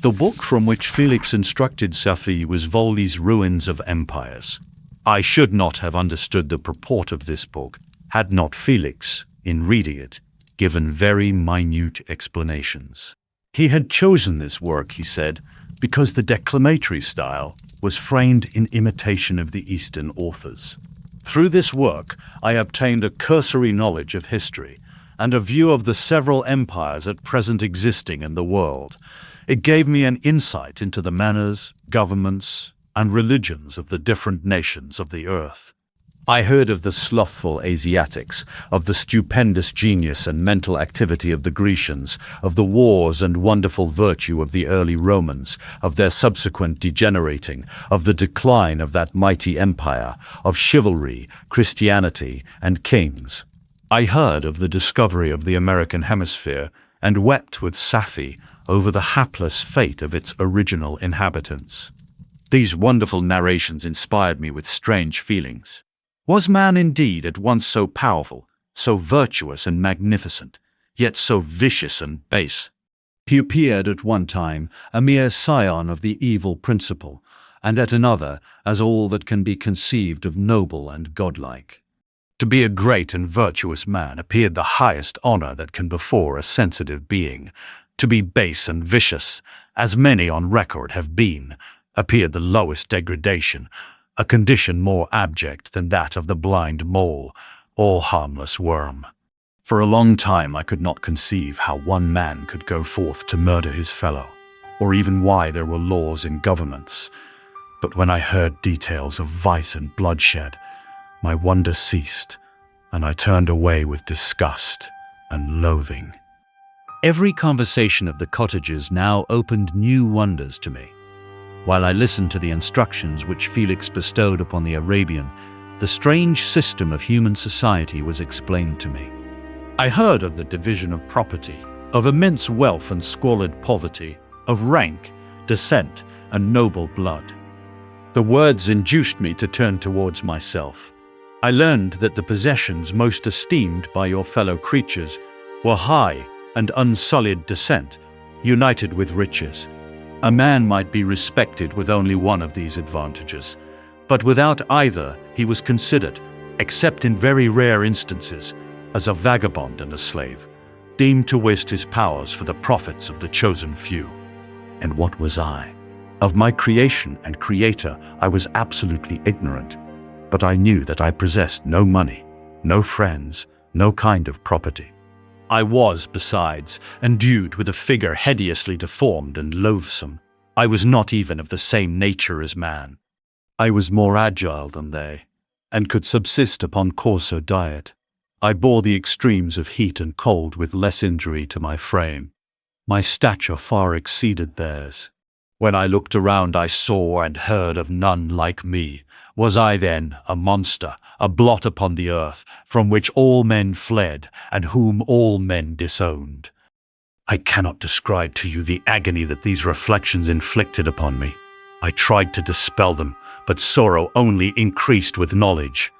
The book from which Felix instructed Safi was Volney's Ruins of Empires. I should not have understood the purport of this book had not Felix, in reading it, given very minute explanations. He had chosen this work, he said, because the declamatory style was framed in imitation of the Eastern authors. Through this work, I obtained a cursory knowledge of history and a view of the several empires at present existing in the world. It gave me an insight into the manners, governments, and religions of the different nations of the earth. I heard of the slothful Asiatics, of the stupendous genius and mental activity of the Grecians, of the wars and wonderful virtue of the early Romans, of their subsequent degenerating, of the decline of that mighty empire, of chivalry, Christianity, and kings. I heard of the discovery of the American hemisphere, and wept with Safi over the hapless fate of its original inhabitants. These wonderful narrations inspired me with strange feelings. Was man indeed at once so powerful, so virtuous and magnificent, yet so vicious and base? He appeared at one time a mere scion of the evil principle, and at another as all that can be conceived of noble and godlike. To be a great and virtuous man appeared the highest honor that can befall a sensitive being. To be base and vicious, as many on record have been, appeared the lowest degradation, a condition more abject than that of the blind mole or harmless worm. For a long time I could not conceive how one man could go forth to murder his fellow, or even why there were laws in governments. But when I heard details of vice and bloodshed, my wonder ceased, and I turned away with disgust and loathing. Every conversation of the cottagers now opened new wonders to me. While I listened to the instructions which Felix bestowed upon the Arabian, the strange system of human society was explained to me. I heard of the division of property, of immense wealth and squalid poverty, of rank, descent, and noble blood. The words induced me to turn towards myself. I learned that the possessions most esteemed by your fellow creatures were high and unsullied descent, united with riches. A man might be respected with only one of these advantages, but without either he was considered, except in very rare instances, as a vagabond and a slave, deemed to waste his powers for the profits of the chosen few. And what was I? Of my creation and creator I was absolutely ignorant, but I knew that I possessed no money, no friends, no kind of property. I was, besides, endued with a figure hideously deformed and loathsome. I was not even of the same nature as man. I was more agile than they, and could subsist upon coarser diet. I bore the extremes of heat and cold with less injury to my frame. My stature far exceeded theirs. When I looked around I saw and heard of none like me. Was I then a monster, a blot upon the earth, from which all men fled, and whom all men disowned? I cannot describe to you the agony that these reflections inflicted upon me. I tried to dispel them, but sorrow only increased with knowledge.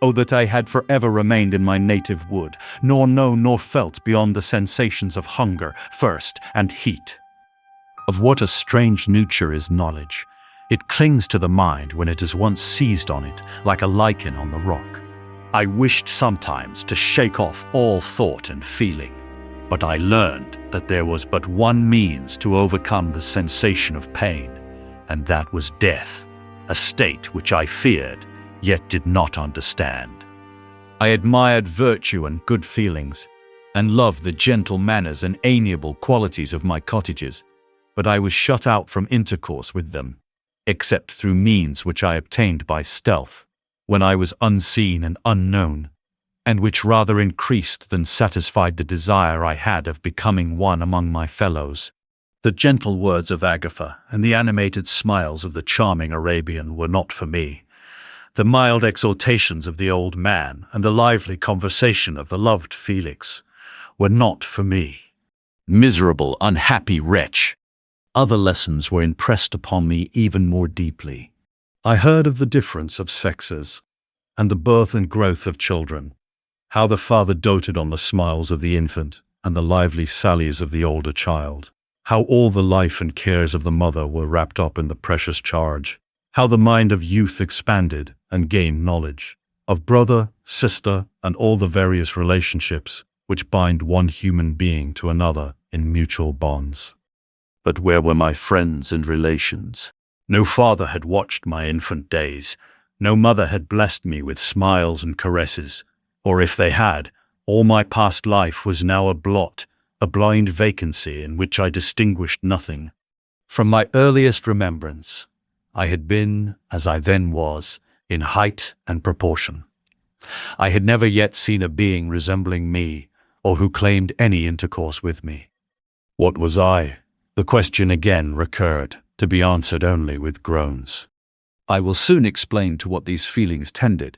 Oh, that I had forever remained in my native wood, nor known nor felt beyond the sensations of hunger, thirst, and heat. Of what a strange nature is knowledge! It clings to the mind when it has once seized on it, like a lichen on the rock. I wished sometimes to shake off all thought and feeling, but I learned that there was but one means to overcome the sensation of pain, and that was death, a state which I feared, yet did not understand. I admired virtue and good feelings, and loved the gentle manners and amiable qualities of my cottagers, but I was shut out from intercourse with them, except through means which I obtained by stealth, when I was unseen and unknown, and which rather increased than satisfied the desire I had of becoming one among my fellows. The gentle words of Agatha and the animated smiles of the charming Arabian were not for me. The mild exhortations of the old man and the lively conversation of the loved Felix were not for me. Miserable, unhappy wretch! Other lessons were impressed upon me even more deeply. I heard of the difference of sexes, and the birth and growth of children, how the father doted on the smiles of the infant and the lively sallies of the older child, how all the life and cares of the mother were wrapped up in the precious charge, how the mind of youth expanded and gained knowledge of brother, sister, and all the various relationships which bind one human being to another in mutual bonds. But where were my friends and relations? No father had watched my infant days, no mother had blessed me with smiles and caresses, or if they had, all my past life was now a blot, a blind vacancy in which I distinguished nothing. From my earliest remembrance, I had been, as I then was, in height and proportion. I had never yet seen a being resembling me, or who claimed any intercourse with me. What was I? The question again recurred, to be answered only with groans. I will soon explain to what these feelings tended,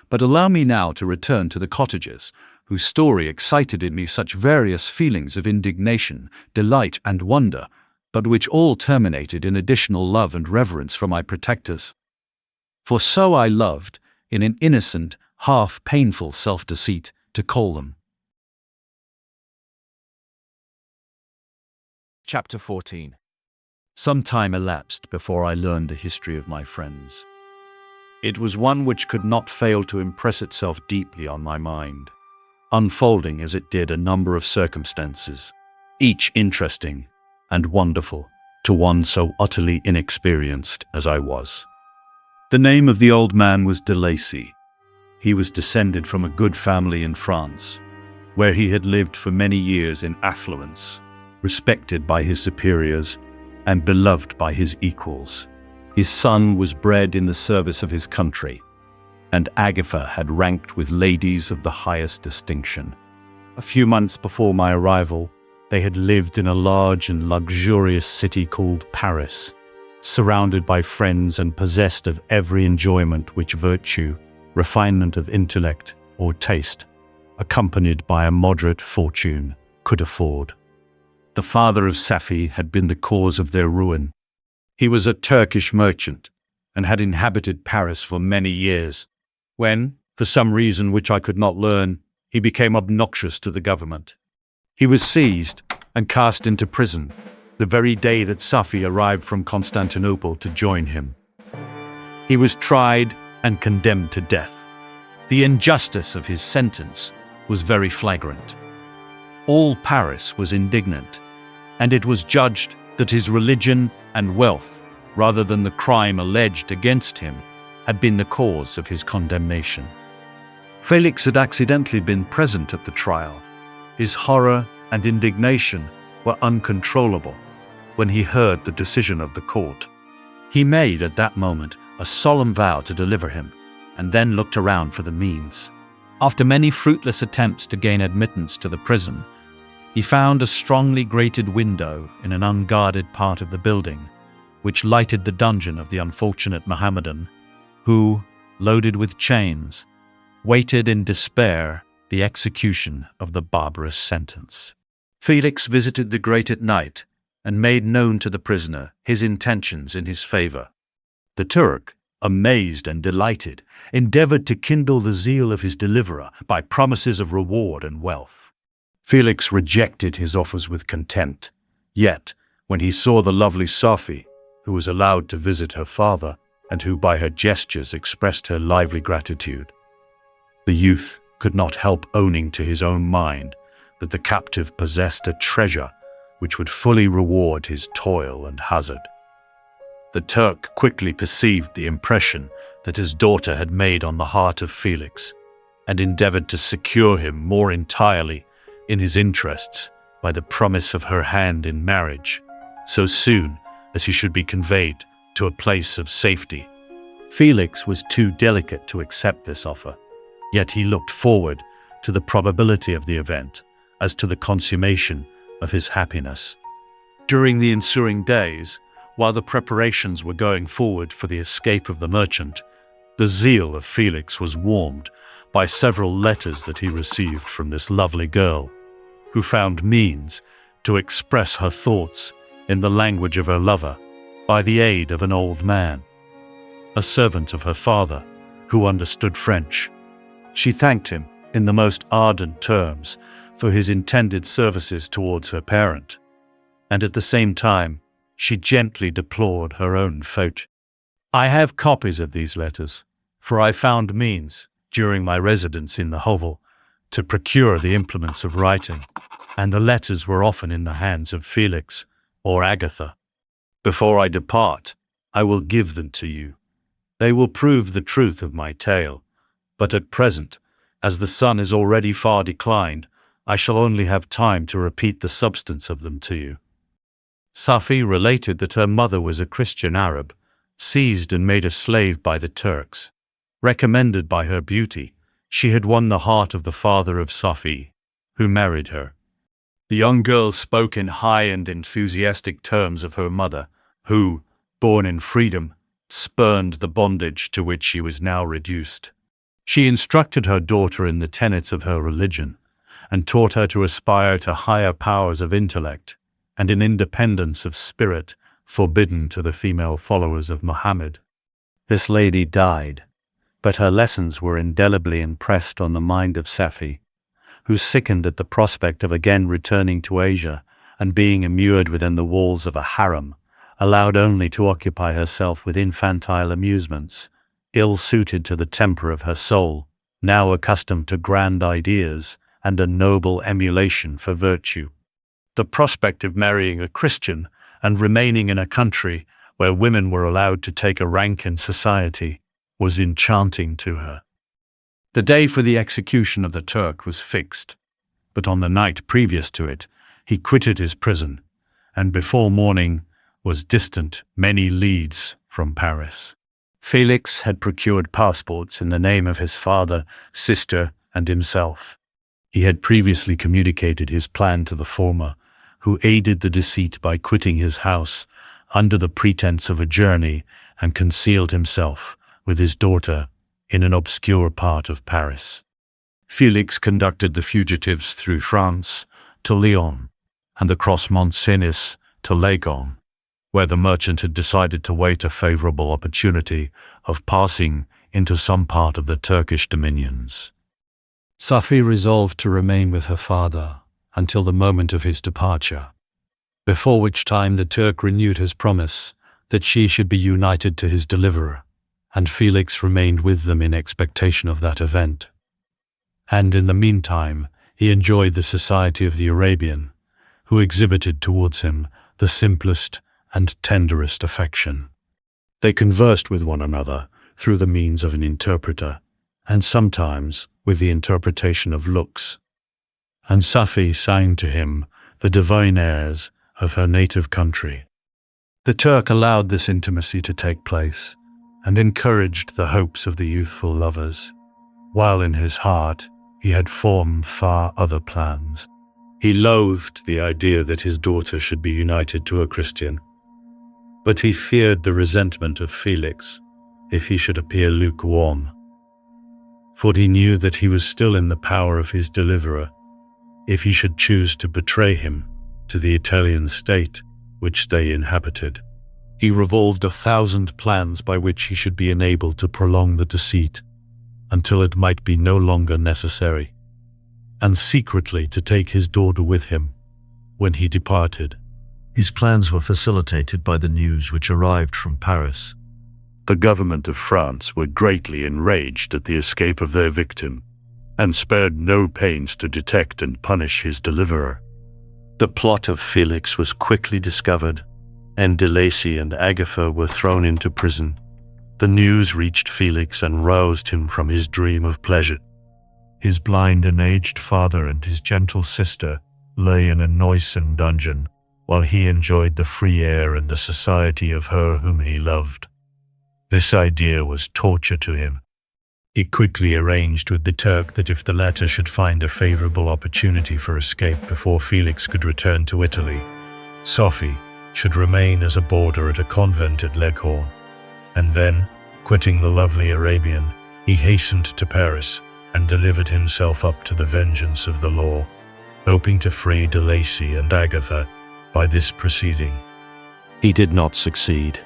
but allow me now to return to the cottagers, whose story excited in me such various feelings of indignation, delight, and wonder, but which all terminated in additional love and reverence for my protectors. For so I loved, in an innocent, half-painful self-deceit, to call them. Chapter 14. Some time elapsed before I learned the history of my friends. It was one which could not fail to impress itself deeply on my mind, unfolding as it did a number of circumstances, each interesting and wonderful to one so utterly inexperienced as I was. The name of the old man was de Lacy. He was descended from a good family in France, where he had lived for many years in affluence, respected by his superiors and beloved by his equals. His son was bred in the service of his country, and Agatha had ranked with ladies of the highest distinction. A few months before my arrival, they had lived in a large and luxurious city called Paris, surrounded by friends and possessed of every enjoyment which virtue, refinement of intellect, or taste, accompanied by a moderate fortune, could afford. The father of Safi had been the cause of their ruin. He was a Turkish merchant and had inhabited Paris for many years, when, for some reason which I could not learn, he became obnoxious to the government. He was seized and cast into prison the very day that Safi arrived from Constantinople to join him. He was tried and condemned to death. The injustice of his sentence was very flagrant. All Paris was indignant, and it was judged that his religion and wealth, rather than the crime alleged against him, had been the cause of his condemnation. Felix had accidentally been present at the trial. His horror and indignation were uncontrollable when he heard the decision of the court. He made at that moment a solemn vow to deliver him, and then looked around for the means. After many fruitless attempts to gain admittance to the prison, he found a strongly grated window in an unguarded part of the building, which lighted the dungeon of the unfortunate Mohammedan, who, loaded with chains, waited in despair the execution of the barbarous sentence. Felix visited the grate at night and made known to the prisoner his intentions in his favor. The Turk, amazed and delighted, endeavored to kindle the zeal of his deliverer by promises of reward and wealth. Felix rejected his offers with contempt, yet, when he saw the lovely Safi, who was allowed to visit her father, and who by her gestures expressed her lively gratitude, the youth could not help owning to his own mind that the captive possessed a treasure which would fully reward his toil and hazard. The Turk quickly perceived the impression that his daughter had made on the heart of Felix, and endeavored to secure him more entirely in his interests by the promise of her hand in marriage, so soon as he should be conveyed to a place of safety. Felix was too delicate to accept this offer, yet he looked forward to the probability of the event as to the consummation of his happiness. During the ensuing days, while the preparations were going forward for the escape of the merchant, the zeal of Felix was warmed by several letters that he received from this lovely girl, who found means to express her thoughts in the language of her lover by the aid of an old man. a servant of her father, who understood French. She thanked him in the most ardent terms for his intended services towards her parent, and at the same time she gently deplored her own fate. I have copies of these letters, for I found means, during my residence in the hovel, to procure the implements of writing, and the letters were often in the hands of Felix or Agatha. Before I depart, I will give them to you. They will prove the truth of my tale, but at present, as the sun is already far declined, I shall only have time to repeat the substance of them to you. Safi related that her mother was a Christian Arab, seized and made a slave by the Turks. Recommended by her beauty, she had won the heart of the father of Safi, who married her. The young girl spoke in high and enthusiastic terms of her mother, who, born in freedom, spurned the bondage to which she was now reduced. She instructed her daughter in the tenets of her religion, and taught her to aspire to higher powers of intellect and an independence of spirit forbidden to the female followers of Muhammad. This lady died, but her lessons were indelibly impressed on the mind of Safi, who sickened at the prospect of again returning to Asia and being immured within the walls of a harem, allowed only to occupy herself with infantile amusements, ill-suited to the temper of her soul, now accustomed to grand ideas and a noble emulation for virtue. The prospect of marrying a Christian and remaining in a country where women were allowed to take a rank in society was enchanting to her. The day for the execution of the Turk was fixed, but on the night previous to it, he quitted his prison, and before morning was distant many leagues from Paris. Felix had procured passports in the name of his father, sister, and himself. He had previously communicated his plan to the former, who aided the deceit by quitting his house under the pretense of a journey and concealed himself with his daughter in an obscure part of Paris. Felix conducted the fugitives through France to Lyon and across Mont Cenis to Legon, where the merchant had decided to wait a favorable opportunity of passing into some part of the Turkish dominions. Safi resolved to remain with her father until the moment of his departure, before which time the Turk renewed his promise that she should be united to his deliverer, and Felix remained with them in expectation of that event. And in the meantime he enjoyed the society of the Arabian, who exhibited towards him the simplest and tenderest affection. They conversed with one another through the means of an interpreter, and sometimes with the interpretation of looks. And Safi sang to him the divine airs of her native country. The Turk allowed this intimacy to take place, and encouraged the hopes of the youthful lovers, while in his heart he had formed far other plans. He loathed the idea that his daughter should be united to a Christian, but he feared the resentment of Felix if he should appear lukewarm, for he knew that he was still in the power of his deliverer if he should choose to betray him to the Italian state which they inhabited. He revolved 1,000 plans by which he should be enabled to prolong the deceit until it might be no longer necessary, and secretly to take his daughter with him when he departed. His plans were facilitated by the news which arrived from Paris. The government of France were greatly enraged at the escape of their victim, and spared no pains to detect and punish his deliverer. The plot of Felix was quickly discovered, and De Lacy and Agatha were thrown into prison. The news reached Felix and roused him from his dream of pleasure. His blind and aged father and his gentle sister lay in a noisome dungeon, while he enjoyed the free air and the society of her whom he loved. This idea was torture to him. He quickly arranged with the Turk that if the latter should find a favorable opportunity for escape before Felix could return to Italy, Safi should remain as a boarder at a convent at Leghorn, and then, quitting the lovely Arabian, he hastened to Paris and delivered himself up to the vengeance of the law, hoping to free De Lacy and Agatha by this proceeding. He did not succeed,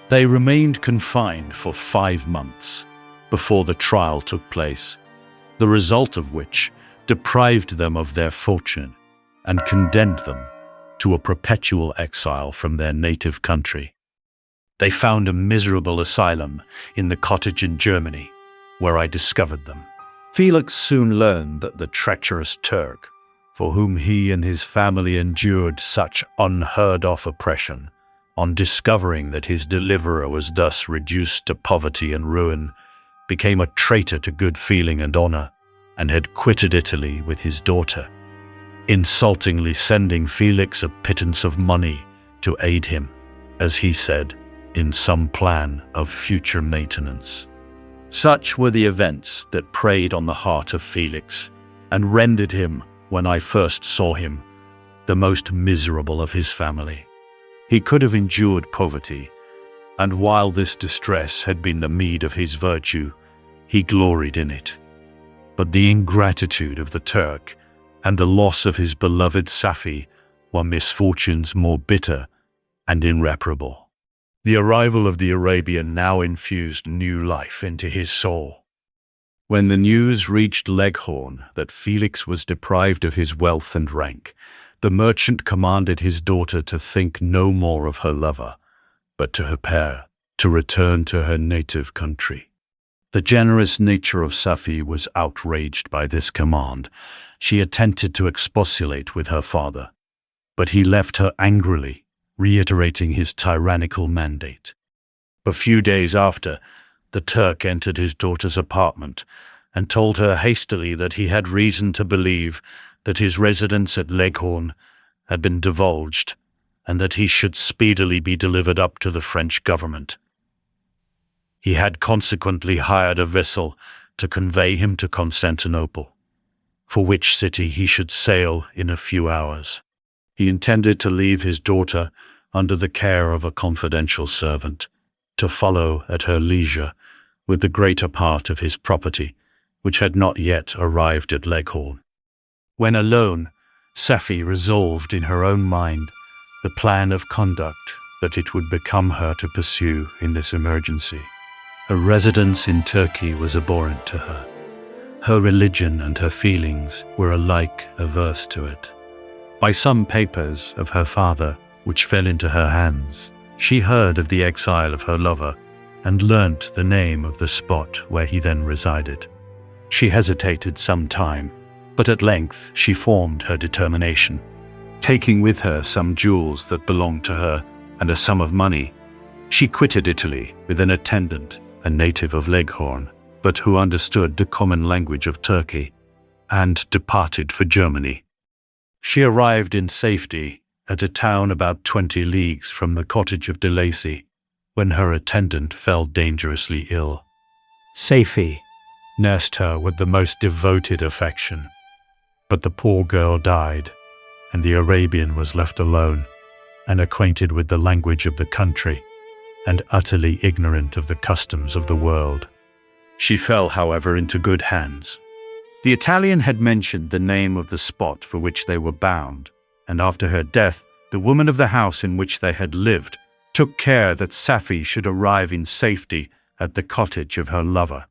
They remained confined for 5 months before the trial took place, the result of which deprived them of their fortune and condemned them to a perpetual exile from their native country. They found a miserable asylum in the cottage in Germany, where I discovered them. Felix soon learned that the treacherous Turk, for whom he and his family endured such unheard-of oppression, on discovering that his deliverer was thus reduced to poverty and ruin, became a traitor to good feeling and honor, and had quitted Italy with his daughter, insultingly sending Felix a pittance of money to aid him, as he said, in some plan of future maintenance. Such were the events that preyed on the heart of Felix, and rendered him, when I first saw him, the most miserable of his family. He could have endured poverty, and while this distress had been the meed of his virtue, he gloried in it. But the ingratitude of the Turk and the loss of his beloved Safi were misfortunes more bitter and irreparable. The arrival of the Arabian now infused new life into his soul. When the news reached Leghorn that Felix was deprived of his wealth and rank, the merchant commanded his daughter to think no more of her lover, but to prepare to return to her native country. The generous nature of Safi was outraged by this command. She attempted to expostulate with her father, but he left her angrily, reiterating his tyrannical mandate. A few days after, the Turk entered his daughter's apartment and told her hastily that he had reason to believe that his residence at Leghorn had been divulged, and that he should speedily be delivered up to the French government. He had consequently hired a vessel to convey him to Constantinople, for which city he should sail in a few hours. He intended to leave his daughter under the care of a confidential servant, to follow at her leisure with the greater part of his property, which had not yet arrived at Leghorn. When alone, Safi resolved in her own mind the plan of conduct that it would become her to pursue in this emergency. Her residence in Turkey was abhorrent to her. Her religion and her feelings were alike averse to it. By some papers of her father, which fell into her hands, she heard of the exile of her lover and learnt the name of the spot where he then resided. She hesitated some time, but at length she formed her determination. Taking with her some jewels that belonged to her and a sum of money, she quitted Italy with an attendant, a native of Leghorn, but who understood the common language of Turkey, and departed for Germany. She arrived in safety at a town about 20 leagues from the cottage of de Lacy, when her attendant fell dangerously ill. Safi nursed her with the most devoted affection, but the poor girl died, and the Arabian was left alone, unacquainted with the language of the country, and utterly ignorant of the customs of the world. She fell, however, into good hands. The Italian had mentioned the name of the spot for which they were bound, and after her death, the woman of the house in which they had lived took care that Safi should arrive in safety at the cottage of her lover.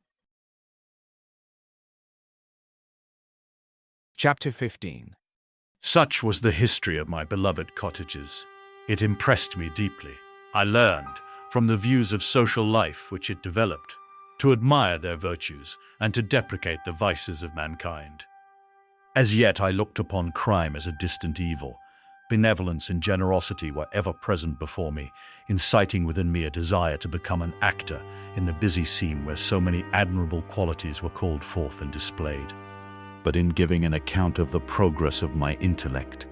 Chapter 15. Such was the history of my beloved cottages. It impressed me deeply. I learned, from the views of social life which it developed, to admire their virtues and to deprecate the vices of mankind. As yet I looked upon crime as a distant evil. Benevolence and generosity were ever present before me, inciting within me a desire to become an actor in the busy scene where so many admirable qualities were called forth and displayed. But in giving an account of the progress of my intellect,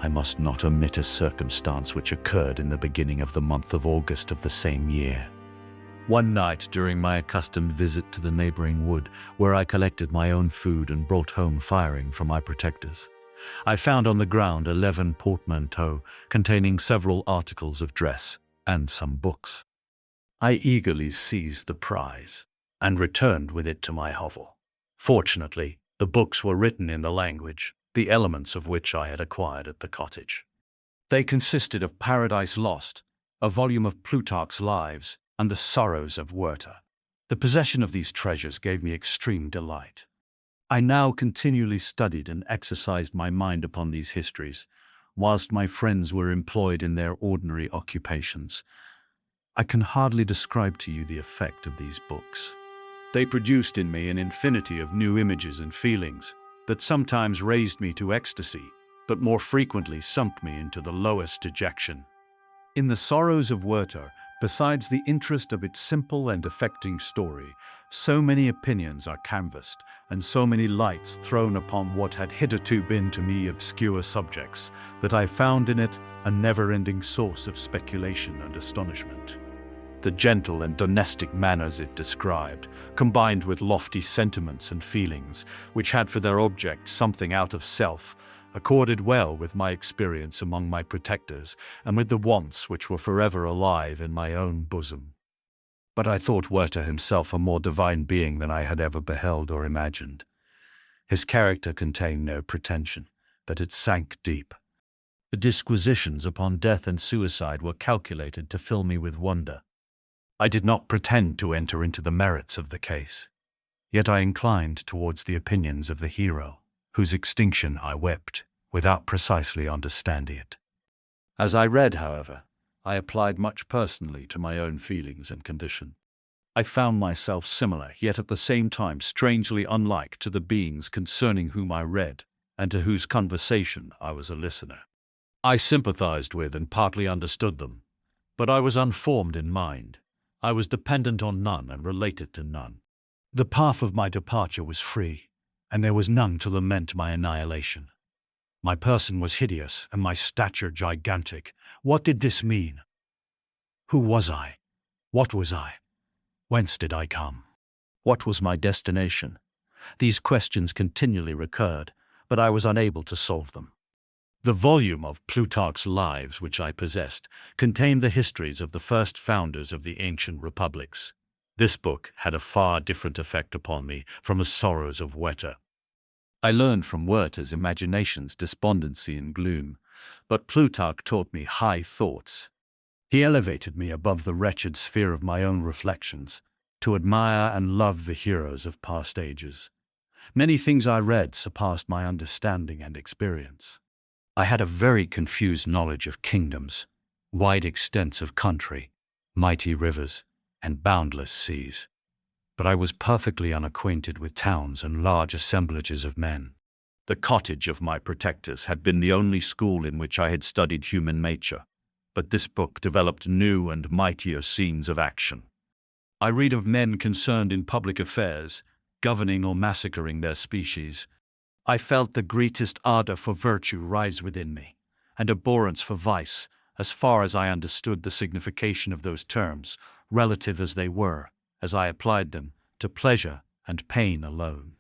I must not omit a circumstance which occurred in the beginning of the month of August of the same year. One night, during my accustomed visit to the neighboring wood, where I collected my own food and brought home firing for my protectors, I found on the ground 11 portmanteaux containing several articles of dress and some books. I eagerly seized the prize and returned with it to my hovel. Fortunately, the books were written in the language, the elements of which I had acquired at the cottage. They consisted of Paradise Lost a volume of Plutarch's Lives, and The Sorrows of Werther. The possession of these treasures gave me extreme delight. I now continually studied and exercised my mind upon these histories, whilst my friends were employed in their ordinary occupations. I can hardly describe to you the effect of these books. They produced in me an infinity of new images and feelings that sometimes raised me to ecstasy, but more frequently sunk me into the lowest dejection. In The Sorrows of Werther, besides the interest of its simple and affecting story, so many opinions are canvassed, and so many lights thrown upon what had hitherto been to me obscure subjects, that I found in it a never-ending source of speculation and astonishment. The gentle and domestic manners it described, combined with lofty sentiments and feelings, which had for their object something out of self, accorded well with my experience among my protectors, and with the wants which were forever alive in my own bosom. But I thought Werther himself a more divine being than I had ever beheld or imagined. His character contained no pretension, but it sank deep. The disquisitions upon death and suicide were calculated to fill me with wonder. I did not pretend to enter into the merits of the case, yet I inclined towards the opinions of the hero, whose extinction I wept, without precisely understanding it. As I read, however, I applied much personally to my own feelings and condition. I found myself similar, yet at the same time strangely unlike to the beings concerning whom I read, and to whose conversation I was a listener. I sympathized with and partly understood them, but I was unformed in mind. I was dependent on none and related to none. The path of my departure was free, and there was none to lament my annihilation. My person was hideous, and my stature gigantic. What did this mean? Who was I? What was I? Whence did I come? What was my destination? These questions continually recurred, but I was unable to solve them. The volume of Plutarch's Lives which I possessed contained the histories of the first founders of the ancient republics. This book had a far different effect upon me from The Sorrows of Werther. I learned from Werther's imaginations despondency and gloom, but Plutarch taught me high thoughts. He elevated me above the wretched sphere of my own reflections, to admire and love the heroes of past ages. Many things I read surpassed my understanding and experience. I had a very confused knowledge of kingdoms, wide extents of country, mighty rivers, and boundless seas. But I was perfectly unacquainted with towns and large assemblages of men. The cottage of my protectors had been the only school in which I had studied human nature, but this book developed new and mightier scenes of action. I read of men concerned in public affairs, governing or massacring their species. I felt the greatest ardor for virtue rise within me, and abhorrence for vice, as far as I understood the signification of those terms, relative as they were, as I applied them, to pleasure and pain alone.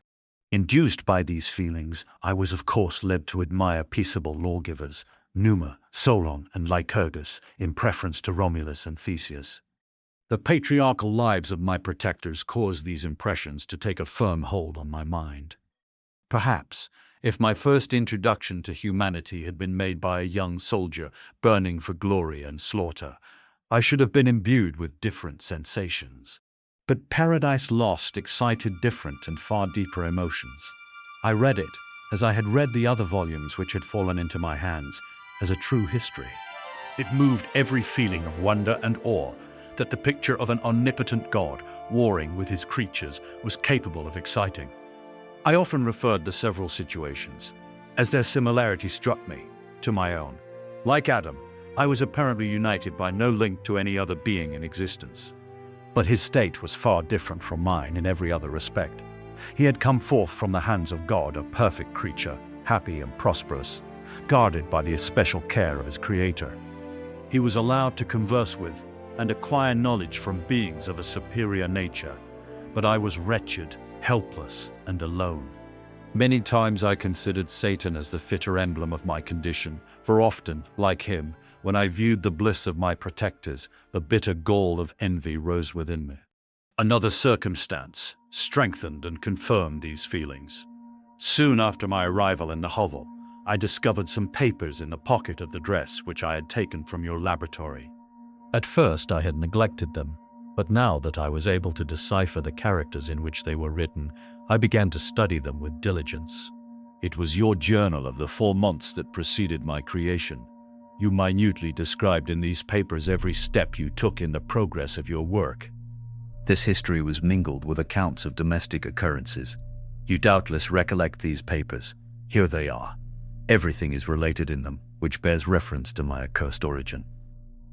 Induced by these feelings, I was of course led to admire peaceable lawgivers, Numa, Solon, and Lycurgus, in preference to Romulus and Theseus. The patriarchal lives of my protectors caused these impressions to take a firm hold on my mind. Perhaps, if my first introduction to humanity had been made by a young soldier burning for glory and slaughter, I should have been imbued with different sensations. But Paradise Lost excited different and far deeper emotions. I read it, as I had read the other volumes which had fallen into my hands, as a true history. It moved every feeling of wonder and awe that the picture of an omnipotent God warring with his creatures was capable of exciting. I often referred the several situations, as their similarity struck me, to my own. Like Adam, I was apparently united by no link to any other being in existence. But his state was far different from mine in every other respect. He had come forth from the hands of God, a perfect creature, happy and prosperous, guarded by the especial care of his Creator. He was allowed to converse with and acquire knowledge from beings of a superior nature, but I was wretched, helpless, and alone. Many times I considered Satan as the fitter emblem of my condition, for often, like him, when I viewed the bliss of my protectors, the bitter gall of envy rose within me. Another circumstance strengthened and confirmed these feelings. Soon after my arrival in the hovel, I discovered some papers in the pocket of the dress which I had taken from your laboratory. At first I had neglected them, but now that I was able to decipher the characters in which they were written, I began to study them with diligence. It was your journal of the 4 months that preceded my creation. You minutely described in these papers every step you took in the progress of your work. This history was mingled with accounts of domestic occurrences. You doubtless recollect these papers. Here they are. Everything is related in them, which bears reference to my accursed origin.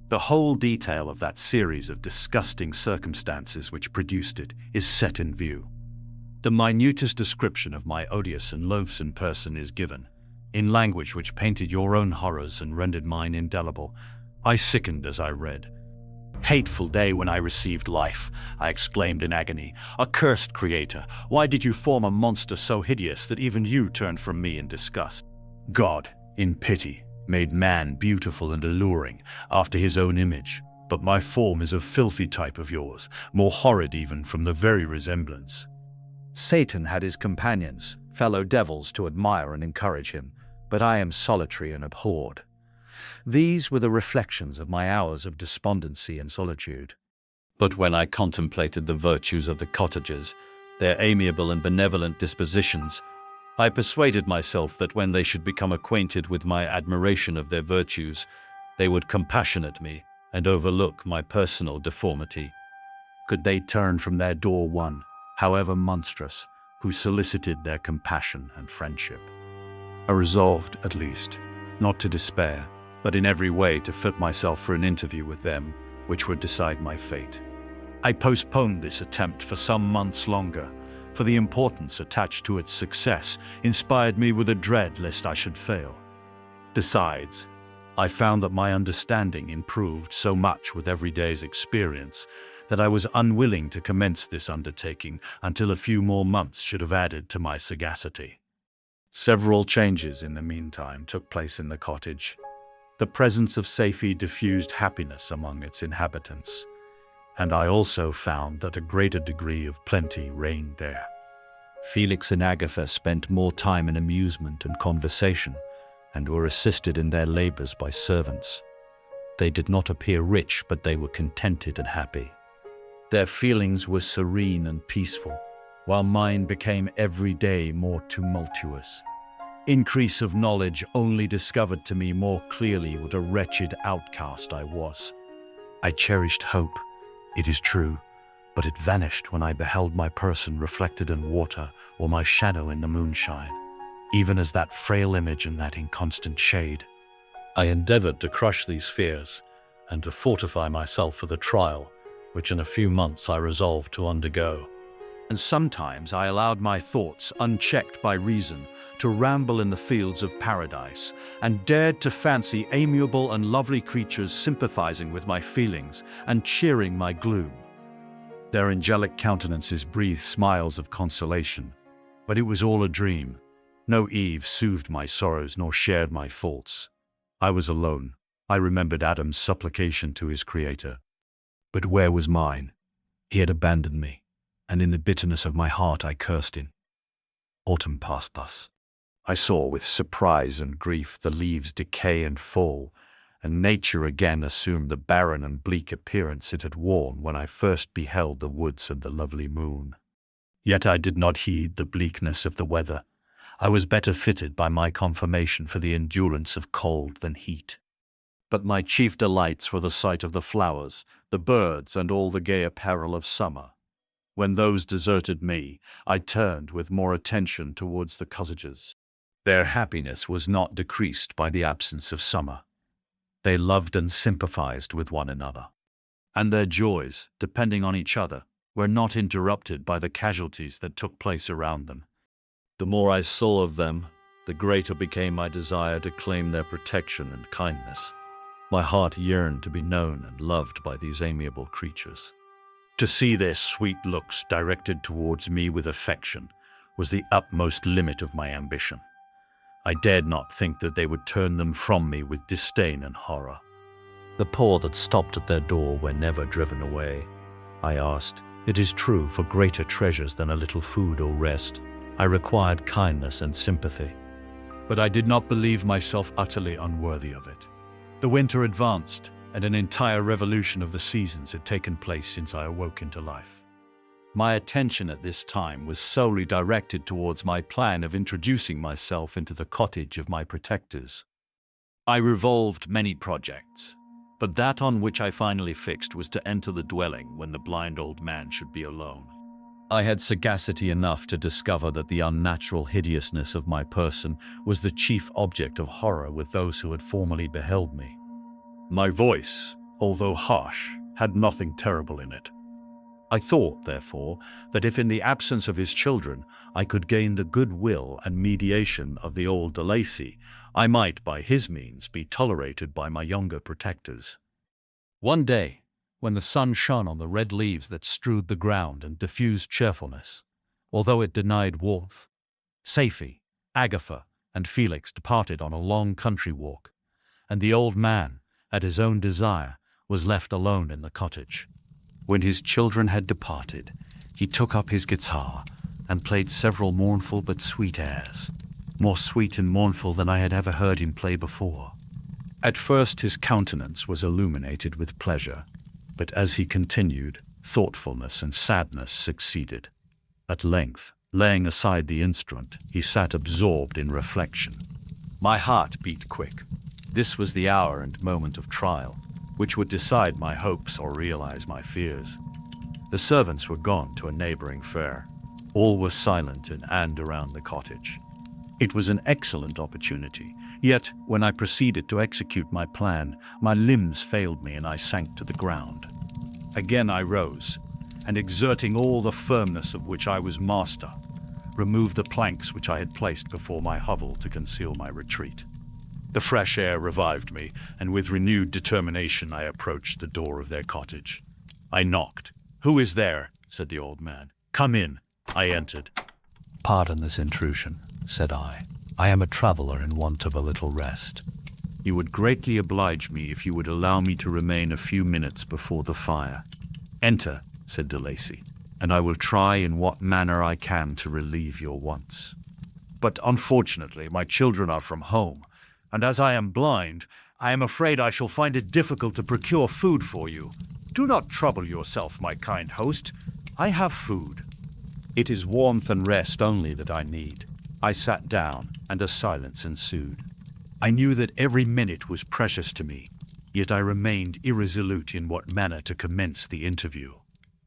The whole detail of that series of disgusting circumstances which produced it is set in view. The minutest description of my odious and loathsome person is given, in language which painted your own horrors and rendered mine indelible. I sickened as I read. "Hateful day when I received life," I exclaimed in agony. "Accursed creator, why did you form a monster so hideous that even you turned from me in disgust? God, in pity, made man beautiful and alluring, after his own image, but my form is a filthy type of yours, more horrid even from the very resemblance. Satan had his companions, fellow devils, to admire and encourage him, but I am solitary and abhorred. These were the reflections of my hours of despondency and solitude. But when I contemplated the virtues of the cottagers, their amiable and benevolent dispositions, I persuaded myself that when they should become acquainted with my admiration of their virtues, they would compassionate me and overlook my personal deformity. Could they turn from their door one, however monstrous, who solicited their compassion and friendship? I resolved, at least, not to despair, but in every way to fit myself for an interview with them, which would decide my fate. I postponed this attempt for some months longer, for the importance attached to its success inspired me with a dread lest I should fail. Besides, I found that my understanding improved so much with every day's experience that I was unwilling to commence this undertaking until a few more months should have added to my sagacity. Several changes in the meantime took place in the cottage. The presence of Safie diffused happiness among its inhabitants, and I also found that a greater degree of plenty reigned there. Felix and Agatha spent more time in amusement and conversation, and were assisted in their labors by servants. They did not appear rich, but they were contented and happy. Their feelings were serene and peaceful, while mine became every day more tumultuous. Increase of knowledge only discovered to me more clearly what a wretched outcast I was. I cherished hope, it is true, but it vanished when I beheld my person reflected in water or my shadow in the moonshine, even as that frail image in that inconstant shade. I endeavored to crush these fears and to fortify myself for the trial, which in a few months I resolved to undergo. And sometimes I allowed my thoughts, unchecked by reason, to ramble in the fields of paradise, and dared to fancy amiable and lovely creatures sympathizing with my feelings and cheering my gloom. Their angelic countenances breathed smiles of consolation, but it was all a dream. No Eve soothed my sorrows nor shared my faults. I was alone. I remembered Adam's supplication to his Creator. But where was mine? He had abandoned me, and in the bitterness of my heart I cursed him. Autumn passed thus. I saw with surprise and grief the leaves decay and fall, and nature again assumed the barren and bleak appearance it had worn when I first beheld the woods and the lovely moon. Yet I did not heed the bleakness of the weather. I was better fitted by my conformation for the endurance of cold than heat. But my chief delights were the sight of the flowers, the birds, and all the gay apparel of summer. When those deserted me, I turned with more attention towards the cottagers. Their happiness was not decreased by the absence of summer. They loved and sympathized with one another, and their joys, depending on each other, were not interrupted by the casualties that took place around them. The more I saw of them, the greater became my desire to claim their protection and kindness. My heart yearned to be known and loved by these amiable creatures. To see their sweet looks directed towards me with affection was the utmost limit of my ambition. I dared not think that they would turn them from me with disdain and horror. The poor that stopped at their door were never driven away. I asked, it is true, for greater treasures than a little food or rest. I required kindness and sympathy. But I did not believe myself utterly unworthy of it. The winter advanced, and an entire revolution of the seasons had taken place since I awoke into life. My attention at this time was solely directed towards my plan of introducing myself into the cottage of my protectors. I revolved many projects, but that on which I finally fixed was to enter the dwelling when the blind old man should be alone. I had sagacity enough to discover that the unnatural hideousness of my person was the chief object of horror with those who had formerly beheld me. My voice, although harsh, had nothing terrible in it. I thought, therefore, that if in the absence of his children I could gain the goodwill and mediation of the old de Lacy, I might by his means be tolerated by my younger protectors. One day, when the sun shone on the red leaves that strewed the ground and diffused cheerfulness, although it denied warmth, Safie, Agatha, and Felix departed on a long country walk, and the old man, at his own desire, was left alone in the cottage. When his children had departed, he took up his guitar and played several mournful but sweet airs, more sweet and mournful than I had ever heard him play before. At first his countenance was illuminated with pleasure, but as he continued, thoughtfulness and sadness succeeded. At length, laying aside the instrument, he sat absorbed in reflection. My heart beat quick. This was the hour and moment of trial, which would decide my hopes or realize my fears. The servants were gone to a neighboring fair. All was silent in and around the cottage. It was an excellent opportunity, yet when I proceeded to execute my plan, my limbs failed me and I sank to the ground. Again I rose, and exerting all the firmness of which I was master, removed the planks which I had placed before my hovel to conceal my retreat. The fresh air revived me, and with renewed determination I approached the door of their cottage. I knocked. "Who is there?" said the old man. "Come in." I entered. "Pardon this intrusion," said I. "I am a traveler in want of a little rest." "You would greatly oblige me if you would allow me to remain a few minutes before the fire." "Enter," said de Lacy, "and I will try in what manner I can to relieve your wants. But unfortunately my children are from home, and as I am blind, I am afraid I shall find it difficult to procure food for you. Do not trouble yourself, my kind host. I have food. It is warmth and rest only that I need." I sat down, and a silence ensued. I knew that every minute was precious to me, yet I remained irresolute in what manner to commence the interview,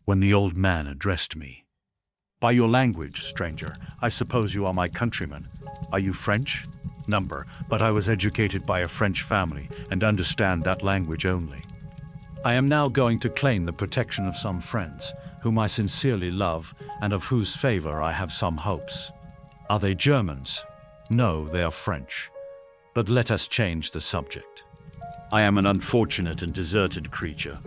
when the old man addressed me. "By your language, stranger, I suppose you are my countryman. Are you French?" "Number, but I was educated by a French family, and understand that language only. I am now going to claim the protection of some friends, whom I sincerely love, and of whose favor I have some hopes. Are they Germans? No, they are French. But let us change the subject. I am an unfortunate and deserted creature.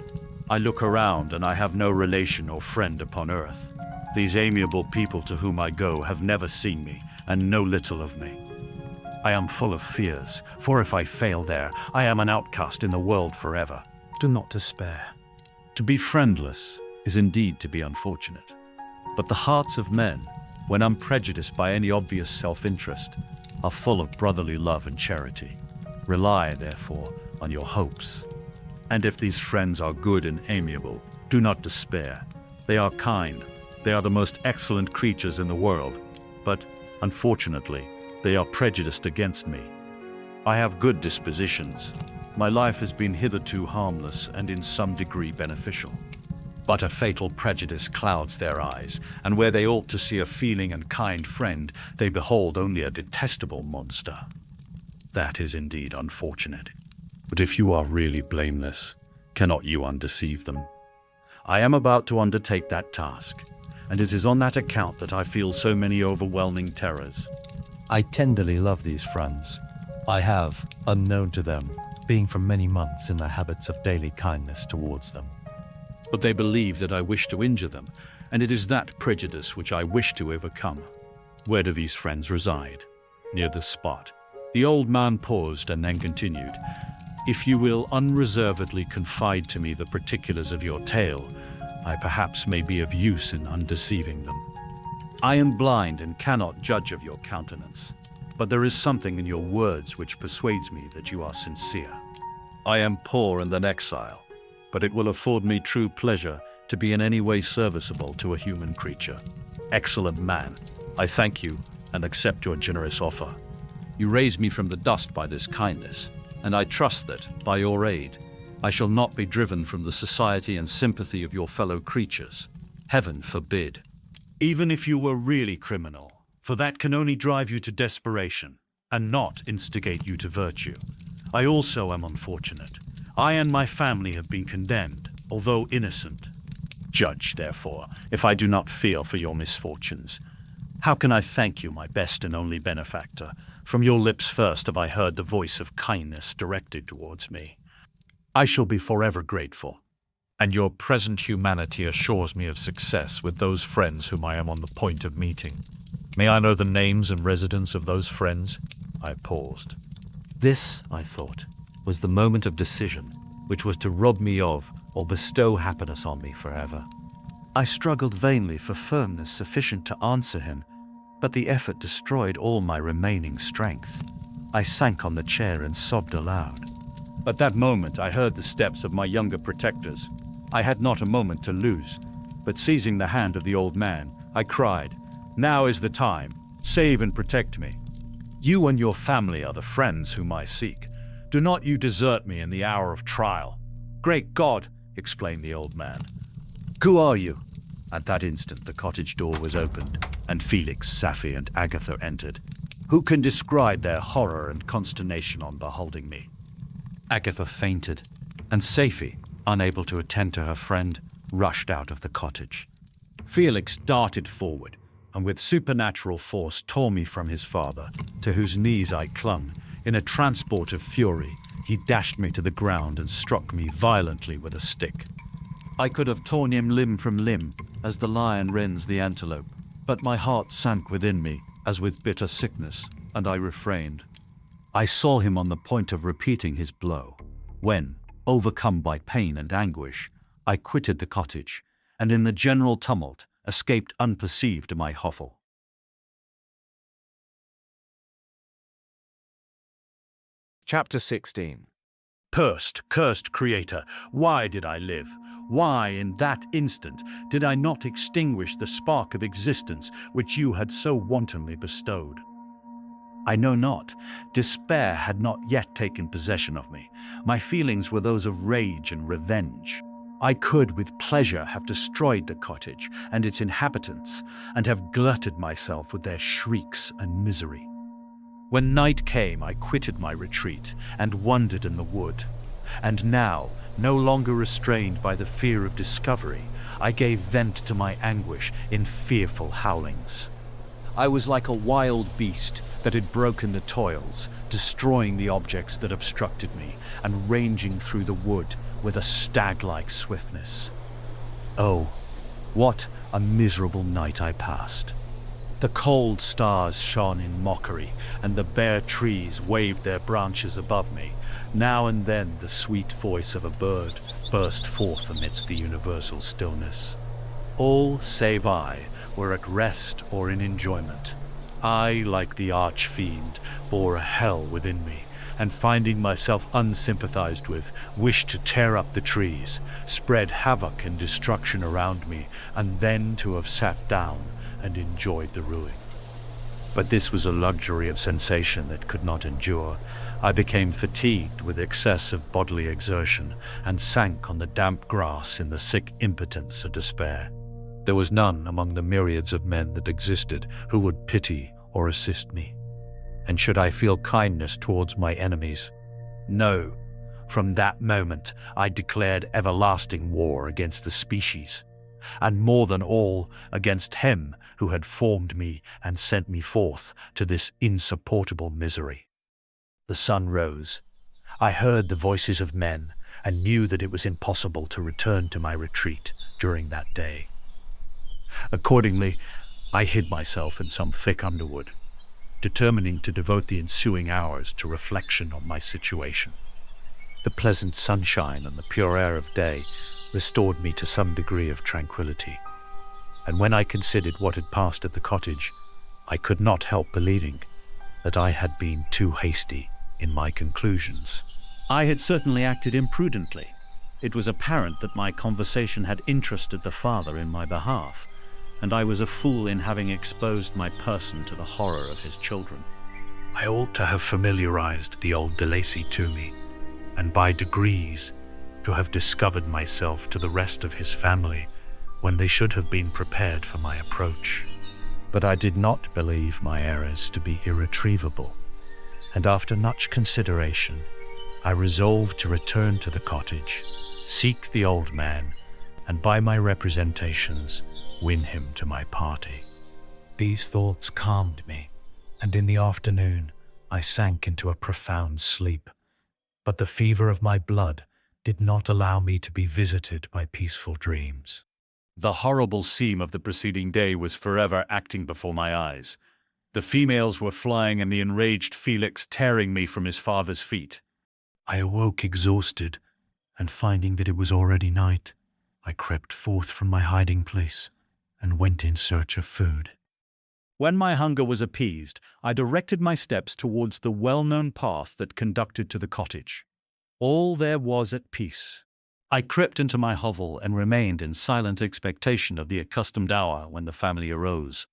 I look around and I have no relation or friend upon earth. These amiable people to whom I go have never seen me and know little of me. I am full of fears, for if I fail there, I am an outcast in the world forever. Do not despair. To be friendless is indeed to be unfortunate. But the hearts of men, when unprejudiced by any obvious self-interest, are full of brotherly love and charity. Rely, therefore, on your hopes. And if these friends are good and amiable, do not despair. They are kind. They are the most excellent creatures in the world. But, unfortunately, they are prejudiced against me. I have good dispositions. My life has been hitherto harmless and in some degree beneficial. But a fatal prejudice clouds their eyes, and where they ought to see a feeling and kind friend, they behold only a detestable monster. That is indeed unfortunate. But if you are really blameless, cannot you undeceive them? I am about to undertake that task, and it is on that account that I feel so many overwhelming terrors. I tenderly love these friends. I have, unknown to them, being for many months in the habits of daily kindness towards them. But they believe that I wish to injure them, and it is that prejudice which I wish to overcome. Where do these friends reside? Near the spot. The old man paused and then continued, "If you will unreservedly confide to me the particulars of your tale, I perhaps may be of use in undeceiving them. I am blind and cannot judge of your countenance, but there is something in your words which persuades me that you are sincere. I am poor and an exile, but it will afford me true pleasure to be in any way serviceable to a human creature. Excellent man, I thank you and accept your generous offer. You raise me from the dust by this kindness, and I trust that, by your aid, I shall not be driven from the society and sympathy of your fellow creatures. Heaven forbid. Even if you were really criminal, for that can only drive you to desperation, and not instigate you to virtue. I also am unfortunate. I and my family have been condemned, although innocent. Judge, therefore, if I do not feel for your misfortunes. How can I thank you, my best and only benefactor? From your lips first have I heard the voice of kindness directed towards me. I shall be forever grateful. And your present humanity assures me of success with those friends whom I am on the point of meeting. May I know the names and residence of those friends? I paused. This, I thought, was the moment of decision, which was to rob me of or bestow happiness on me forever. I struggled vainly for firmness sufficient to answer him, but the effort destroyed all my remaining strength. I sank on the chair and sobbed aloud. At that moment I heard the steps of my younger protectors. I had not a moment to lose, but seizing the hand of the old man, I cried, "Now is the time. Save and protect me. You and your family are the friends whom I seek. Do not you desert me in the hour of trial." "Great God!" exclaimed the old man. "Who are you?" At that instant the cottage door was opened, and Felix, Safi, and Agatha entered. Who can describe their horror and consternation on beholding me? Agatha fainted, and Safi, unable to attend to her friend, rushed out of the cottage. Felix darted forward, and with supernatural force tore me from his father, to whose knees I clung. In a transport of fury, he dashed me to the ground and struck me violently with a stick. I could have torn him limb from limb, as the lion rends the antelope, but my heart sank within me, as with bitter sickness, and I refrained. I saw him on the point of repeating his blow, when, overcome by pain and anguish, I quitted the cottage, and in the general tumult, escaped unperceived to my hovel. Chapter 16. Cursed Creator, why did I live? Why, in that instant, did I not extinguish the spark of existence which you had so wantonly bestowed? I know not. Despair had not yet taken possession of me. My feelings were those of rage and revenge. I could with pleasure have destroyed the cottage and its inhabitants, and have glutted myself with their shrieks and misery. When night came, I quitted my retreat and wandered in the wood. And now, no longer restrained by the fear of discovery, I gave vent to my anguish in fearful howlings. I was like a wild beast that had broken the toils, destroying the objects that obstructed me, and ranging through the wood with a stag-like swiftness. Oh, what a miserable night I passed. The cold stars shone in mockery, and the bare trees waved their branches above me. Now and then the sweet voice of a bird burst forth amidst the universal stillness. All, save I, were at rest or in enjoyment. I, like the arch-fiend, bore a hell within me, and finding myself unsympathized with, wished to tear up the trees, spread havoc and destruction around me, and then to have sat down and enjoyed the ruin. But this was a luxury of sensation that could not endure. I became fatigued with excess of bodily exertion, and sank on the damp grass in the sick impotence of despair. There was none among the myriads of men that existed who would pity or assist me. And should I feel kindness towards my enemies? No. From that moment I declared everlasting war against the species, and more than all against him who had formed me and sent me forth to this insupportable misery. The sun rose. I heard the voices of men, and knew that it was impossible to return to my retreat during that day. Accordingly, I hid myself in some thick underwood, determining to devote the ensuing hours to reflection on my situation. The pleasant sunshine and the pure air of day restored me to some degree of tranquility, and when I considered what had passed at the cottage, I could not help believing that I had been too hasty in my conclusions. I had certainly acted imprudently. It was apparent that my conversation had interested the father in my behalf, and I was a fool in having exposed my person to the horror of his children. I ought to have familiarized the old de Lacy to me, and by degrees to have discovered myself to the rest of his family when they should have been prepared for my approach. But I did not believe my errors to be irretrievable, and after much consideration, I resolved to return to the cottage, seek the old man, and by my representations, win him to my party. These thoughts calmed me, and in the afternoon I sank into a profound sleep. But the fever of my blood did not allow me to be visited by peaceful dreams. The horrible scene of the preceding day was forever acting before my eyes. The females were flying and the enraged Felix tearing me from his father's feet. I awoke exhausted, and finding that it was already night, I crept forth from my hiding place and went in search of food. When my hunger was appeased, I directed my steps towards the well-known path that conducted to the cottage. All there was at peace. I crept into my hovel and remained in silent expectation of the accustomed hour when the family arose.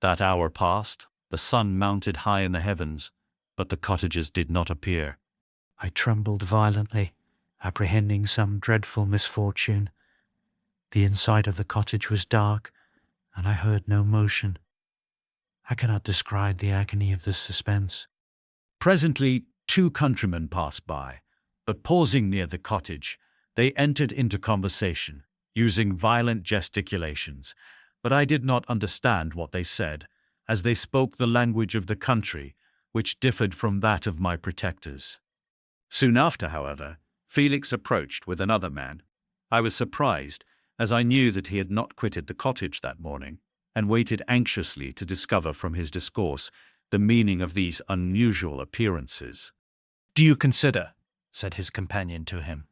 That hour passed, the sun mounted high in the heavens, but the cottagers did not appear. I trembled violently, apprehending some dreadful misfortune. The inside of the cottage was dark, and I heard no motion. I cannot describe the agony of this suspense. Presently, 2 countrymen passed by, but pausing near the cottage, they entered into conversation, using violent gesticulations, but I did not understand what they said, as they spoke the language of the country, which differed from that of my protectors. Soon after, however, Felix approached with another man. I was surprised, as I knew that he had not quitted the cottage that morning, and waited anxiously to discover from his discourse the meaning of these unusual appearances. "Do you consider," said his companion to him,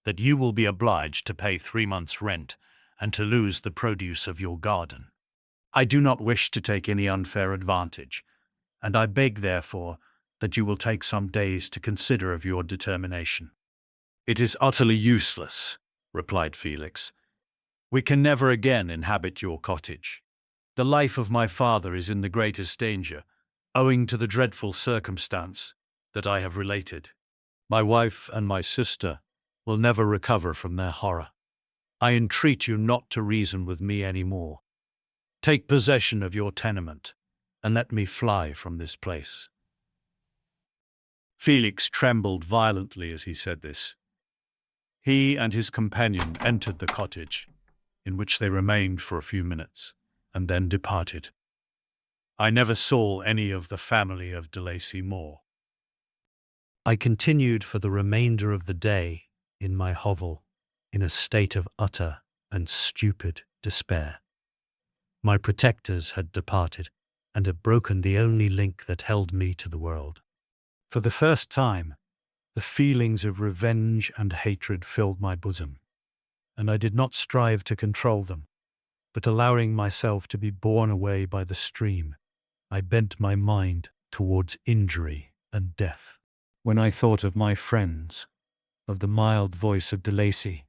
"that you will be obliged to pay 3 months' rent and to lose the produce of your garden?" "I do not wish to take any unfair advantage, and I beg, therefore, that you will take some days to consider of your determination." "It is utterly useless," replied Felix. "We can never again inhabit your cottage. The life of my father is in the greatest danger, owing to the dreadful circumstance that I have related. My wife and my sister will never recover from their horror. I entreat you not to reason with me any more. Take possession of your tenement, and let me fly from this place." Felix trembled violently as he said this. He and his companion entered the cottage, in which they remained for a few minutes, and then departed. I never saw any of the family of de Lacy more. I continued for the remainder of the day in my hovel, in a state of utter and stupid despair. My protectors had departed, and had broken the only link that held me to the world. For the first time, the feelings of revenge and hatred filled my bosom, and I did not strive to control them, but allowing myself to be borne away by the stream, I bent my mind towards injury and death. When I thought of my friends, of the mild voice of de Lacy,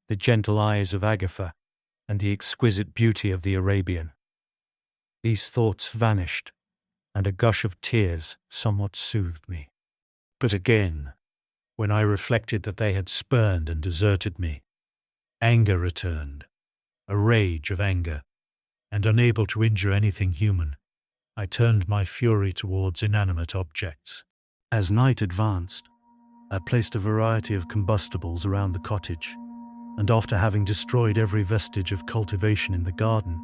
the gentle eyes of Agatha, and the exquisite beauty of the Arabian, these thoughts vanished, and a gush of tears somewhat soothed me. But again, when I reflected that they had spurned and deserted me, anger returned, a rage of anger, and unable to injure anything human, I turned my fury towards inanimate objects. As night advanced, I placed a variety of combustibles around the cottage, and after having destroyed every vestige of cultivation in the garden,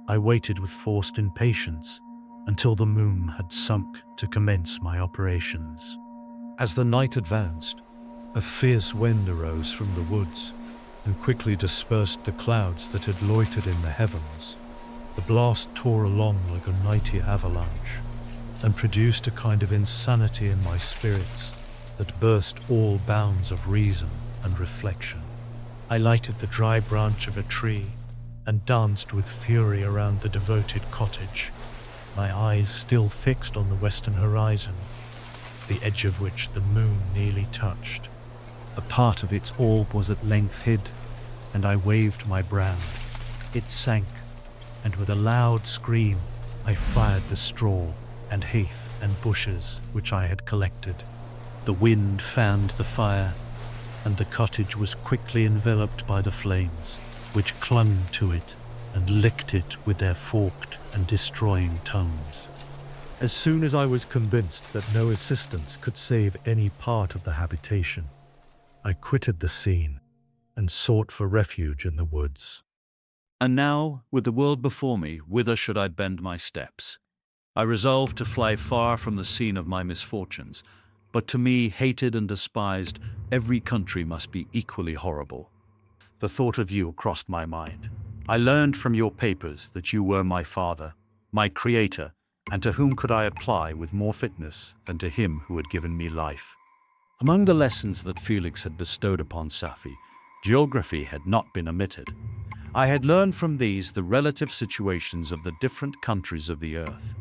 I waited with forced impatience until the moon had sunk to commence my operations. As the night advanced, a fierce wind arose from the woods and quickly dispersed the clouds that had loitered in the heavens. The blast tore along like a mighty avalanche and produced a kind of insanity in my spirits that burst all bounds of reason and reflection. I lighted the dry branch of a tree and danced with fury around the devoted cottage, my eyes still fixed on the western horizon. the edge of which the moon nearly touched. A part of its orb was at length hid, and I waved my brand. It sank, and with a loud scream I fired the straw and heath and bushes which I had collected. The wind fanned the fire, and the cottage was quickly enveloped by the flames, which clung to it and licked it with their forked and destroying tongues. As soon as I was convinced that no assistance could save any part of the habitation, I quitted the scene and sought for refuge in the woods. And now, with the world before me, whither should I bend my steps? I resolved to fly far from the scene of my misfortunes, but to me, hated and despised, every country must be equally horrible. The thought of you crossed my mind. I learned from your papers that you were my father, my creator, and to whom could I apply with more fitness than to him who had given me life? Among the lessons that Felix had bestowed upon Safie, geography had not been omitted. I had learned from these the relative situations of the different countries of the earth.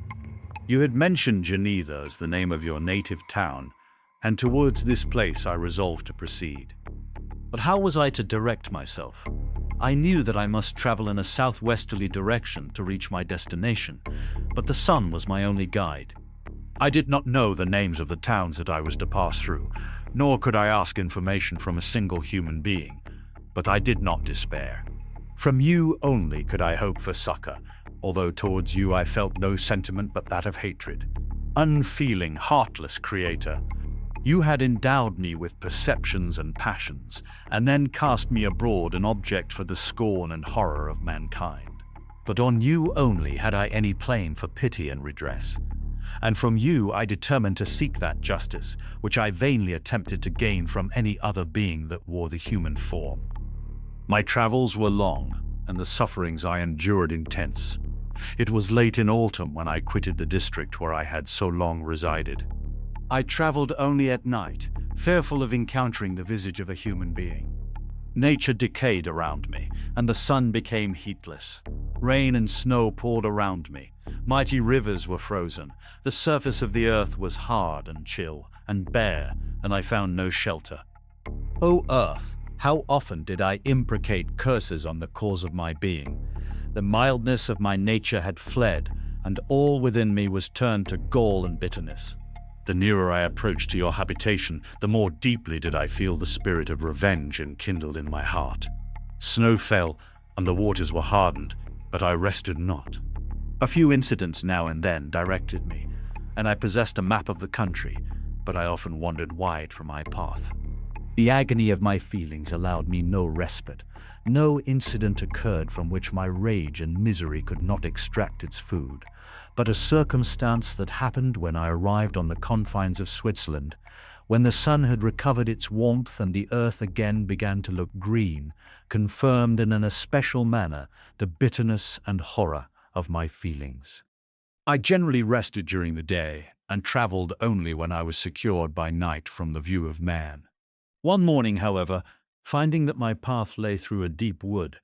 You had mentioned Geneva as the name of your native town, and towards this place I resolved to proceed. But how was I to direct myself? I knew that I must travel in a southwesterly direction to reach my destination, but the sun was my only guide. I did not know the names of the towns that I was to pass through, nor could I ask information from a single human being, but I did not despair. From you only could I hope for succor, although towards you I felt no sentiment but that of hatred. Unfeeling, heartless creator, you had endowed me with perceptions and passions, and then cast me abroad an object for the scorn and horror of mankind. But on you only had I any claim for pity and redress, and from you I determined to seek that justice, which I vainly attempted to gain from any other being that wore the human form. My travels were long, and the sufferings I endured intense. It was late in autumn when I quitted the district where I had so long resided. I traveled only at night, fearful of encountering the visage of a human being. Nature decayed around me, and the sun became heatless. Rain and snow poured around me. Mighty rivers were frozen. The surface of the earth was hard and chill and bare, and I found no shelter. O earth, how often did I imprecate curses on the cause of my being? The mildness of my nature had fled, and all within me was turned to gall and bitterness. The nearer I approached to your habitation, the more deeply did I feel the spirit of revenge enkindled in my heart. Snow fell, and the waters were hardened, but I rested not. A few incidents now and then directed me, and I possessed a map of the country, but I often wandered wide from my path. The agony of my feelings allowed me no respite. No incident occurred from which my rage and misery could not extract its food, but a circumstance that happened when I arrived on the confines of Switzerland, when the sun had recovered its warmth and the earth again began to look green, confirmed in an especial manner the bitterness and horror of my feelings. I generally rested during the day, and travelled only when I was secured by night from the view of man. One morning, however, finding that my path lay through a deep wood,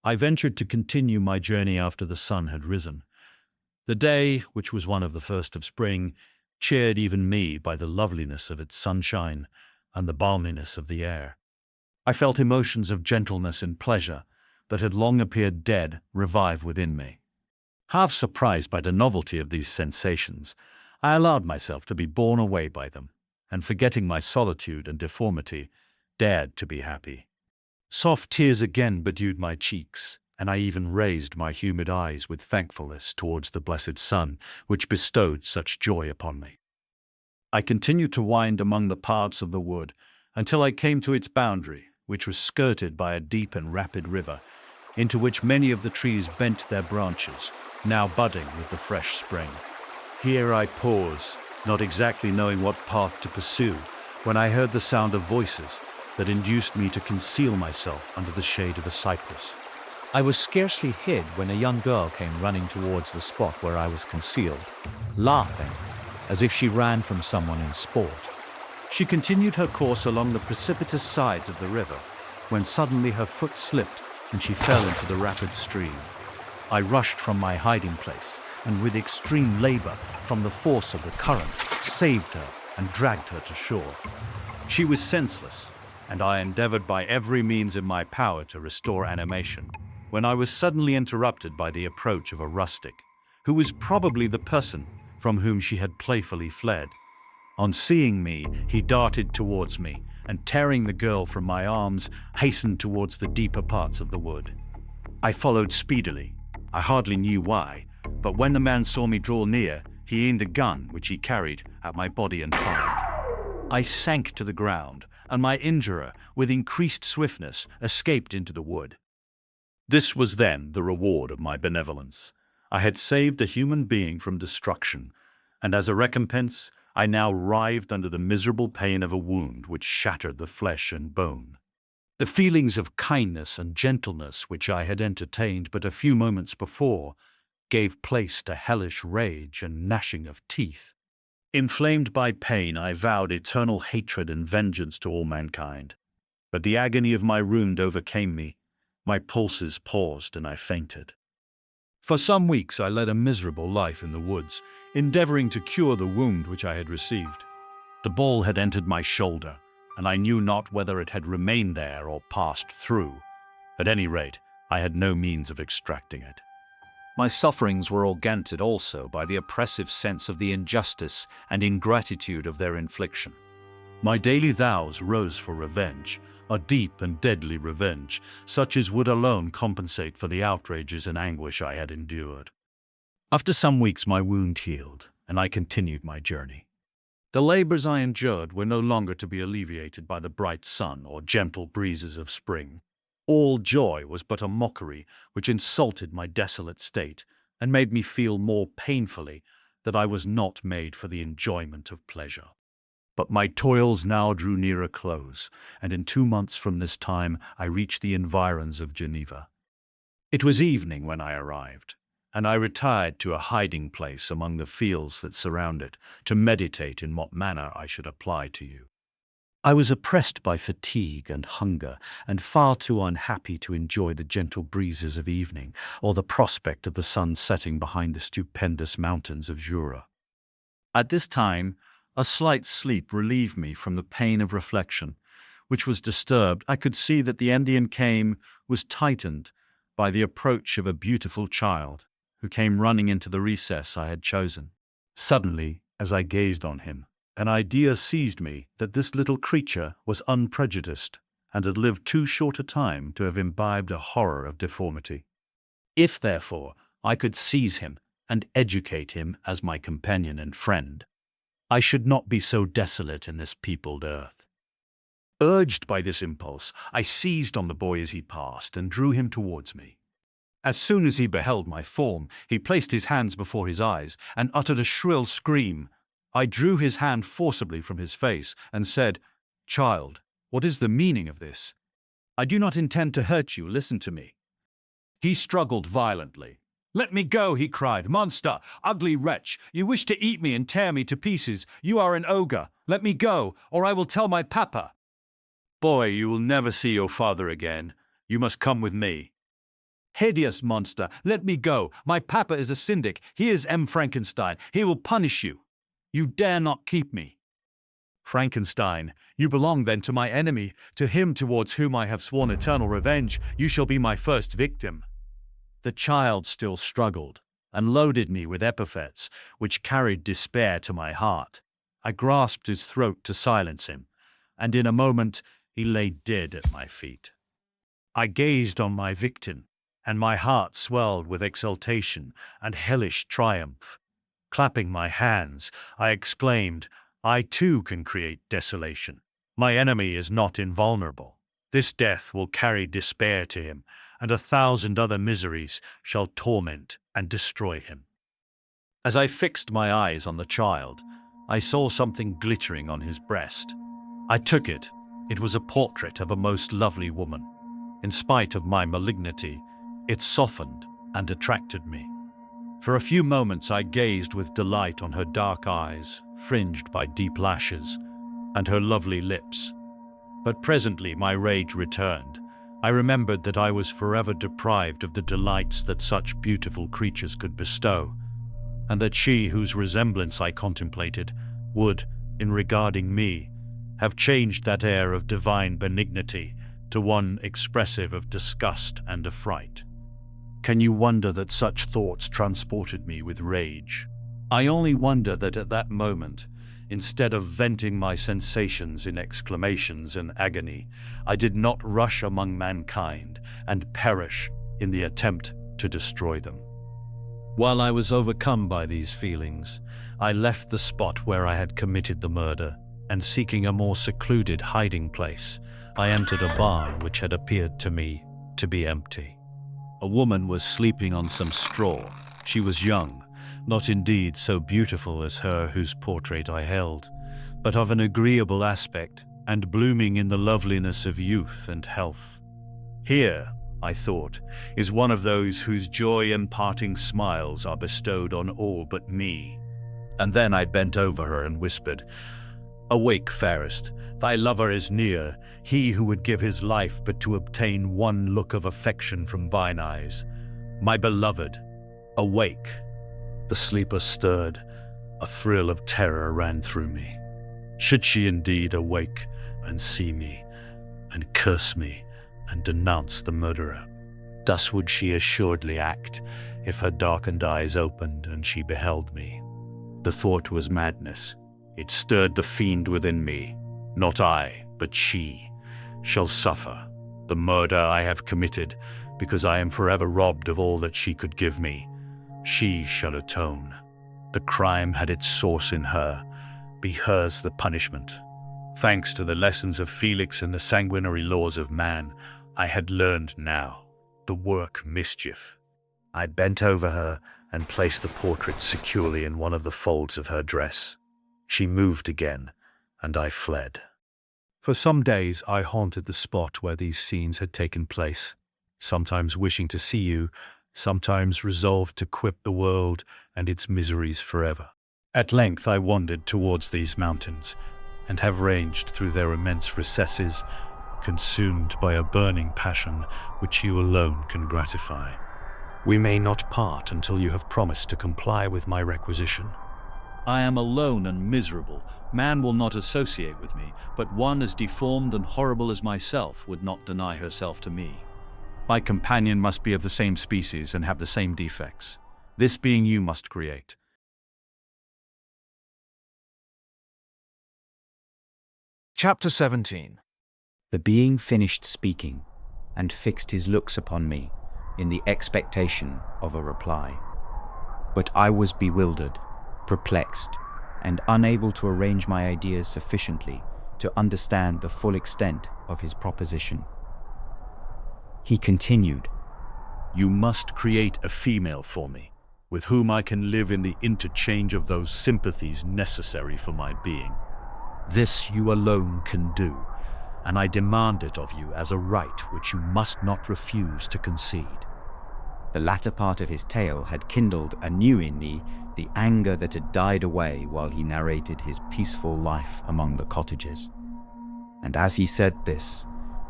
I ventured to continue my journey after the sun had risen. The day, which was one of the first of spring, cheered even me by the loveliness of its sunshine and the balminess of the air. I felt emotions of gentleness and pleasure that had long appeared dead revive within me. Half surprised by the novelty of these sensations, I allowed myself to be borne away by them, and forgetting my solitude and deformity, dared to be happy. Soft tears again bedewed my cheeks, and I even raised my humid eyes with thankfulness towards the blessed sun, which bestowed such joy upon me. I continued to wind among the paths of the wood until I came to its boundary, which was skirted by a deep and rapid river, into which many of the trees bent their branches, now budding with the fresh spring. Here I paused, not exactly knowing what path to pursue, when I heard the sound of voices that induced me to conceal myself under the shade of a cypress. I was scarcely hid when a young girl came running towards the spot where I was concealed, laughing, as if she ran from someone in sport. She continued her course along the precipitous sides of the river, when suddenly her foot slipped and she fell into the rapid stream. I rushed from my hiding place, and with extreme labor, from the force of the current, saved her and dragged her to shore. She was senseless, and I endeavored by every means in my power to restore animation, when I was suddenly interrupted by the approach of a rustic, who was probably the person from whom she had playfully fled. On seeing me, he darted towards me, and tearing the girl from my arms, hastened towards the deeper parts of the wood. I followed speedily. I hardly knew why, but when the man saw me draw near, he aimed a gun which he carried at my body and fired. I sank to the ground, and my injurer, with increased swiftness, escaped into the wood. This was then the reward of my benevolence. I had saved a human being from destruction, and as a recompense, I now writhed under the miserable pain of a wound which shattered the flesh and bone. The feelings of kindness and gentleness which I had entertained but a few moments before gave place to hellish rage and gnashing of teeth. Inflamed by pain, I vowed eternal hatred and vengeance to all mankind. But the agony of my wound overcame me. My pulses paused and I fainted. For some weeks I led a miserable life in the woods, endeavoring to cure the wound which I had received. The ball had entered my shoulder, and I knew not whether it had remained there or passed through. At any rate, I had no means of extracting it. My sufferings were augmented also by the oppressive sense of the injustice and ingratitude of their infliction. My daily vows rose for revenge, a deep and deadly revenge, such as would alone compensate for the outrages and anguish I had endured. After some weeks my wound healed, and I continued my journey. The labors I endured were no longer to be alleviated by the bright sun or gentle breezes of spring. All joy was but a mockery which insulted my desolate state and made me feel more painfully that I was not made for the enjoyment of pleasure. But my toils now drew near a close, and in 2 months from this time I reached the environs of Geneva. It was evening when I arrived, and I retired to a hiding place among the fields that surround it, to meditate in what manner I should apply to you. I was oppressed by fatigue and hunger, and far too unhappy to enjoy the gentle breezes of evening, or the prospect of the sun setting behind the stupendous mountains of Jura. At this time, a slight sleep relieved me from the pain of reflection, which was disturbed. I could see that the Indian was tightened by the approach of a beautiful child, who came running into the recess I had chosen. Suddenly, as I gazed on him, an idea seized me that this little creature was unprejudiced, and had lived too short a time to have imbibed a horror of deformity. If, therefore, I could seize him and educate him as my companion and friend, I should not be so desolate in this peopled earth. Urged by this impulse, I seized on the boy as he passed and drew him towards me. As soon as he beheld my form, he placed his hands before his eyes and uttered a shrill scream. I drew his hand forcibly from his face and said, "Child, what is the meaning of this? I do not intend to hurt you. Listen to me." He struggled violently. "Let me go," he cried. "Monster, ugly wretch, you wish to eat me and tear me to pieces. You are an ogre. Let me go, or I will tell my papa." "Boy, you will never see your father again. You must come with me." "Hideous monster, let me go. My papa is a syndic. He is Frankenstein. He will punish you. You dare not keep me." "Frankenstein, you belong then to my enemy, to him towards whom I have sworn eternal revenge. You shall be my first victim." The child still struggled, and loaded me with epithets which carried despair to my heart. I grasped his throat to silence him, and in a moment he lay dead at my feet. I gazed on my victim, and my heart swelled with exultation and hellish triumph. Clapping my hands, I exclaimed, "I too can create desolation. My enemy is not invulnerable. This death will carry despair to him, and 1,000 other miseries shall torment and destroy him." As I fixed my eyes on the child, I saw something glittering on his breast. I took it. It was a portrait of a most lovely woman. In spite of my malignity, it softened and attracted me. For a few moments I gazed with delight on her dark eyes, fringed by deep lashes, and her lovely lips. But presently my rage returned. I remembered that I was forever deprived of the delights that such beautiful creatures could bestow, and that she whose resemblance I contemplated would, in regarding me, have changed that air of divine benignity to one expressive of disgust and affright. Can you wonder that such thoughts transported me with rage? I only wonder that at that moment, instead of venting my sensations in exclamations and agony, I did not rush among mankind and perish in the attempt to destroy them. While I was overcome by these feelings, I left the spot where I had committed the murder, and seeking a more secluded hiding place, I entered a barn which had appeared to me to be empty. A woman was sleeping on some straw. She was young, not indeed so beautiful as her whose portrait I held, but of an agreeable aspect, and blooming in the loveliness of youth and health. Here, I thought, is one of those whose joy-imparting smiles are bestowed on all but me. And then I bent over her and whispered, "Awake, fairest, thy lover is near, he who would give his life but to obtain one look of affection from thine eyes. My beloved, awake." The sleeper stirred. A thrill of terror ran through me. Should she indeed awake and see me, and curse me, and denounce the murderer? Thus would she assuredly act if her darkened eyes opened and she beheld me. The thought was madness. It stirred the fiend within me. Not I, but she, shall suffer the murder I have committed, because I am forever robbed of all that she could give me. She shall atone. The crime had its source in her. Be hers the punishment. Thanks to the lessons of Felix and the sanguinary laws of man, I had learned now the work mischief. I bent over her and placed the portrait securely in one of the folds of her dress. She moved again, and I fled. For some days I haunted the spot where these scenes had taken place, sometimes wishing to see you, sometimes resolved to quit the world and its miseries forever. At length I wandered towards these mountains, and have ranged through their immense recesses, consumed by a burning passion which you alone can gratify. We may not part until you have promised to comply with my requisition. I am alone and miserable. Man will not associate with me, but one as deformed and horrible as myself would not deny herself to me. My companion must be of the same species and have the same defects. This being you must create. Chapter 17. The being finished speaking, and fixed his looks upon me in the expectation of a reply. But I was bewildered, perplexed, and unable to arrange my ideas sufficiently to understand the full extent of his proposition. He continued, "You must create a female for me, with whom I can live in the interchange of those sympathies necessary for my being. This you alone can do, and I demand it of you as a right which you must not refuse to concede." The latter part of his tale had kindled anew in me the anger that had died away while he narrated his peaceful life among the cottages. And as he said this,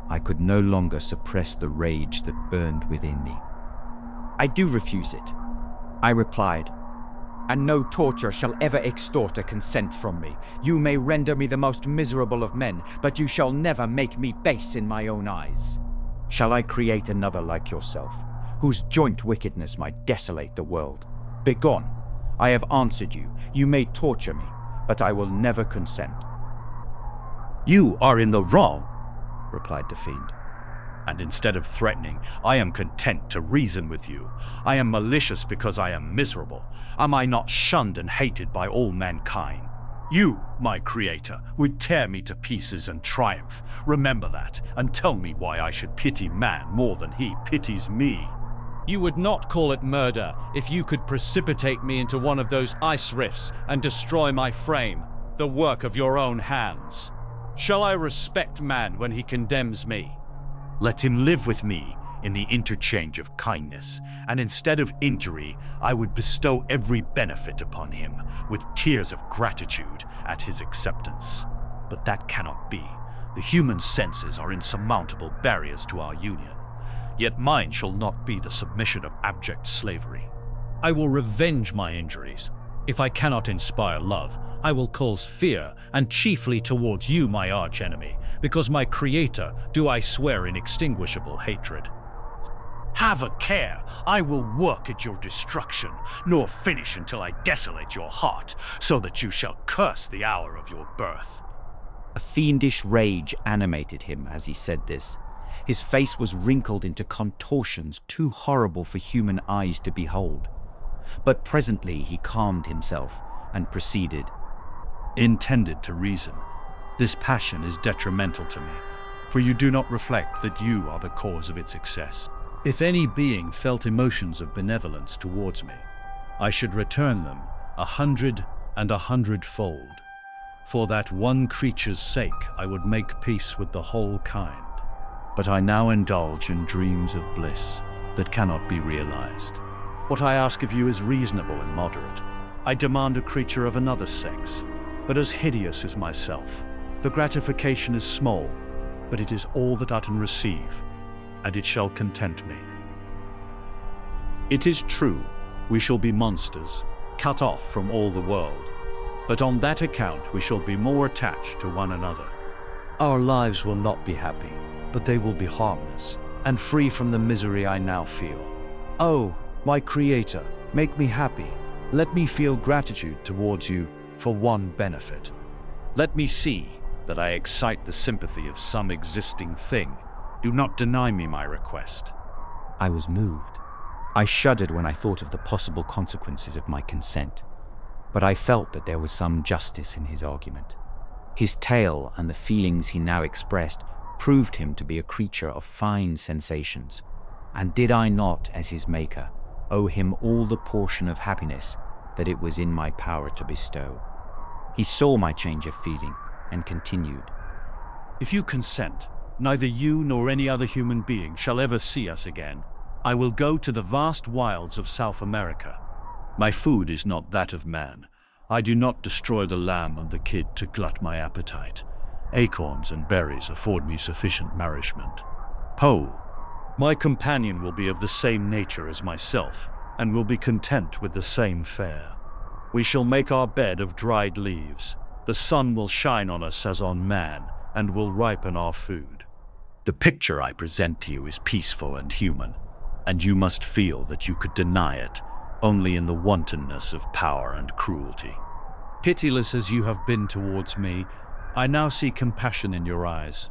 I could no longer suppress the rage that burned within me. "I do refuse it," I replied, "and no torture shall ever extort a consent from me. You may render me the most miserable of men, but you shall never make me base in my own eyes. Shall I create another like yourself, whose joint wickedness might desolate the world? Begone! I have answered you. You may torture me, but I will never consent." "You are in the wrong," replied the fiend. "And instead of threatening, I am content to reason with you. I am malicious because I am miserable. Am I not shunned and hated by all mankind? You, my creator, would tear me to pieces and triumph. Remember that, and tell me why I should pity man more than he pities me." "You would not call it murder if you could precipitate me into one of those ice rifts and destroy my frame, the work of your own hands. Shall I respect man when he condemns me?" Let him live with me in the interchange of kindness, and instead of injury, I would bestow every benefit upon him, with tears of gratitude at his acceptance. But that cannot be. The human senses are insurmountable barriers to our union. Yet mine shall not be the submission of abject slavery. I will revenge my injuries. If I cannot inspire love, I will cause fear, and chiefly towards you, my archenemy, because my creator do I swear inextinguishable hatred. Have a care, I will work at your destruction, nor finish until I desolate your heart, so that you shall curse the hour of your birth. A fiendish rage animated him as he said this. His face was wrinkled into contortions too horrible for human eyes to behold. But presently he calmed himself and proceeded. Intended to reason, this passion is detrimental to me, for you do not reflect that you are the cause of its excess. If any being felt emotions of benevolence towards me, I should return them 100 and 100-fold. For that one creature's sake, I would make peace with the whole kind. But I now indulge in dreams of bliss that cannot be realized. What I ask of you is reasonable and moderate. I demand a creature of another sex, but as hideous as myself. The gratification is small, but it is all that I can receive, and it shall content me. It is true, we shall be monsters, cut off from all the world, but on that account we shall be more attached to one another. Our lives will not be happy, but they will be harmless, and free from the misery I now feel. Oh, my Creator, make me happy. Let me feel gratitude towards you for one benefit. Let me see that I excite the sympathy of some existing thing. Do not deny me my request. I was moved. I shuddered when I thought of the possible consequences of my consent, but I felt that there was some justice in his argument. His tale and the feelings he now expressed proved him to be a creature of fine sensations, and did I not, as his maker, owe him all the portion of happiness that it was in my power to bestow? He saw my change of feeling and continued. If you consent, neither you nor any other human being shall ever see us again. I will go to the vast wilds of South America. My food is not that of man. I do not destroy the lamb and the kid to glut my appetite. Acorns and berries afford me sufficient nourishment. Poe, my companion will be of the same nature as myself, and will be content with the same fare. We shall make our bed of dried leaves. The sun will shine on us as on man, and will ripen our food. The picture I present to you is peaceful and human, and you must feel that you could deny it only in the wantonness of power and cruelty. Pitiless as you have been towards me, I now see compassion in your eyes.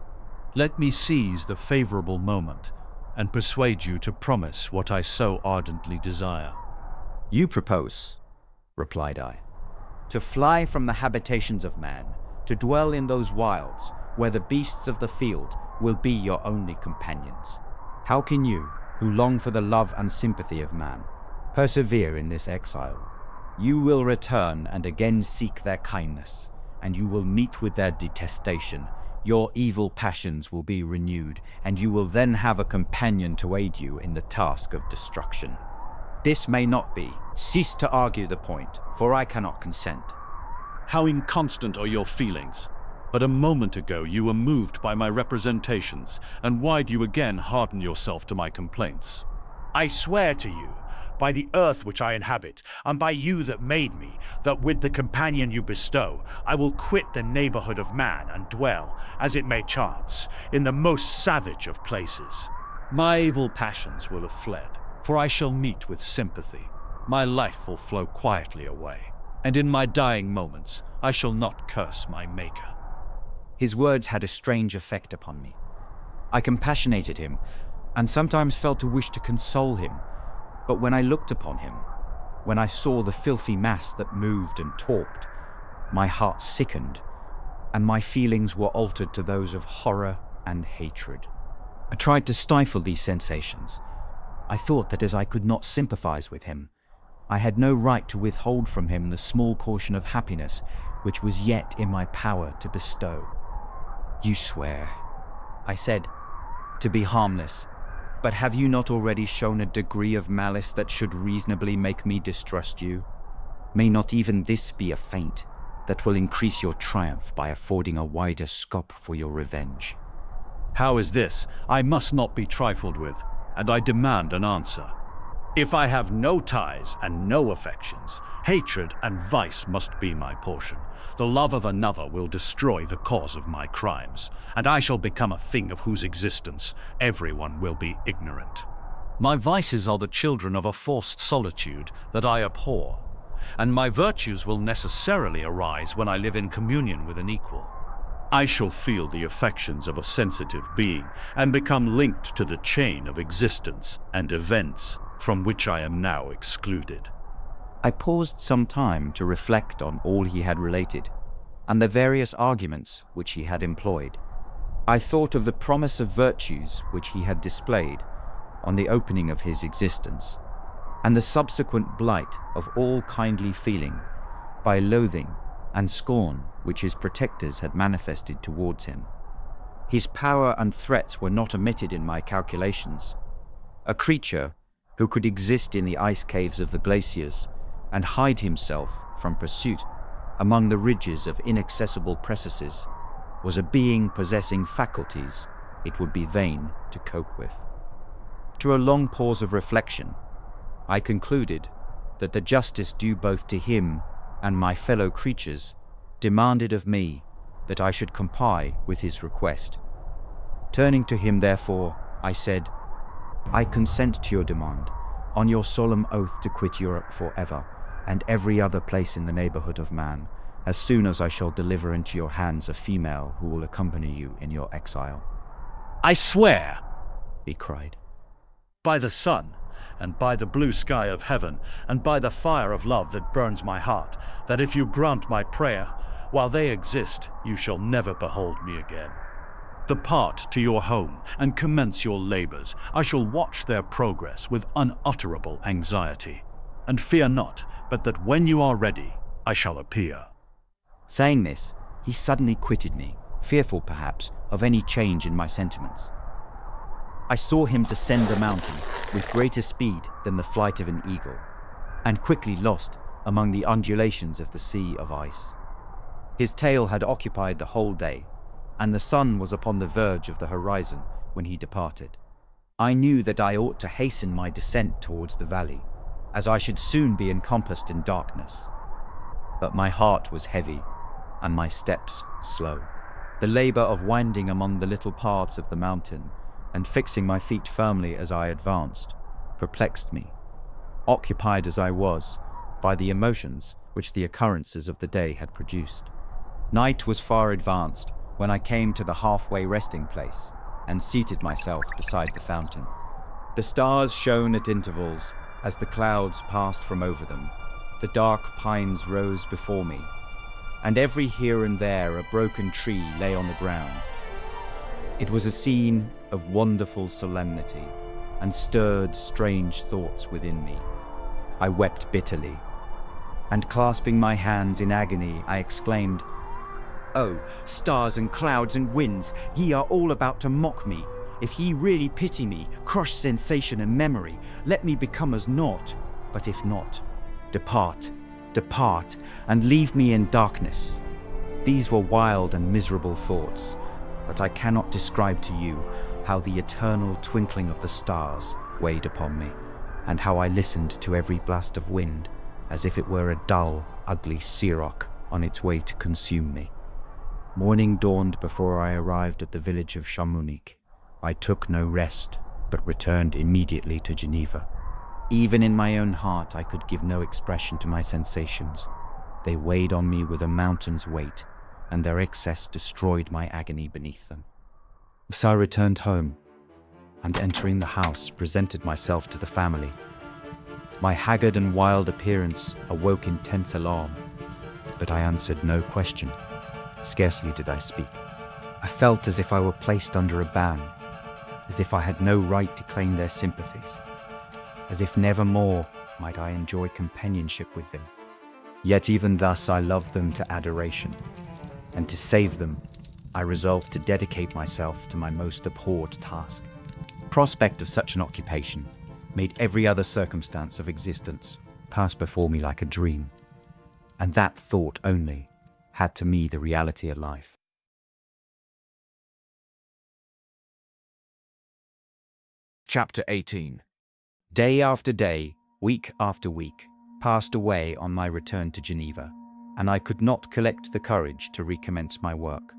Let me seize the favorable moment and persuade you to promise what I so ardently desire. You propose, replied I, to fly from the habitations of man, to dwell in those wilds where the beasts of the field will be your only companions. How can you, who long for the love and sympathy of man, persevere in this exile? You will return and again seek their kindness, and you will meet with their detestation. Your evil passions will be renewed, and you will then have a companion to aid you in the task of destruction. This may not be. Cease to argue the point, for I cannot consent. How inconstant are your feelings! But a moment ago you were moved by my representations, and why do you again harden yourself to my complaints? I swear to you, by the earth which I inhabit, and by you that made me, that with the companion you bestow, I will quit the neighborhood of man and dwell, as it may chance, in the most savage of places. My evil passions will have fled, for I shall meet with sympathy. My life will flow quietly away, and in my dying moments I shall not curse my Maker. His words had a strange effect upon me. I compassionated him, and sometimes felt to wish to console him. But when I looked upon him, when I saw the filthy mass that moved and talked, my heart sickened, and my feelings were altered to those of horror and hatred. I tried to stifle these sensations. I thought that as I could not sympathize with him, I had no right to withhold from him the small portion of happiness which was yet in my power to bestow. You swear, I said, to be harmless, but have you not already shown a degree of malice that should reasonably make me distrust you? May not even this be a feint that will increase your triumph by affording a wider scope for your revenge? How is this? I must not be trifled with, and I demand an answer. If I have no ties and no affections, hatred and vice must be my portion. The love of another will destroy the cause of my crimes, and I shall become a thing of whose existence everyone will be ignorant. My vices are the children of a forced solitude that I abhor, and my virtues will necessarily arise when I live in communion with an equal. I shall feel the affections of a sensitive being and become linked to the chain of existence and events from which I am now excluded. I paused some time to reflect on all he had related, and the various arguments which he had employed. I thought of the promise of virtues which he had displayed on the opening of his existence, and the subsequent blight of all kindly feeling by loathing and scorn which his protectors had manifested towards him. His power and threats were not omitted in my calculations. A creature who could exist in the ice caves of the glaciers and hide himself from pursuit among the ridges of inaccessible precipices was a being possessing faculties it would be vain to cope with. After a long pause of reflection, I concluded that the justice due both to him and my fellow creatures demanded of me that I should comply with his request. Turning to him, therefore, I said, "I consent to your demand, on your solemn oath to quit Europe forever, and every other place in the neighborhood of man, as soon as I shall deliver into your hands a female who will accompany you in your exile." "I swear," he cried, "by the sun, and by the blue sky of heaven, and by the fire of love that burns my heart, that if you grant my prayer, while they exist, you shall never behold me again. Depart to your home and commence your labors. I shall watch their progress with unutterable anxiety. And fear not, but that when you are ready, I shall appear." Saying this, he suddenly quitted me, fearful perhaps of any change in my sentiments. I saw him descend the mountain with greater speed than the flight of an eagle, and quickly lost among the undulations of the sea of ice. His tale had occupied the whole day, and the sun was upon the verge of the horizon when he departed. I knew that I ought to hasten my descent towards the valley, as I should soon be encompassed in darkness. But my heart was heavy, and my steps slow. The labor of winding among the little paths of the mountain, and fixing my feet firmly as I advanced, perplexed me, occupied as I was by the emotions which the occurrences of the day had produced. Night was far advanced when I came to the halfway resting place and seated myself beside the fountain. The stars shone at intervals as the clouds passed from over them. The dark pines rose before me, and every here and there a broken tree lay on the ground. It was a scene of wonderful solemnity and stirred strange thoughts within me. I wept bitterly, and clasping my hands in agony, I exclaimed, "Oh, stars and clouds and winds, ye are all about to mock me. If ye really pity me, crush sensation and memory, let me become as naught. But if not, depart, depart, and leave me in darkness." These were wild and miserable thoughts, but I cannot describe to you how the eternal twinkling of the stars weighed upon me, and how I listened to every blast of wind as if it were a dull, ugly siroc on its way to consume me. Morning dawned before I arrived at the village of Chamonix. I took no rest, but returned immediately to Geneva. Even in my own heart I could give no expression to my sensations. They weighed on me with a mountain's weight, and their excess destroyed my agony beneath them. So I returned home, and entering the house, presented myself to the family. My haggard and wild appearance awoke intense alarm, but I answered no question. Scarcely did I speak. I felt as if I were placed under a ban, as if I had no right to claim their sympathies, as if never more might I enjoy companionship with them. Yet even thus I loved them to adoration, and to save them, I resolved to dedicate myself to my most abhorred task. Prospect of such an occupation made every other circumstance of existence pass before me like a dream, and that thought only had to me the reality of life. Chapter 18. Day after day, week after week, passed away on my return to Geneva, and I could not collect the courage to recommence my work.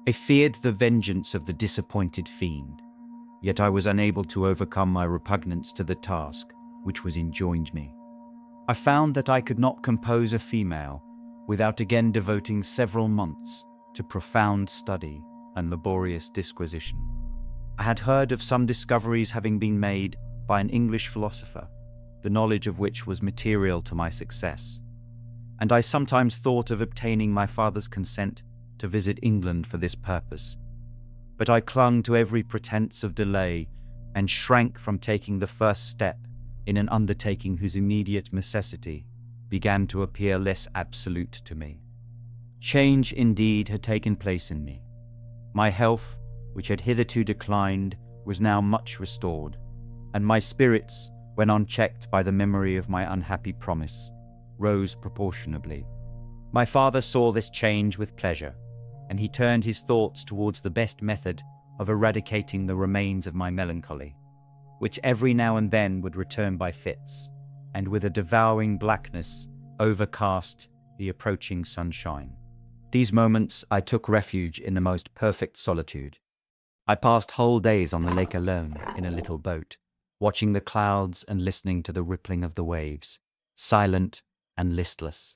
I feared the vengeance of the disappointed fiend, yet I was unable to overcome my repugnance to the task which was enjoined me. I found that I could not compose a female without again devoting several months to profound study and laborious disquisition. I had heard of some discoveries having been made by an English philosopher, the knowledge of which was material to my success, and I sometimes thought of obtaining my father's consent to visit England for this purpose. But I clung to every pretense of delay and shrank from taking the first step in an undertaking whose immediate necessity began to appear less absolute to me. Change indeed had taken place in me. My health, which had hitherto declined, was now much restored, and my spirits, when unchecked by the memory of my unhappy promise, rose proportionably. My father saw this change with pleasure, and he turned his thoughts towards the best method of eradicating the remains of my melancholy, which every now and then would return by fits, and with a devouring blackness overcast the approaching sunshine. These moments I took refuge in the most perfect solitude. I passed whole days on the lake alone in a little boat, watching the clouds and listening to the rippling of the waves, silent and listless.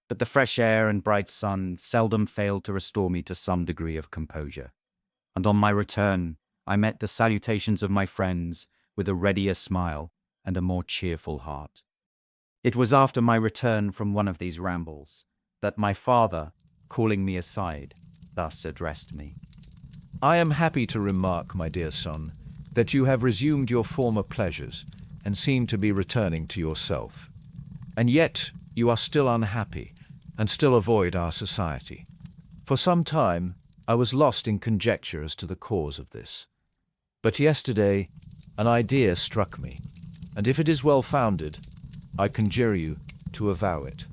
But the fresh air and bright sun seldom failed to restore me to some degree of composure, and on my return I met the salutations of my friends with a readier smile and a more cheerful heart. It was after my return from one of these rambles that my father, calling me aside, thus addressed me. I am happy to remark, my dear son, that you have resumed your former pleasures and seem to be returning to yourself. And yet you are still unhappy and still avoid our society. For some time I was lost in conjecture as to the cause of this. But yesterday an idea struck me, and if it is well founded, I conjure you to avow it.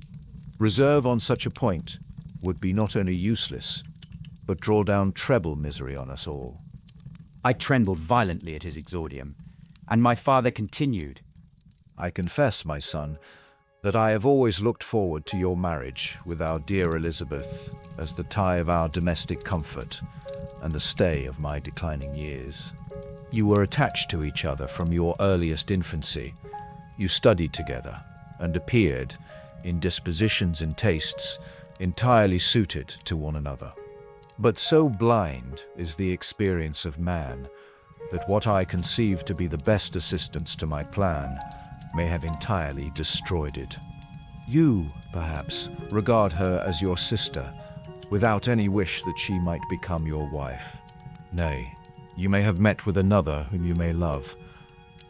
Reserve on such a point would be not only useless, but draw down treble misery on us all. I trembled violently at his exordium, and my father continued, I confess, my son, that I have always looked forward to your marriage with our dear Elizabeth as the tie of our domestic comfort and the stay of my declining years. You were attached to each other from your earliest infancy. You studied together and appeared, in dispositions and tastes, entirely suited to one another. But so blind is the experience of man that what I conceive to be the best assistance to my plan may have entirely destroyed it. You, perhaps, regard her as your sister, without any wish that she might become your wife. Nay, you may have met with another whom you may love,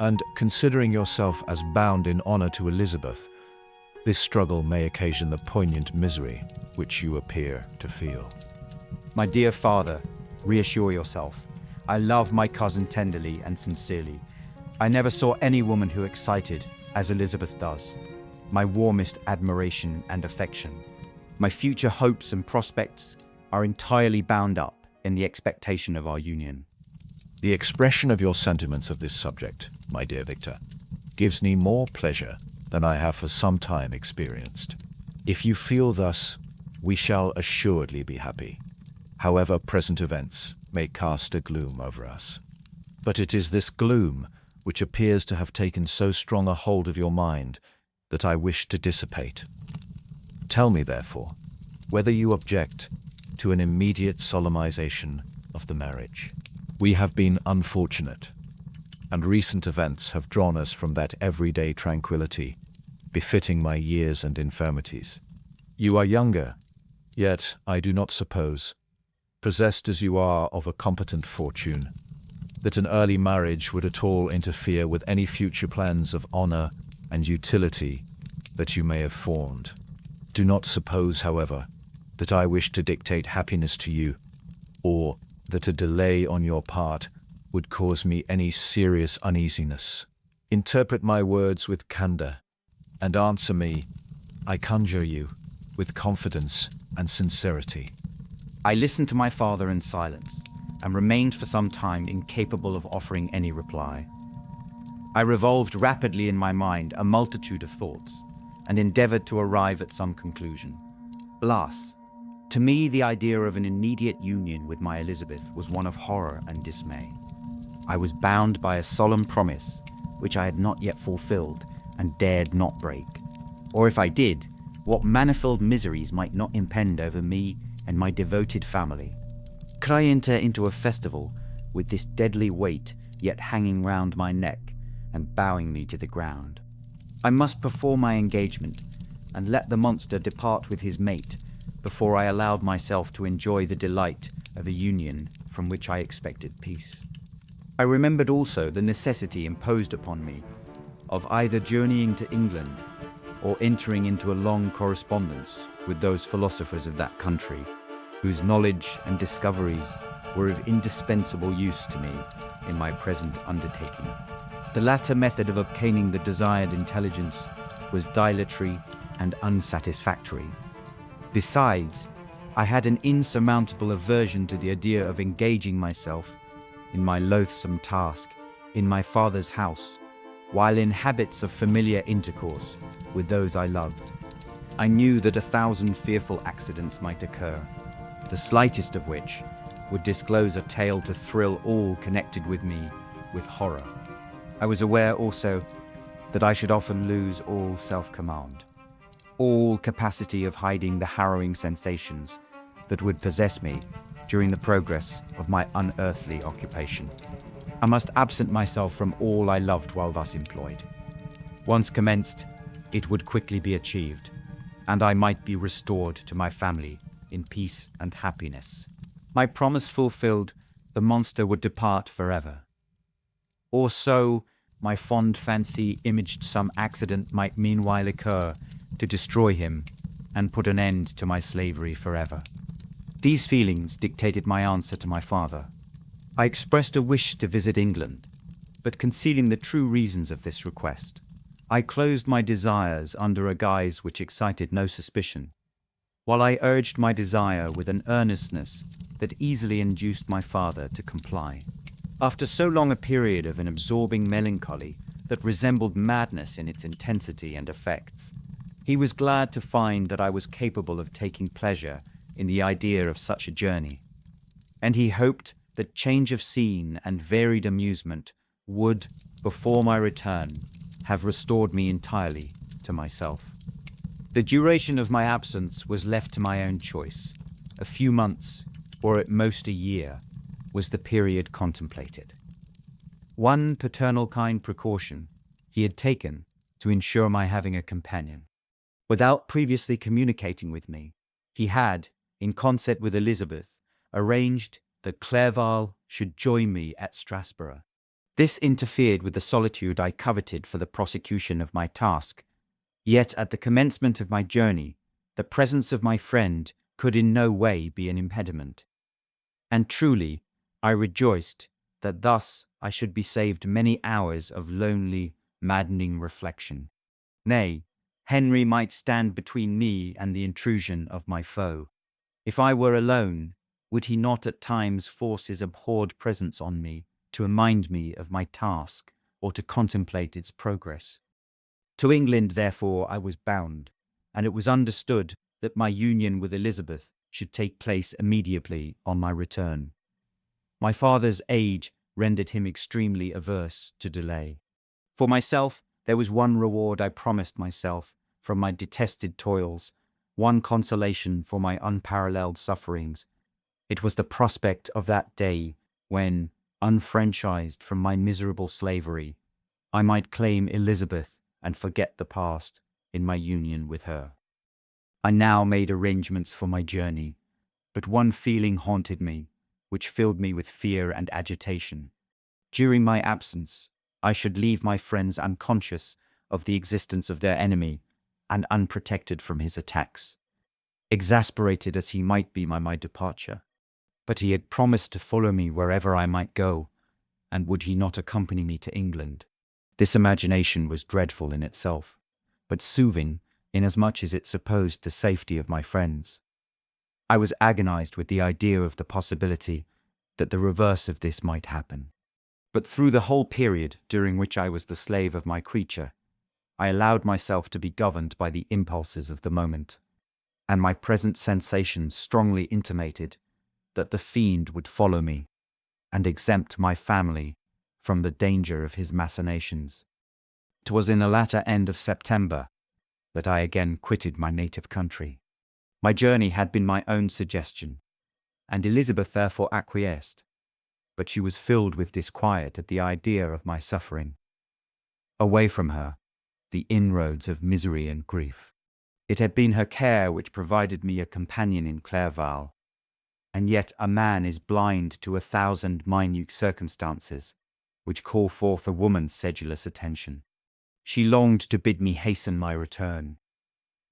and considering yourself as bound in honor to Elizabeth, this struggle may occasion the poignant misery which you appear to feel. My dear father, reassure yourself. I love my cousin tenderly and sincerely. I never saw any woman who excited, as Elizabeth does, my warmest admiration and affection. My future hopes and prospects are entirely bound up in the expectation of our union. The expression of your sentiments of this subject, my dear Victor, gives me more pleasure than I have for some time experienced. If you feel thus, we shall assuredly be happy, however present events may cast a gloom over us. But it is this gloom which appears to have taken so strong a hold of your mind that I wish to dissipate. Tell me, therefore, whether you object to an immediate solemnization of the marriage. We have been unfortunate, and recent events have drawn us from that everyday tranquility befitting my years and infirmities. You are younger, yet I do not suppose, possessed as you are of a competent fortune, that an early marriage would at all interfere with any future plans of honor and utility that you may have formed. Do not suppose, however, that I wish to dictate happiness to you, or that a delay on your part would cause me any serious uneasiness. Interpret my words with candor, and answer me, I conjure you, with confidence and sincerity. I listened to my father in silence, and remained for some time incapable of offering any reply. I revolved rapidly in my mind a multitude of thoughts and endeavored to arrive at some conclusion. Alas, to me the idea of an immediate union with my Elizabeth was one of horror and dismay. I was bound by a solemn promise which I had not yet fulfilled and dared not break. Or if I did, what manifold miseries might not impend over me and my devoted family? Could I enter into a festival with this deadly weight yet hanging round my neck and bowing me to the ground? I must perform my engagement and let the monster depart with his mate before I allowed myself to enjoy the delight of a union from which I expected peace. I remembered also the necessity imposed upon me of either journeying to England or entering into a long correspondence with those philosophers of that country, whose knowledge and discoveries were of indispensable use to me in my present undertaking. The latter method of obtaining the desired intelligence was dilatory and unsatisfactory. Besides, I had an insurmountable aversion to the idea of engaging myself in my loathsome task in my father's house, while in habits of familiar intercourse with those I loved. I knew that 1,000 fearful accidents might occur, the slightest of which would disclose a tale to thrill all connected with me with horror. I was aware also that I should often lose all self-command, all capacity of hiding the harrowing sensations that would possess me during the progress of my unearthly occupation. I must absent myself from all I loved while thus employed. Once commenced, it would quickly be achieved, and I might be restored to my family in peace and happiness. My promise fulfilled, the monster would depart forever. Or so my fond fancy imaged some accident might meanwhile occur to destroy him and put an end to my slavery forever. These feelings dictated my answer to my father. I expressed a wish to visit England, but concealing the true reasons of this request, I closed my desires under a guise which excited no suspicion, while I urged my desire with an earnestness that easily induced my father to comply. After so long a period of an absorbing melancholy that resembled madness in its intensity and effects, he was glad to find that I was capable of taking pleasure in the idea of such a journey, and he hoped that change of scene and varied amusement would, before my return, have restored me entirely to myself. The duration of my absence was left to my own choice. A few months, or at most a year, was the period contemplated. One paternal kind precaution he had taken to ensure my having a companion. Without previously communicating with me, he had, in concert with Elizabeth, arranged that Clerval should join me at Strasbourg. This interfered with the solitude I coveted for the prosecution of my task, yet at the commencement of my journey, the presence of my friend could in no way be an impediment. And truly, I rejoiced that thus I should be saved many hours of lonely, maddening reflection. Nay, Henry might stand between me and the intrusion of my foe. If I were alone, would he not at times force his abhorred presence on me to remind me of my task or to contemplate its progress? To England, therefore, I was bound, and it was understood that my union with Elizabeth should take place immediately on my return. My father's age rendered him extremely averse to delay. For myself, there was one reward I promised myself from my detested toils, one consolation for my unparalleled sufferings. It was the prospect of that day when, unfranchised from my miserable slavery, I might claim Elizabeth and forget the past in my union with her. I now made arrangements for my journey, but one feeling haunted me, which filled me with fear and agitation. During my absence, I should leave my friends unconscious of the existence of their enemy and unprotected from his attacks, exasperated as he might be by my departure. But he had promised to follow me wherever I might go, and would he not accompany me to England? This imagination was dreadful in itself, but soothing inasmuch as it supposed the safety of my friends. I was agonized with the idea of the possibility that the reverse of this might happen. But through the whole period during which I was the slave of my creature, I allowed myself to be governed by the impulses of the moment, and my present sensations strongly intimated that the fiend would follow me and exempt my family from the danger of his machinations. 'Twas in the latter end of September that I again quitted my native country. My journey had been my own suggestion, and Elizabeth therefore acquiesced, but she was filled with disquiet at the idea of my suffering. Away from her, the inroads of misery and grief. It had been her care which provided me a companion in Clerval, and yet a man is blind to 1,000 minute circumstances which call forth a woman's sedulous attention. She longed to bid me hasten my return.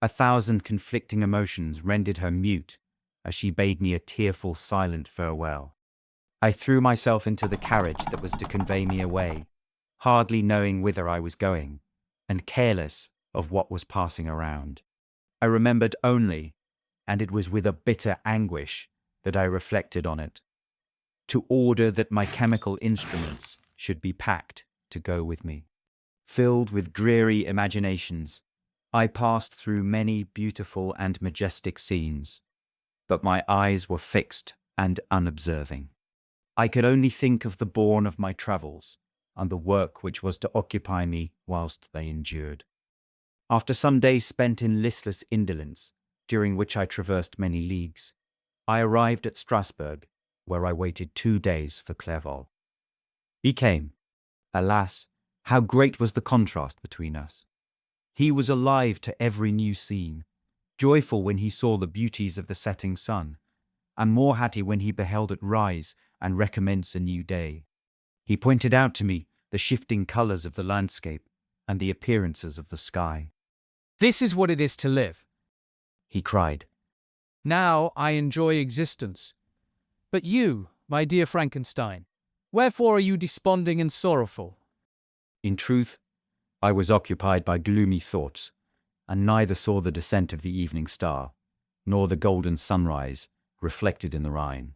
1,000 conflicting emotions rendered her mute as she bade me a tearful, silent farewell. I threw myself into the carriage that was to convey me away, hardly knowing whither I was going, and careless of what was passing around. I remembered only, and it was with a bitter anguish that I reflected on it, to order that my chemical instruments should be packed to go with me. Filled with dreary imaginations, I passed through many beautiful and majestic scenes, but my eyes were fixed and unobserving. I could only think of the bourne of my travels and the work which was to occupy me whilst they endured. After some days spent in listless indolence, during which I traversed many leagues, I arrived at Strasbourg, where I waited 2 days for Clerval. He came. Alas, how great was the contrast between us! He was alive to every new scene, joyful when he saw the beauties of the setting sun, and more happy when he beheld it rise and recommence a new day. He pointed out to me the shifting colours of the landscape and the appearances of the sky. "This is what it is to live," he cried. "Now I enjoy existence. But you, my dear Frankenstein, wherefore are you desponding and sorrowful?" In truth, I was occupied by gloomy thoughts, and neither saw the descent of the evening star, nor the golden sunrise reflected in the Rhine.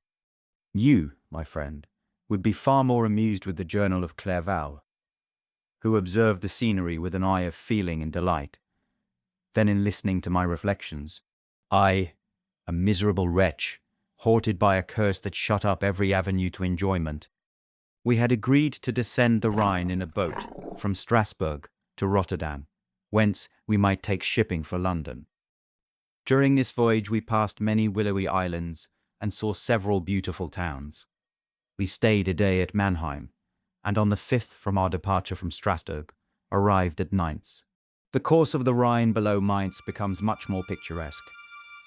You, my friend, would be far more amused with the journal of Clerval, who observed the scenery with an eye of feeling and delight, than in listening to my reflections. I, a miserable wretch, haunted by a curse that shut up every avenue to enjoyment. We had agreed to descend the Rhine in a boat from Strasbourg to Rotterdam, whence we might take shipping for London. During this voyage we passed many willowy islands and saw several beautiful towns. We stayed a day at Mannheim, and on the 5th from our departure from Strasbourg, arrived at Mainz. The course of the Rhine below Mainz becomes much more picturesque.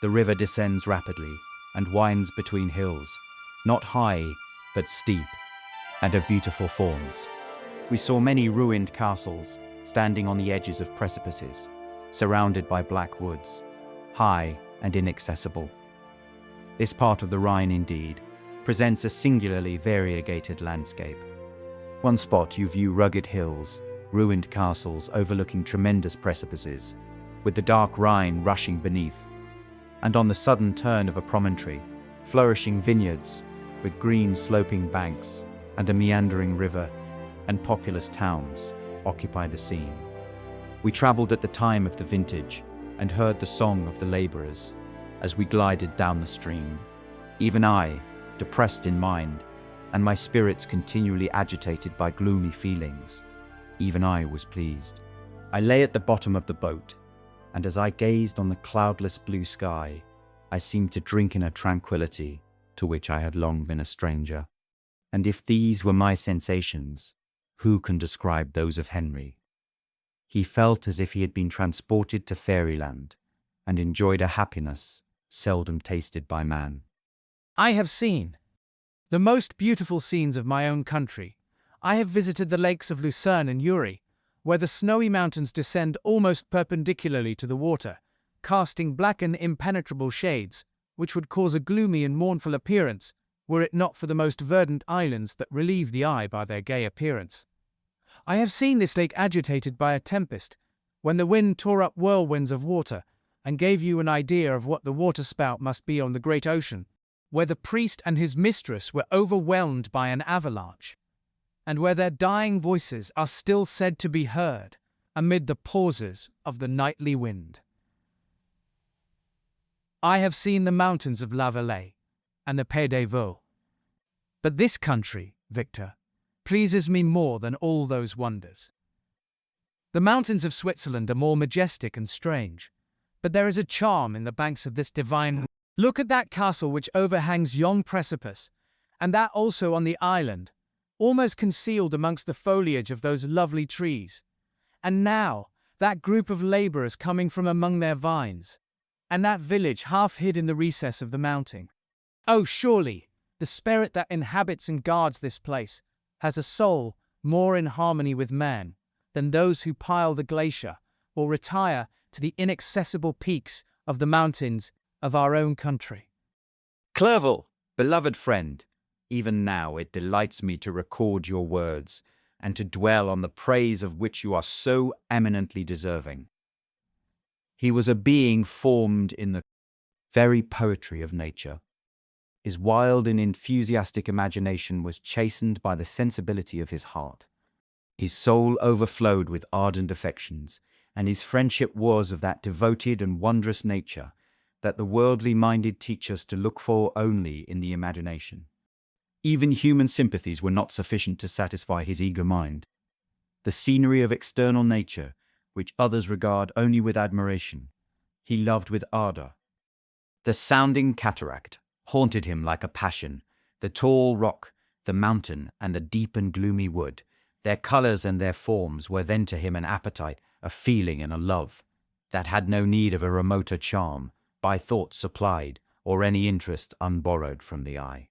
The river descends rapidly and winds between hills, not high, but steep, and of beautiful forms. We saw many ruined castles, standing on the edges of precipices, surrounded by black woods, high and inaccessible. This part of the Rhine, indeed, presents a singularly variegated landscape. One spot you view rugged hills, ruined castles overlooking tremendous precipices, with the dark Rhine rushing beneath, and on the sudden turn of a promontory, flourishing vineyards with green sloping banks and a meandering river and populous towns occupy the scene. We travelled at the time of the vintage and heard the song of the labourers as we glided down the stream. Even I, depressed in mind, and my spirits continually agitated by gloomy feelings, even I was pleased. I lay at the bottom of the boat, and as I gazed on the cloudless blue sky, I seemed to drink in a tranquillity to which I had long been a stranger. And if these were my sensations, who can describe those of Henry? He felt as if he had been transported to fairyland, and enjoyed a happiness seldom tasted by man. "I have seen the most beautiful scenes of my own country. I have visited the lakes of Lucerne and Uri, where the snowy mountains descend almost perpendicularly to the water, casting black and impenetrable shades, which would cause a gloomy and mournful appearance, were it not for the most verdant islands that relieve the eye by their gay appearance. I have seen this lake agitated by a tempest, when the wind tore up whirlwinds of water, and gave you an idea of what the waterspout must be on the great ocean, where the priest and his mistress were overwhelmed by an avalanche. and where their dying voices are still said to be heard amid the pauses of the nightly wind. I have seen the mountains of La Vallée and the Pays des Vaux, but this country, Victor, pleases me more than all those wonders. The mountains of Switzerland are more majestic and strange, but there is a charm in the banks of this divine. Look at that castle which overhangs yon precipice, and that also on the island, almost concealed amongst the foliage of those lovely trees. And now, that group of labourers coming from among their vines, and that village half hid in the recess of the mountain. Oh, surely, the spirit that inhabits and guards this place has a soul more in harmony with man than those who pile the glacier or retire to the inaccessible peaks of the mountains of our own country. Clerval, beloved friend, even now it delights me to record your words and to dwell on the praise of which you are so eminently deserving. He was a being formed in the very poetry of nature. His wild and enthusiastic imagination was chastened by the sensibility of his heart. His soul overflowed with ardent affections, and his friendship was of that devoted and wondrous nature that the worldly-minded teach us to look for only in the imagination. Even human sympathies were not sufficient to satisfy his eager mind. The scenery of external nature, which others regard only with admiration, he loved with ardour. The sounding cataract haunted him like a passion, the tall rock, the mountain, and the deep and gloomy wood. Their colours and their forms were then to him an appetite, a feeling, and a love, that had no need of a remoter charm, by thought supplied, or any interest unborrowed from the eye.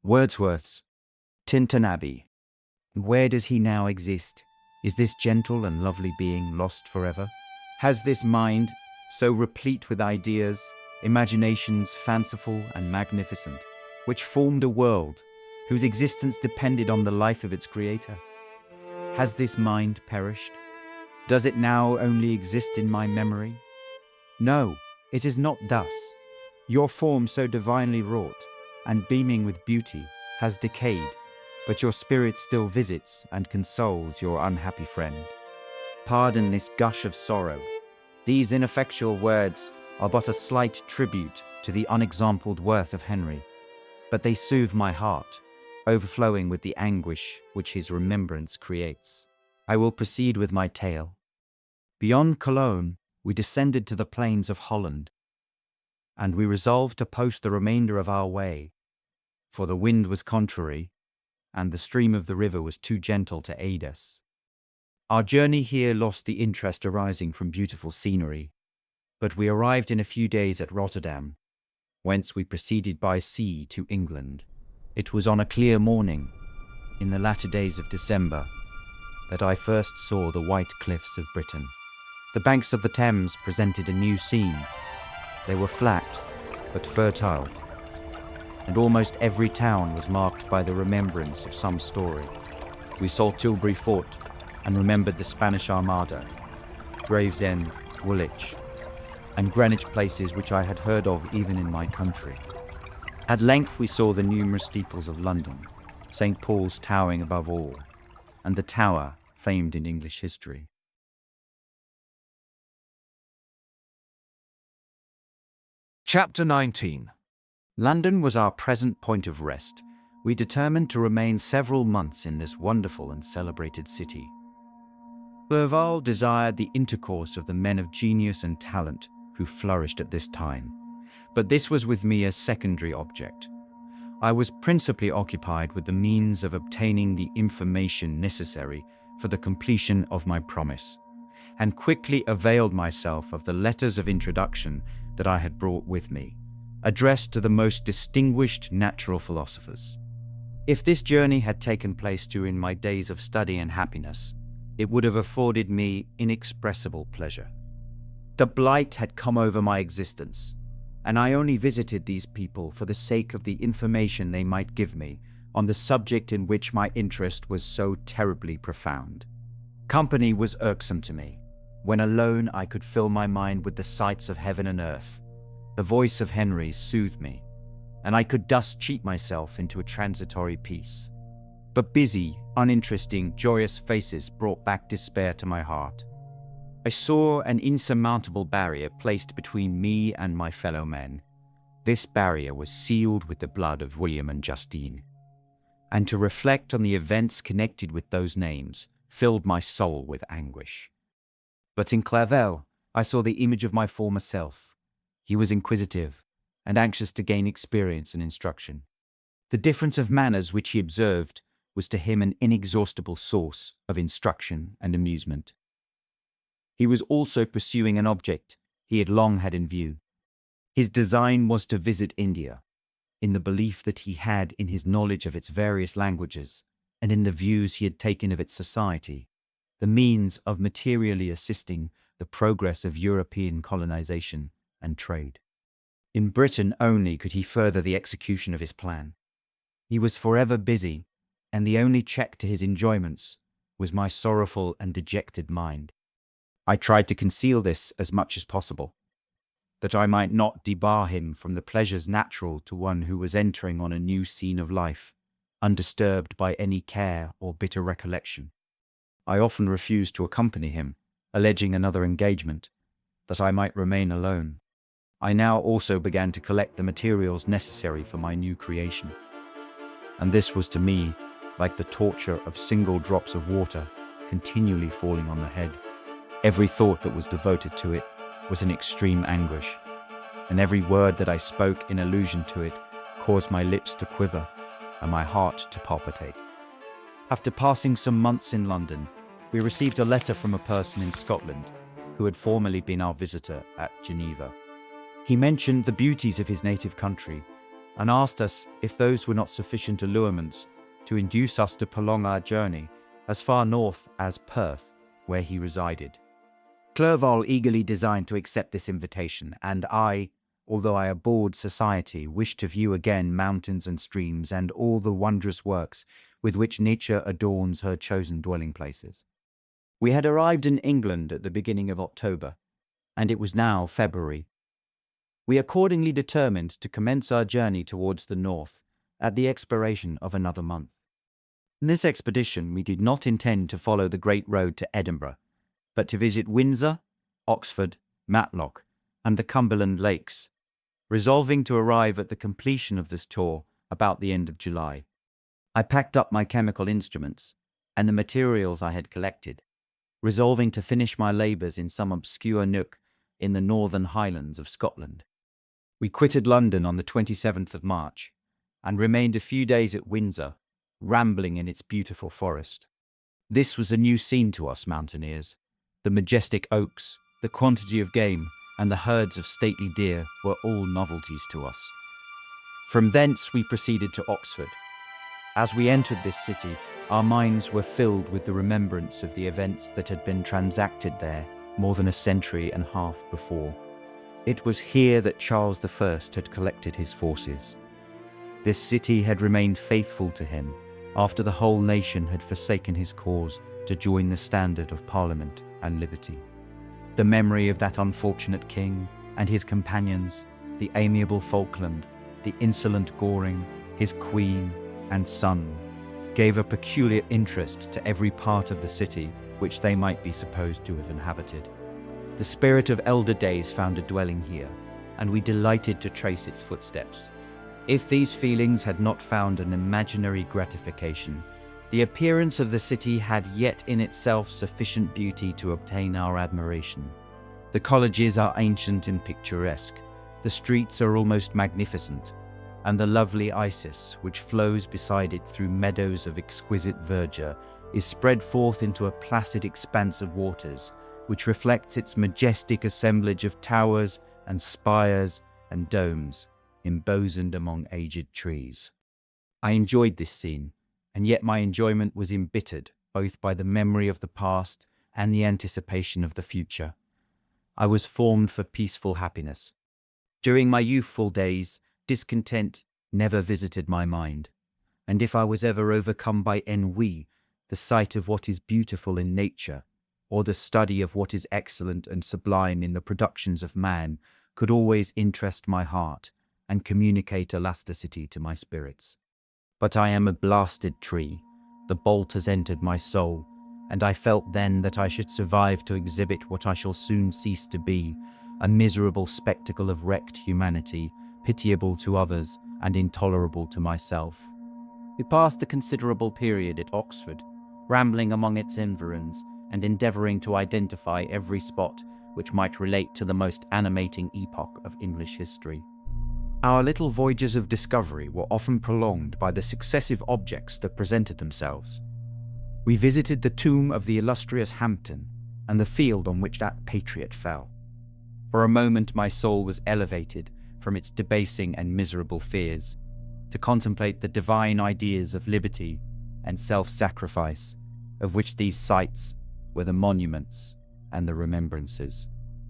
Wordsworth's Tintern Abbey. Where does he now exist? Is this gentle and lovely being lost forever? Has this mind, so replete with ideas, imaginations fanciful and magnificent, which formed a world whose existence depended on the life of its creator, has this mind perished? Does it now only exist in my memory? No, it is not thus. Your form so divinely wrought, and beaming with beauty, has decayed, but your spirit still visits and consoles your unhappy friend. Pardon this gush of sorrow. These ineffectual words are but a slight tribute to the unexampled worth of Henry, but they soothe my heart, overflowing with the anguish which his remembrance creates. I will proceed with my tale. Beyond Cologne, we descended to the plains of Holland, and we resolved to post the remainder of our way, for the wind was contrary, and the stream of the river was too gentle to aid us. Our journey here lost the interest arising from beautiful scenery, but we arrived in a few days at Rotterdam, whence we proceeded by sea to England. It was on a clear morning, in the latter days of December, that I first saw the white cliffs of Britain. The banks of the Thames presented a new scene. They were flat, but fertile, and almost every town was marked by the remembrance of some story. We saw Tilbury Fort and remembered the Spanish Armada, Gravesend, Woolwich, and Greenwich places which I had heard of even in my country. At length we saw the numerous steeples of London, St. Paul's towering above all, and the Tower famed in English history. Chapter 19. London was our present point of rest. We determined to remain several months in this wonderful and celebrated city. Clerval desired the intercourse of the men of genius and talent who flourished at this time, but this was with me a secondary object. I was principally occupied with the means of obtaining the information necessary for the completion of my promise, and quickly availed myself of the letters of introduction that I had brought with me, addressed to the most distinguished natural philosophers. If this journey had taken place during my days of study and happiness, it would have afforded me inexpressible pleasure. The blight had come over my existence, and I only visited these people for the sake of the information they might give me on the subject in which my interest was so terribly profound. Company was irksome to me. When alone, I could fill my mind with the sights of heaven and earth. The voice of Henry soothed me, and I could thus cheat myself into a transitory peace. But busy, uninteresting, joyous faces brought back despair to my heart. I saw an insurmountable barrier placed between me and my fellow men. This barrier was sealed with the blood of William and Justine. And to reflect on the events connected with those names filled my soul with anguish. But in Clairval, I saw the image of my former self. He was inquisitive and anxious to gain experience and instruction. The difference of manners which he observed was to him an inexhaustible source of instruction and amusement. He was also pursuing an object he had long had in view. His design was to visit India, in the belief that he had in his knowledge of its various languages, and in the views he had taken of its society, the means of materially assisting the progress of European colonization and trade. In Britain only could he further the execution of his plan. He was forever busy, and the only check to his enjoyments was my sorrowful and dejected mind. I tried to conceal this as much as possible, that I might not debar him from the pleasures natural to one who was entering on a new scene of life, undisturbed by any care or bitter recollection. I often refused to accompany him, alleging another engagement, that I might remain alone. I now also began to collect the materials necessary for my new creation. And this was to me like the torture of single drops of water continually falling on the head. Every thought that was devoted to it was an extreme anguish, and every word that I spoke in allusion to it caused my lips to quiver and my heart to palpitate. After passing some months in London, we received a letter from a person in Scotland who had formerly been our visitor at Geneva. He mentioned the beauties of his native country and asked us if those were not sufficient allurements to induce us to prolong our journey as far north as Perth, where he resided. Clerval eagerly designed to accept this invitation, and I, although I abhorred society, wished to view again mountains and streams and all the wondrous works with which nature adorns her chosen dwelling places. We had arrived in England at the beginning of October, and it was now February. We accordingly determined to commence our journey towards the north at the expiration of another month. In this expedition we did not intend to follow the great road to Edinburgh, but to visit Windsor, Oxford, Matlock, and the Cumberland Lakes, resolving to arrive at the completion of this tour about the end of July. I packed up my chemical instruments and the materials I had collected, resolving to finish my labours in some obscure nook in the northern highlands of Scotland. We quitted London on the 27th of March, and remained a few days at Windsor, rambling in its beautiful forest. This was a new scene to us mountaineers. The majestic oaks, the quantity of game, and the herds of stately deer were all novelties to us. From thence we proceeded to Oxford. As we entered this city, our minds were filled with the remembrance of the events that had been transacted there more than a century and a half before. It was here that Charles I had collected his forces. This city had remained faithful to him after the whole nation had forsaken his cause to join the standard of Parliament and liberty. The memory of that unfortunate king and his companions, the amiable Falkland, the insolent Goring, his queen and son, gave a peculiar interest to every part of the city which they might be supposed to have inhabited. The spirit of elder days found a dwelling here, and we delighted to trace its footsteps. If these feelings had not found an imaginary gratification, the appearance of the city had yet in itself sufficient beauty to obtain our admiration. The colleges are ancient and picturesque, the streets are almost magnificent, and the lovely Isis, which flows beside it through meadows of exquisite verdure, is spread forth into a placid expanse of waters, which reflects its majestic assemblage of towers and spires and domes, embosomed among aged trees. I enjoyed this scene, and yet my enjoyment was embittered both by the memory of the past and the anticipation of the future. I was formed for peaceful happiness. During my youthful days, discontent never visited my mind, and if I was ever overcome by ennui, the sight of what is beautiful in nature, or the study of what is excellent and sublime in the productions of man, could always interest my heart and communicate elasticity to my spirits. But I am a blasted tree, The bolt has entered my soul, and I felt then that I should survive to exhibit what I shall soon cease to be, a miserable spectacle of wrecked humanity, pitiable to others and intolerable to myself. We passed a considerable period at Oxford, rambling among its environs and endeavouring to identify every spot which might relate to the most animating epoch of English history. Our little voyages of discovery were often prolonged by the successive objects that presented themselves. We visited the tomb of the illustrious Hampden and the field on which that patriot fell. For a moment my soul was elevated from its debasing and miserable fears to contemplate the divine ideas of liberty and self-sacrifice, of which these sites were the monuments and the remembrances.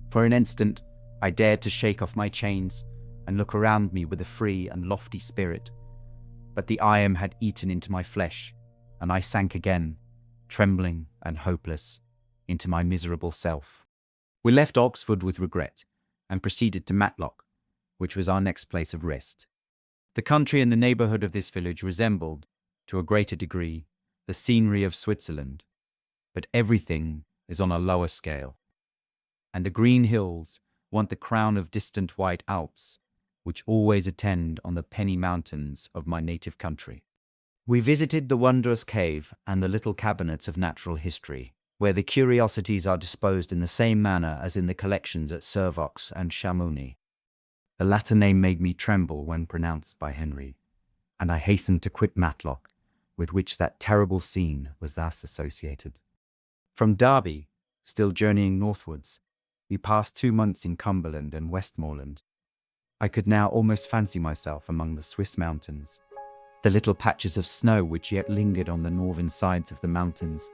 For an instant, I dared to shake off my chains and look around me with a free and lofty spirit. But the iron had eaten into my flesh, and I sank again, trembling and hopeless, into my miserable self. We left Oxford with regret, and proceeded to Matlock, which was our next place of rest. The country in the neighbourhood of this village resembled, to a greater degree, the scenery of Switzerland, but everything is on a lower scale, and the green hills want the crown of distant white Alps, which always attend on the penny mountains of my native country. We visited the wondrous cave and the little cabinets of natural history, where the curiosities are disposed in the same manner as in the collections at Servox and Chamonix. The latter name made me tremble when pronounced by Henry, and I hastened to quit Matlock, with which that terrible scene was thus associated. From Derby, still journeying northwards, we passed 2 months in Cumberland and Westmoreland. I could now almost fancy myself among the Swiss mountains. The little patches of snow which yet lingered on the northern sides of the mountains,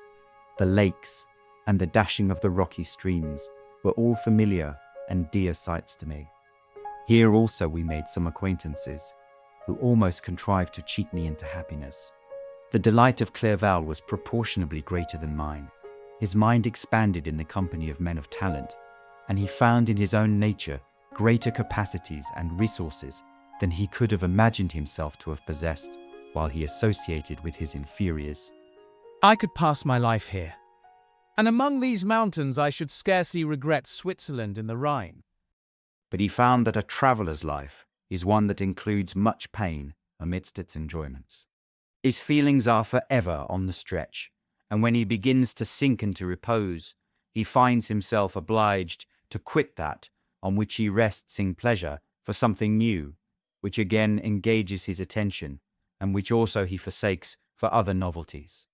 the lakes, and the dashing of the rocky streams were all familiar and dear sights to me. Here also we made some acquaintances, who almost contrived to cheat me into happiness. The delight of Clerval was proportionably greater than mine. His mind expanded in the company of men of talent, and he found in his own nature greater capacities and resources than he could have imagined himself to have possessed while he associated with his inferiors. I could pass my life here, and among these mountains I should scarcely regret Switzerland and the Rhine. But he found that a traveller's life is one that includes much pain amidst its enjoyments. His feelings are forever on the stretch, and when he begins to sink into repose, he finds himself obliged to quit that on which he rests in pleasure for something new, which again engages his attention, and which also he forsakes for other novelties.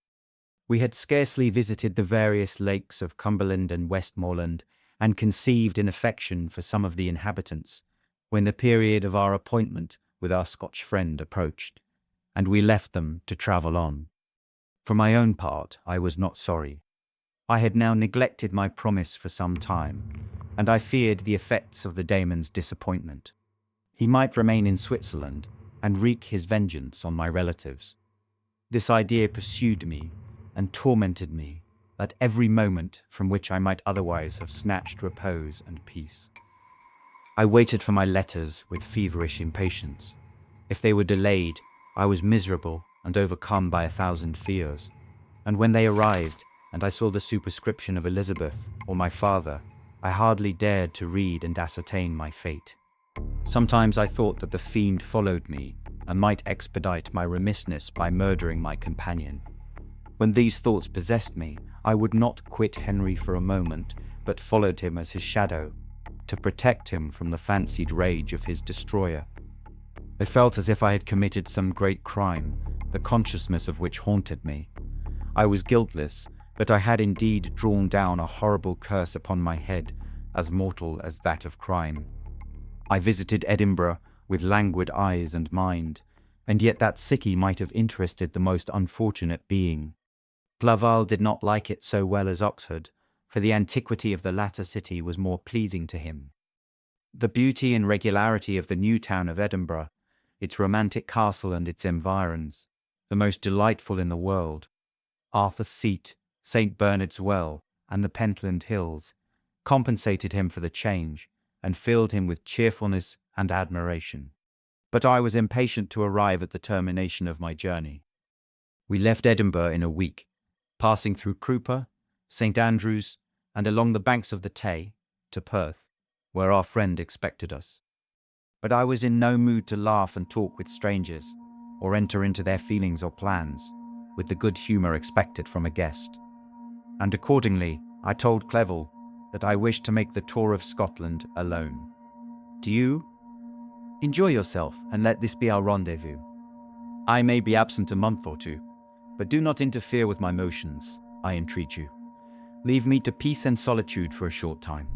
We had scarcely visited the various lakes of Cumberland and Westmoreland, and conceived an affection for some of the inhabitants, when the period of our appointment with our Scotch friend approached, and we left them to travel on. For my own part, I was not sorry. I had now neglected my promise for some time, and I feared the effects of the daemon's disappointment. He might remain in Switzerland and wreak his vengeance on my relatives. This idea pursued me and tormented me at every moment from which I might otherwise have snatched repose and peace. I waited for my letters with feverish impatience. If they were delayed, I was miserable and overcome by 1,000 fears. And when they arrived, and I saw the superscription of Elizabeth or my father, I hardly dared to read and ascertain my fate. Sometimes I thought that the fiend followed me and might expedite my remissness by murdering my companion. When these thoughts possessed me, I would not quit Henry for a moment, but followed him as his shadow, to protect him from the fancied rage of his destroyer. I felt as if I had committed some great crime, the consciousness of which haunted me. I was guiltless, but I had indeed drawn down a horrible curse upon my head, as mortal as that of crime. I visited Edinburgh with languid eyes and mind, and yet that city might have interested the most unfortunate being. Clerval did not like it so well as Oxford, for the antiquity of the latter city was more pleasing to him. The beauty and regularity of the new town of Edinburgh, its romantic castle and its environs, the most delightful in the world, Arthur's Seat, St. Bernard's Well, and the Pentland Hills, compensated him for the change, and filled him with cheerfulness and admiration. But I was impatient to arrive at the termination of my journey. We left Edinburgh in a week, passing through Crupper, St. Andrews, and along the banks of the Tay to Perth, where our friend expected us. But I was in no mood to laugh and talk with strangers, or enter into their feelings or plans, with the good humour expected from a guest. And accordingly, I told Clevel that I wished to make the tour of Scotland alone. Do you? Enjoy yourself and let this be our rendezvous. I may be absent a month or two, but do not interfere with my motions, I entreat you. Leave me to peace and solitude for a short time,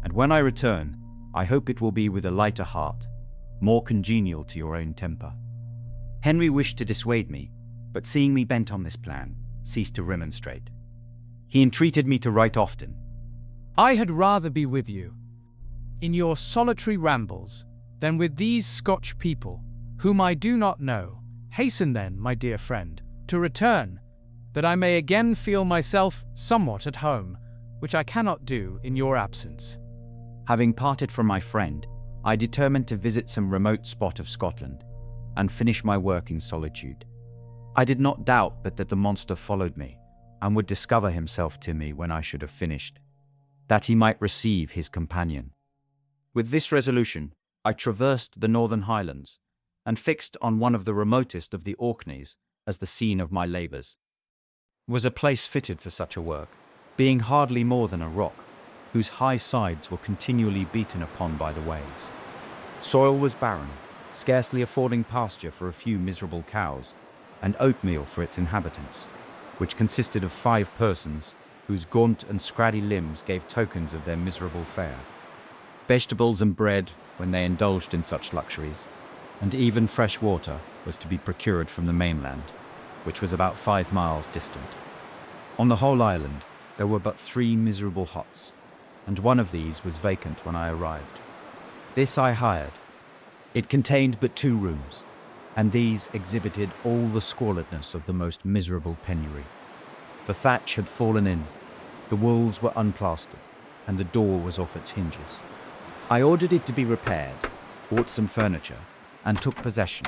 and when I return, I hope it will be with a lighter heart, more congenial to your own temper. Henry wished to dissuade me, but seeing me bent on this plan, ceased to remonstrate. He entreated me to write often. I had rather be with you, in your solitary rambles, than with these Scotch people, whom I do not know. Hasten then, my dear friend, to return, that I may again feel myself somewhat at home, which I cannot do in your absence. Having parted from my friend, I determined to visit some remote spot of Scotland, and finish my work in solitude. I did not doubt but that the monster followed me, and would discover himself to me when I should have finished, that he might receive his companion. With this resolution, I traversed the Northern Highlands, and fixed on one of the remotest of the Orkneys as the scene of my labours. It was a place fitted for such a work, being hardly more than a rock, whose high sides were continually beaten upon by the waves. Soil was barren, scarcely affording pasture for a few miserable cows, and oatmeal for its inhabitants, which consisted of 5 persons, whose gaunt and scraggy limbs gave tokens of their miserable fare. Vegetables and bread, when they indulged in such luxuries, and even fresh water was to be procured from the mainland, which was about 5 miles distant. On the whole island, there were but 3 miserable huts, and one of these was vacant when I arrived. This I hired. It contained but 2 rooms, and these exhibited all the squalidness of the most miserable penury. The thatch had fallen in, the walls were unplastered, and the door was off its hinges. I ordered it to be repaired, bought some furniture, and took possession.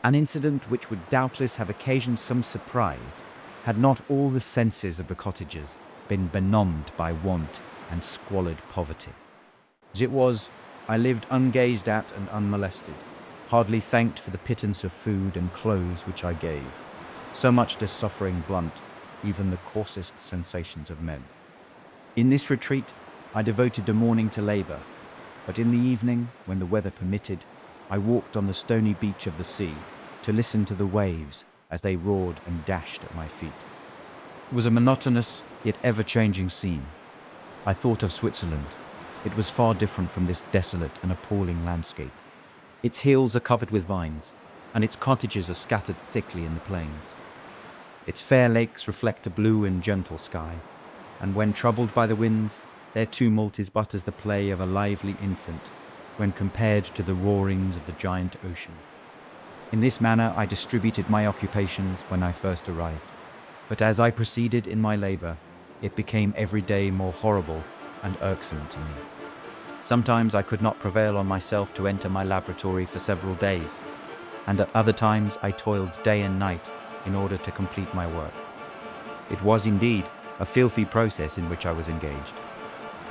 An incident which would doubtless have occasioned some surprise had not all the senses of the cottagers been benumbed by want and squalid poverty. As it was, I lived ungazed at and unmolested, hardly thanked for the pittance of food and clothes which I gave. So much does suffering blunt even the coarsest sensations of men. In this retreat, I devoted the morning to labour, but in the evening, when the weather permitted, I walked on the stony beach of the sea to listen to the waves as they roared and dashed at my feet. It was a monotonous yet ever-changing scene. I thought of Switzerland. It was far different from this desolate and appalling landscape. Its hills are covered with vines, and its cottages are scattered thickly in the plains. Its fair lakes reflect a blue and gentle sky, and when troubled by the winds, their tumult is but as the play of a lively infant when compared to the roarings of the giant ocean. In this manner I distributed my occupations when I first arrived, but as I proceeded in my labour, it became every day more horrible and irksome to me. Sometimes I could not prevail on myself to enter my laboratory for several days, and at other times I toiled day and night in order to complete my work. It was indeed a filthy process in which I was engaged.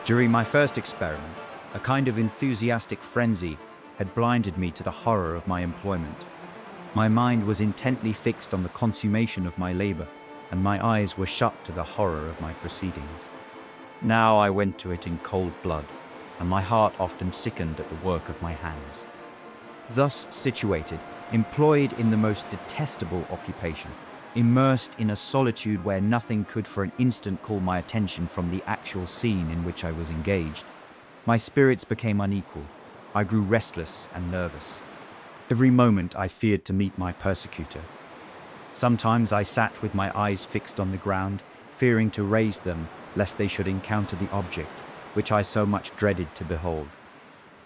During my first experiment, a kind of enthusiastic frenzy had blinded me to the horror of my employment. My mind was intently fixed on the consummation of my labour, and my eyes were shut to the horror of my proceedings. Now I went to it in cold blood, and my heart often sickened at the work of my hands. Thus situated, employed in the most detestable occupation, immersed in a solitude where nothing could for an instant call my attention from the actual scene in which I was engaged, my spirits became unequal. I grew restless and nervous. Every moment I feared to meet my persecutor. Sometimes I sat with my eyes fixed on the ground, fearing to raise them lest they should encounter the object which I so much dreaded to behold.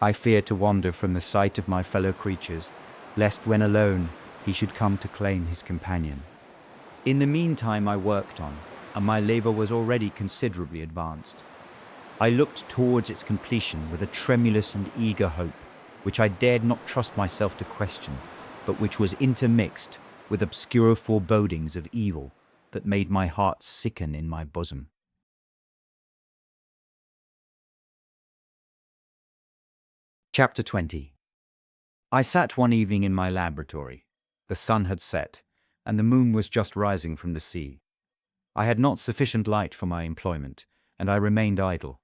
I feared to wander from the sight of my fellow creatures, lest when alone he should come to claim his companion. In the meantime I worked on, and my labour was already considerably advanced. I looked towards its completion with a tremulous and eager hope, which I dared not trust myself to question, but which was intermixed with obscure forebodings of evil that made my heart sicken in my bosom. Chapter 20. I sat one evening in my laboratory. The sun had set, and the moon was just rising from the sea. I had not sufficient light for my employment, and I remained idle,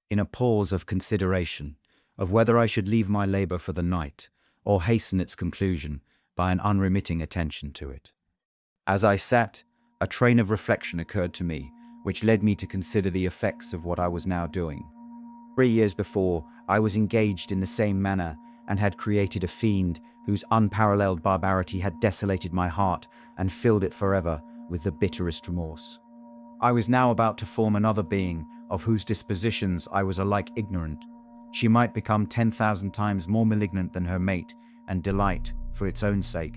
in a pause of consideration of whether I should leave my labor for the night, or hasten its conclusion by an unremitting attention to it. As I sat, a train of reflection occurred to me, which led me to consider the effects of what I was now doing. 3 years before, I was engaged in the same manner, and had created a fiend whose unparalleled barbarity had desolated my heart and filled it forever with the bitterest remorse. I was now about to form another being, of whose dispositions I was alike ignorant. She might become 10,000 times more malignant than her mate, and delight, for its own sake,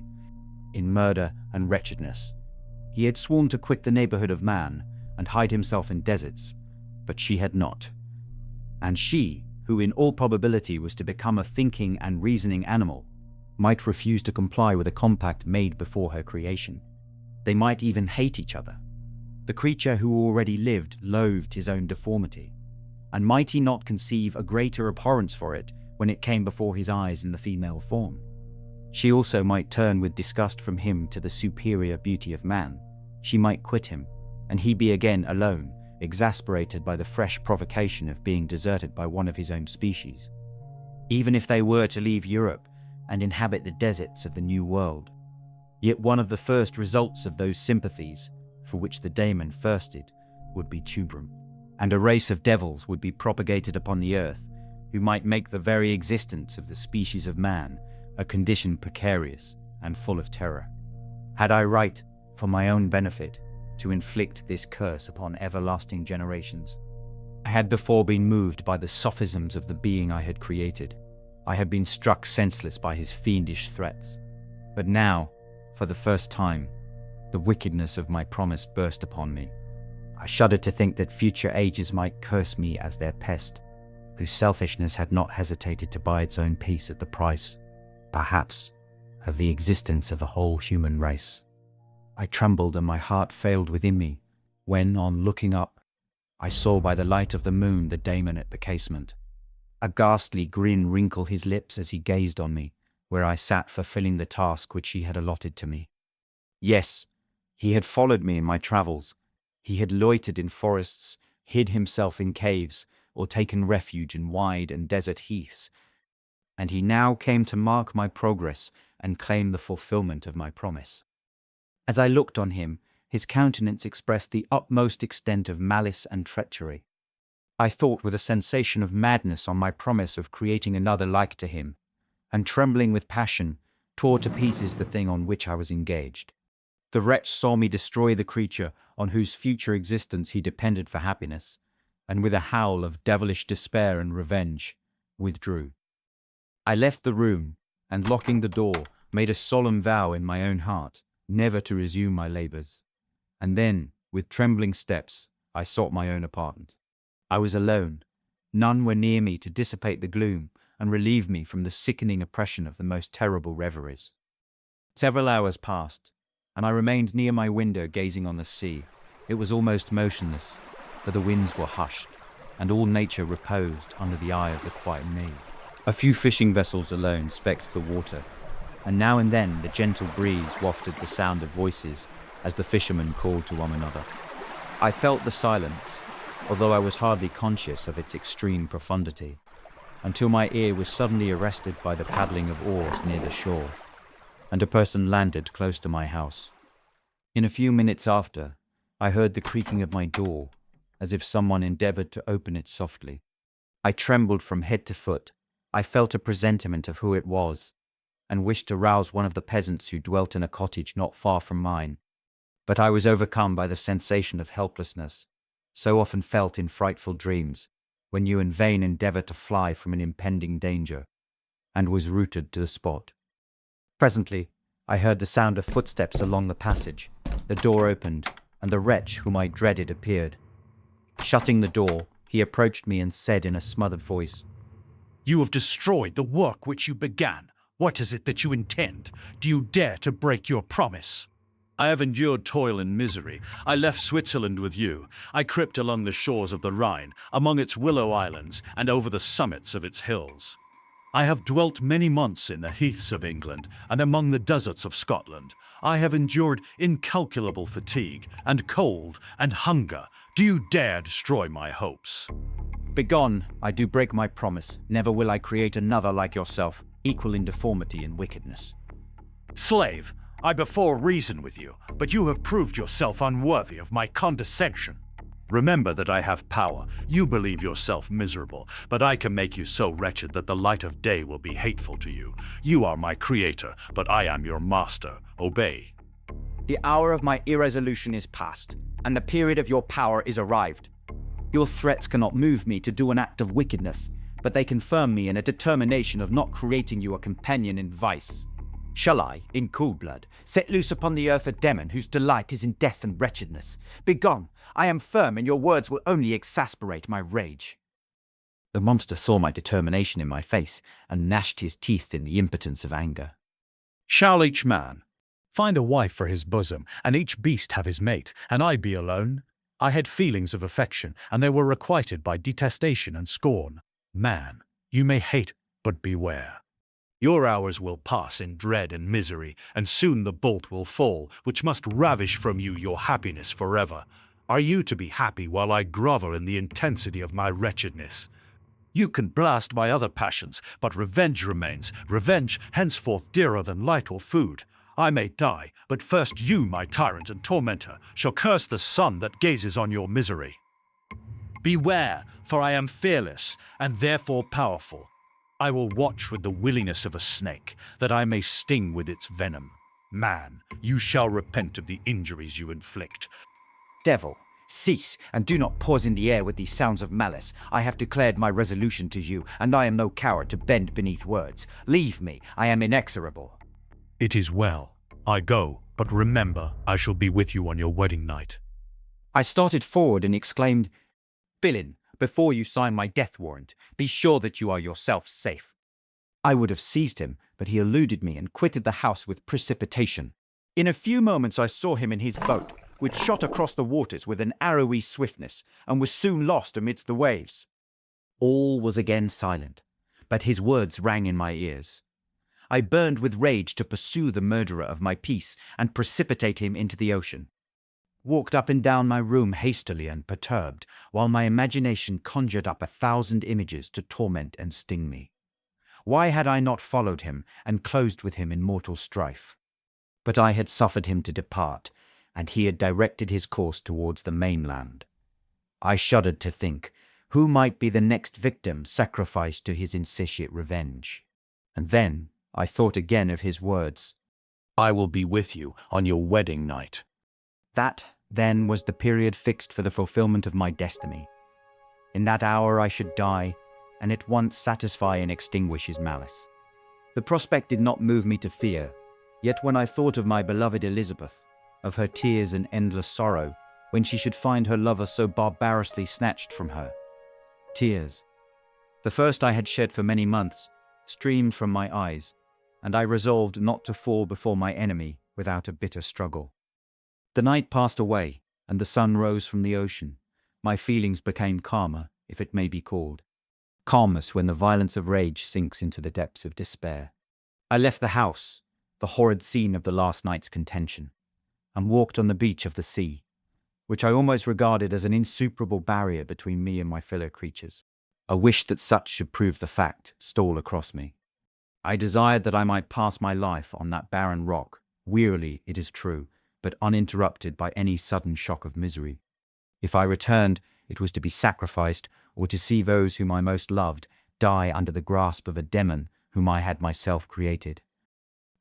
in murder and wretchedness. He had sworn to quit the neighborhood of man, and hide himself in deserts, but she had not. And she, who in all probability was to become a thinking and reasoning animal, might refuse to comply with a compact made before her creation. They might even hate each other. The creature who already lived loathed his own deformity, and might he not conceive a greater abhorrence for it when it came before his eyes in the female form? She also might turn with disgust from him to the superior beauty of man. She might quit him, and he be again alone, exasperated by the fresh provocation of being deserted by one of his own species. Even if they were to leave Europe and inhabit the deserts of the New World, yet one of the first results of those sympathies for which the daemon thirsted would be tubrum, and a race of devils would be propagated upon the earth who might make the very existence of the species of man a condition precarious and full of terror. Had I right, for my own benefit, to inflict this curse upon everlasting generations? I had before been moved by the sophisms of the being I had created. I had been struck senseless by his fiendish threats. But now, for the first time, the wickedness of my promise burst upon me. I shuddered to think that future ages might curse me as their pest, whose selfishness had not hesitated to buy its own peace at the price, perhaps, of the existence of the whole human race. I trembled and my heart failed within me, when, on looking up, I saw by the light of the moon the daemon at the casement. A ghastly grin wrinkled his lips as he gazed on me, where I sat fulfilling the task which he had allotted to me. Yes, he had followed me in my travels. He had loitered in forests, hid himself in caves, or taken refuge in wide and desert heaths, and he now came to mark my progress and claim the fulfillment of my promise. As I looked on him, his countenance expressed the utmost extent of malice and treachery. I thought with a sensation of madness on my promise of creating another like to him, and trembling with passion, tore to pieces the thing on which I was engaged. The wretch saw me destroy the creature on whose future existence he depended for happiness, and with a howl of devilish despair and revenge, withdrew. I left the room, and locking the door, made a solemn vow in my own heart never to resume my labors. And then, with trembling steps, I sought my own apartment. I was alone. None were near me to dissipate the gloom and relieve me from the sickening oppression of the most terrible reveries. Several hours passed, and I remained near my window gazing on the sea. It was almost motionless, for the winds were hushed, and all nature reposed under the eye of the quiet maid. A few fishing vessels alone specked the water, and now and then the gentle breeze wafted the sound of voices as the fishermen called to one another. I felt the silence, although I was hardly conscious of its extreme profundity, until my ear was suddenly arrested by the paddling of oars near the shore, and a person landed close to my house. In a few minutes after, I heard the creaking of my door, as if someone endeavored to open it softly. I trembled from head to foot. I felt a presentiment of who it was, and wished to rouse one of the peasants who dwelt in a cottage not far from mine. But I was overcome by the sensation of helplessness, so often felt in frightful dreams, when you in vain endeavor to fly from an impending danger, and was rooted to the spot. Presently, I heard the sound of footsteps along the passage. The door opened, and the wretch whom I dreaded appeared. Shutting the door, he approached me and said in a smothered voice, "You have destroyed the work which you began. What is it that you intend? Do you dare to break your promise? I have endured toil and misery. I left Switzerland with you. I crept along the shores of the Rhine, among its willow islands, and over the summits of its hills. I have dwelt many months in the heaths of England and among the deserts of Scotland. I have endured incalculable fatigue and cold and hunger. Do you dare destroy my hopes? Begone, I do break my promise. Never will I create another like yourself, equal in deformity and wickedness. Slave, I before reason with you, but you have proved yourself unworthy of my condescension. Remember that I have power. You believe yourself miserable, but I can make you so wretched that the light of day will be hateful to you. You are my creator, but I am your master. Obey. The hour of my irresolution is past, and the period of your power is arrived. Your threats cannot move me to do an act of wickedness, but they confirm me in a determination of not creating you a companion in vice. Shall I, in cool blood, set loose upon the earth a demon whose delight is in death and wretchedness? Begone! I am firm, and your words will only exasperate my rage. The monster saw my determination in my face, and gnashed his teeth in the impotence of anger. Shall each man find a wife for his bosom, and each beast have his mate, and I be alone? I had feelings of affection, and they were requited by detestation and scorn. Man, you may hate, but beware. Your hours will pass in dread and misery, and soon the bolt will fall, which must ravish from you your happiness forever. Are you to be happy while I grovel in the intensity of my wretchedness? You can blast my other passions, but revenge remains, revenge henceforth dearer than light or food. I may die, but first you, my tyrant and tormentor, shall curse the sun that gazes on your misery. Beware, for I am fearless, and therefore powerful. I will watch with the willingness of a snake, that I may sting with its venom. Man, you shall repent of the injuries you inflict. Devil, cease, and do not pause in the air with these sounds of malice. I have declared my resolution to you, and I am no coward to bend beneath words. Leave me, I am inexorable. It is well. I go, but remember, I shall be with you on your wedding night. I started forward and exclaimed, Villain, before you sign my death warrant, be sure that you are yourself safe. I would have seized him, but he eluded me and quitted the house with precipitation. In a few moments I saw him in his boat, which shot across the waters with an arrowy swiftness, and was soon lost amidst the waves. All was again silent, but his words rang in my ears. I burned with rage to pursue the murderer of my peace and precipitate him into the ocean. Walked up and down my room hastily and perturbed, while my imagination conjured up 1,000 images to torment and sting me. Why had I not followed him and closed with him in mortal strife? But I had suffered him to depart, and he had directed his course towards the mainland. I shuddered to think, who might be the next victim sacrificed to his insatiate revenge? And then I thought again of his words, I will be with you on your wedding night. That, then, was the period fixed for the fulfillment of my destiny. In that hour I should die, and at once satisfy and extinguish his malice. The prospect did not move me to fear, yet when I thought of my beloved Elizabeth, of her tears and endless sorrow, when she should find her lover so barbarously snatched from her. Tears, the first I had shed for many months, streamed from my eyes, and I resolved not to fall before my enemy without a bitter struggle. The night passed away, and the sun rose from the ocean. My feelings became calmer, if it may be called. Calmness when the violence of rage sinks into the depths of despair. I left the house, the horrid scene of the last night's contention, and walked on the beach of the sea, which I almost regarded as an insuperable barrier between me and my fellow creatures. A wish that such should prove the fact stole across me. I desired that I might pass my life on that barren rock, wearily, it is true, but uninterrupted by any sudden shock of misery. If I returned, it was to be sacrificed, or to see those whom I most loved die under the grasp of a demon whom I had myself created.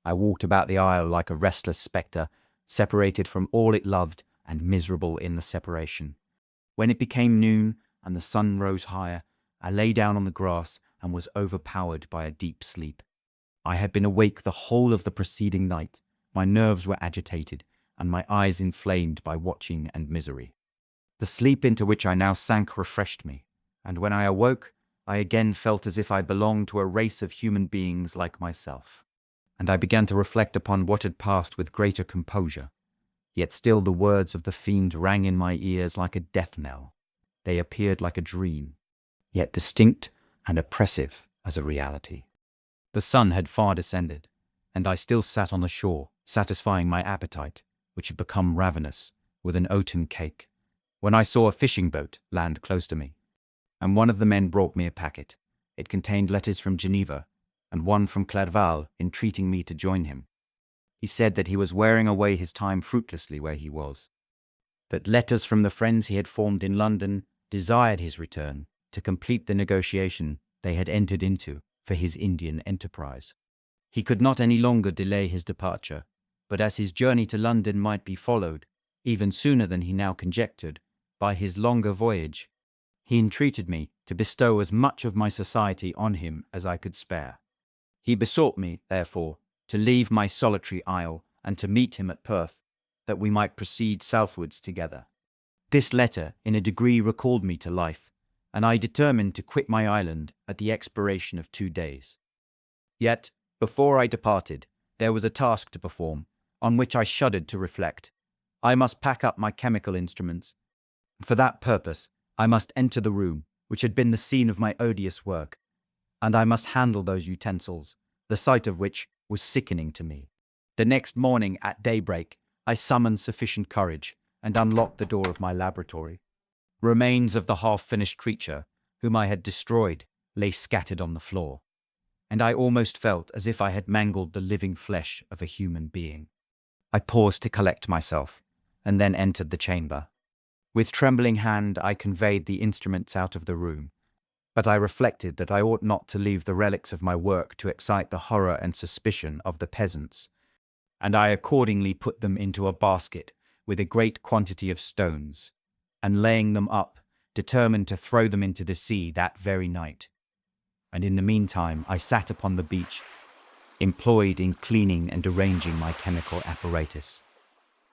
I walked about the isle like a restless spectre, separated from all it loved and miserable in the separation. When it became noon and the sun rose higher, I lay down on the grass and was overpowered by a deep sleep. I had been awake the whole of the preceding night. My nerves were agitated, and my eyes inflamed by watching and misery. The sleep into which I now sank refreshed me, and when I awoke, I again felt as if I belonged to a race of human beings like myself. and I began to reflect upon what had passed with greater composure. Yet still the words of the fiend rang in my ears like a death knell. They appeared like a dream, yet distinct and oppressive as a reality. The sun had far descended, and I still sat on the shore, satisfying my appetite, which had become ravenous, with an oaten cake, when I saw a fishing boat land close to me, and one of the men brought me a packet. It contained letters from Geneva, and one from Clerval entreating me to join him. He said that he was wearing away his time fruitlessly where he was, that letters from the friends he had formed in London desired his return to complete the negotiation they had entered into for his Indian enterprise. He could not any longer delay his departure, but as his journey to London might be followed, even sooner than he now conjectured, by his longer voyage, he entreated me to bestow as much of my society on him as I could spare. He besought me, therefore, to leave my solitary isle and to meet him at Perth, that we might proceed southwards together. This letter in a degree recalled me to life, and I determined to quit my island at the expiration of 2 days. Yet, before I departed, there was a task to perform, on which I shuddered to reflect. I must pack up my chemical instruments. For that purpose, I must enter the room which had been the scene of my odious work, and I must handle those utensils, the sight of which was sickening to me. The next morning at daybreak, I summoned sufficient courage and unlocked the door of my laboratory. Remains of the half-finished creature, whom I had destroyed, lay scattered on the floor, and I almost felt as if I had mangled the living flesh of a human being. I paused to collect myself, and then entered the chamber. With trembling hand, I conveyed the instruments out of the room, but I reflected that I ought not to leave the relics of my work to excite the horror and suspicion of the peasants, and I accordingly put them into a basket with a great quantity of stones, and laying them up, determined to throw them into the sea that very night. And in the meantime I sat upon the beach, employed in cleaning and arranging my chemical apparatus.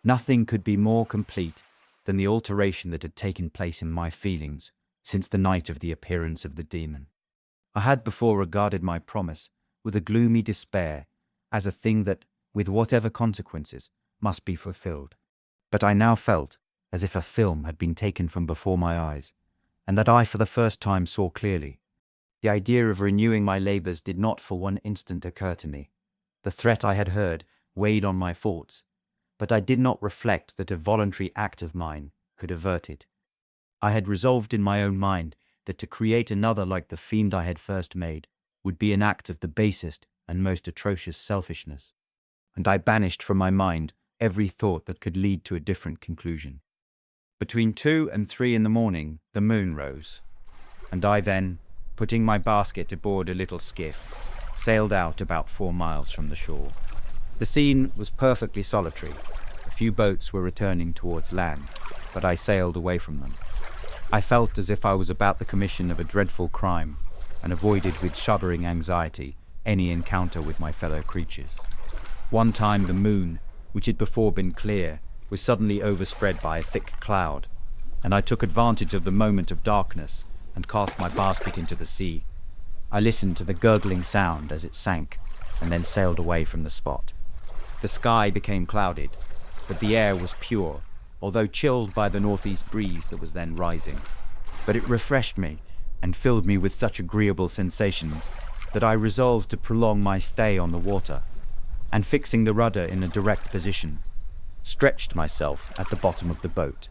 Nothing could be more complete than the alteration that had taken place in my feelings since the night of the appearance of the demon. I had before regarded my promise with a gloomy despair as a thing that, with whatever consequences, must be fulfilled. But I now felt as if a film had been taken from before my eyes, and that I for the first time saw clearly. The idea of renewing my labours did not for one instant occur to me. The threat I had heard weighed on my thoughts, but I did not reflect that a voluntary act of mine could avert it. I had resolved in my own mind that to create another like the fiend I had first made would be an act of the basest and most atrocious selfishness, and I banished from my mind every thought that could lead to a different conclusion. Between 2 and 3 in the morning, the moon rose, and I then, putting my basket aboard a little skiff, sailed out about 4 miles from the shore. The scene was perfectly solitary. A few boats were returning towards land, but I sailed away from them. I felt as if I was about the commission of a dreadful crime, and avoided with shuddering anxiety any encounter with my fellow creatures. One time the moon, which had before been clear, was suddenly overspread by a thick cloud, and I took advantage of the moment of darkness and cast my basket into the sea. I listened to the gurgling sound as it sank, and then sailed away from the spot. The sky became clouded, but the air was pure, although chilled by the northeast breeze that was then rising. But it refreshed me and filled me with such agreeable sensations that I resolved to prolong my stay on the water, and fixing the rudder in a direct position, stretched myself at the bottom of the boat.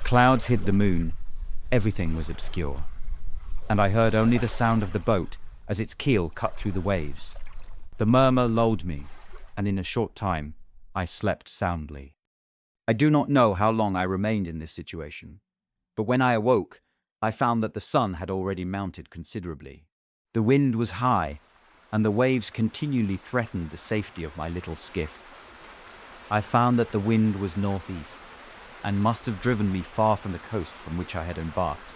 Clouds hid the moon, everything was obscure, and I heard only the sound of the boat as its keel cut through the waves. The murmur lulled me, and in a short time I slept soundly. I do not know how long I remained in this situation, but when I awoke, I found that the sun had already mounted considerably. The wind was high, and the waves continually threatened the safety of my little skiff. I found that the wind was northeast, and must have driven me far from the coast from which I had embarked.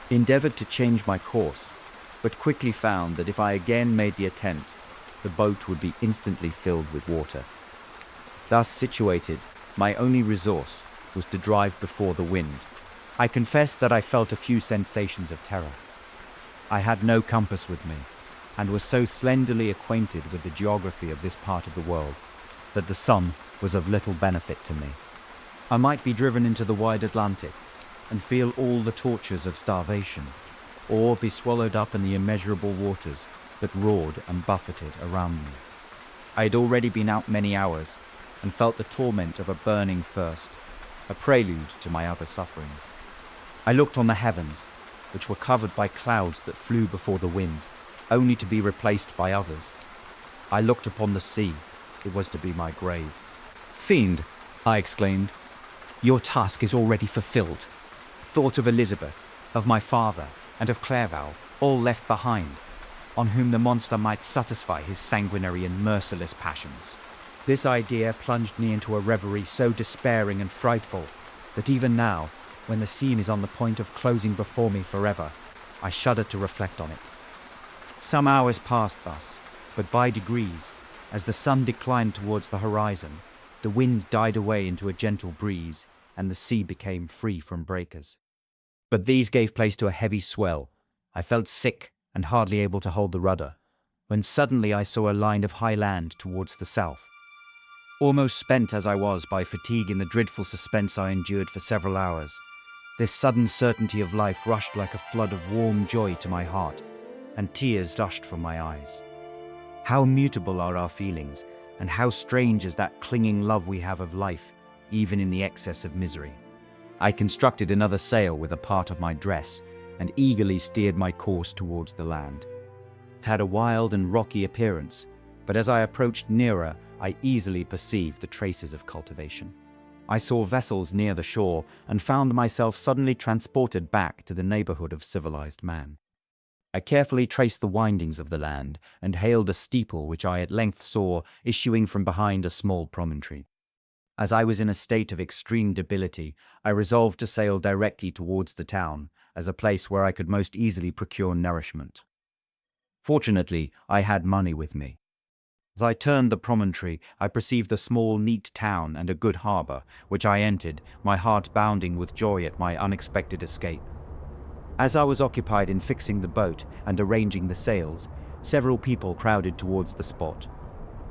Endeavoured to change my course, but quickly found that if I again made the attempt, the boat would be instantly filled with water. Thus situated, my only resource was to drive before the wind. I confess that I felt a few sensations of terror. I had no compass with me, and was so slenderly acquainted with the geography of this part of the world that the sun was of little benefit to me. I might be driven into the wide Atlantic and feel all the tortures of starvation, or be swallowed up in the immeasurable waters that roared and buffeted around me. I had already been out many hours and felt the torment of a burning thirst, a prelude to my other sufferings. I looked on the heavens, which were covered by clouds that flew before the wind, only to be replaced by others. I looked upon the sea. It was to be my grave. Fiend, I exclaimed, your task is already fulfilled. Thought of Elizabeth, of my father, and of Clerval, all left behind, on whom the monster might satisfy his sanguinary and merciless passions. This idea plunged me into a reverie so despairing and frightful that even now, when the scene is on the point of closing before me forever, I shudder to reflect on it. Some hours passed thus, but by degrees, as the sun declined towards the horizon, the wind died away into a gentle breeze, and the sea became free from breakers. But these gave place to a heavy swell. I felt sick and hardly able to hold the rudder, when suddenly I saw a line of high land towards the south. Almost spent as I was by fatigue in the dreadful suspense I endured for several hours, this sudden certainty of life rushed like a flood of warm joy to my heart, and tears gushed from my eyes. How mutable are our feelings, and how strange is that clinging love we have of life, even in the excess of misery. I constructed another sail with a part of my dress, and eagerly steered my course towards the land. It had a wild and rocky appearance, but as I approached nearer, I easily perceived the traces of cultivation. I saw vessels near the shore, and found myself suddenly transported back to the neighborhood of civilized man. I carefully traced the windings of the land, and hailed a steeple which I at length saw issuing from behind a small promontory. As I was in a state of extreme debility, I resolved to sail directly towards the town, as a place where I could most easily procure nourishment. Fortunately, I had money with me. As I turned the promontory, I perceived a small, neat town and a good harbour, which I entered, my heart bounding with joy at my unexpected escape. As I was occupied in fixing the boat and arranging the sails, several people crowded towards the spot.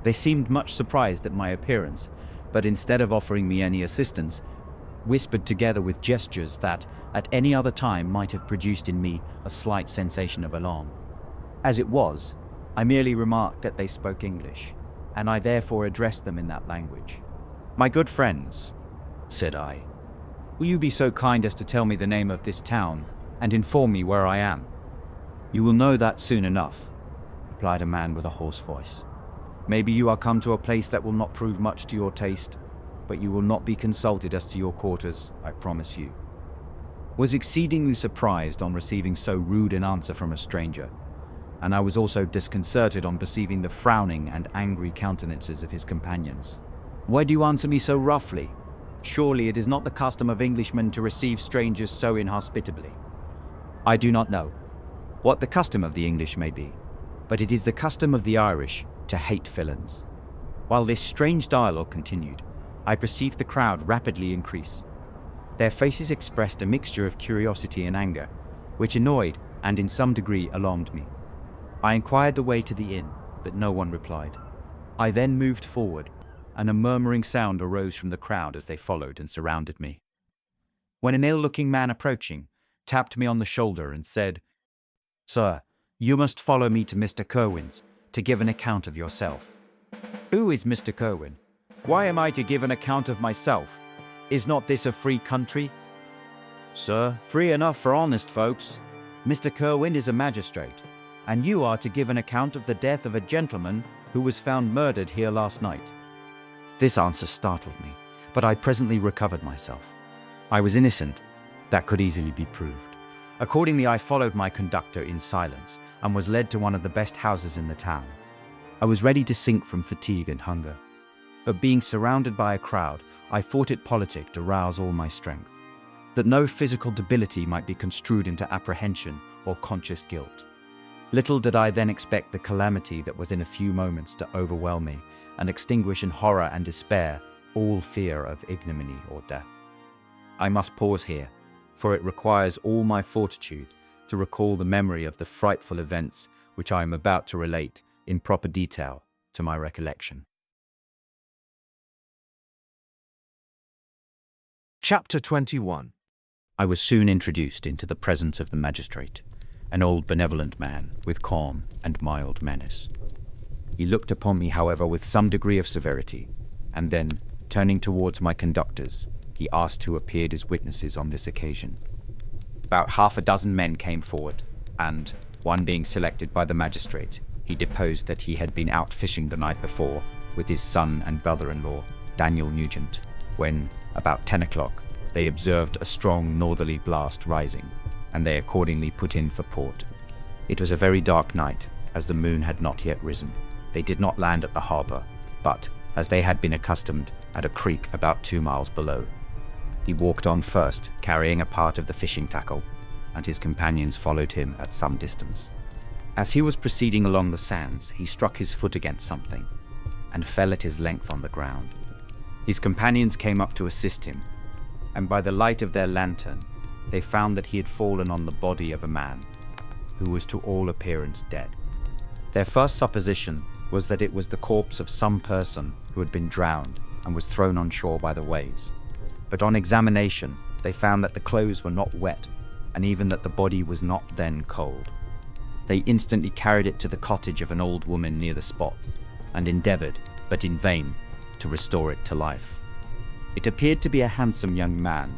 They seemed much surprised at my appearance, but instead of offering me any assistance, whispered together with gestures that, at any other time, might have produced in me a slight sensation of alarm. As it was, I merely remarked that they spoke English, and I therefore addressed them in that language. "My good friends," said I, "will you be so kind as to tell me the name of this town, and inform me where I am?" "You will know that soon enough," replied a man with a hoarse voice. "Maybe you are come to a place that will not prove much to your taste, but you will not be consulted as to your quarters, I promise you." Was exceedingly surprised on receiving so rude an answer from a stranger, and I was also disconcerted on perceiving the frowning and angry countenances of his companions. "Why do you answer me so roughly? Surely it is not the custom of Englishmen to receive strangers so inhospitably." "I do not know what the custom of the English may be, but it is the custom of the Irish to hate villains." While this strange dialogue continued, I perceived the crowd rapidly increase. Their faces expressed a mixture of curiosity and anger, which annoyed and in some degree alarmed me. I inquired the way to the inn, but no one replied. I then moved forward, and a murmuring sound arose from the crowd as they followed and surrounded me. When an ill-looking man approaching tapped me on the shoulder and said, "Sir, you must follow me to Mr. Kerwin's to give an account of yourself." "Who is Mr. Kerwin? Why am I to give an account of myself? Is not this a free country?" "Sir, free enough for honest folks. Mr. Kerwin is a magistrate, and you are to give an account of the death of a gentleman who was found murdered here last night." This answer startled me, but I presently recovered myself. I was innocent. That could easily be proved. Accordingly, I followed my conductor in silence and was led to one of the best houses in the town. I was ready to sink from fatigue and hunger, but being surrounded by a crowd, I thought it politic to rouse all my strength, that no physical debility might be construed into apprehension or conscious guilt. Little did I then expect the calamity that was in a few moments to overwhelm me and extinguish in horror and despair all fear of ignominy or death. I must pause here, for it requires all my fortitude to recall the memory of the frightful events which I am about to relate in proper detail to my recollection. Chapter 21. I was soon introduced into the presence of the magistrate, an old benevolent man with calm and mild manners. He looked upon me, however, with some degree of severity, and then, turning towards my conductors, he asked who appeared as witnesses on this occasion. About half a dozen men came forward, and, one being selected by the magistrate, he deposed that he had been out fishing the night before with his son and brother-in-law, Daniel Nugent, when, about 10 o'clock, they observed a strong northerly blast rising, and they accordingly put in for port. It was a very dark night, as the moon had not yet risen. They did not land at the harbour, but, as they had been accustomed, at a creek about 2 miles below. He walked on first, carrying a part of the fishing tackle, and his companions followed him at some distance. As he was proceeding along the sands, he struck his foot against something, and fell at his length on the ground. His companions came up to assist him, and by the light of their lantern, they found that he had fallen on the body of a man, who was to all appearance dead. Their first supposition was that it was the corpse of some person who had been drowned and was thrown on shore by the waves. But on examination, they found that the clothes were not wet, and even that the body was not then cold. They instantly carried it to the cottage of an old woman near the spot, and endeavoured, but in vain, to restore it to life. It appeared to be a handsome young man,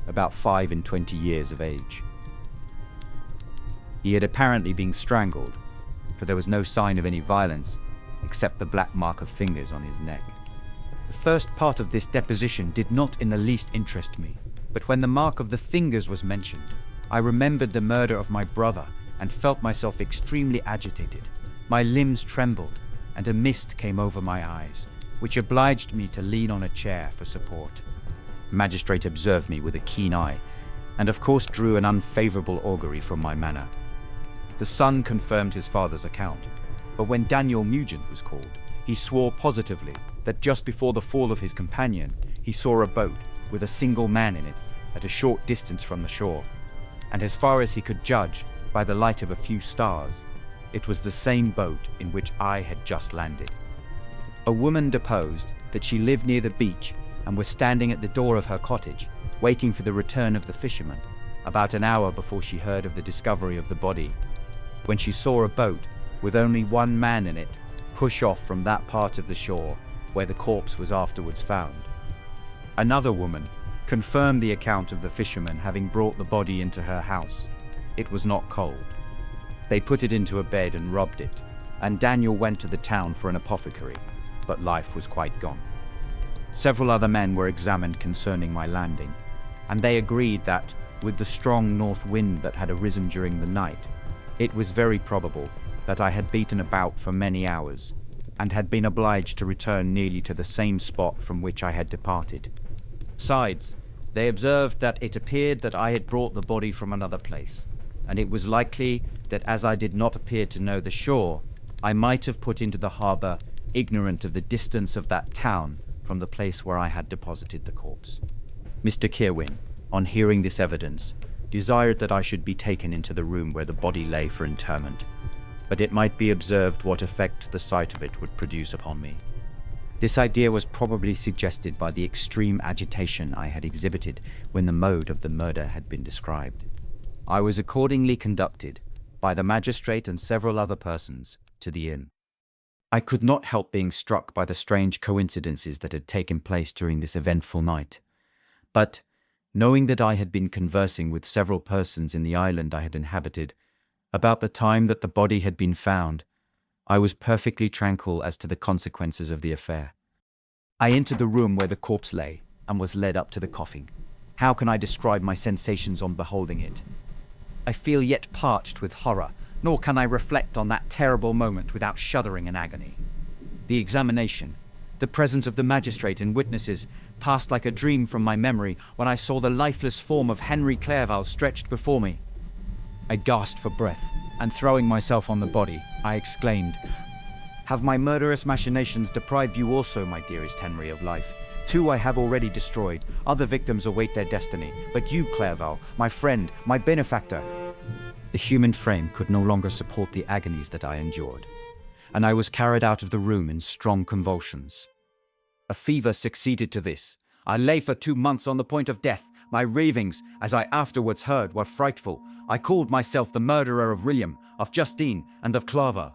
about 25 years of age. He had apparently been strangled, for there was no sign of any violence, except the black mark of fingers on his neck. The first part of this deposition did not in the least interest me, but when the mark of the fingers was mentioned, I remembered the murder of my brother and felt myself extremely agitated. My limbs trembled, and a mist came over my eyes, which obliged me to lean on a chair for support. The magistrate observed me with a keen eye, and of course drew an unfavourable augury from my manner. The son confirmed his father's account, but when Daniel Nugent was called, he swore positively that just before the fall of his companion, he saw a boat with a single man in it at a short distance from the shore, and as far as he could judge by the light of a few stars, it was the same boat in which I had just landed. A woman deposed that she lived near the beach and was standing at the door of her cottage, waiting for the return of the fisherman, about an hour before she heard of the discovery of the body, when she saw a boat with only one man in it push off from that part of the shore where the corpse was afterwards found. Another woman confirmed the account of the fisherman having brought the body into her house. It was not cold. They put it into a bed and rubbed it, and Daniel went to the town for an apothecary, but life was quite gone. Several other men were examined concerning my landing, and they agreed that, with the strong north wind that had arisen during the night, it was very probable that I had beaten about for many hours, and had been obliged to return nearly to the same spot from which I had departed. Besides, they observed that it appeared that I had brought the body from another place, and it was likely that as I did not appear to know the shore, I might have put into the harbour ignorant of the distance of that town from the place where I had deposited the corpse. Mr. Kirwin, on hearing this evidence, desired that I should be taken into the room where the body lay for interment, but it might be observed what effect the sight of it would produce upon me. This idea was probably suggested by the extreme agitation I had exhibited when the mode of the murder had been described. I was accordingly conducted, by the magistrate and several other persons, to the inn. I could not help being struck by the strange coincidences that had taken place during this eventful night, but, knowing that I had been conversing with several persons in the island I had inhabited, about the time that the body had been found, I was perfectly tranquil as to the consequences of the affair. I entered the room where the corpse lay, and was led up to the coffin. How can I describe my sensations on beholding it? I feel yet parched with horror, nor can I reflect on that terrible moment without shuddering in agony. The examination, the presence of the magistrate and witnesses, passed like a dream from my memory when I saw the lifeless form of Henry Clerval stretched before me. I gasped for breath, and throwing myself on the body, I exclaimed, "Have my murderous machinations deprived you also, my dearest Henry, of life? 2 I have already destroyed, other victims await their destiny, but you, Clerval, my friend, my benefactor, The human frame could no longer support the agonies that I endured, and I was carried out of the room in strong convulsions. A fever succeeded to this. I lay for 2 months on the point of death. My ravings, as I afterwards heard, were frightful. I called myself the murderer of William, of Justine, and of Clerval.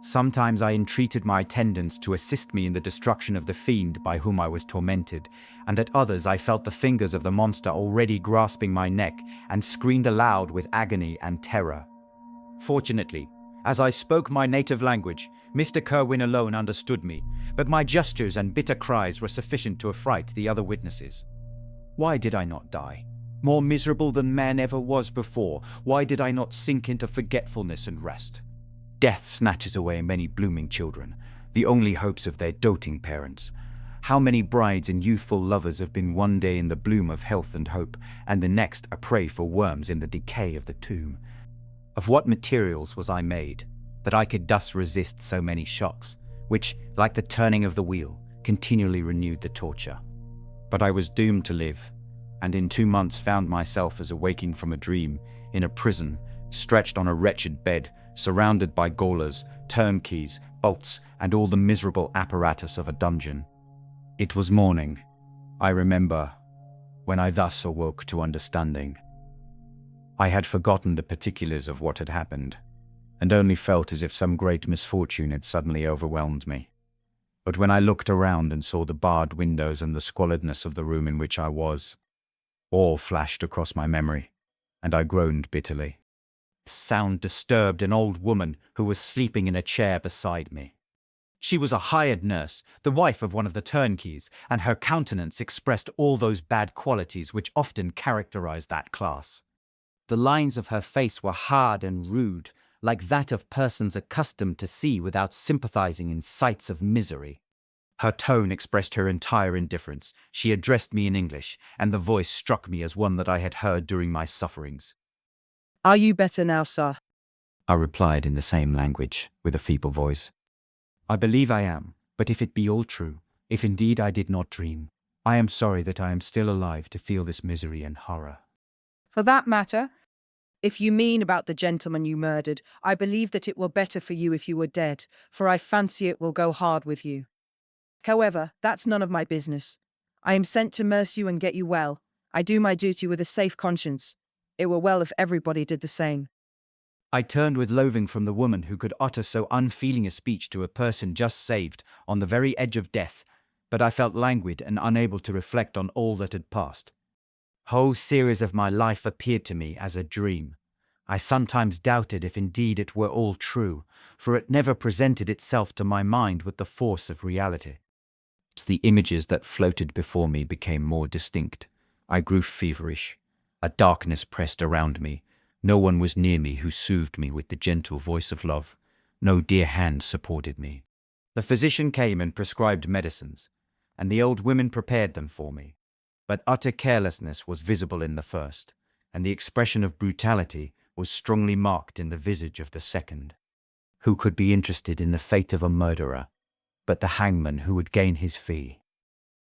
Sometimes I entreated my attendants to assist me in the destruction of the fiend by whom I was tormented, and at others I felt the fingers of the monster already grasping my neck and screamed aloud with agony and terror. Fortunately, as I spoke my native language, Mr. Kerwin alone understood me, but my gestures and bitter cries were sufficient to affright the other witnesses. Why did I not die? More miserable than man ever was before, why did I not sink into forgetfulness and rest? Death snatches away many blooming children, the only hopes of their doting parents. How many brides and youthful lovers have been one day in the bloom of health and hope, and the next a prey for worms in the decay of the tomb? Of what materials was I made, that I could thus resist so many shocks, which, like the turning of the wheel, continually renewed the torture? But I was doomed to live, and in 2 months found myself as awaking from a dream, in a prison, stretched on a wretched bed, surrounded by gaolers, turnkeys, bolts, and all the miserable apparatus of a dungeon. It was morning, I remember, when I thus awoke to understanding. I had forgotten the particulars of what had happened, and only felt as if some great misfortune had suddenly overwhelmed me. But when I looked around and saw the barred windows and the squalidness of the room in which I was, all flashed across my memory, and I groaned bitterly. The sound disturbed an old woman who was sleeping in a chair beside me. She was a hired nurse, the wife of one of the turnkeys, and her countenance expressed all those bad qualities which often characterize that class. The lines of her face were hard and rude, like that of persons accustomed to see without sympathizing in sights of misery. Her tone expressed her entire indifference. She addressed me in English, and the voice struck me as one that I had heard during my sufferings. "Are you better now, sir?" I replied in the same language, with a feeble voice. "I believe I am, but if it be all true, if indeed I did not dream, I am sorry that I am still alive to feel this misery and horror." "For that matter, if you mean about the gentleman you murdered, I believe that it were better for you if you were dead, for I fancy it will go hard with you. However, that's none of my business. I am sent to nurse you and get you well. I do my duty with a safe conscience. It were well if everybody did the same." I turned with loathing from the woman who could utter so unfeeling a speech to a person just saved, on the very edge of death, but I felt languid and unable to reflect on all that had passed. Whole series of my life appeared to me as a dream. I sometimes doubted if indeed it were all true, for it never presented itself to my mind with the force of reality. The images that floated before me became more distinct. I grew feverish. A darkness pressed around me. No one was near me who soothed me with the gentle voice of love. No dear hand supported me. The physician came and prescribed medicines, and the old women prepared them for me. But utter carelessness was visible in the first, and the expression of brutality was strongly marked in the visage of the second. Who could be interested in the fate of a murderer, but the hangman who would gain his fee?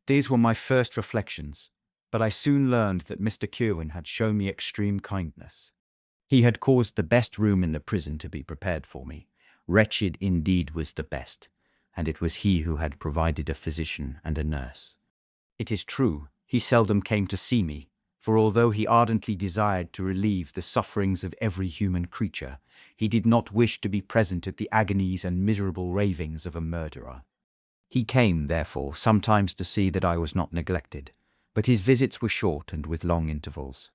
These were my first reflections, but I soon learned that Mr. Kerwin had shown me extreme kindness. He had caused the best room in the prison to be prepared for me. Wretched indeed was the best, and it was he who had provided a physician and a nurse. It is true, he seldom came to see me, for although he ardently desired to relieve the sufferings of every human creature, he did not wish to be present at the agonies and miserable ravings of a murderer. He came, therefore, sometimes to see that I was not neglected, but his visits were short and with long intervals.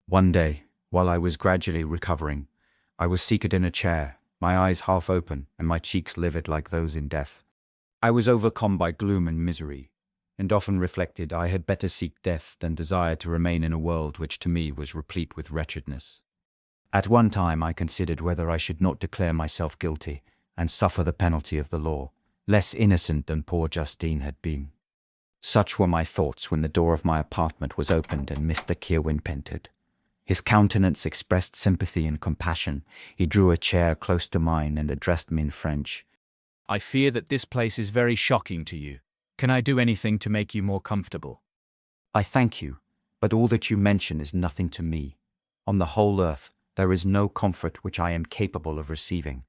One day, while I was gradually recovering, I was seated in a chair, my eyes half open and my cheeks livid like those in death. I was overcome by gloom and misery, and often reflected I had better seek death than desire to remain in a world which to me was replete with wretchedness. At one time I considered whether I should not declare myself guilty and suffer the penalty of the law, less innocent than poor Justine had been. Such were my thoughts when the door of my apartment was opened and Mr. Kerwin entered. His countenance expressed sympathy and compassion. He drew a chair close to mine and addressed me in French. "I fear that this place is very shocking to you. Can I do anything to make you more comfortable?" "I thank you, but all that you mention is nothing to me. On the whole earth, there is no comfort which I am capable of receiving.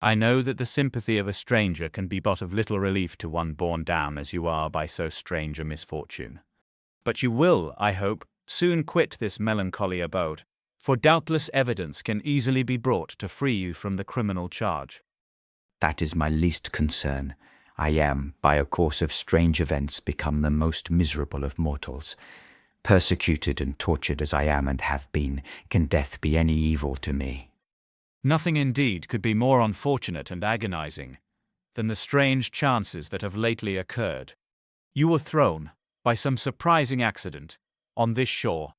I know that the sympathy of a stranger can be but of little relief to one borne down as you are by so strange a misfortune. But you will, I hope, soon quit this melancholy abode, for doubtless evidence can easily be brought to free you from the criminal charge. That is my least concern. I am, by a course of strange events, become the most miserable of mortals. Persecuted and tortured as I am and have been, can death be any evil to me? Nothing indeed could be more unfortunate and agonizing than the strange chances that have lately occurred. You were thrown, by some surprising accident, on this shore,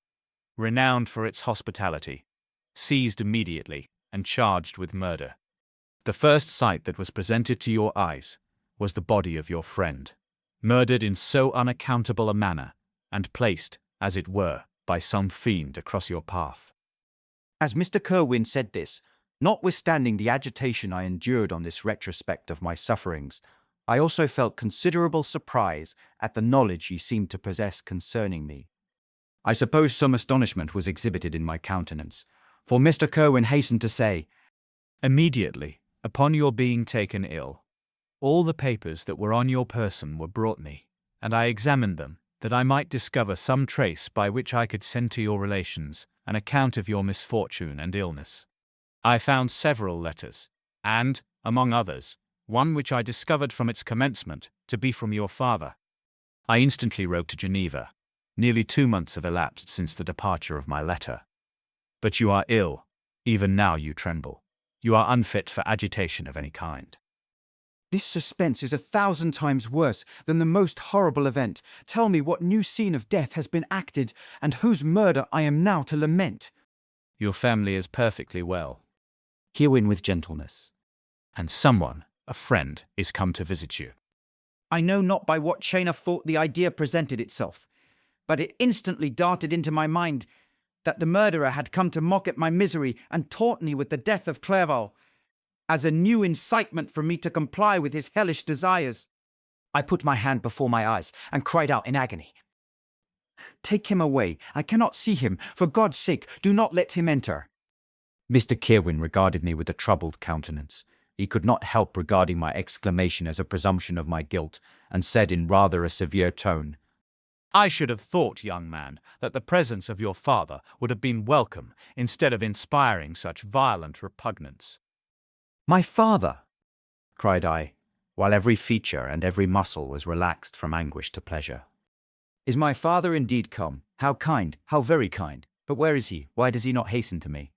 renowned for its hospitality, seized immediately, and charged with murder. The first sight that was presented to your eyes was the body of your friend, murdered in so unaccountable a manner, and placed, as it were, by some fiend across your path. As Mr. Kerwin said this, notwithstanding the agitation I endured on this retrospect of my sufferings, I also felt considerable surprise at the knowledge he seemed to possess concerning me. I suppose some astonishment was exhibited in my countenance, for Mr. Kerwin hastened to say, Immediately, upon your being taken ill, all the papers that were on your person were brought me, and I examined them, that I might discover some trace by which I could send to your relations an account of your misfortune and illness. I found several letters, and, among others, one which I discovered from its commencement to be from your father. I instantly wrote to Geneva. Nearly 2 months have elapsed since the departure of my letter. But you are ill. Even now you tremble. You are unfit for agitation of any kind. This suspense is 1,000 times worse than the most horrible event. Tell me what new scene of death has been acted, and whose murder I am now to lament. Your family is perfectly well. Herewin with gentleness. And someone, a friend, is come to visit you. I know not by what chain of thought the idea presented itself, but it instantly darted into my mind that the murderer had come to mock at my misery and taunt me with the death of Clerval, as a new incitement for me to comply with his hellish desires. I put my hand before my eyes and cried out in agony, "Take him away. I cannot see him. For God's sake, do not let him enter." Mr. Kerwin regarded me with a troubled countenance. He could not help regarding my exclamation as a presumption of my guilt, and said in rather a severe tone, I should have thought, young man, that the presence of your father would have been welcome instead of inspiring such violent repugnance. "My father!" cried I, while every feature and every muscle was relaxed from anguish to pleasure. "Is my father indeed come? How kind, how very kind! But where is he? Why does he not hasten to me?"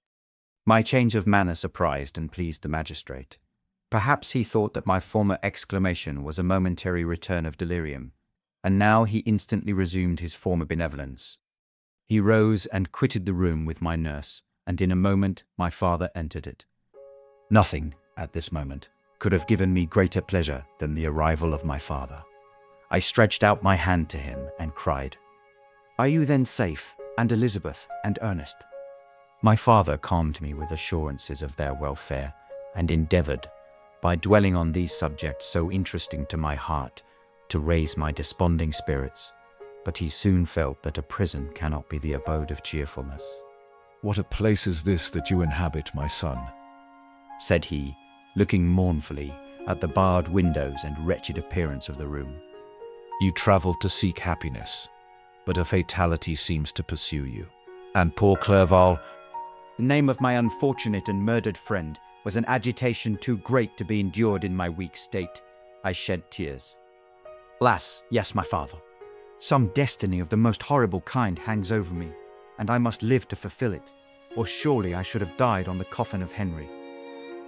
My change of manner surprised and pleased the magistrate. Perhaps he thought that my former exclamation was a momentary return of delirium, and now he instantly resumed his former benevolence. He rose and quitted the room with my nurse, and in a moment my father entered it. Nothing, at this moment, could have given me greater pleasure than the arrival of my father. I stretched out my hand to him and cried, "Are you then safe, and Elizabeth, and Ernest?" My father calmed me with assurances of their welfare, and endeavoured, by dwelling on these subjects so interesting to my heart, to raise my desponding spirits, but he soon felt that a prison cannot be the abode of cheerfulness. "What a place is this that you inhabit, my son?" said he, looking mournfully at the barred windows and wretched appearance of the room. "You travelled to seek happiness, but a fatality seems to pursue you. And poor Clerval—" The name of my unfortunate and murdered friend was an agitation too great to be endured in my weak state. I shed tears. "Alas, yes, my father. Some destiny of the most horrible kind hangs over me, and I must live to fulfill it, or surely I should have died on the coffin of Henry."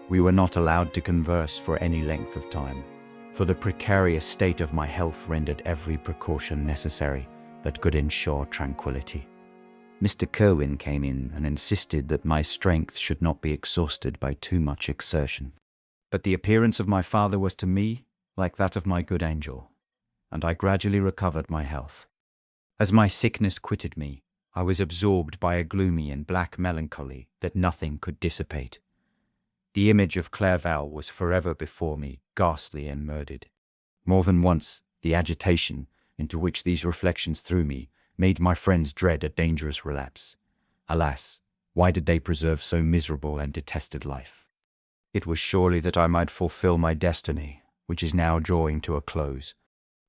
We were not allowed to converse for any length of time, for the precarious state of my health rendered every precaution necessary that could ensure tranquility. Mr. Kerwin came in and insisted that my strength should not be exhausted by too much exertion. But the appearance of my father was to me like that of my good angel, and I gradually recovered my health. As my sickness quitted me, I was absorbed by a gloomy and black melancholy that nothing could dissipate. The image of Clerval was forever before me, ghastly and murdered. More than once, the agitation into which these reflections threw me made my friends dread a dangerous relapse. Alas, Why did they preserve so miserable and detested life? It was surely that I might fulfill my destiny, which is now drawing to a close.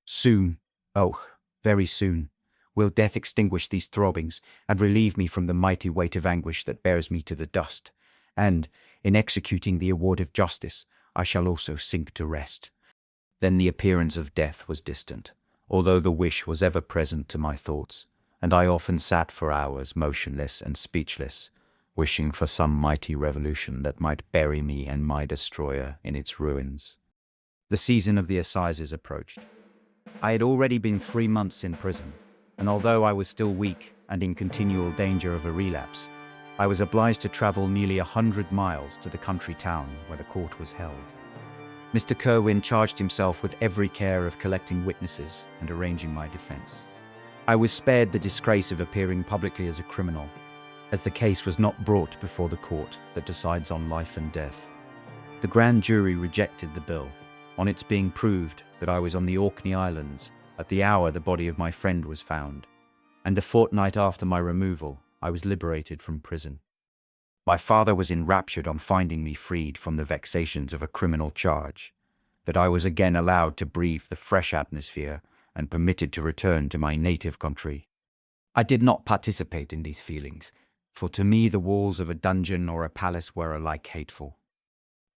Soon, oh, very soon, will death extinguish these throbbings and relieve me from the mighty weight of anguish that bears me to the dust, and, in executing the award of justice, I shall also sink to rest. Then the appearance of death was distant, although the wish was ever present to my thoughts, and I often sat for hours motionless and speechless, wishing for some mighty revolution that might bury me and my destroyer in its ruins. The season of the assizes approached. I had already been 3 months in prison, and although I was still weak and in continual danger of a relapse, I was obliged to travel nearly 100 miles to the country town where the court was held. Mr. Kerwin charged himself with every care of collecting witnesses and arranging my defense. I was spared the disgrace of appearing publicly as a criminal, as the case was not brought before the court that decides on life and death. The grand jury rejected the bill, on its being proved that I was on the Orkney Islands at the hour the body of my friend was found, and a fortnight after my removal, I was liberated from prison. My father was enraptured on finding me freed from the vexations of a criminal charge, that I was again allowed to breathe the fresh atmosphere and permitted to return to my native country. I did not participate in these feelings, for to me the walls of a dungeon or a palace were alike hateful.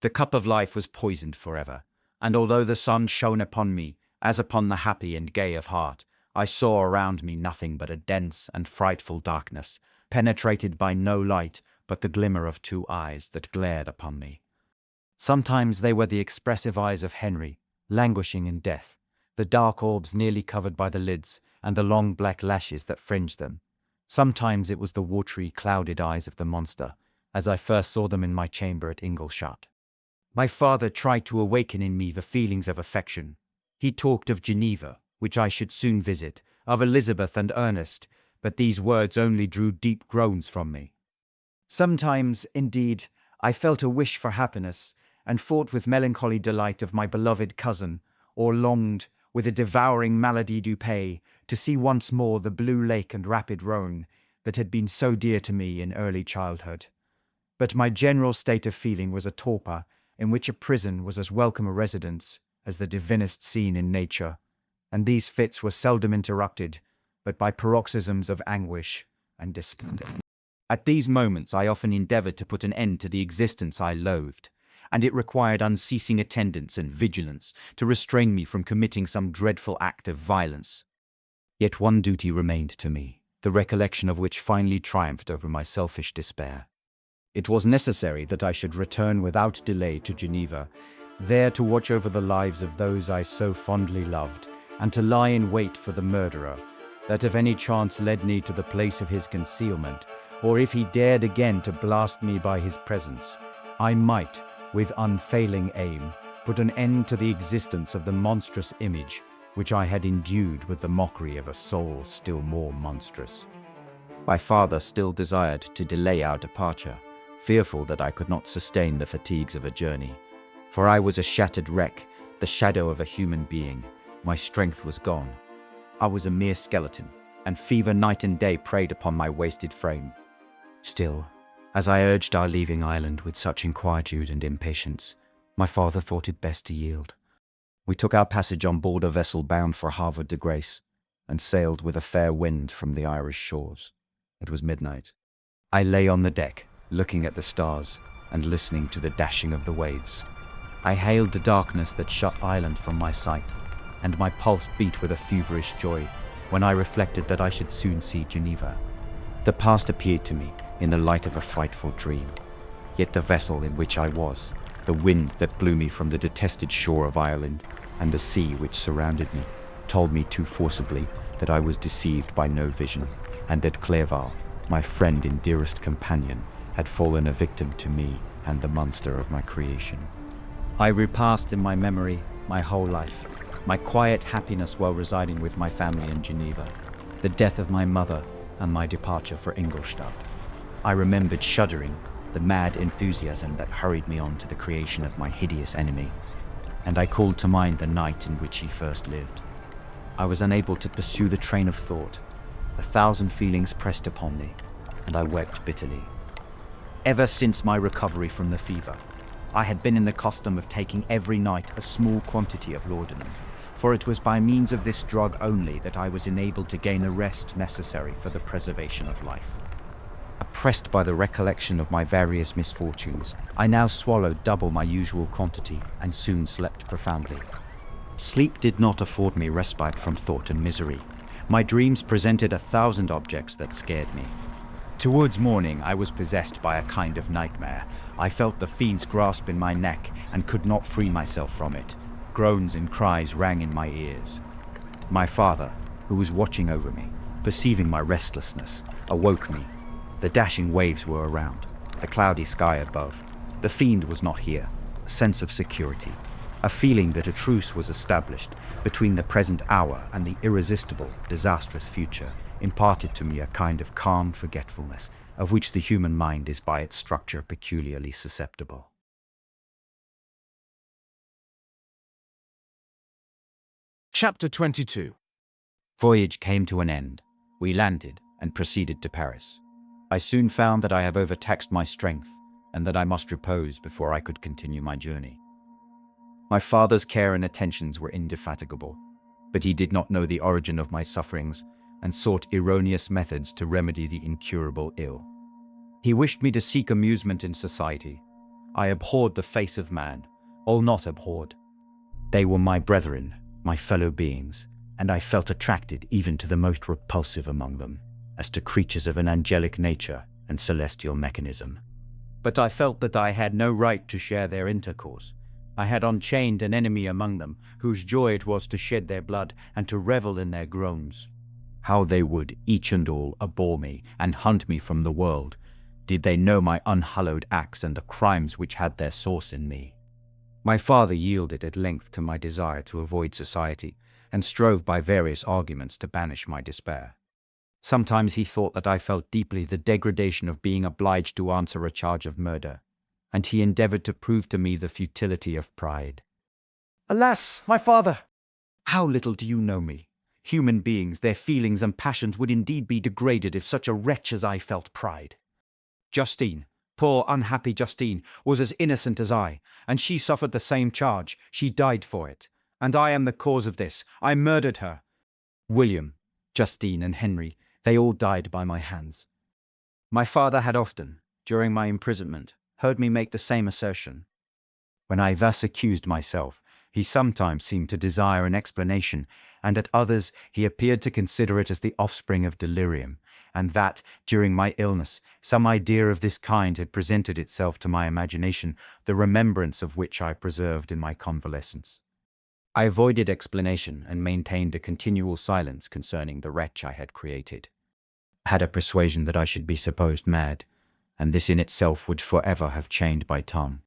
The cup of life was poisoned forever, and although the sun shone upon me, as upon the happy and gay of heart, I saw around me nothing but a dense and frightful darkness, penetrated by no light but the glimmer of 2 eyes that glared upon me. Sometimes they were the expressive eyes of Henry, languishing in death, the dark orbs nearly covered by the lids, and the long black lashes that fringed them. Sometimes it was the watery, clouded eyes of the monster, as I first saw them in my chamber at Ingolstadt. My father tried to awaken in me the feelings of affection. He talked of Geneva, which I should soon visit, of Elizabeth and Ernest, but these words only drew deep groans from me. Sometimes, indeed, I felt a wish for happiness, and thought with melancholy delight of my beloved cousin, or longed, with a devouring malady du pays, to see once more the blue lake and rapid Rhone that had been so dear to me in early childhood. But my general state of feeling was a torpor, in which a prison was as welcome a residence as the divinest scene in nature, and these fits were seldom interrupted, but by paroxysms of anguish and despair. At these moments I often endeavoured to put an end to the existence I loathed, and it required unceasing attendance and vigilance to restrain me from committing some dreadful act of violence. Yet one duty remained to me, the recollection of which finally triumphed over my selfish despair. It was necessary that I should return without delay to Geneva, there to watch over the lives of those I so fondly loved, and to lie in wait for the murderer, that if any chance led me to the place of his concealment, or if he dared again to blast me by his presence, I might, with unfailing aim, put an end to the existence of the monstrous image which I had endued with the mockery of a soul still more monstrous. My father still desired to delay our departure, fearful that I could not sustain the fatigues of a journey. For I was a shattered wreck, the shadow of a human being. My strength was gone. I was a mere skeleton, and fever night and day preyed upon my wasted frame. Still, as I urged our leaving Ireland with such inquietude and impatience, my father thought it best to yield. We took our passage on board a vessel bound for Havre de Grace, and sailed with a fair wind from the Irish shores. It was midnight. I lay on the deck, looking at the stars and listening to the dashing of the waves. I hailed the darkness that shut Ireland from my sight, and my pulse beat with a feverish joy when I reflected that I should soon see Geneva. The past appeared to me in the light of a frightful dream, yet the vessel in which I was, the wind that blew me from the detested shore of Ireland, and the sea which surrounded me, told me too forcibly that I was deceived by no vision, and that Clerval, my friend and dearest companion, had fallen a victim to me and the monster of my creation. I repassed in my memory my whole life, my quiet happiness while residing with my family in Geneva, the death of my mother, and my departure for Ingolstadt. I remembered shuddering the mad enthusiasm that hurried me on to the creation of my hideous enemy, and I called to mind the night in which he first lived. I was unable to pursue the train of thought. 1,000 feelings pressed upon me, and I wept bitterly. ever since my recovery from the fever. I had been in the custom of taking every night a small quantity of laudanum, for it was by means of this drug only that I was enabled to gain the rest necessary for the preservation of life. Oppressed by the recollection of my various misfortunes, I now swallowed double my usual quantity and soon slept profoundly. Sleep did not afford me respite from thought and misery. My dreams presented 1,000 objects that scared me. Towards morning, I was possessed by a kind of nightmare. I felt the fiend's grasp in my neck and could not free myself from it. Groans and cries rang in my ears. My father, who was watching over me, perceiving my restlessness, awoke me. The dashing waves were around, the cloudy sky above. The fiend was not here. A sense of security, a feeling that a truce was established between the present hour and the irresistible, disastrous future, imparted to me a kind of calm forgetfulness, of which the human mind is by its structure peculiarly susceptible. Chapter 22. Voyage came to an end. We landed and proceeded to Paris. I soon found that I have overtaxed my strength and that I must repose before I could continue my journey. My father's care and attentions were indefatigable, but he did not know the origin of my sufferings and sought erroneous methods to remedy the incurable ill. He wished me to seek amusement in society. I abhorred the face of man, all not abhorred. They were my brethren, my fellow beings, and I felt attracted even to the most repulsive among them, as to creatures of an angelic nature and celestial mechanism. But I felt that I had no right to share their intercourse. I had unchained an enemy among them, whose joy it was to shed their blood and to revel in their groans. How they would, each and all, abhor me and hunt me from the world, did they know my unhallowed acts and the crimes which had their source in me. My father yielded at length to my desire to avoid society, and strove by various arguments to banish my despair. Sometimes he thought that I felt deeply the degradation of being obliged to answer a charge of murder, and he endeavored to prove to me the futility of pride. Alas, my father! How little do you know me? Human beings, their feelings and passions would indeed be degraded if such a wretch as I felt pride. Justine, poor unhappy Justine, was as innocent as I, and she suffered the same charge. She died for it, and I am the cause of this. I murdered her. William, Justine, and Henry, they all died by my hands. My father had often, during my imprisonment, heard me make the same assertion. When I thus accused myself, he sometimes seemed to desire an explanation, and at others he appeared to consider it as the offspring of delirium, and that, during my illness, some idea of this kind had presented itself to my imagination, the remembrance of which I preserved in my convalescence. I avoided explanation and maintained a continual silence concerning the wretch I had created. I had a persuasion that I should be supposed mad, and this in itself would forever have chained my tongue.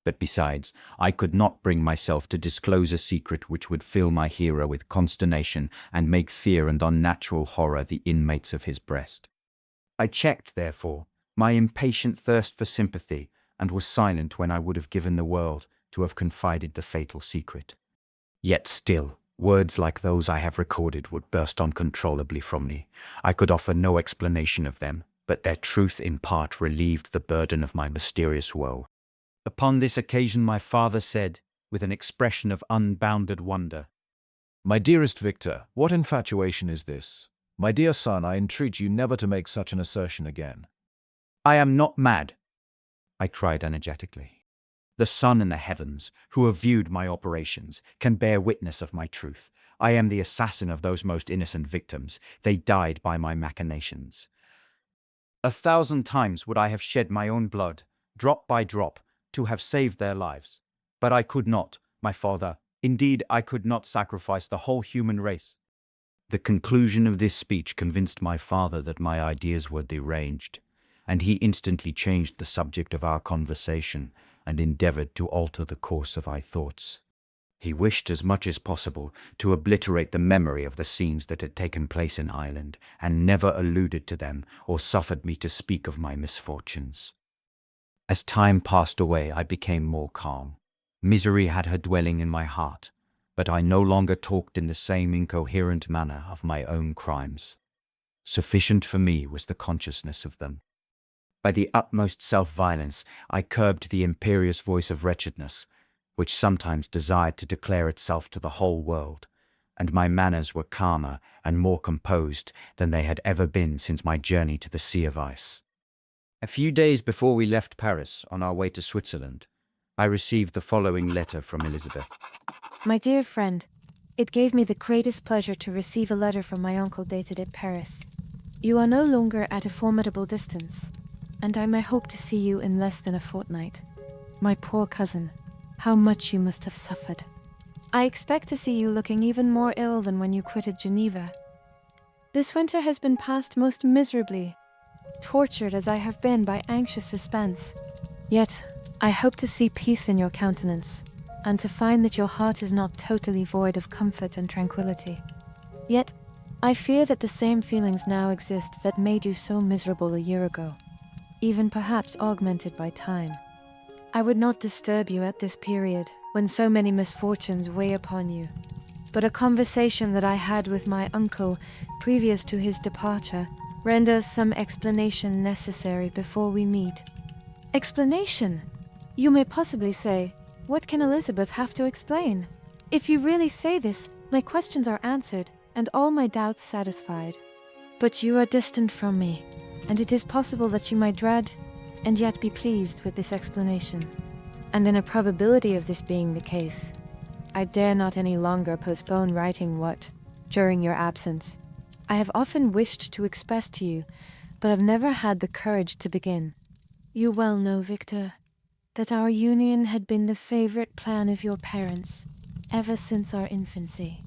But besides, I could not bring myself to disclose a secret which would fill my hearer with consternation and make fear and unnatural horror the inmates of his breast. I checked, therefore, my impatient thirst for sympathy, and was silent when I would have given the world to have confided the fatal secret. Yet still, words like those I have recorded would burst uncontrollably from me. I could offer no explanation of them, but their truth in part relieved the burden of my mysterious woe. Upon this occasion my father said, with an expression of unbounded wonder, "My dearest Victor, what infatuation is this? My dear son, I entreat you never to make such an assertion again." "I am not mad," I cried energetically. "The sun in the heavens, who have viewed my operations, can bear witness of my truth. I am the assassin of those most innocent victims. They died by my machinations. 1,000 times would I have shed my own blood, drop by drop, to have saved their lives. But I could not, my father. Indeed, I could not sacrifice the whole human race." The conclusion of this speech convinced my father that my ideas were deranged, and he instantly changed the subject of our conversation and endeavored to alter the course of our thoughts. He wished as much as possible to obliterate the memory of the scenes that had taken place in Ireland, and never alluded to them or suffered me to speak of my misfortunes. As time passed away, I became more calm. Misery had her dwelling in my heart, but I no longer talked in the same incoherent manner of my own crimes. Sufficient for me was the consciousness of them. By the utmost self-violence, I curbed the imperious voice of wretchedness, which sometimes desired to declare itself to the whole world, and my manners were calmer and more composed than they had ever been since my journey to the Sea of Ice. A few days before we left Paris on our way to Switzerland, I received the following letter from Elizabeth. My dear friend, it gave me the greatest pleasure to receive a letter from my uncle dated at Paris. You are no longer at a formidable distance, and I may hope to see you in less than a fortnight. My poor cousin, how much you must have suffered. I expect to see you looking even more ill than when you quitted Geneva. This winter has been passed most miserably, tortured as I have been by anxious suspense. Yet, I hope to see peace in your countenance, and to find that your heart is not totally void of comfort and tranquility. Yet, I fear that the same feelings now exist that made you so miserable a year ago, even perhaps augmented by time. I would not disturb you at this period, when so many misfortunes weigh upon you, but a conversation that I had with my uncle previous to his departure renders some explanation necessary before we meet. Explanation? You may possibly say, what can Elizabeth have to explain? If you really say this, my questions are answered, and all my doubts satisfied. But you are distant from me, and it is possible that you might dread, and yet be pleased with this explanation. And in a probability of this being the case, I dare not any longer postpone writing what, during your absence, I have often wished to express to you, but have never had the courage to begin. You well know, Victor, that our union had been the favorite plan of your parents, ever since our infancy.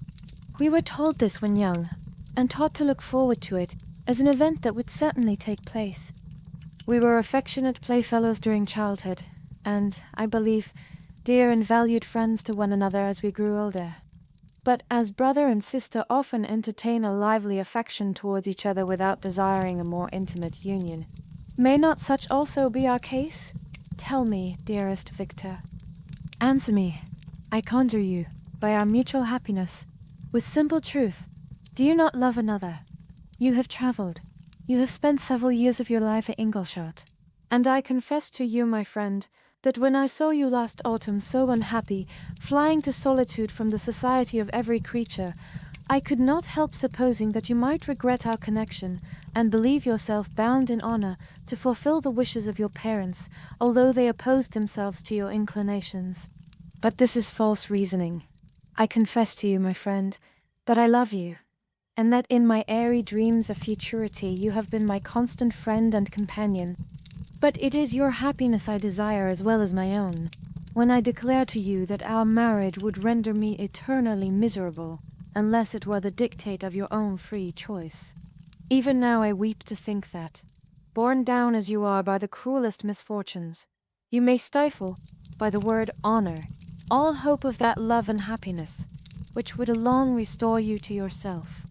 We were told this when young, and taught to look forward to it as an event that would certainly take place. We were affectionate playfellows during childhood, and, I believe, dear and valued friends to one another as we grew older. But as brother and sister often entertain a lively affection towards each other without desiring a more intimate union, may not such also be our case? Tell me, dearest Victor. Answer me, I conjure you, by our mutual happiness, with simple truth. Do you not love another? You have traveled. You have spent several years of your life at Ingolstadt. And I confess to you, my friend, that when I saw you last autumn so unhappy, flying to solitude from the society of every creature, I could not help supposing that you might regret our connection, and believe yourself bound in honor to fulfill the wishes of your parents, although they opposed themselves to your inclinations. But this is false reasoning. I confess to you, my friend, that I love you, and that in my airy dreams of futurity you have been my constant friend and companion. But it is your happiness I desire as well as my own, when I declare to you that our marriage would render me eternally miserable, unless it were the dictate of your own free choice. Even now I weep to think that, borne down as you are by the cruelest misfortunes, you may stifle, by the word honor, all hope of that love and happiness, which would alone restore you to yourself.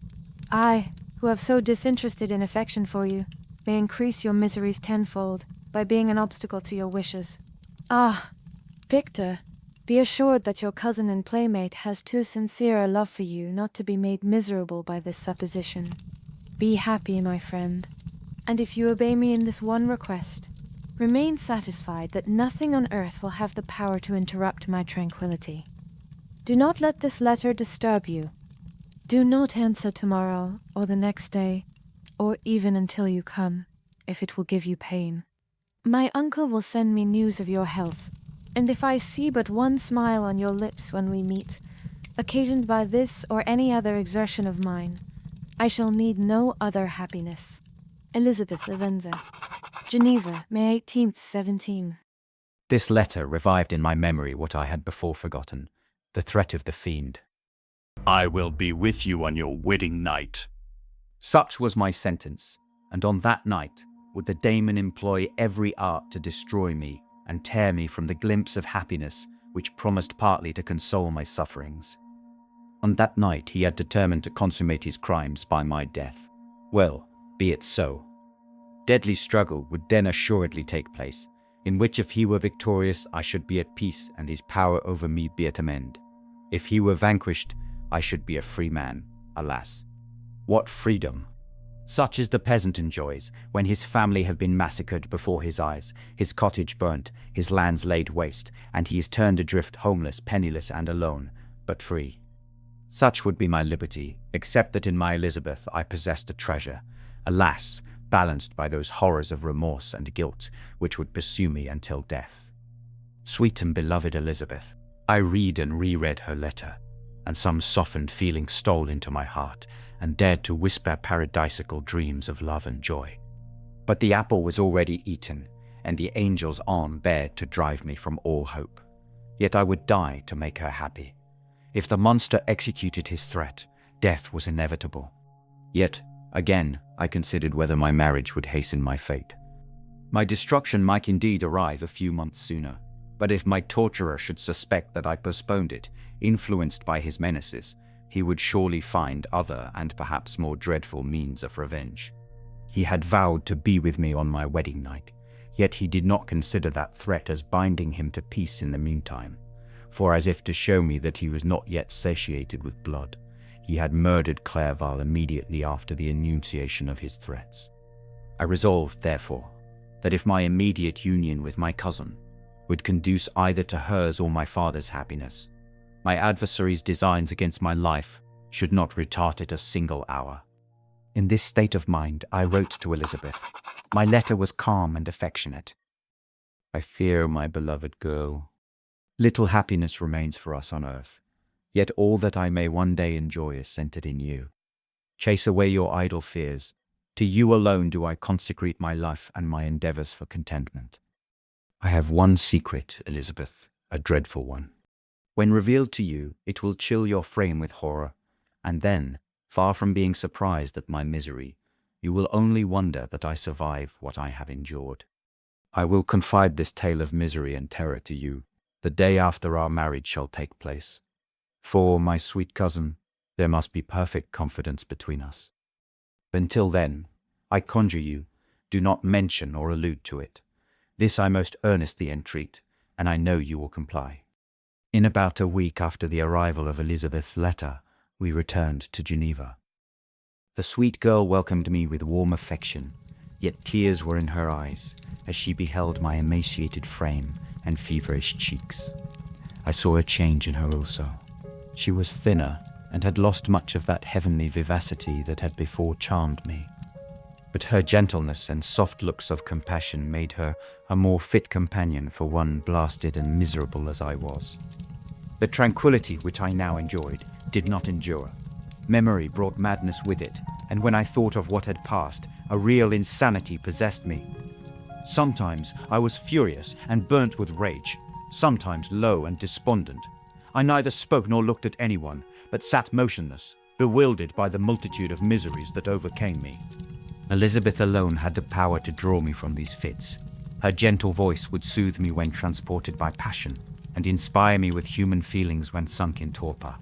I, who have so disinterested in affection for you, may increase your miseries tenfold, by being an obstacle to your wishes. Ah, Victor, be assured that your cousin and playmate has too sincere a love for you not to be made miserable by this supposition. Be happy, my friend, and if you obey me in this one request, remain satisfied that nothing on earth will have the power to interrupt my tranquility. Do not let this letter disturb you. Do not answer tomorrow, or the next day, or even until you come, if it will give you pain. My uncle will send me news of your health, and if I see but one smile on your lips when we meet, occasioned by this or any other exertion of mine, I shall need no other happiness. Elizabeth Lavenza, Geneva, May 18th, 17. This letter revived in my memory what I had before forgotten, the threat of the fiend. I will be with you on your wedding night. Such was my sentence, and on that night would the daemon employ every art to destroy me and tear me from the glimpse of happiness which promised partly to console my sufferings. On that night he had determined to consummate his crimes by my death. Well, be it so. Deadly struggle would then assuredly take place, in which if he were victorious I should be at peace and his power over me be at amend. If he were vanquished, I should be a free man. Alas, what freedom! Such as the peasant enjoys when his family have been massacred before his eyes, his cottage burnt, his lands laid waste, and he is turned adrift homeless, penniless and alone, but free. Such would be my liberty, except that in my Elizabeth I possessed a treasure, alas, balanced by those horrors of remorse and guilt which would pursue me until death. Sweet and beloved Elizabeth, I read and reread her letter, and some softened feeling stole into my heart and dared to whisper paradisical dreams of love and joy. But the apple was already eaten, and the angel's arm bared to drive me from all hope. Yet I would die to make her happy. If the monster executed his threat, death was inevitable. Yet, again, I considered whether my marriage would hasten my fate. My destruction might indeed arrive a few months sooner, but if my torturer should suspect that I postponed it, influenced by his menaces, he would surely find other and perhaps more dreadful means of revenge. He had vowed to be with me on my wedding night, yet he did not consider that threat as binding him to peace in the meantime, for as if to show me that he was not yet satiated with blood, he had murdered Clerval immediately after the enunciation of his threats. I resolved, therefore, that if my immediate union with my cousin would conduce either to hers or my father's happiness, my adversary's designs against my life should not retard it a single hour. In this state of mind, I wrote to Elizabeth. My letter was calm and affectionate. I fear, my beloved girl, little happiness remains for us on earth, yet all that I may one day enjoy is centered in you. Chase away your idle fears. To you alone do I consecrate my life and my endeavors for contentment. I have one secret, Elizabeth, a dreadful one. When revealed to you, it will chill your frame with horror, and then, far from being surprised at my misery, you will only wonder that I survive what I have endured. I will confide this tale of misery and terror to you the day after our marriage shall take place. For, my sweet cousin, there must be perfect confidence between us. Until then, I conjure you, do not mention or allude to it. This I most earnestly entreat, and I know you will comply. In about a week after the arrival of Elizabeth's letter, we returned to Geneva. The sweet girl welcomed me with warm affection, yet tears were in her eyes as she beheld my emaciated frame and feverish cheeks. I saw a change in her also. She was thinner and had lost much of that heavenly vivacity that had before charmed me. But her gentleness and soft looks of compassion made her a more fit companion for one blasted and miserable as I was. The tranquility which I now enjoyed did not endure. Memory brought madness with it, and when I thought of what had passed, a real insanity possessed me. Sometimes I was furious and burnt with rage, sometimes low and despondent. I neither spoke nor looked at anyone, but sat motionless, bewildered by the multitude of miseries that overcame me. Elizabeth alone had the power to draw me from these fits. Her gentle voice would soothe me when transported by passion, and inspire me with human feelings when sunk in torpor.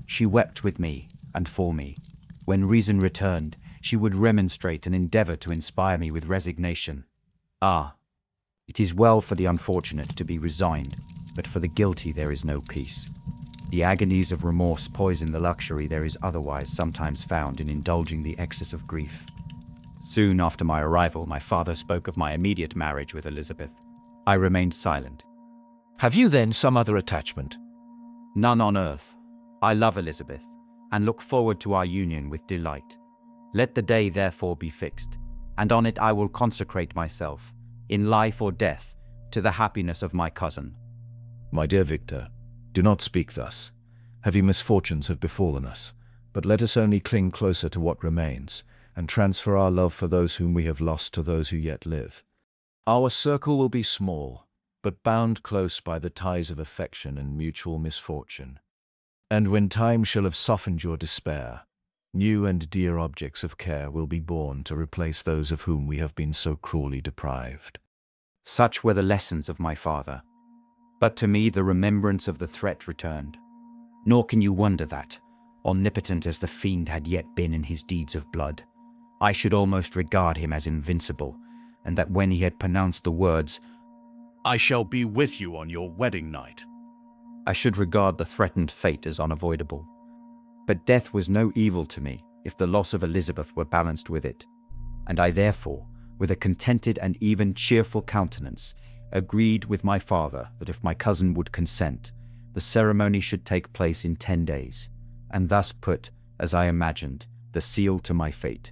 She wept with me and for me. When reason returned, she would remonstrate and endeavor to inspire me with resignation. Ah, it is well for the unfortunate to be resigned, but for the guilty there is no peace. The agonies of remorse poison the luxury there is otherwise sometimes found in indulging the excess of grief. Soon after my arrival, my father spoke of my immediate marriage with Elizabeth. I remained silent. Have you then some other attachment? None on earth. I love Elizabeth, and look forward to our union with delight. Let the day therefore be fixed, and on it I will consecrate myself, in life or death, to the happiness of my cousin. My dear Victor, do not speak thus. Heavy misfortunes have befallen us, but let us only cling closer to what remains, and transfer our love for those whom we have lost to those who yet live. Our circle will be small, but bound close by the ties of affection and mutual misfortune. And when time shall have softened your despair, new and dear objects of care will be born to replace those of whom we have been so cruelly deprived. Such were the lessons of my father. But to me the remembrance of the threat returned. Nor can you wonder that, omnipotent as the fiend had yet been in his deeds of blood, I should almost regard him as invincible, and that when he had pronounced the words, "I shall be with you on your wedding night," I should regard the threatened fate as unavoidable. But death was no evil to me, if the loss of Elizabeth were balanced with it, and I therefore, with a contented and even cheerful countenance, agreed with my father that if my cousin would consent, the ceremony should take place in 10 days, and thus put, as I imagined, the seal to my fate.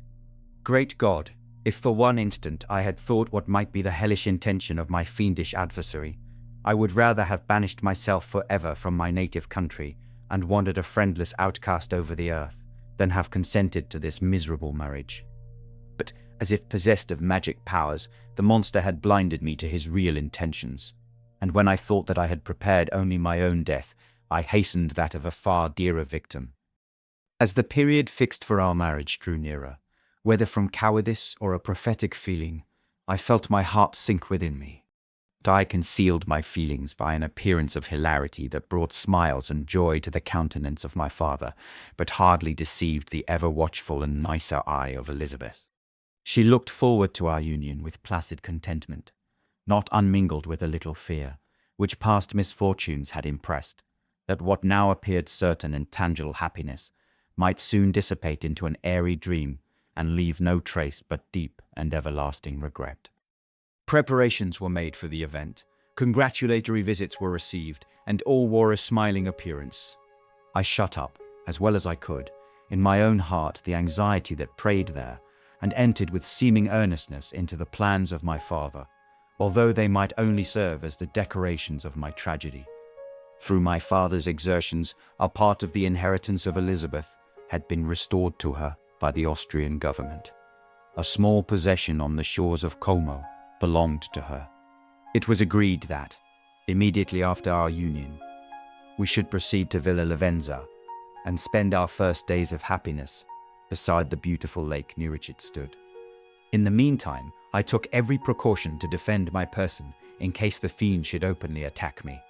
Great God, if for one instant I had thought what might be the hellish intention of my fiendish adversary, I would rather have banished myself forever from my native country and wandered a friendless outcast over the earth, than have consented to this miserable marriage. But, as if possessed of magic powers, the monster had blinded me to his real intentions, and when I thought that I had prepared only my own death, I hastened that of a far dearer victim. As the period fixed for our marriage drew nearer, whether from cowardice or a prophetic feeling, I felt my heart sink within me. But I concealed my feelings by an appearance of hilarity that brought smiles and joy to the countenance of my father, but hardly deceived the ever-watchful and nicer eye of Elizabeth. She looked forward to our union with placid contentment, not unmingled with a little fear, which past misfortunes had impressed, that what now appeared certain and tangible happiness might soon dissipate into an airy dream and leave no trace but deep and everlasting regret. Preparations were made for the event, congratulatory visits were received, and all wore a smiling appearance. I shut up, as well as I could, in my own heart the anxiety that preyed there, and entered with seeming earnestness into the plans of my father, although they might only serve as the decorations of my tragedy. Through my father's exertions, a part of the inheritance of Elizabeth had been restored to her by the Austrian government. A small possession on the shores of Como belonged to her. It was agreed that, immediately after our union, we should proceed to Villa Lavenza and spend our first days of happiness beside the beautiful lake near which it stood. In the meantime, I took every precaution to defend my person in case the fiend should openly attack me.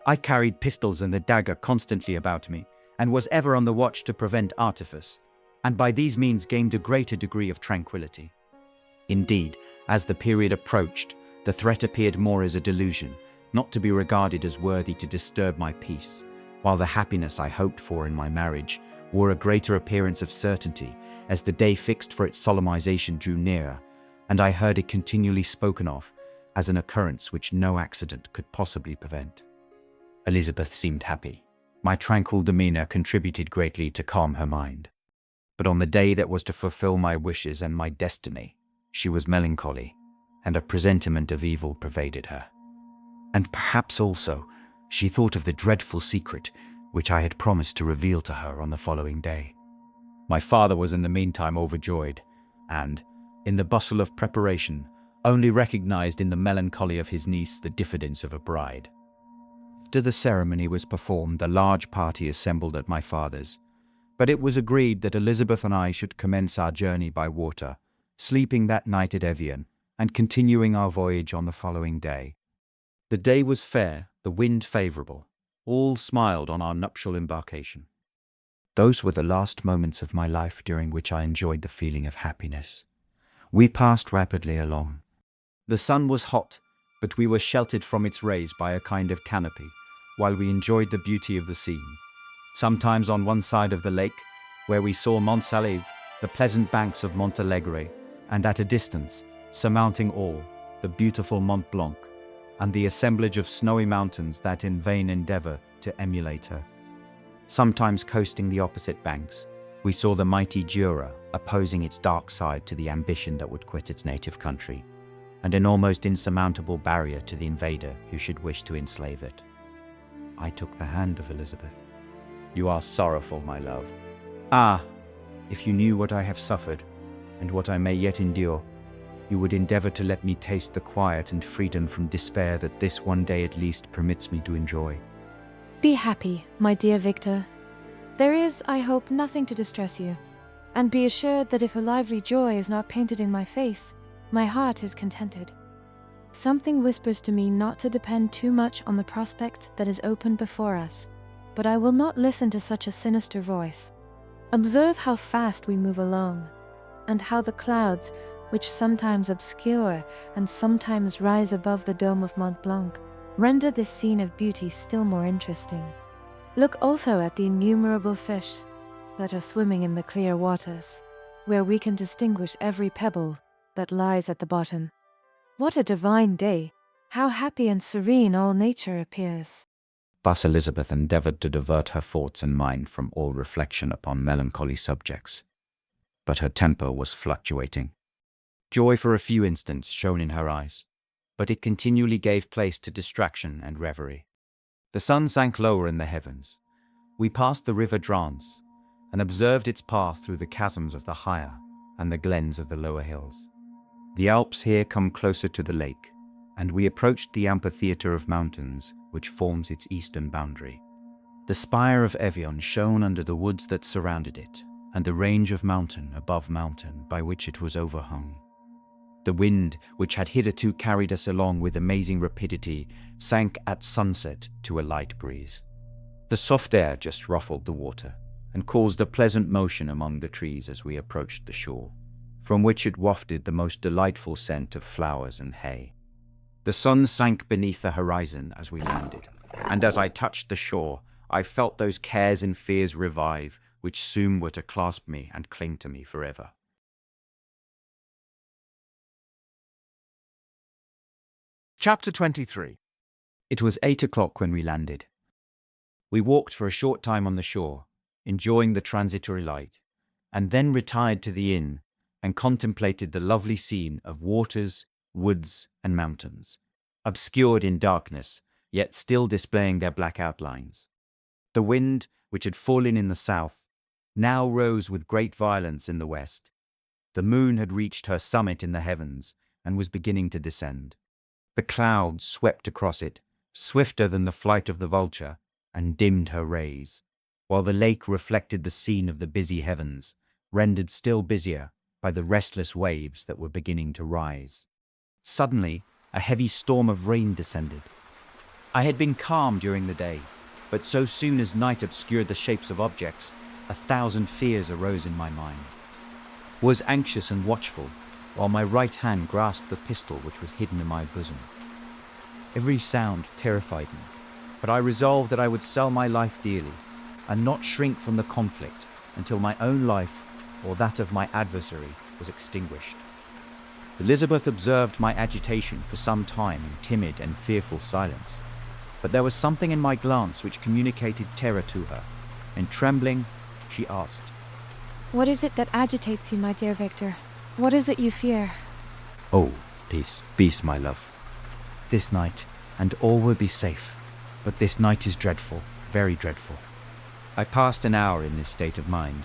I carried pistols and the dagger constantly about me, and was ever on the watch to prevent artifice, and by these means gained a greater degree of tranquillity. Indeed, as the period approached, the threat appeared more as a delusion, not to be regarded as worthy to disturb my peace, while the happiness I hoped for in my marriage wore a greater appearance of certainty as the day fixed for its solemnization drew nearer, and I heard it continually spoken of as an occurrence which no accident could possibly prevent. Elizabeth seemed happy. My tranquil demeanor contributed greatly to calm her mind. But on the day that was to fulfill my wishes and my destiny, she was melancholy, and a presentiment of evil pervaded her. And perhaps also she thought of the dreadful secret which I had promised to reveal to her on the following day. My father was in the meantime overjoyed, and, in the bustle of preparation, only recognized in the melancholy of his niece the diffidence of a bride. After the ceremony was performed, a large party assembled at my father's, but it was agreed that Elizabeth and I should commence our journey by water, sleeping that night at Evian, and continuing our voyage on the following day. The day was fair, the wind favourable. All smiled on our nuptial embarkation. Those were the last moments of my life during which I enjoyed the feeling of happiness. We passed rapidly along. The sun was hot, but we were sheltered from its rays by a kind of canopy, while we enjoyed the beauty of the scene. Sometimes on one side of the lake, where we saw Mont Salève, the pleasant banks of Montalegre, and at a distance, surmounting all, the beautiful Mont Blanc, and the assemblage of snowy mountains that in vain endeavour to emulate her. Sometimes coasting the opposite banks, we saw the mighty Jura opposing its dark side to the ambition that would quit its native country, and an almost insurmountable barrier to the invader who should wish to enslave it. I took the hand of Elizabeth. "You are sorrowful, my love. Ah, if you knew what I have suffered, and what I may yet endure, you would endeavour to let me taste the quiet and freedom from despair that this one day at least permits me to enjoy." Be happy, my dear Victor. There is, I hope, nothing to distress you, and be assured that if a lively joy is not painted in my face, my heart is contented. Something whispers to me not to depend too much on the prospect that is open before us, but I will not listen to such a sinister voice. Observe how fast we move along, and how the clouds, which sometimes obscure and sometimes rise above the dome of Mont Blanc, render this scene of beauty still more interesting. Look also at the innumerable fish. that are swimming in the clear waters, where we can distinguish every pebble that lies at the bottom. What a divine day! How happy and serene all nature appears. Thus Elizabeth endeavoured to divert her thoughts and mind from all reflection upon melancholy subjects. But her temper was fluctuating. Joy for a few instants shone in her eyes, but it continually gave place to distraction and reverie. The sun sank lower in the heavens. We passed the river Drance and observed its path through the chasms of the higher and the glens of the lower hills. The Alps here come closer to the lake, and we approached the amphitheatre of mountains which forms its eastern boundary. The spire of Evian shone under the woods that surrounded it, and the range of mountain above mountain by which it was overhung. The wind, which had hitherto carried us along with amazing rapidity, sank at sunset to a light breeze. The soft air just ruffled the water, and caused a pleasant motion among the trees as we approached the shore, from which it wafted the most delightful scent of flowers and hay. The sun sank beneath the horizon as we landed, and as I touched the shore, I felt those cares and fears revive, which soon were to clasp me and cling to me forever. Chapter 23. It was 8 o'clock when we landed. We walked for a short time on the shore, enjoying the transitory light, and then retired to the inn and contemplated the lovely scene of waters, woods, and mountains, obscured in darkness, yet still displaying their black outlines. The wind, which had fallen in the south, now rose with great violence in the west. The moon had reached her summit in the heavens and was beginning to descend. The clouds swept across it, swifter than the flight of the vulture, and dimmed her rays, while the lake reflected the scene of the busy heavens, rendered still busier by the restless waves that were beginning to rise. Suddenly, a heavy storm of rain descended. I had been calm during the day, but so soon as night obscured the shapes of objects, 1,000 fears arose in my mind. Was anxious and watchful, while my right hand grasped the pistol which was hidden in my bosom. Every sound terrified me, but I resolved that I would sell my life dearly, and not shrink from the conflict until my own life or that of my adversary was extinguished. Elizabeth observed my agitation for some time in timid and fearful silence, but there was something in my glance which communicated terror to her, and trembling, she asked, "What is it that agitates you, my dear Victor? What is it you fear?" "Oh, peace, my love. This night, and all will be safe, but this night is dreadful, very dreadful." I passed an hour in this state of mind,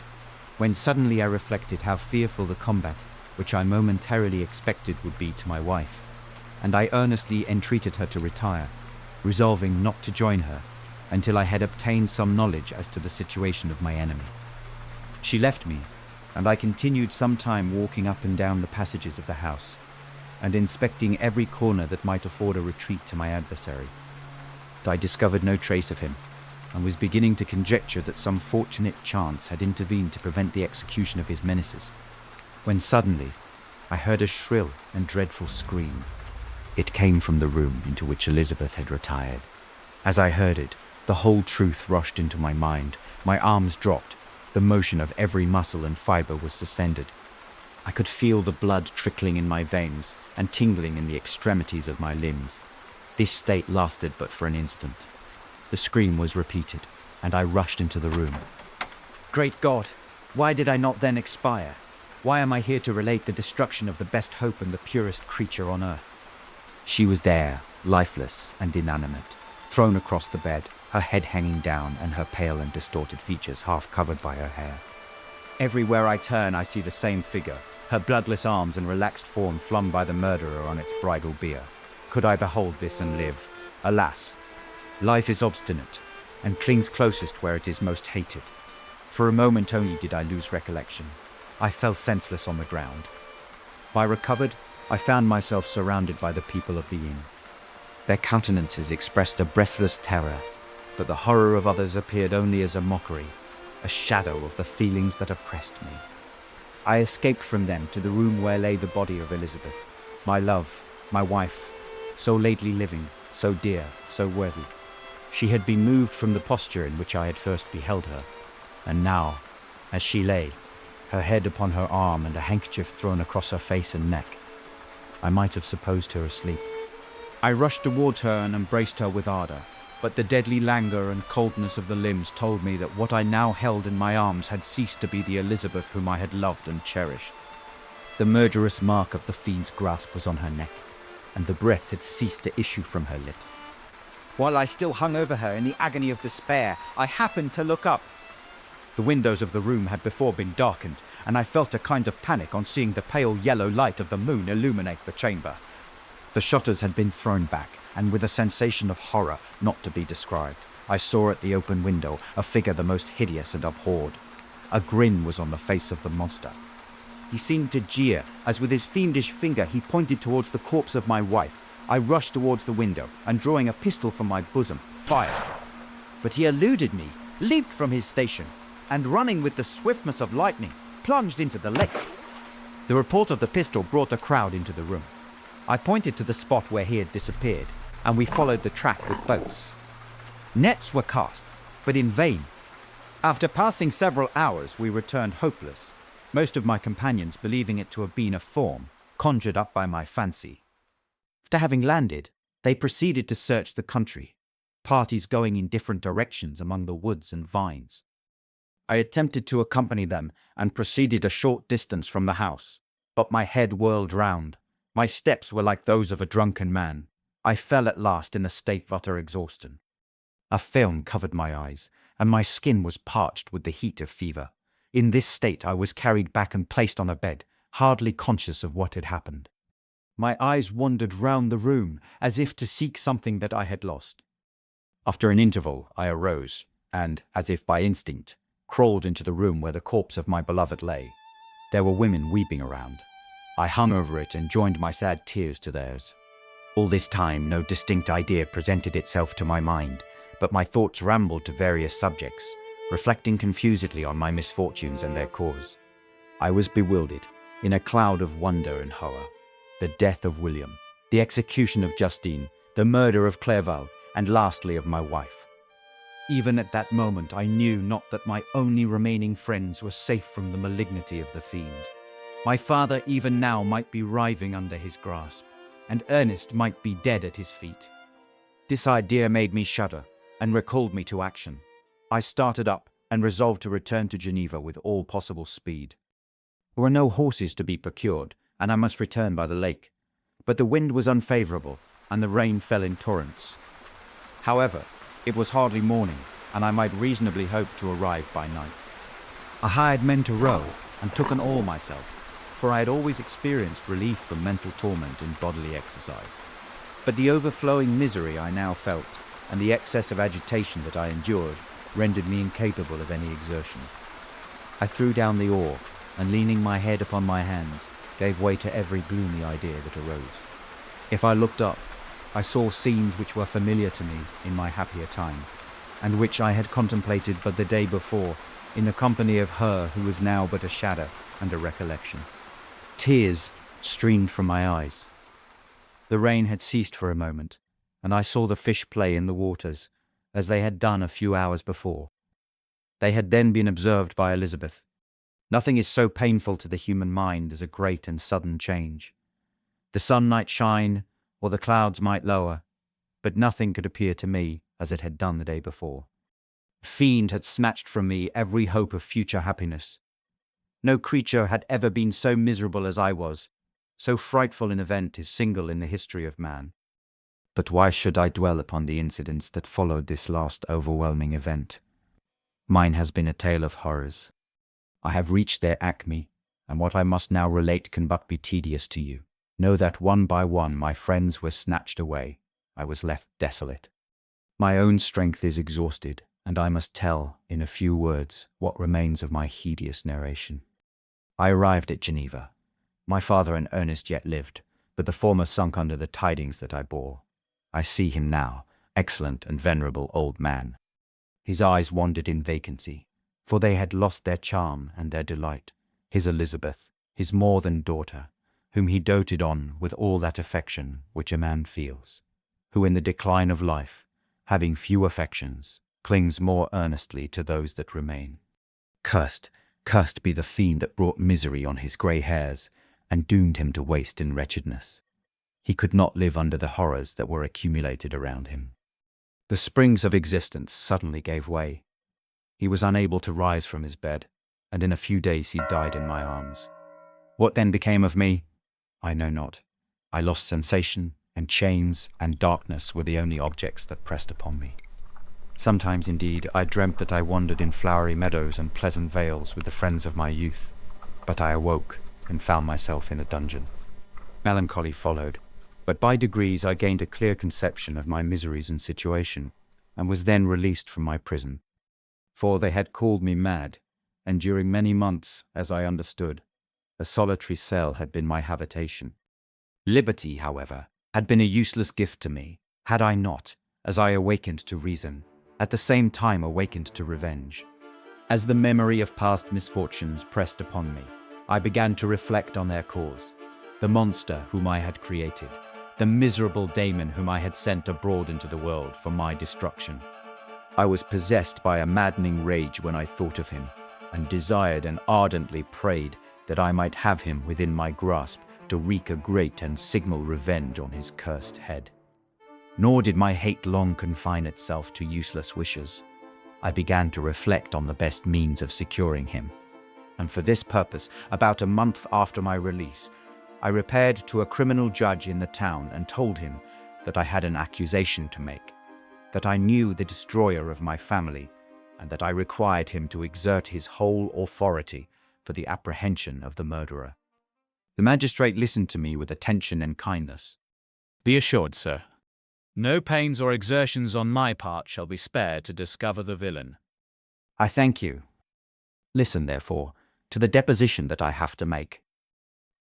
when suddenly I reflected how fearful the combat which I momentarily expected would be to my wife, and I earnestly entreated her to retire, resolving not to join her until I had obtained some knowledge as to the situation of my enemy. She left me, and I continued some time walking up and down the passages of the house, and inspecting every corner that might afford a retreat to my adversary. But I discovered no trace of him, and was beginning to conjecture that some fortunate chance had intervened to prevent the execution of his menaces, when suddenly I heard a shrill and dreadful scream. It came from the room into which Elizabeth had retired. As I heard it, the whole truth rushed into my mind. My arms dropped. The motion of every muscle and fibre was suspended. I could feel the blood trickling in my veins and tingling in the extremities of my limbs. This state lasted but for an instant. The scream was repeated, and I rushed into the room. Great God! Why did I not then expire? Why am I here to relate the destruction of the best hope and the purest creature on earth? She was there, lifeless and inanimate, thrown across the bed, her head hanging down and her pale and distorted features half covered by her hair. Everywhere I turn I see the same figure, her bloodless arms and relaxed form flung by the murderer on its bridal bier. Could I behold this and live? Alas! Life is obstinate, and clings closest where it is most hated. For a moment only did I lose recollection. I fell senseless on the ground. When I recovered, I found myself surrounded by the people of the inn. Their countenances expressed a breathless terror, but the horror of others appeared only as a mockery, a shadow of the feelings that oppressed me. I escaped from them to the room where lay the body of Elizabeth, my love, my wife, so lately living, so dear, so worthy. She had been moved from the posture in which I had first beheld her, and now, as she lay, her head upon her arm and a handkerchief thrown across her face and neck. I might have supposed her asleep. I rushed towards her and embraced her with ardor, but the deadly languor and coldness of the limbs told me that what I now held in my arms had ceased to be the Elizabeth whom I had loved and cherished. The murderous mark of the fiend's grasp was on her neck, and the breath had ceased to issue from her lips. While I still hung over her in the agony of despair, I happened to look up. The windows of the room had before been darkened, and I felt a kind of panic on seeing the pale yellow light of the moon illuminate the chamber. The shutters had been thrown back, and with a sensation of horror not to be described, I saw at the open window a figure the most hideous and abhorred. A grin was on the face of the monster. He seemed to jeer, as with his fiendish finger he pointed towards the corpse of my wife. I rushed towards the window, and drawing a pistol from my bosom, fired. But he eluded me, leaped from his station, and running with the swiftness of lightning, plunged into the lake. The report of the pistol brought a crowd into the room. I pointed to the spot where he had disappeared, and we followed the track with boats. Nets were cast, but in vain. After passing several hours, we returned hopeless, most of my companions believing it to have been a form conjured up by my fancy. After having landed, they proceeded to search the country, parties going in different directions among the woods and vines. I attempted to accompany them and proceeded a short distance from the house, but my head whirled round. My steps were like those of a drunken man. I fell at last in a state of utter exhaustion. A film covered my eyes, and my skin was parched with the heat of fever. In this state I was carried back and placed on a bed, hardly conscious of what had happened. My eyes wandered round the room, as if to seek something that I had lost. After an interval I arose, and, as if by instinct, crawled into the room where the corpse of my beloved lay. There were women weeping around. I hung over it and joined my sad tears to theirs. All this time no distinct idea presented itself to my mind, but my thoughts rambled to various subjects, reflecting confusedly on my misfortunes and their cause. I was bewildered, in a cloud of wonder and horror. The death of William, the execution of Justine, the murder of Clerval, and lastly of my wife. Even at that moment I knew not that my only remaining friends were safe from the malignity of the fiend. My father even now might be writhing under his grasp, and Ernest might be dead at his feet. This idea made me shudder, and recalled me to action. I started up, and resolved to return to Geneva with all possible speed. There were no horses to be procured, and I must return by the lake. But the wind was unfavourable, and the rain fell in torrents. However, it was hardly morning, and I might reasonably hope to arrive by night. I hired men to row, and took an oar myself, for I had always experienced relief from mental torment in bodily exercise. But the overflowing misery I now felt, and the excess of agitation that I endured, rendered me incapable of any exertion. I threw down the oar, and leaning my head upon my hands, gave way to every gloomy idea that arose. If I looked up, I saw scenes which were familiar to me in my happier time, and which I had contemplated but the day before, in the company of her who was now but a shadow and a recollection. Tears streamed from my eyes. The rain had ceased for a moment, and I saw the fish play in the waters, as they had done a few hours before. They had then been observed by Elizabeth. Nothing is so painful to the human mind as a great and sudden change. The sun might shine, or the clouds might lower, but nothing could appear to me as it had done the day before. The fiend had snatched from me every hope of future happiness. No creature had ever been so miserable as I was. So frightful an event is single in the history of man. But why should I dwell upon the incidents that followed this last overwhelming event? Mine has been a tale of horrors. I have reached their acme, and what I must now relate can but be tedious to you. Know that one by one my friends were snatched away. I was left desolate. My own strength is exhausted, and I must tell, in a few words, what remains of my hideous narration. I arrived at Geneva. My father and Ernest yet lived, but the former sunk under the tidings that I bore. I see him now, excellent and venerable old man. His eyes wandered in vacancy, for they had lost their charm and their delight. His Elizabeth, his more than daughter, whom he doted on with all that affection which a man feels, who in the decline of life, having few affections, clings more earnestly to those that remain. Cursed, Cursed be the fiend that brought misery on his grey hairs and doomed him to waste in wretchedness. He could not live under the horrors that were accumulated around him. The springs of existence suddenly gave way. He was unable to rise from his bed, and in a few days he died in my arms. What then became of me? I know not. I lost sensation, and chains and darkness were the only objects that pressed upon me. Sometimes, indeed, I dreamt that I wandered in flowery meadows and pleasant vales with the friends of my youth, but I awoke and found myself in a dungeon. Melancholy followed, but by degrees I gained a clear conception of my miseries and situation, and was then released from my prison. For they had called me mad, and during many months, as I understood, a solitary cell had been my habitation. Liberty, however, had been a useless gift to me, had I not, as I awakened to reason, at the same time awakened to revenge. As the memory of past misfortunes pressed upon me, I began to reflect on their cause, the monster whom I had created, the miserable daemon whom I had sent abroad into the world for my destruction. I was possessed by a maddening rage when I thought of him, and desired and ardently prayed that I might have him within my grasp to wreak a great and signal revenge on his cursed head. Nor did my hate long confine itself to useless wishes. I began to reflect on the best means of securing him, and for this purpose, about a month after my release, I repaired to a criminal judge in the town and told him that I had an accusation to make, that I knew the destroyer of my family, and that I required him to exert his whole authority for the apprehension of the murderer. The magistrate listened to me with attention and kindness. Be assured, sir, no pains or exertions on my part shall be spared to discover the villain. I thank you. Listen, therefore, to the deposition that I have to make.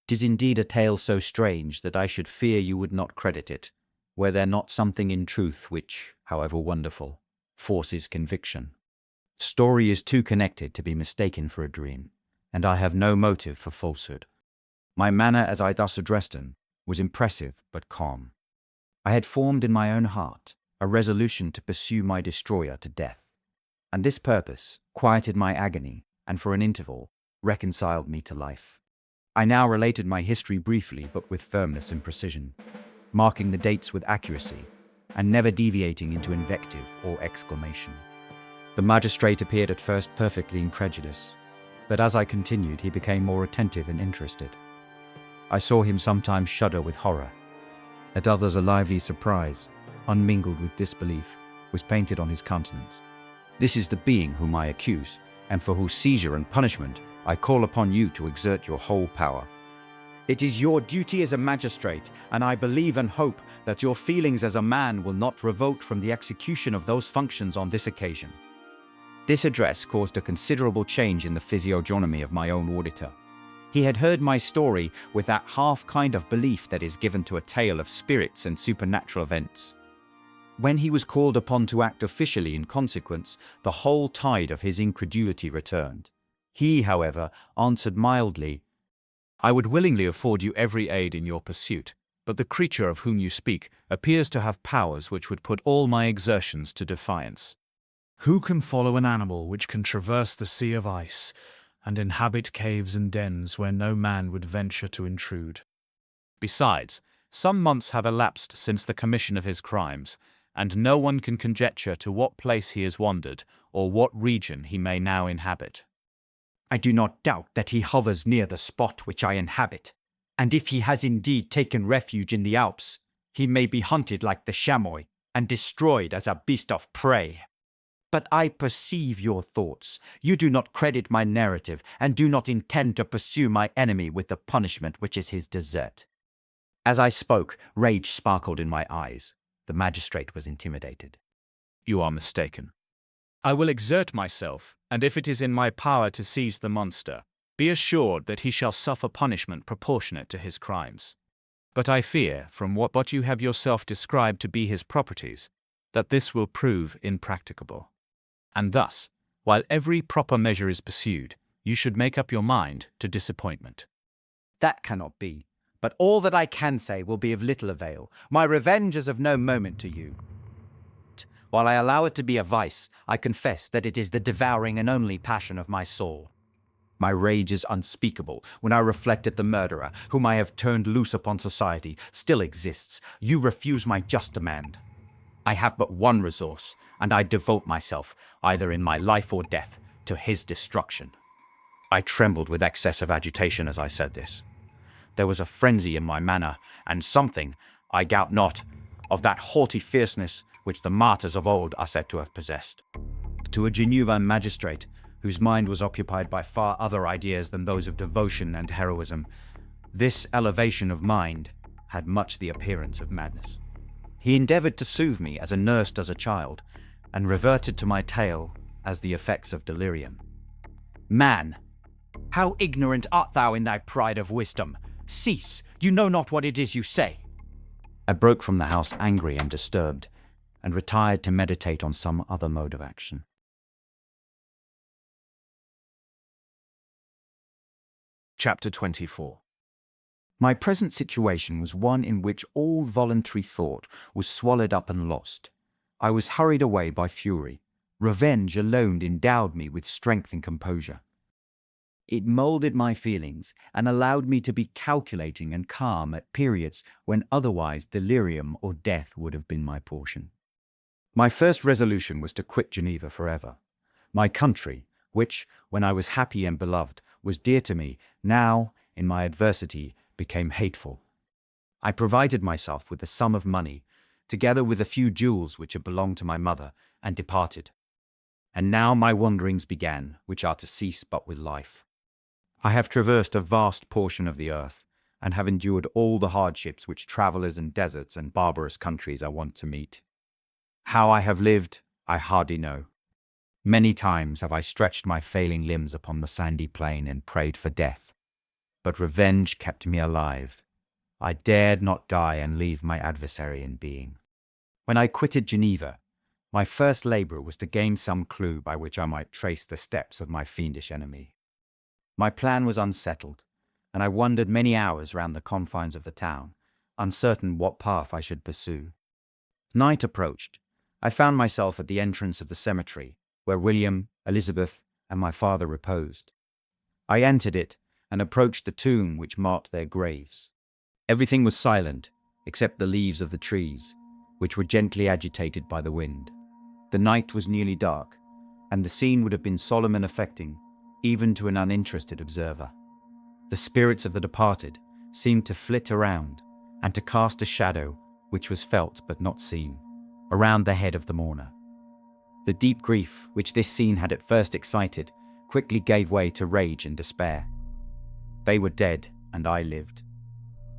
'Tis indeed a tale so strange that I should fear you would not credit it, were there not something in truth which, however wonderful, forces conviction. Story is too connected to be mistaken for a dream, and I have no motive for falsehood. My manner as I thus addressed him was impressive but calm. I had formed in my own heart a resolution to pursue my destroyer to death, and this purpose quieted my agony and for an interval reconciled me to life. I now related my history briefly but with firmness and precision, marking the dates with accuracy and never deviating into invective or exclamation. The magistrate appeared at first perfectly incredulous, but as I continued he became more attentive and interested. I saw him sometimes shudder with horror. At others a lively surprise, unmingled with disbelief, was painted on his countenance. This is the being whom I accuse, and for whose seizure and punishment I call upon you to exert your whole power. It is your duty as a magistrate, and I believe and hope that your feelings as a man will not revolt from the execution of those functions on this occasion. This address caused a considerable change in the physiognomy of my own auditor. He had heard my story with that half kind of belief that is given to a tale of spirits and supernatural events. When he was called upon to act officially in consequence, the whole tide of his incredulity returned. He, however, answered mildly, I would willingly afford you every aid in your pursuit, but the creature of whom you speak appears to have powers which would put all my exertions to defiance. Who can follow an animal which can traverse the sea of ice, and inhabit caves and dens where no man would venture to intrude? Besides, some months have elapsed since the commission of his crimes, and no one can conjecture to what place he has wandered, or what region he may now inhabit. I do not doubt that he hovers near the spot which I inhabit, and if he has indeed taken refuge in the Alps, he may be hunted like the chamois, and destroyed as a beast of prey. But I perceive your thoughts. You do not credit my narrative, and do not intend to pursue my enemy with the punishment which is his desert. As I spoke, rage sparkled in my eyes. The magistrate was intimidated. You are mistaken. I will exert myself, and if it is in my power to seize the monster, be assured that he shall suffer punishment proportionate to his crimes. But I fear, from what you have yourself described to be his properties, that this will prove impracticable. And thus, while every proper measure is pursued, you should make up your mind to disappointment. That cannot be, but all that I can say will be of little avail. My revenge is of no moment to you. While I allow it to be a vice, I confess that it is the devouring and only passion of my soul. My rage is unspeakable when I reflect that the murderer, whom I have turned loose upon society, still exists. You refuse my just demand. I have but one resource, and I devote myself, either in my life or death, to his destruction. I trembled with excess of agitation as I said this. There was a frenzy in my manner, and something, I doubt not, of that haughty fierceness which the martyrs of old are said to have possessed. To a Genevan magistrate, whose mind was occupied by far other ideas than those of devotion and heroism, this elevation of mind had much the appearance of madness. He endeavored to soothe me as a nurse does a child, and reverted to my tale as the effects of delirium. Man, how ignorant art thou in thy pride of wisdom! Cease, you know not what it is you say. I broke from the house angry and disturbed, and retired to meditate on some other mode of action. Chapter 24. My present situation was one in which all voluntary thought was swallowed up and lost. I was hurried away by fury. Revenge alone endowed me with strength and composure. It moulded my feelings and allowed me to be calculating and calm at periods when otherwise delirium or death would have been my portion. My first resolution was to quit Geneva forever. My country, which, when I was happy and beloved, was dear to me, now, in my adversity, became hateful. I provided myself with a sum of money, together with a few jewels which had belonged to my mother, and departed. And now my wanderings began, which are to cease but with life. I have traversed a vast portion of the earth, and have endured all the hardships which travellers in deserts and barbarous countries are wont to meet. How I have lived, I hardly know. Many times have I stretched my failing limbs upon the sandy plain and prayed for death. But revenge kept me alive. I dared not die and leave my adversary in being. When I quitted Geneva, my first labour was to gain some clue by which I might trace the steps of my fiendish enemy. My plan was unsettled, and I wandered many hours round the confines of the town, uncertain what path I should pursue. Night approached. I found myself at the entrance of the cemetery, where William, Elizabeth, and my father reposed. I entered it and approached the tomb which marked their graves. Everything was silent, except the leaves of the trees, which were gently agitated by the wind. The night was nearly dark, and the scene would have been solemn and affecting, even to an uninterested observer. The spirits of the departed seemed to flit around, and to cast a shadow, which was felt but not seen, around the head of the mourner. The deep grief which this scene had at first excited quickly gave way to rage and despair. They were dead, and I lived.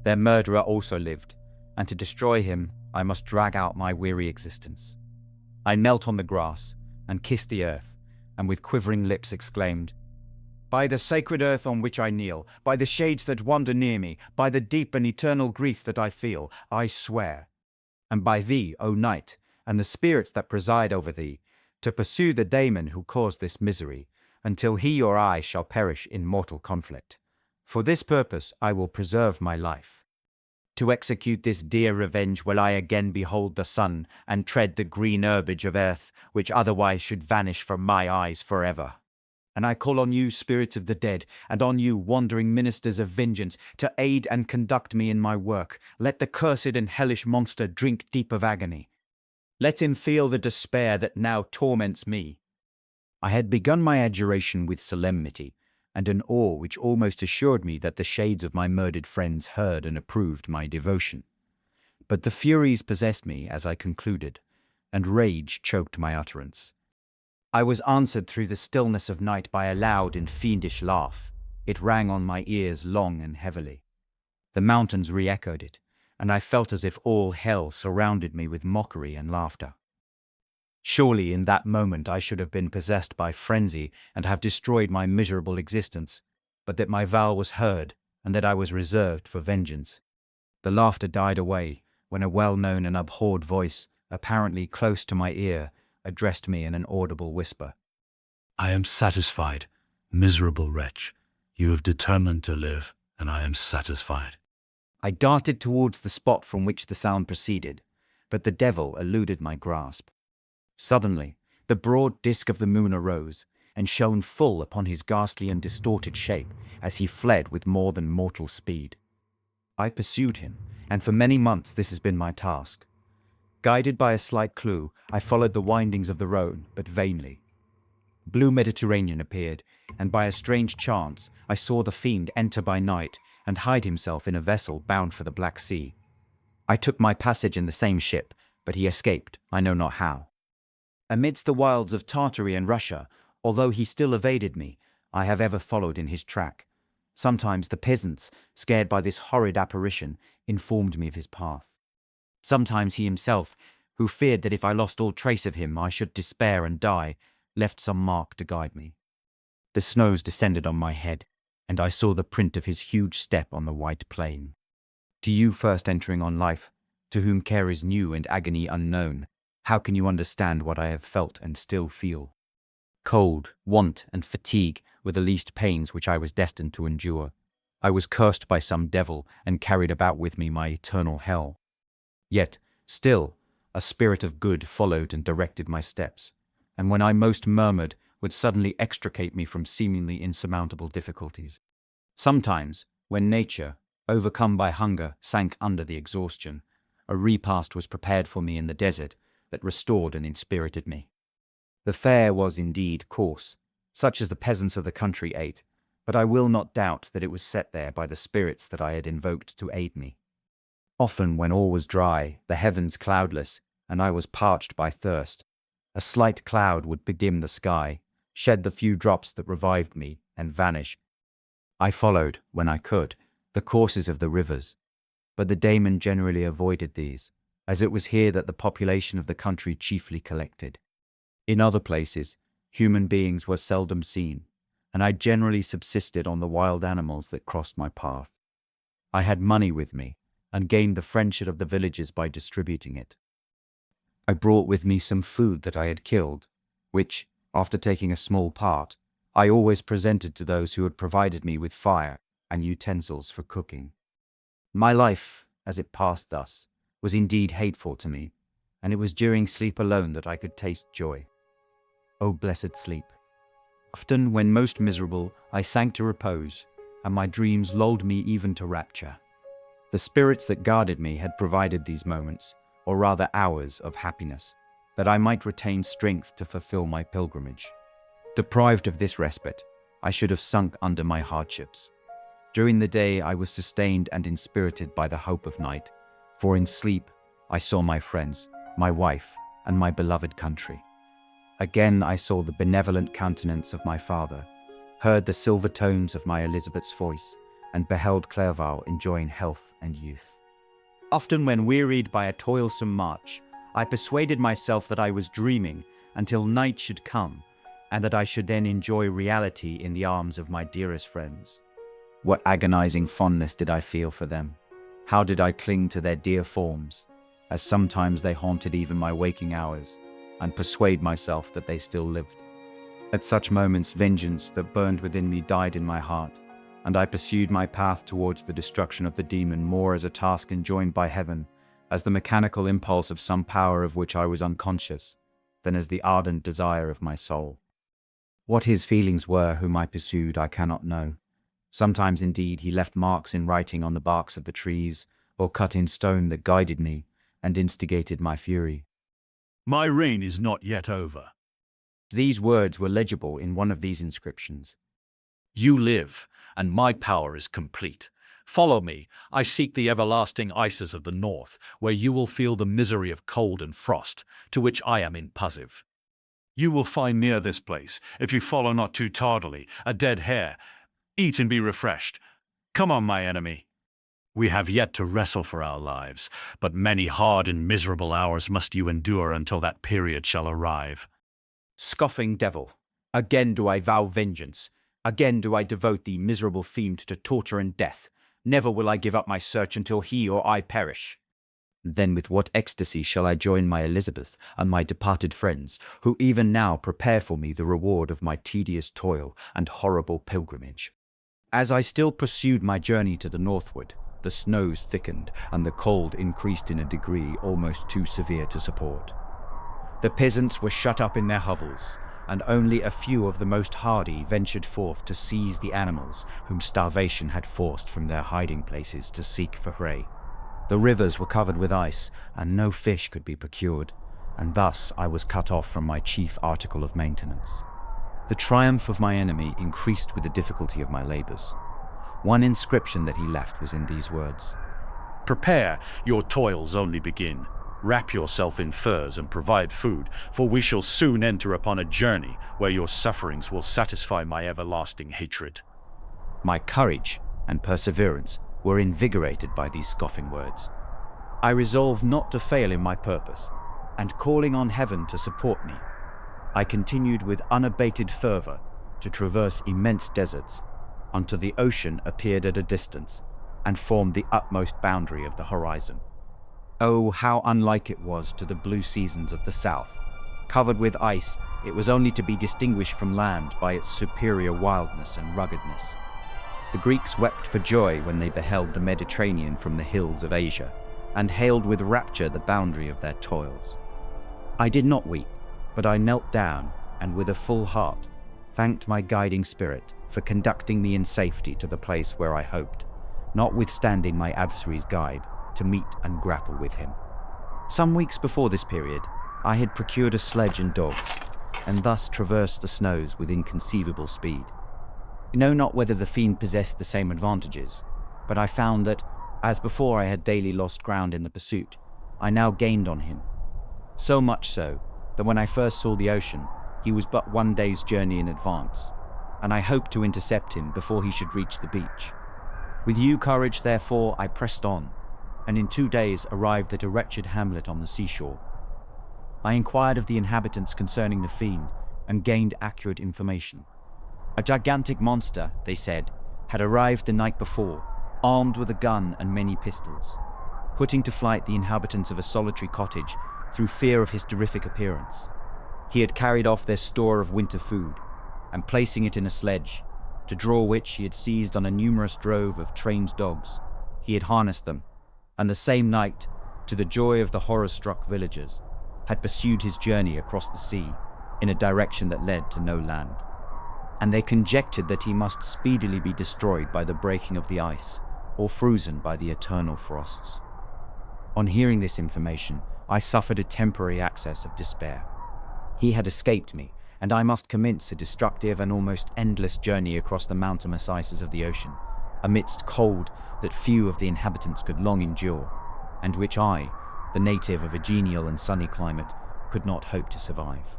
Their murderer also lived, and to destroy him I must drag out my weary existence. I knelt on the grass, and kissed the earth, and with quivering lips exclaimed, "By the sacred earth on which I kneel, by the shades that wander near me, by the deep and eternal grief that I feel, I swear, and by thee, O night, and the spirits that preside over thee, to pursue the daemon who caused this misery, until he or I shall perish in mortal conflict. For this purpose I will preserve my life. To execute this dear revenge will I again behold the sun, and tread the green herbage of earth, which otherwise should vanish from my eyes forever. And I call on you, spirits of the dead, and on you, wandering ministers of vengeance, to aid and conduct me in my work. Let the cursed and hellish monster drink deep of agony. Let him feel the despair that now torments me." I had begun my adjuration with solemnity, and an awe which almost assured me that the shades of my murdered friends heard and approved my devotion. But the furies possessed me as I concluded, and rage choked my utterance. I was answered through the stillness of night by a loud and fiendish laugh. It rang on my ears long and heavily. The mountains re-echoed it, and I felt as if all hell surrounded me with mockery and laughter. Surely in that moment I should have been possessed by frenzy and have destroyed my miserable existence, but that my vow was heard, and that I was reserved for vengeance. The laughter died away, when a well-known and abhorred voice, apparently close to my ear, addressed me in an audible whisper. "I am satisfied, miserable wretch. You have determined to live, and I am satisfied." I darted towards the spot from which the sound proceeded, but the devil eluded my grasp. Suddenly, the broad disk of the moon arose, and shone full upon his ghastly and distorted shape as he fled with more than mortal speed. I pursued him, and for many months this has been my task. Guided by a slight clue, I followed the windings of the Rhone, but vainly. Blue Mediterranean appeared, and by a strange chance I saw the fiend enter by night and hide himself in a vessel bound for the Black Sea. I took my passage in the same ship, but he escaped, I know not how. Amidst the wilds of Tartary and Russia, although he still evaded me, I have ever followed in his track. Sometimes the peasants, scared by this horrid apparition, informed me of his path. Sometimes he himself, who feared that if I lost all trace of him I should despair and die, left some mark to guide me. The snows descended on my head, and I saw the print of his huge step on the white plain. To you first entering on life, to whom care is new and agony unknown, how can you understand what I have felt and still feel? Cold, want, and fatigue were the least pains which I was destined to endure. I was cursed by some devil and carried about with me my eternal hell. Yet, still, a spirit of good followed and directed my steps, and when I most murmured, would suddenly extricate me from seemingly insurmountable difficulties. Sometimes, when nature, overcome by hunger, sank under the exhaustion, a repast was prepared for me in the desert that restored and inspirited me. The fare was indeed coarse, such as the peasants of the country ate, but I will not doubt that it was set there by the spirits that I had invoked to aid me. Often when all was dry, the heavens cloudless, and I was parched by thirst, a slight cloud would bedim the sky, shed the few drops that revived me, and vanish. I followed, when I could, the courses of the rivers, but the daemon generally avoided these, as it was here that the population of the country chiefly collected. In other places, human beings were seldom seen, and I generally subsisted on the wild animals that crossed my path. I had money with me, and gained the friendship of the villagers by distributing it. I brought with me some food that I had killed, which, after taking a small part, I always presented to those who had provided me with fire and utensils for cooking. My life, as it passed thus, was indeed hateful to me, and it was during sleep alone that I could taste joy. O blessed sleep! Often, when most miserable, I sank to repose, and my dreams lulled me even to rapture. The spirits that guarded me had provided these moments, or rather hours, of happiness, that I might retain strength to fulfill my pilgrimage. Deprived of this respite, I should have sunk under my hardships. During the day I was sustained and inspirited by the hope of night, for in sleep I saw my friends, my wife, and my beloved country. Again I saw the benevolent countenance of my father, heard the silver tones of my Elizabeth's voice, and beheld Clerval enjoying health and youth. Often when wearied by a toilsome march, I persuaded myself that I was dreaming until night should come, and that I should then enjoy reality in the arms of my dearest friends. What agonizing fondness did I feel for them? How did I cling to their dear forms, as sometimes they haunted even my waking hours, and persuade myself that they still lived. At such moments vengeance that burned within me died in my heart, and I pursued my path towards the destruction of the demon more as a task enjoined by heaven, as the mechanical impulse of some power of which I was unconscious, than as the ardent desire of my soul. What his feelings were whom I pursued I cannot know. Sometimes indeed he left marks in writing on the barks of the trees, or cut in stone that guided me and instigated my fury. My reign is not yet over. These words were legible in one of these inscriptions. You live, and my power is complete. Follow me, I seek the everlasting ices of the north, where you will feel the misery of cold and frost, to which I am impassive. You will find near this place, if you follow not too tardily, a dead hare. Eat and be refreshed. Come on, my enemy. We have yet to wrestle for our lives, but many hard and miserable hours must you endure until that period shall arrive. Scoffing devil, again do I vow vengeance. Again do I devote thee, miserable fiend, to torture and death. Never will I give up my search until he or I perish. Then with what ecstasy shall I join my Elizabeth and my departed friends, who even now prepare for me the reward of my tedious toil and horrible pilgrimage. As I still pursued my journey to the northward, the snows thickened and the cold increased in a degree almost too severe to support. The peasants were shut up in their hovels, and only a few of the most hardy ventured forth to seize the animals whom starvation had forced from their hiding places to seek for prey. The rivers were covered with ice, and no fish could be procured, and thus I was cut off from my chief article of maintenance. The triumph of my enemy increased with the difficulty of my labors. One inscription that he left was in these words: "Prepare, your toils only begin. Wrap yourself in furs and provide food, for we shall soon enter upon a journey where your sufferings will satisfy my everlasting hatred." My courage and perseverance were invigorated by these scoffing words. I resolved not to fail in my purpose, and calling on heaven to support me, I continued with unabated fervor to traverse immense deserts until the ocean appeared at a distance and formed the utmost boundary of the horizon. Oh, how unlike it was to the blue seasons of the south. Covered with ice, it was only to be distinguished from land by its superior wildness and ruggedness. The Greeks wept for joy when they beheld the Mediterranean from the hills of Asia, and hailed with rapture the boundary of their toils. I did not weep, but I knelt down and with a full heart thanked my guiding spirit for conducting me in safety to the place where I hoped, notwithstanding my adversary's guide, to meet and grapple with him. Some weeks before this period, I had procured a sledge and dog, and thus traversed the snows with inconceivable speed. I know not whether the fiend possessed the same advantages, but I found that, as before I had daily lost ground in the pursuit, I now gained on him. So much so, that when I first saw the ocean, he was but 1 day's journey in advance, and I hoped to intercept him before he should reach the beach. With due courage, therefore, I pressed on, and in 2 days arrived at a wretched hamlet on the seashore. I inquired of the inhabitants concerning the fiend, and gained accurate information. A gigantic monster, they said, had arrived the night before, armed with a gun and many pistols, putting to flight the inhabitants of a solitary cottage through fear of his terrific appearance. He had carried off their store of winter food, and placing it in a sledge, to draw which he had seized on a numerous drove of trained dogs, he had harnessed them, and the same night, to the joy of the horror-struck villagers, had pursued his journey across the sea in a direction that led to no land. And they conjectured that he must speedily be destroyed by the breaking of the ice, or frozen by the eternal frosts. On hearing this information, I suffered a temporary access of despair. He had escaped me, and I must commence a destructive and almost endless journey across the mountainous ices of the ocean, amidst cold that few of the inhabitants could long endure, and which I, the native of a genial and sunny climate, could not hope to survive.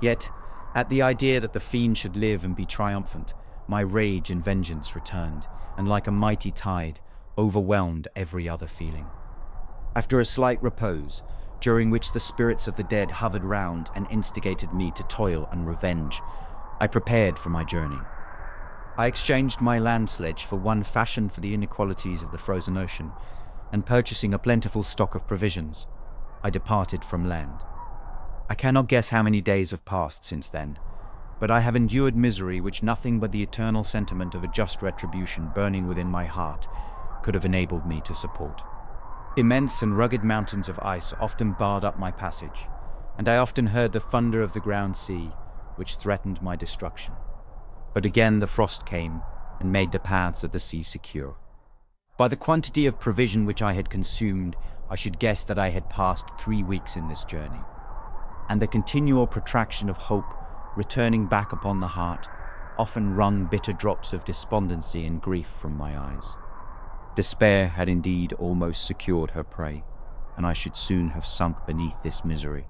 Yet, at the idea that the fiend should live and be triumphant, my rage and vengeance returned, and like a mighty tide, overwhelmed every other feeling. After a slight repose, during which the spirits of the dead hovered round and instigated me to toil and revenge, I prepared for my journey. I exchanged my land sledge for one fashioned for the inequalities of the frozen ocean, and purchasing a plentiful stock of provisions, I departed from land. I cannot guess how many days have passed since then, but I have endured misery which nothing but the eternal sentiment of a just retribution burning within my heart could have enabled me to support. Immense and rugged mountains of ice often barred up my passage, and I often heard the thunder of the ground sea, which threatened my destruction. But again the frost came and made the paths of the sea secure. By the quantity of provision which I had consumed, I should guess that I had passed 3 weeks in this journey, and the continual protraction of hope returning back upon the heart often wrung bitter drops of despondency and grief from my eyes. Despair had indeed almost secured her prey, and I should soon have sunk beneath this misery.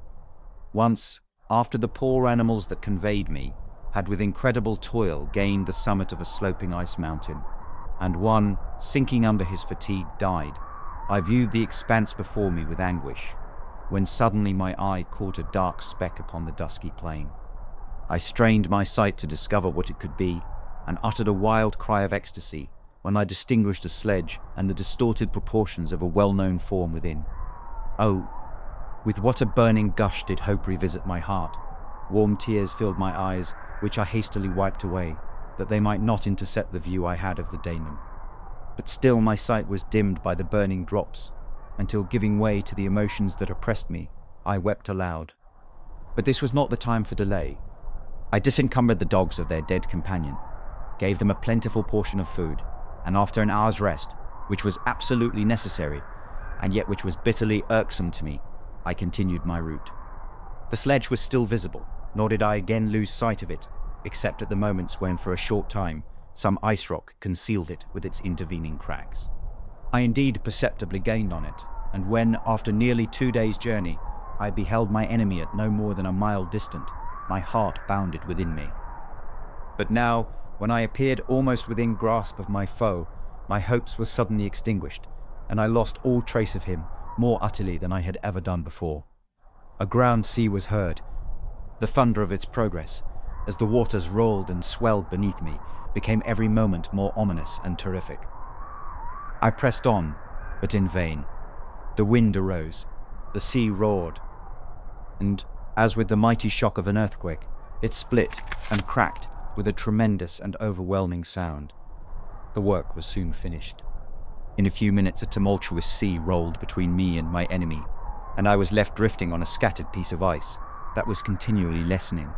Once, after the poor animals that conveyed me had with incredible toil gained the summit of a sloping ice mountain, and one, sinking under his fatigue, died, I viewed the expanse before me with anguish, when suddenly my eye caught a dark speck upon the dusky plain. I strained my sight to discover what it could be, and uttered a wild cry of ecstasy when I distinguished a sledge and the distorted proportions of a well-known form within. Oh, with what a burning gush did hope revisit my heart! Warm tears filled my eyes, which I hastily wiped away, that they might not intercept the view I had of the Daemon. But still my sight was dimmed by the burning drops, until giving way to the emotions that oppressed me, I wept aloud. But this was not the time for delay. I disencumbered the dogs of their dead companion, gave them a plentiful portion of food, and after an hour's rest, which was absolutely necessary, and yet which was bitterly irksome to me, I continued my route. The sledge was still visible, nor did I again lose sight of it, except at the moments when, for a short time, some ice rock concealed it with its intervening cracks. I indeed perceptibly gained on it, and when, after nearly 2 days' journey, I beheld my enemy at no more than a mile distant, my heart bounded within me. But now, when I appeared almost within grasp of my foe, my hopes were suddenly extinguished, and I lost all trace of him more utterly than I had ever done before. A ground sea was heard. The thunder of its progress, as the waters rolled and swelled beneath me, became every moment more ominous and terrific. I pressed on, but in vain. The wind arose, the sea roared, and, as with the mighty shock of an earthquake, it split and cracked with a tremendous and overwhelming sound. The work was soon finished. In a few minutes a tumultuous sea rolled between me and my enemy, and I was left drifting on a scattered piece of ice that was continually lessening,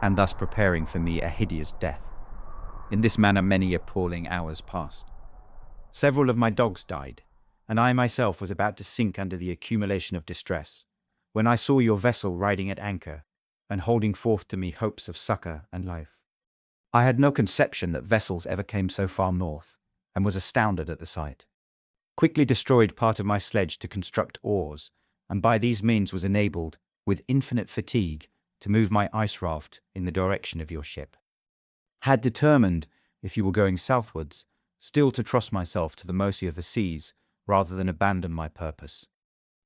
and thus preparing for me a hideous death. In this manner many appalling hours passed. Several of my dogs died, and I myself was about to sink under the accumulation of distress, when I saw your vessel riding at anchor, and holding forth to me hopes of succor and life. I had no conception that vessels ever came so far north, and was astounded at the sight. Quickly destroyed part of my sledge to construct oars, and by these means was enabled, with infinite fatigue, to move my ice raft in the direction of your ship. Had determined, if you were going southwards, still to trust myself to the mercy of the seas, rather than abandon my purpose.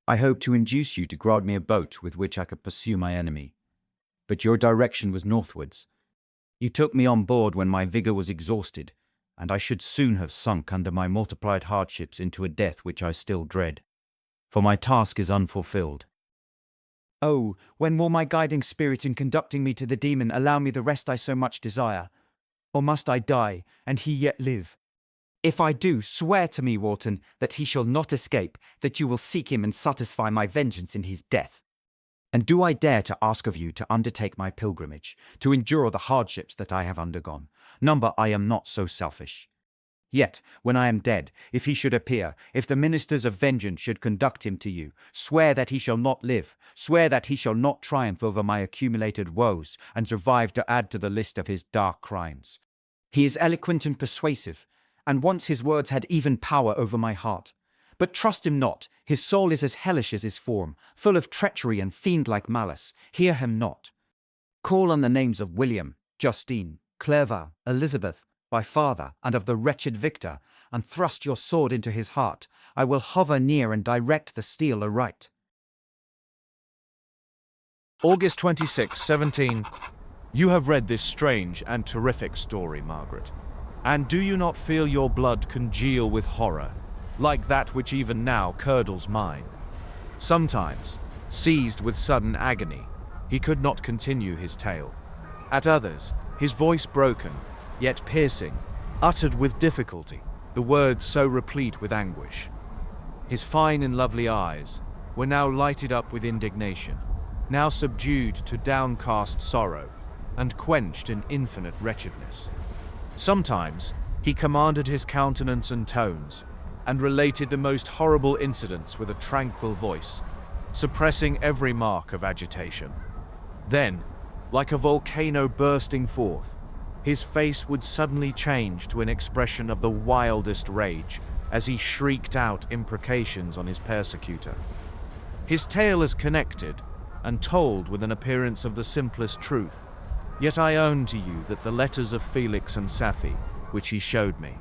I hoped to induce you to grant me a boat with which I could pursue my enemy. But your direction was northwards. You took me on board when my vigour was exhausted, and I should soon have sunk under my multiplied hardships into a death which I still dread. For my task is unfulfilled. Oh, when will my guiding spirit in conducting me to the demon allow me the rest I so much desire? Or must I die, and he yet live? If I do, swear to me, Walton, that he shall not escape, that you will seek him and satisfy my vengeance in his death. And do I dare to ask of you to undertake my pilgrimage, to endure the hardships that I have undergone? Number, I am not so selfish. Yet, when I am dead, if he should appear, if the ministers of vengeance should conduct him to you, swear that he shall not live, swear that he shall not triumph over my accumulated woes, and survive to add to the list of his dark crimes. He is eloquent and persuasive, and once his words had even power over my heart. But trust him not, his soul is as hellish as his form, full of treachery and fiend-like malice. Hear him not. Call on the names of William, Justine, Clerval, Elizabeth, my father, and of the wretched Victor, and thrust your sword into his heart. I will hover near and direct the steel aright. August 26, 17. You have read this strange and terrific story, Margaret. And do you not feel your blood congeal with horror, like that which even now curdles mine? Sometimes, seized with sudden agony, he could not continue his tale. At others, his voice broken, yet piercing, uttered with difficulty, the words so replete with anguish. His fine and lovely eyes were now lighted up with indignation, now subdued to downcast sorrow, and quenched in infinite wretchedness. Sometimes he commanded his countenance and tones, and related the most horrible incidents with a tranquil voice, suppressing every mark of agitation. Then, like a volcano bursting forth, his face would suddenly change to an expression of the wildest rage as he shrieked out imprecations on his persecutor. His tale is connected and told with an appearance of the simplest truth, yet I own to you that the letters of Felix and Safie, which he showed me,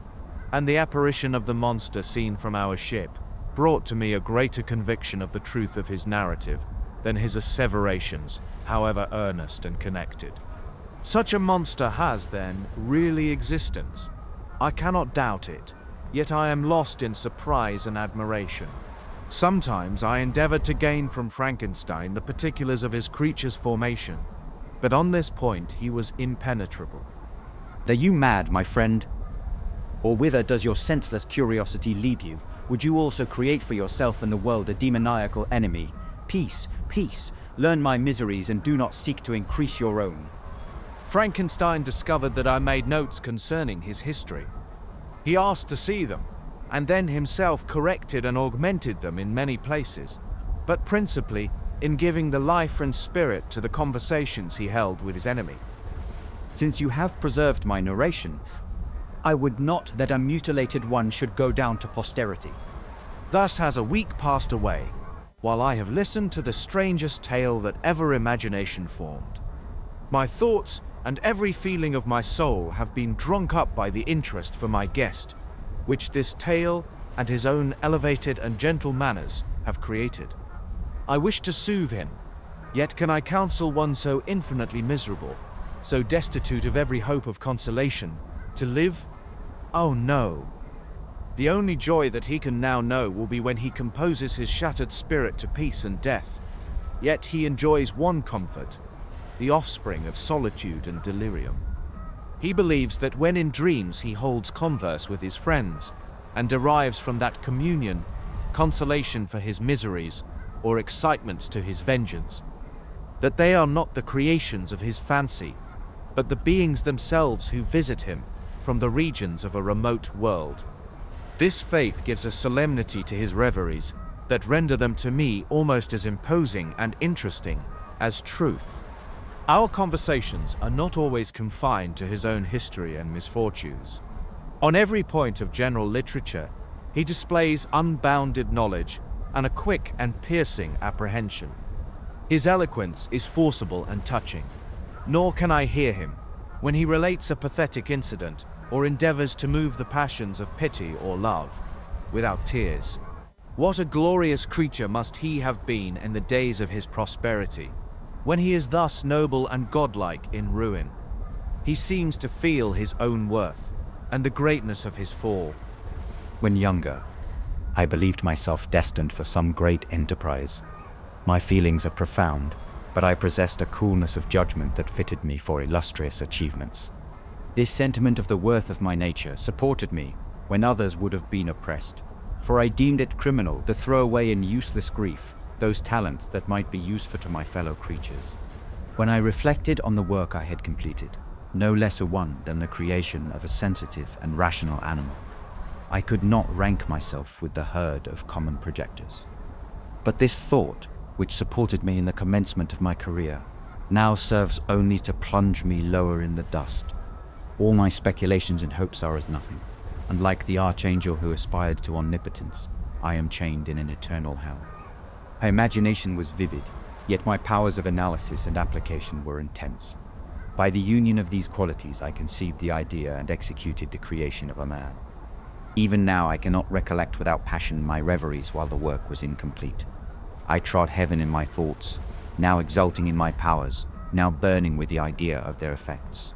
and the apparition of the monster seen from our ship, brought to me a greater conviction of the truth of his narrative than his asseverations, however earnest and connected. Such a monster has, then, really existence. I cannot doubt it, yet I am lost in surprise and admiration. Sometimes I endeavored to gain from Frankenstein the particulars of his creature's formation, but on this point he was impenetrable. Are you mad, my friend? Or whither does your senseless curiosity lead you? Would you also create for yourself and the world a demoniacal enemy? Peace, peace, learn my miseries and do not seek to increase your own. Frankenstein discovered that I made notes concerning his history. He asked to see them, and then himself corrected and augmented them in many places, but principally in giving the life and spirit to the conversations he held with his enemy. Since you have preserved my narration, I would not that a mutilated one should go down to posterity. Thus has a week passed away, while I have listened to the strangest tale that ever imagination formed. My thoughts and every feeling of my soul have been drunk up by the interest for my guest, which this tale and his own elevated and gentle manners have created. I wish to soothe him, yet can I counsel one so infinitely miserable, so destitute of every hope of consolation, to live? Oh no! The only joy that he can now know will be when he composes his shattered spirit to peace and death. Yet he enjoys one comfort, the offspring of solitude and delirium. He believes that when in dreams he holds converse with his friends, and derives from that communion consolation for his miseries or excitements to his vengeance, that they are not the creations of his fancy, but the beings themselves who visit him from the regions of a remote world. This faith gives a solemnity to his reveries that render them to me almost as imposing and interesting as truth. Our conversations are not always confined to his own history and misfortunes. On every point of general literature, he displays unbounded knowledge and a quick and piercing apprehension. His eloquence is forcible and touching, nor can I hear him when he relates a pathetic incident or endeavors to move the passions of pity or love without tears. What a glorious creature must he have been in the days of his prosperity, when he is thus noble and godlike in ruin. He seems to feel his own worth and the greatness of his fall. When younger, I believed myself destined for some great enterprise. My feelings are profound, but I possessed a coolness of judgment that fitted me for illustrious achievements. This sentiment of the worth of my nature supported me when others would have been oppressed, for I deemed it criminal to throw away in useless grief those talents that might be useful to my fellow creatures. When I reflected on the work I had completed, no less a one than the creation of a sensitive and rational animal, I could not rank myself with the herd of common projectors. But this thought, which supported me in the commencement of my career, now serves only to plunge me lower in the dust. All my speculations and hopes are as nothing, and like the archangel who aspired to omnipotence, I am chained in an eternal hell. My imagination was vivid, yet my powers of analysis and application were intense. By the union of these qualities I conceived the idea and executed the creation of a man. Even now I cannot recollect without passion my reveries while the work was incomplete. I trod heaven in my thoughts, now exulting in my powers, now burning with the idea of their effects.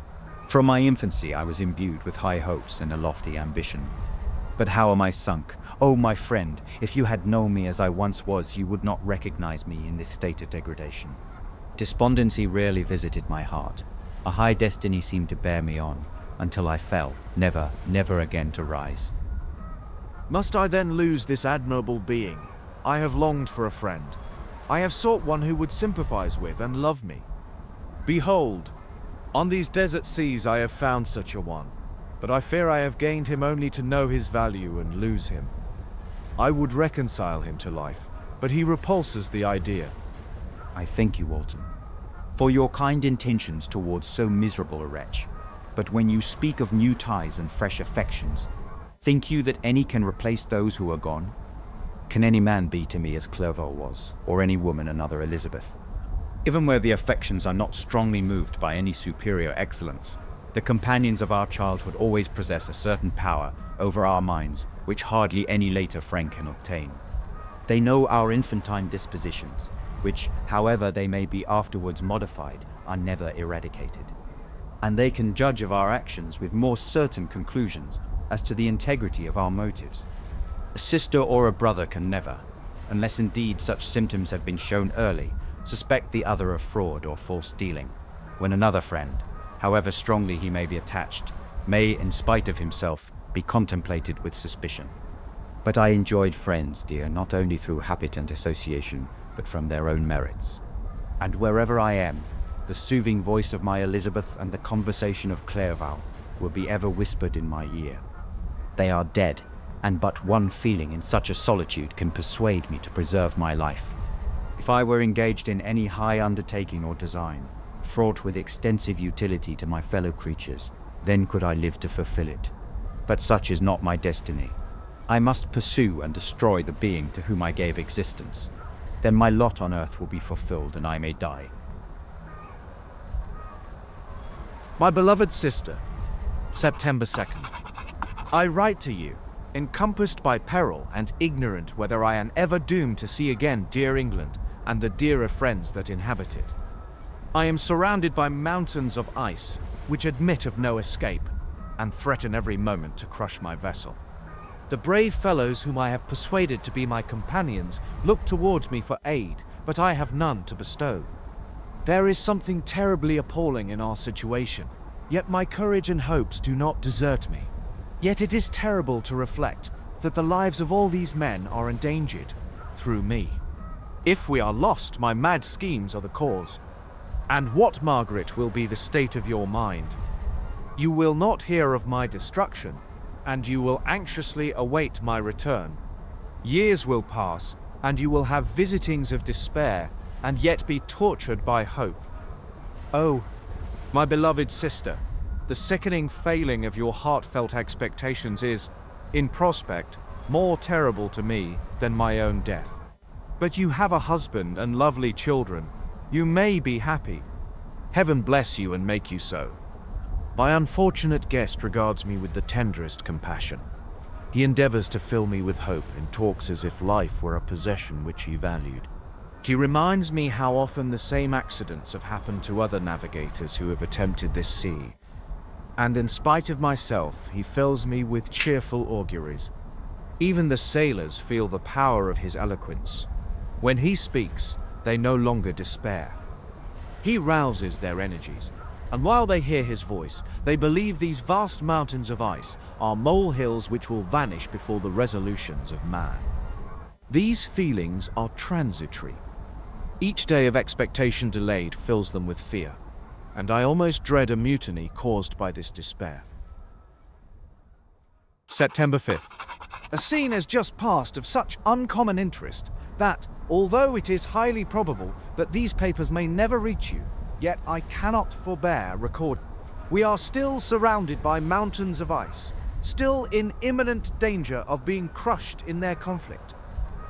From my infancy I was imbued with high hopes and a lofty ambition. But how am I sunk? Oh, my friend, if you had known me as I once was, you would not recognize me in this state of degradation. Despondency rarely visited my heart. A high destiny seemed to bear me on, until I fell, never, never again to rise. Must I then lose this admirable being? I have longed for a friend. I have sought one who would sympathize with and love me. Behold, on these desert seas I have found such a one, but I fear I have gained him only to know his value and lose him. I would reconcile him to life, but he repulses the idea. I thank you, Walton, for your kind intentions towards so miserable a wretch. But when you speak of new ties and fresh affections, think you that any can replace those who are gone? Can any man be to me as Clerval was, or any woman another Elizabeth? Even where the affections are not strongly moved by any superior excellence, the companions of our childhood always possess a certain power over our minds which hardly any later friend can obtain. They know our infantine dispositions, which, however they may be afterwards modified, are never eradicated. And they can judge of our actions with more certain conclusions as to the integrity of our motives. A sister or a brother can never, unless indeed such symptoms have been shown early, suspect the other of fraud or false dealing, when another friend, however strongly he may be attached, may, in spite of himself, be contemplated with suspicion. But I enjoyed friends, dear, not only through habit and association, but from their own merits. And wherever I am, The soothing voice of my Elizabeth and the conversation of Clerval will be ever whispered in my ear. They are dead, and but one feeling in such a solitude can persuade me to preserve my life. If I were engaged in any high undertaking or design, fraught with extensive utility to my fellow creatures, then could I live to fulfill it. But such is not my destiny. I must pursue and destroy the being to whom I gave existence. Then my lot on earth will be fulfilled and I may die. My beloved sister, September 2nd. I write to you, encompassed by peril and ignorant whether I am ever doomed to see again dear England and the dearer friends that inhabit it. I am surrounded by mountains of ice, which admit of no escape, and threaten every moment to crush my vessel. The brave fellows whom I have persuaded to be my companions look towards me for aid, but I have none to bestow. There is something terribly appalling in our situation, yet my courage and hopes do not desert me. Yet it is terrible to reflect that the lives of all these men are endangered through me. If we are lost, my mad schemes are the cause. And what, Margaret, will be the state of your mind? You will not hear of my destruction, and you will anxiously await my return. Years will pass, and you will have visitings of despair, and yet be tortured by hope. Oh, my beloved sister, the sickening failing of your heartfelt expectations is, in prospect, more terrible to me than my own death. But you have a husband and lovely children. You may be happy. Heaven bless you and make you so. My unfortunate guest regards me with the tenderest compassion. He endeavors to fill me with hope and talks as if life were a possession which he valued. He reminds me how often the same accidents have happened to other navigators who have attempted this sea. And in spite of myself, he fills me with cheerful auguries. Even the sailors feel the power of his eloquence. When he speaks, they no longer despair. He rouses their energies, and while they hear his voice, they believe these vast mountains of ice are molehills which will vanish before the resolutions of man. These feelings are transitory. Each day of expectation delayed fills them with fear, and I almost dread a mutiny caused by this despair. September 5th. A scene has just passed of such uncommon interest that, although it is highly probable that these papers may never reach you, yet I cannot forbear record. We are still surrounded by mountains of ice, still in imminent danger of being crushed in their conflict.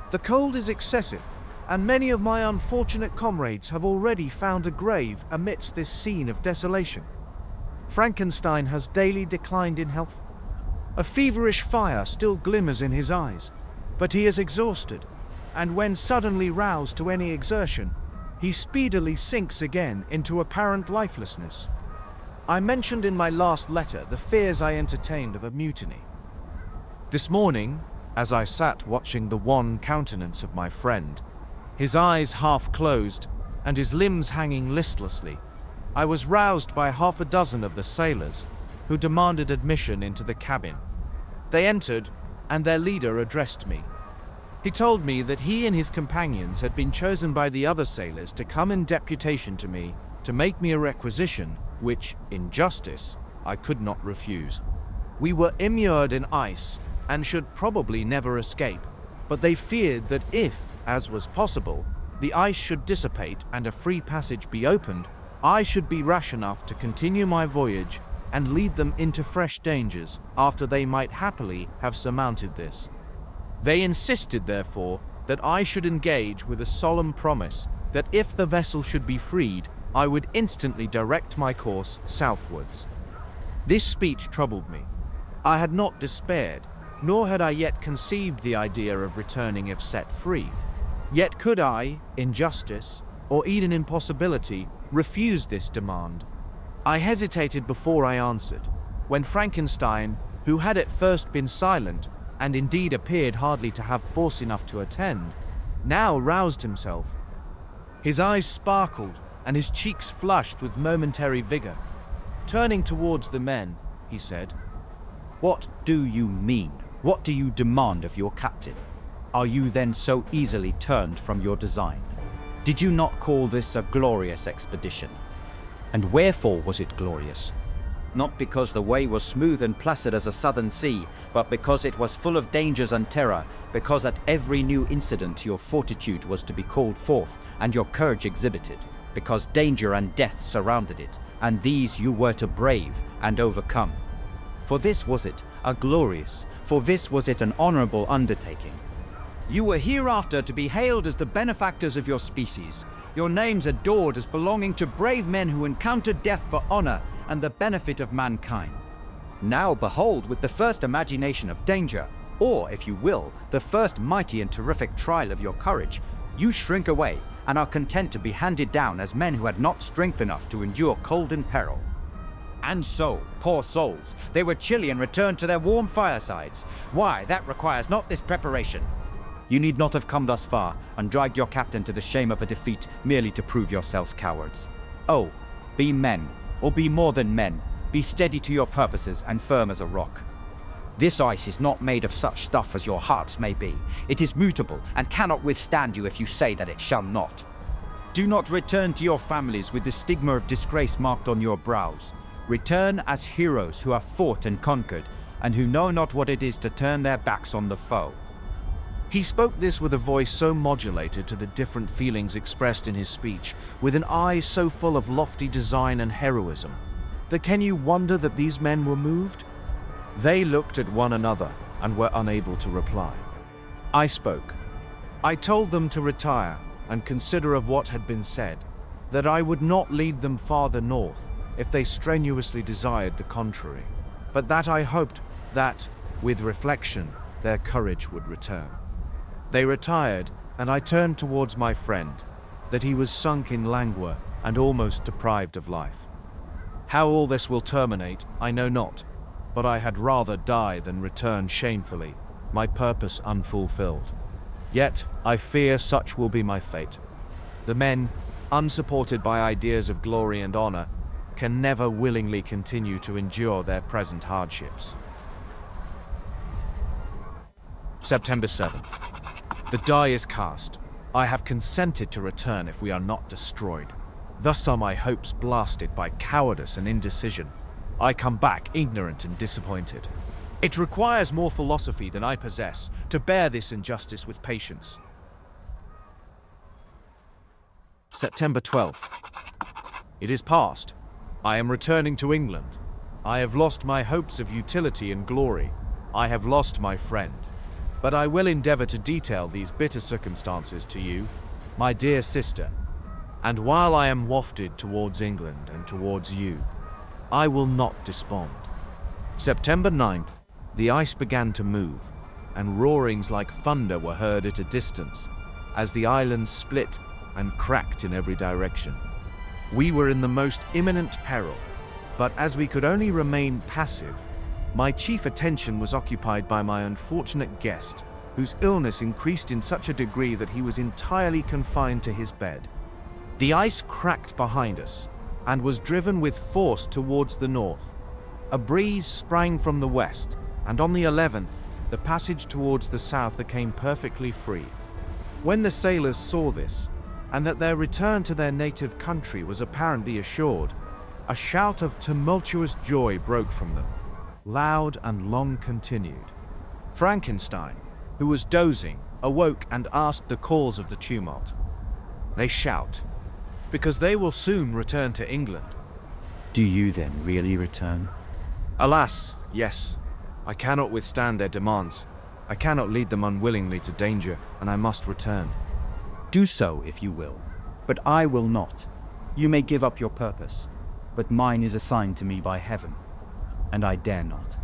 The cold is excessive, and many of my unfortunate comrades have already found a grave amidst this scene of desolation. Frankenstein has daily declined in health. A feverish fire still glimmers in his eyes, but he is exhausted, and when suddenly roused to any exertion, he speedily sinks again into apparent lifelessness. I mentioned in my last letter the fears I entertained of a mutiny. This morning, as I sat watching the wan countenance of my friend, his eyes half closed and his limbs hanging listlessly, I was roused by half a dozen of the sailors, who demanded admission into the cabin. They entered, and their leader addressed me. He told me that he and his companions had been chosen by the other sailors to come in deputation to me to make me a requisition which, in justice, I could not refuse. We were immured in ice and should probably never escape, but they feared that if, as was possible, the ice should dissipate and a free passage be opened, I should be rash enough to continue my voyage and lead them into fresh dangers after they might happily have surmounted this. They insisted, therefore, that I should engage with a solemn promise that if the vessel should be freed, I would instantly direct my course southwards. This speech troubled me. I had not despaired, nor had I yet conceived the idea of returning if set free. Yet could I, in justice, or even in possibility, refuse this demand? I hesitated before I answered, when Frankenstein, who had at first been silent, and indeed appeared hardly to have force enough to attend, now roused himself. His eyes sparkled, and his cheeks flushed with momentary vigor. Turning towards the men, he said, "What do you mean? What do you demand of your captain? Are you then so easily turned from your design? Did you not call this a glorious expedition? And wherefore was it glorious? Not because the way was smooth and placid as a southern sea, but because it was full of dangers and terror, because at every new incident your fortitude was to be called forth and your courage exhibited, because danger and death surrounded it, and these you were to brave and overcome. For this was it a glorious, for this was it an honorable undertaking. You were hereafter to be hailed as the benefactors of your species, your names adored as belonging to brave men who encountered death for honor and the benefit of mankind. Now behold, with the first imagination of danger, or, if you will, the first mighty and terrific trial of your courage, you shrink away and are content to be handed down as men who had not strength enough to endure cold and peril. And so, poor souls, they were chilly and returned to their warm firesides. Why, that requires not this preparation. You need not have come thus far and dragged your captain to the shame of a defeat merely to prove yourselves cowards. Oh, be men, or be more than men, be steady to your purposes and firm as a rock. This ice is not made of such stuff as your hearts may be. It is mutable and cannot withstand you if you say that it shall not. Do not return to your families with the stigma of disgrace marked on your brows. Return as heroes who have fought and conquered, and who know not what it is to turn their backs on the foe. He spoke this with a voice so modulated to the different feelings expressed in his speech, with an eye so full of lofty design and heroism, that can you wonder that these men were moved? They looked at one another and were unable to reply. I spoke. I told them to retire and consider of what had been said, that I would not lead them farther north if they strenuously desired the contrary, but that I hoped that, with reflection, their courage would return. They retired, and I turned towards my friend, that he was sunk in languor and almost deprived of life. How all this will terminate, I know not, but I had rather die than return shamefully, my purpose unfulfilled. Yet I fear such will be my fate. The men, unsupported by ideas of glory and honor, can never willingly continue to endure their present hardships. September 7th. The die is cast. I have consented to return if we are not destroyed. Thus are my hopes blasted by cowardice and indecision. I come back ignorant and disappointed. It requires more philosophy than I possess to bear this injustice with patience. September 12th. It is past. I am returning to England. I have lost my hopes of utility and glory. I have lost my friend. But I will endeavor to detail these bitter circumstances to you, my dear sister, and while I am wafted towards England and towards you, I will not despond. September 9th, the ice began to move, and roarings like thunder were heard at a distance, as the island split and cracked in every direction. We were in the most imminent peril, but as we could only remain passive, my chief attention was occupied by my unfortunate guest, whose illness increased in such a degree that he was entirely confined to his bed. The ice cracked behind us, and was driven with force towards the north. A breeze sprang from the west, and on the 11th, the passage towards the south became perfectly free. When the sailors saw this, and that their return to their native country was apparently assured, a shout of tumultuous joy broke from them, loud and long continued. Frankenstein, who was dozing, awoke and asked the cause of the tumult. They shout, because they will soon return to England. Do you then really return? Alas, yes. I cannot withstand their demands. I cannot lead them unwillingly to danger, and I must return. Do so if you will, but I will not. You may give up your purpose, but mine is assigned to me by heaven, and I dare not.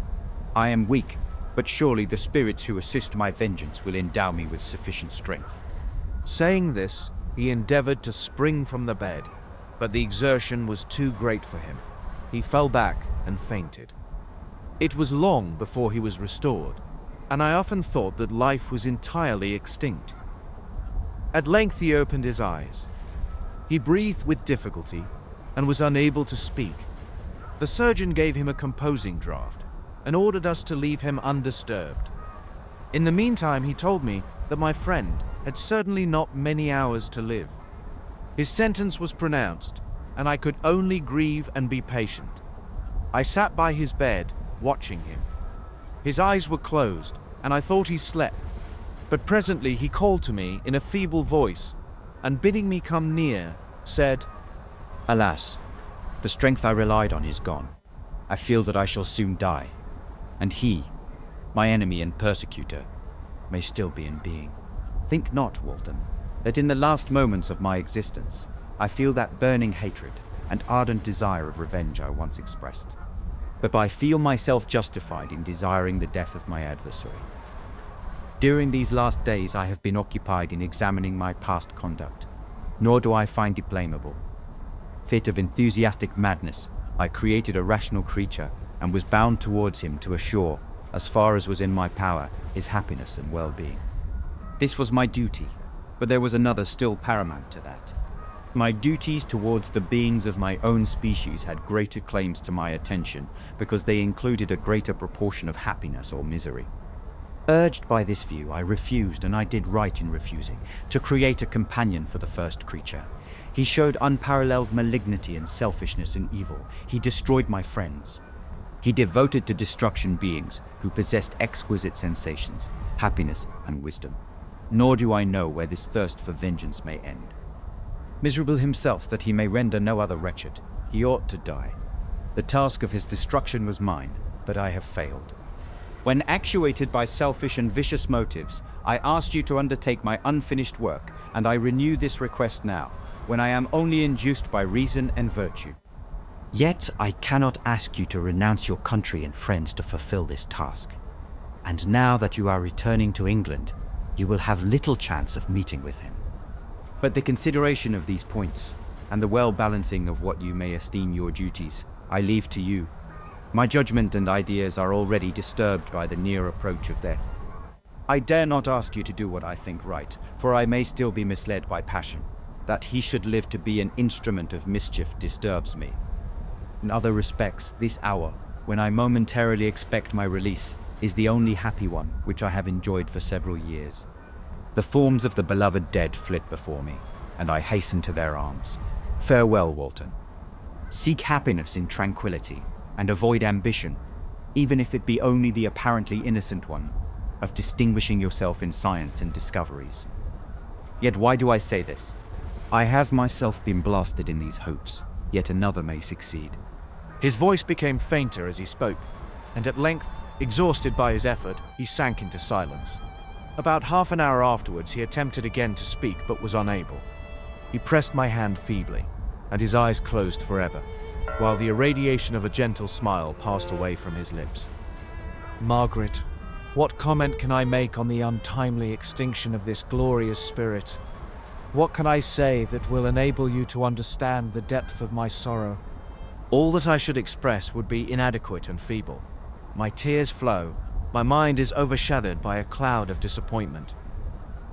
I am weak, but surely the spirits who assist my vengeance will endow me with sufficient strength. Saying this, he endeavored to spring from the bed, but the exertion was too great for him. He fell back and fainted. It was long before he was restored, and I often thought that life was entirely extinct. At length he opened his eyes. He breathed with difficulty and was unable to speak. The surgeon gave him a composing draught and ordered us to leave him undisturbed. In the meantime, he told me that my friend had certainly not many hours to live. His sentence was pronounced, and I could only grieve and be patient. I sat by his bed, watching him. His eyes were closed, and I thought he slept. But presently he called to me in a feeble voice, and bidding me come near, said, Alas, the strength I relied on is gone. I feel that I shall soon die, and he, my enemy and persecutor, may still be in being. Think not, Walton, that in the last moments of my existence, I feel that burning hatred and ardent desire of revenge I once expressed. But I feel myself justified in desiring the death of my adversary. During these last days I have been occupied in examining my past conduct, nor do I find it blamable. Fit of enthusiastic madness, I created a rational creature and was bound towards him to assure, as far as was in my power, his happiness and well-being. This was my duty, but there was another still paramount to that. My duties towards the beings of my own species had greater claims to my attention because they included a greater proportion of happiness or misery. Urged by this view, I refused, and I did right in refusing, to create a companion for the first creature. He showed unparalleled malignity and selfishness in evil. He destroyed my friends. He devoted to destruction beings who possessed exquisite sensations, happiness, and wisdom. Nor do I know where this thirst for vengeance may end. Miserable himself that he may render no other wretched, he ought to die. The task of his destruction was mine, but I have failed. When actuated by selfish and vicious motives, I asked you to undertake my unfinished work, and I renew this request now, when I am only induced by reason and virtue. Yet I cannot ask you to renounce your country and friends to fulfill this task. And now that you are returning to England, you will have little chance of meeting with him. But the consideration of these points, and the well-balancing of what you may esteem your duties, I leave to you. My judgment and ideas are already disturbed by the near approach of death. I dare not ask you to do what I think right, for I may still be misled by passion. That he should live to be an instrument of mischief disturbs me. In other respects, this hour, when I momentarily expect my release, is the only happy one which I have enjoyed for several years. The forms of the beloved dead flit before me, and I hasten to their arms. Farewell, Walton. Seek happiness in tranquility, and avoid ambition, even if it be only the apparently innocent one, of distinguishing yourself in science and discoveries. Yet why do I say this? I have myself been blasted in these hopes, yet another may succeed. His voice became fainter as he spoke, and at length, exhausted by his effort, he sank into silence. About half an hour afterwards, he attempted again to speak, but was unable. He pressed my hand feebly, and his eyes closed forever, while the irradiation of a gentle smile passed away from his lips. Margaret, what comment can I make on the untimely extinction of this glorious spirit? What can I say that will enable you to understand the depth of my sorrow? All that I should express would be inadequate and feeble. My tears flow, my mind is overshadowed by a cloud of disappointment.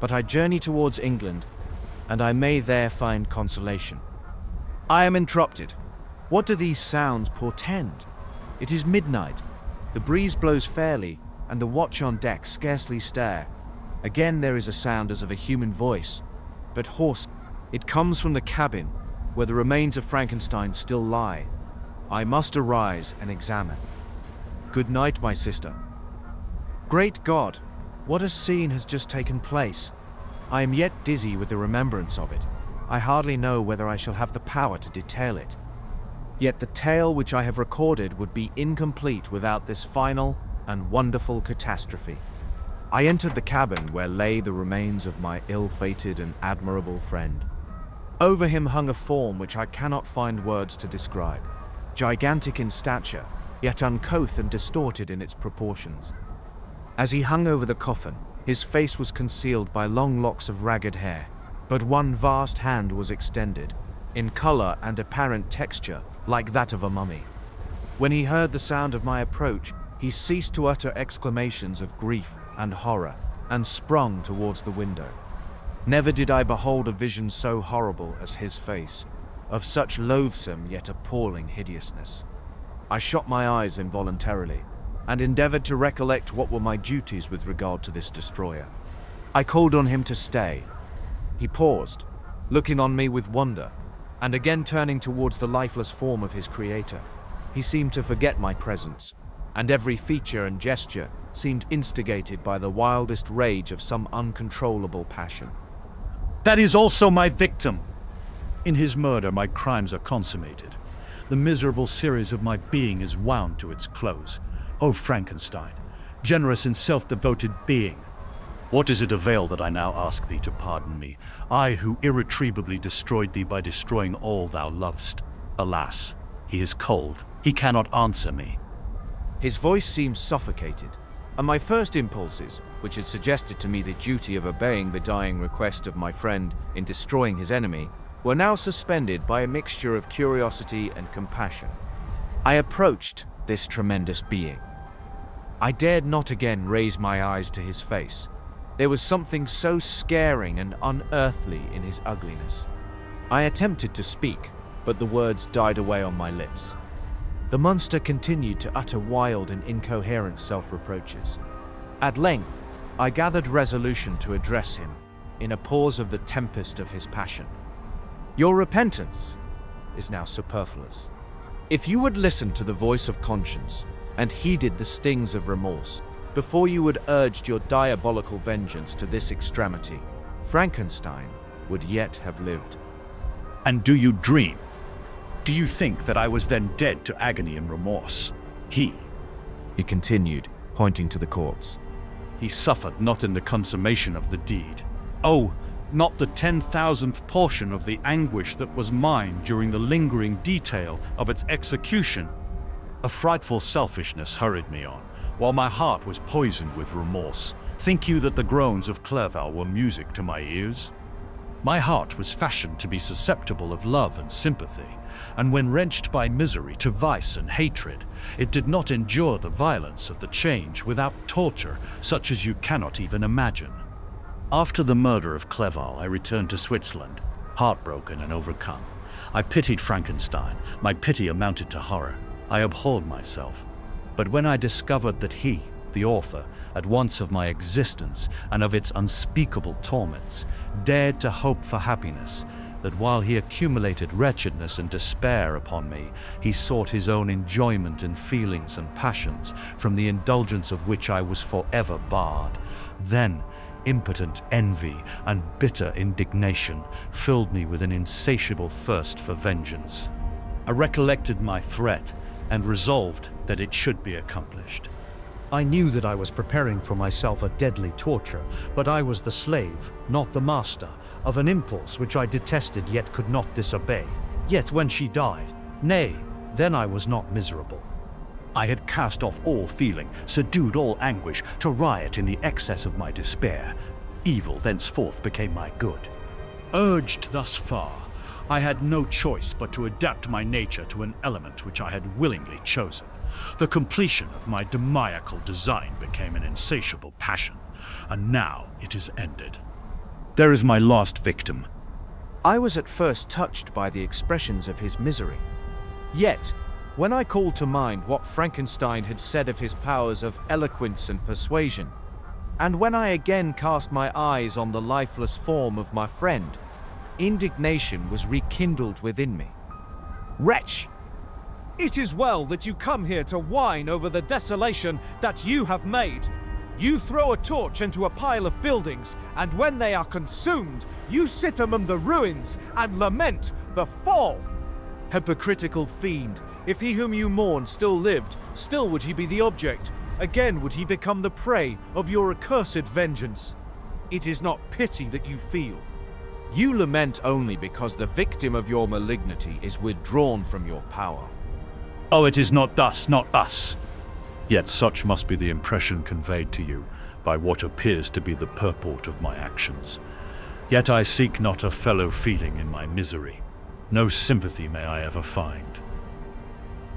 But I journey towards England, and I may there find consolation. I am interrupted. What do these sounds portend? It is midnight. The breeze blows fairly, and the watch on deck scarcely stir. Again there is a sound as of a human voice, but hoarse. It comes from the cabin, where the remains of Frankenstein still lie. I must arise and examine. Good night, my sister. Great God, what a scene has just taken place. I am yet dizzy with the remembrance of it. I hardly know whether I shall have the power to detail it. Yet the tale which I have recorded would be incomplete without this final and wonderful catastrophe. I entered the cabin where lay the remains of my ill-fated and admirable friend. Over him hung a form which I cannot find words to describe. Gigantic in stature, yet uncouth and distorted in its proportions. As he hung over the coffin, his face was concealed by long locks of ragged hair, but one vast hand was extended, in color and apparent texture, like that of a mummy. When he heard the sound of my approach, he ceased to utter exclamations of grief and horror, and sprung towards the window. Never did I behold a vision so horrible as his face, of such loathsome yet appalling hideousness. I shut my eyes involuntarily, and endeavored to recollect what were my duties with regard to this destroyer. I called on him to stay. He paused, looking on me with wonder, and again turning towards the lifeless form of his creator. He seemed to forget my presence, and every feature and gesture seemed instigated by the wildest rage of some uncontrollable passion. That is also my victim. In his murder, my crimes are consummated. The miserable series of my being is wound to its close. O Frankenstein, generous and self-devoted being, what is it avail that I now ask thee to pardon me, I who irretrievably destroyed thee by destroying all thou lovest? Alas, he is cold. He cannot answer me. His voice seemed suffocated, and my first impulses, which had suggested to me the duty of obeying the dying request of my friend in destroying his enemy, were now suspended by a mixture of curiosity and compassion. I approached this tremendous being. I dared not again raise my eyes to his face. There was something so scaring and unearthly in his ugliness. I attempted to speak, but the words died away on my lips. The monster continued to utter wild and incoherent self-reproaches. At length, I gathered resolution to address him, in a pause of the tempest of his passion. Your repentance is now superfluous. If you would listen to the voice of conscience and heeded the stings of remorse, before you had urged your diabolical vengeance to this extremity, Frankenstein would yet have lived. And do you dream? Do you think that I was then dead to agony and remorse? He continued, pointing to the corpse. He suffered not in the consummation of the deed. Oh, not the 10,000th portion of the anguish that was mine during the lingering detail of its execution. A frightful selfishness hurried me on, while my heart was poisoned with remorse. Think you that the groans of Clerval were music to my ears? My heart was fashioned to be susceptible of love and sympathy, and when wrenched by misery to vice and hatred, it did not endure the violence of the change without torture such as you cannot even imagine. After the murder of Clerval, I returned to Switzerland, heartbroken and overcome. I pitied Frankenstein. My pity amounted to horror. I abhorred myself. But when I discovered that he, the author, at once of my existence and of its unspeakable torments, dared to hope for happiness, that while he accumulated wretchedness and despair upon me, he sought his own enjoyment in feelings and passions, from the indulgence of which I was forever barred, then impotent envy and bitter indignation filled me with an insatiable thirst for vengeance. I recollected my threat and resolved that it should be accomplished. I knew that I was preparing for myself a deadly torture, but I was the slave, not the master, of an impulse which I detested yet could not disobey. Yet when she died, nay, then I was not miserable. I had cast off all feeling, subdued all anguish, to riot in the excess of my despair. Evil thenceforth became my good. Urged thus far, I had no choice but to adapt my nature to an element which I had willingly chosen. The completion of my demoniacal design became an insatiable passion, and now it is ended. There is my last victim. I was at first touched by the expressions of his misery. Yet, when I called to mind what Frankenstein had said of his powers of eloquence and persuasion, and when I again cast my eyes on the lifeless form of my friend, indignation was rekindled within me. Wretch! It is well that you come here to whine over the desolation that you have made. You throw a torch into a pile of buildings, and when they are consumed, you sit among the ruins and lament the fall. Hypocritical fiend, if he whom you mourn still lived, still would he be the object. Again would he become the prey of your accursed vengeance. It is not pity that you feel. You lament only because the victim of your malignity is withdrawn from your power. Oh, it is not thus, not us. Yet such must be the impression conveyed to you by what appears to be the purport of my actions. Yet I seek not a fellow feeling in my misery. No sympathy may I ever find.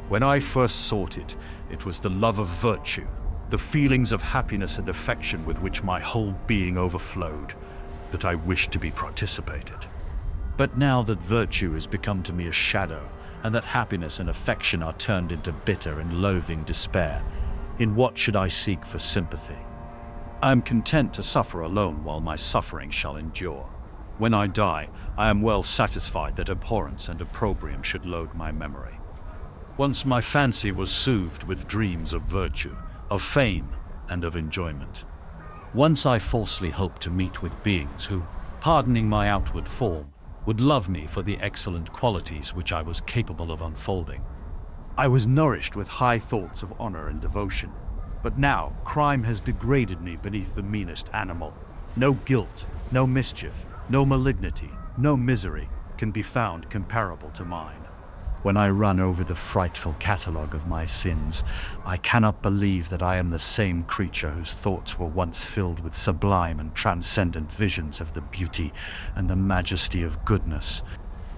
When I first sought it, it was the love of virtue, the feelings of happiness and affection with which my whole being overflowed, that I wished to be participated. But now that virtue has become to me a shadow, and that happiness and affection are turned into bitter and loathing despair, in what should I seek for sympathy? I am content to suffer alone while my suffering shall endure. When I die, I am well satisfied that abhorrence and opprobrium should load my memory. Once my fancy was soothed with dreams of virtue, of fame, and of enjoyment. Once I falsely hoped to meet with beings who, pardoning my outward form, would love me for the excellent qualities which I was capable of unfolding. I was nourished with high thoughts of honor and devotion, but now crime has degraded me beneath the meanest animal. No guilt, no mischief, no malignity, no misery can be found comparable to mine. When I run over the frightful catalogue of my sins, I cannot believe that I am the same creature whose thoughts were once filled with sublime and transcendent visions of the beauty and the majesty of goodness.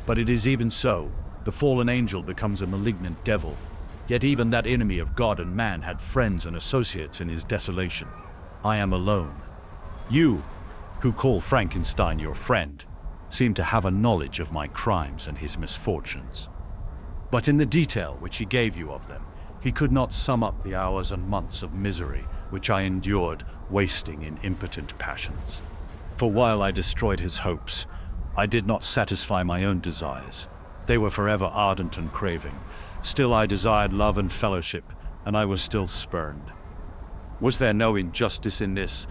But it is even so. The fallen angel becomes a malignant devil. Yet even that enemy of God and man had friends and associates in his desolation. I am alone. You, who call Frankenstein your friend, seem to have a knowledge of my crimes and his misfortunes. But in the detail which he gave you of them, he could not sum up the hours and months of misery which I endured, wasting in impotent passions. For while I destroyed his hopes, I did not satisfy my own desires. They were forever ardent and craving. Still I desired love and fellowship, and I was still spurned. Was there no injustice in this?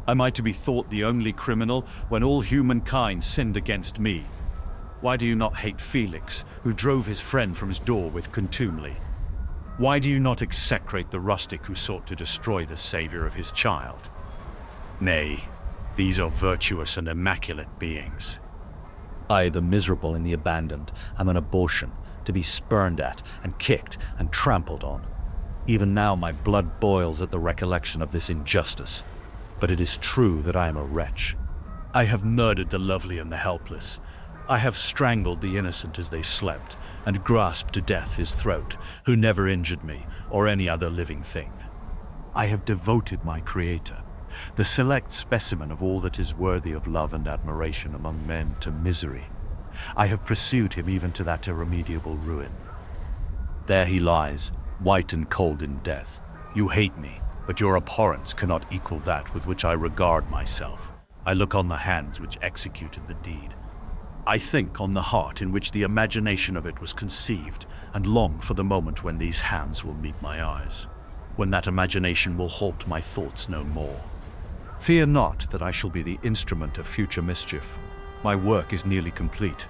Am I to be thought the only criminal when all humankind sinned against me? Why do you not hate Felix, who drove his friend from his door with contumely? Why do you not execrate the rustic who sought to destroy the savior of his child? Nay, these are virtuous and immaculate beings. I, the miserable and the abandoned, am an abortion, to be spurned at and kicked and trampled on. Even now my blood boils at the recollection of this injustice. But it is true that I am a wretch. I have murdered the lovely and the helpless. I have strangled the innocent as they slept, and grasped to death his throat, who never injured me or any other living thing. I have devoted my Creator, the select specimen of all that is worthy of love and admiration among men, to misery. I have pursued him even to that irremediable ruin. There he lies, white and cold in death. You hate me, but your abhorrence cannot equal that with which I regard myself. I look on the hands which executed the deed. I think on the heart in which the imagination of it was conceived, and long for the moment when these hands will meet my eyes, when that imagination will halt my thoughts no more. Fear not that I shall be the instrument of future mischief. My work is nearly complete.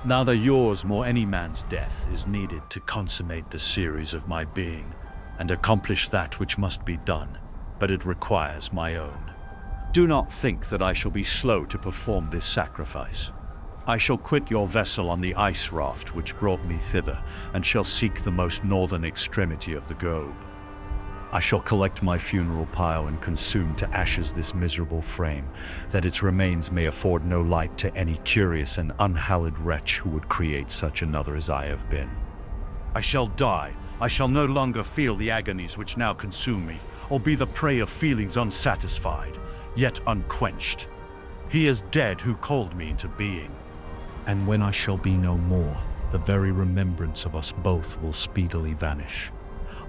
Neither yours nor any man's death is needed to consummate the series of my being, and accomplish that which must be done, but it requires my own. Do not think that I shall be slow to perform this sacrifice. I shall quit your vessel on the ice raft which brought me thither, and shall seek the most northern extremity of the globe. I shall collect my funeral pile and consume to ashes this miserable frame, that its remains may afford no light to any curious and unhallowed wretch who would create such another as I have been. I shall die. I shall no longer feel the agonies which now consume me, or be the prey of feelings unsatisfied, yet unquenched. He is dead who called me into being. And when I shall be no more, the very remembrance of us both will speedily vanish.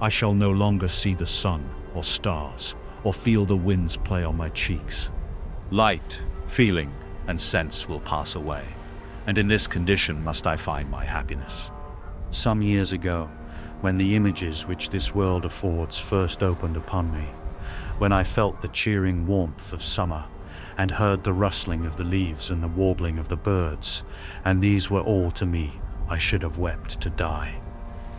I shall no longer see the sun or stars, or feel the winds play on my cheeks. Light, feeling, and sense will pass away, and in this condition must I find my happiness. Some years ago, when the images which this world affords first opened upon me, when I felt the cheering warmth of summer, and heard the rustling of the leaves and the warbling of the birds, and these were all to me, I should have wept to die.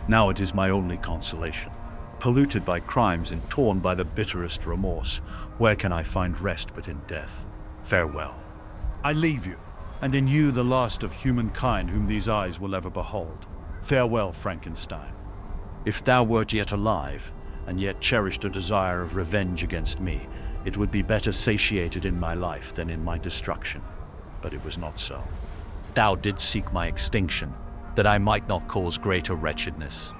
Now it is my only consolation. Polluted by crimes and torn by the bitterest remorse, where can I find rest but in death? Farewell. I leave you, and in you the last of humankind whom these eyes will ever behold. Farewell, Frankenstein. If thou wert yet alive, and yet cherished a desire of revenge against me, it would be better satiated in my life than in my destruction. But it was not so. Thou didst seek my extinction, that I might not cause greater wretchedness.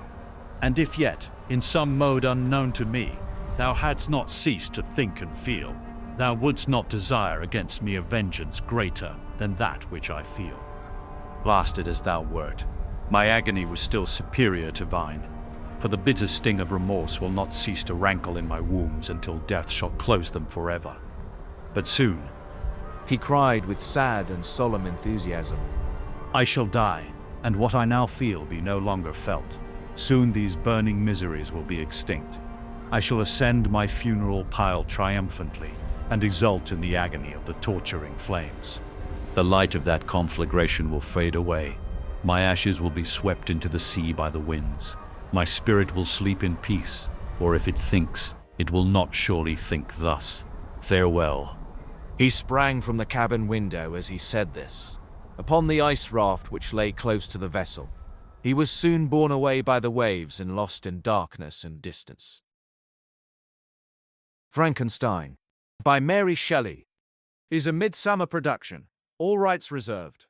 And if yet, in some mode unknown to me, thou hadst not ceased to think and feel, thou wouldst not desire against me a vengeance greater than that which I feel. Blasted as thou wert, my agony was still superior to thine, for the bitter sting of remorse will not cease to rankle in my wounds until death shall close them forever. But soon, He cried with sad and solemn enthusiasm. I shall die, and what I now feel be no longer felt. Soon these burning miseries will be extinct. I shall ascend my funeral pile triumphantly and exult in the agony of the torturing flames. The light of that conflagration will fade away. My ashes will be swept into the sea by the winds. My spirit will sleep in peace, or if it thinks, it will not surely think thus. Farewell. He sprang from the cabin window as he said this. Upon the ice raft which lay close to the vessel, he was soon borne away by the waves and lost in darkness and distance. Frankenstein, by Mary Shelley, is a Midsummerr production, all rights reserved.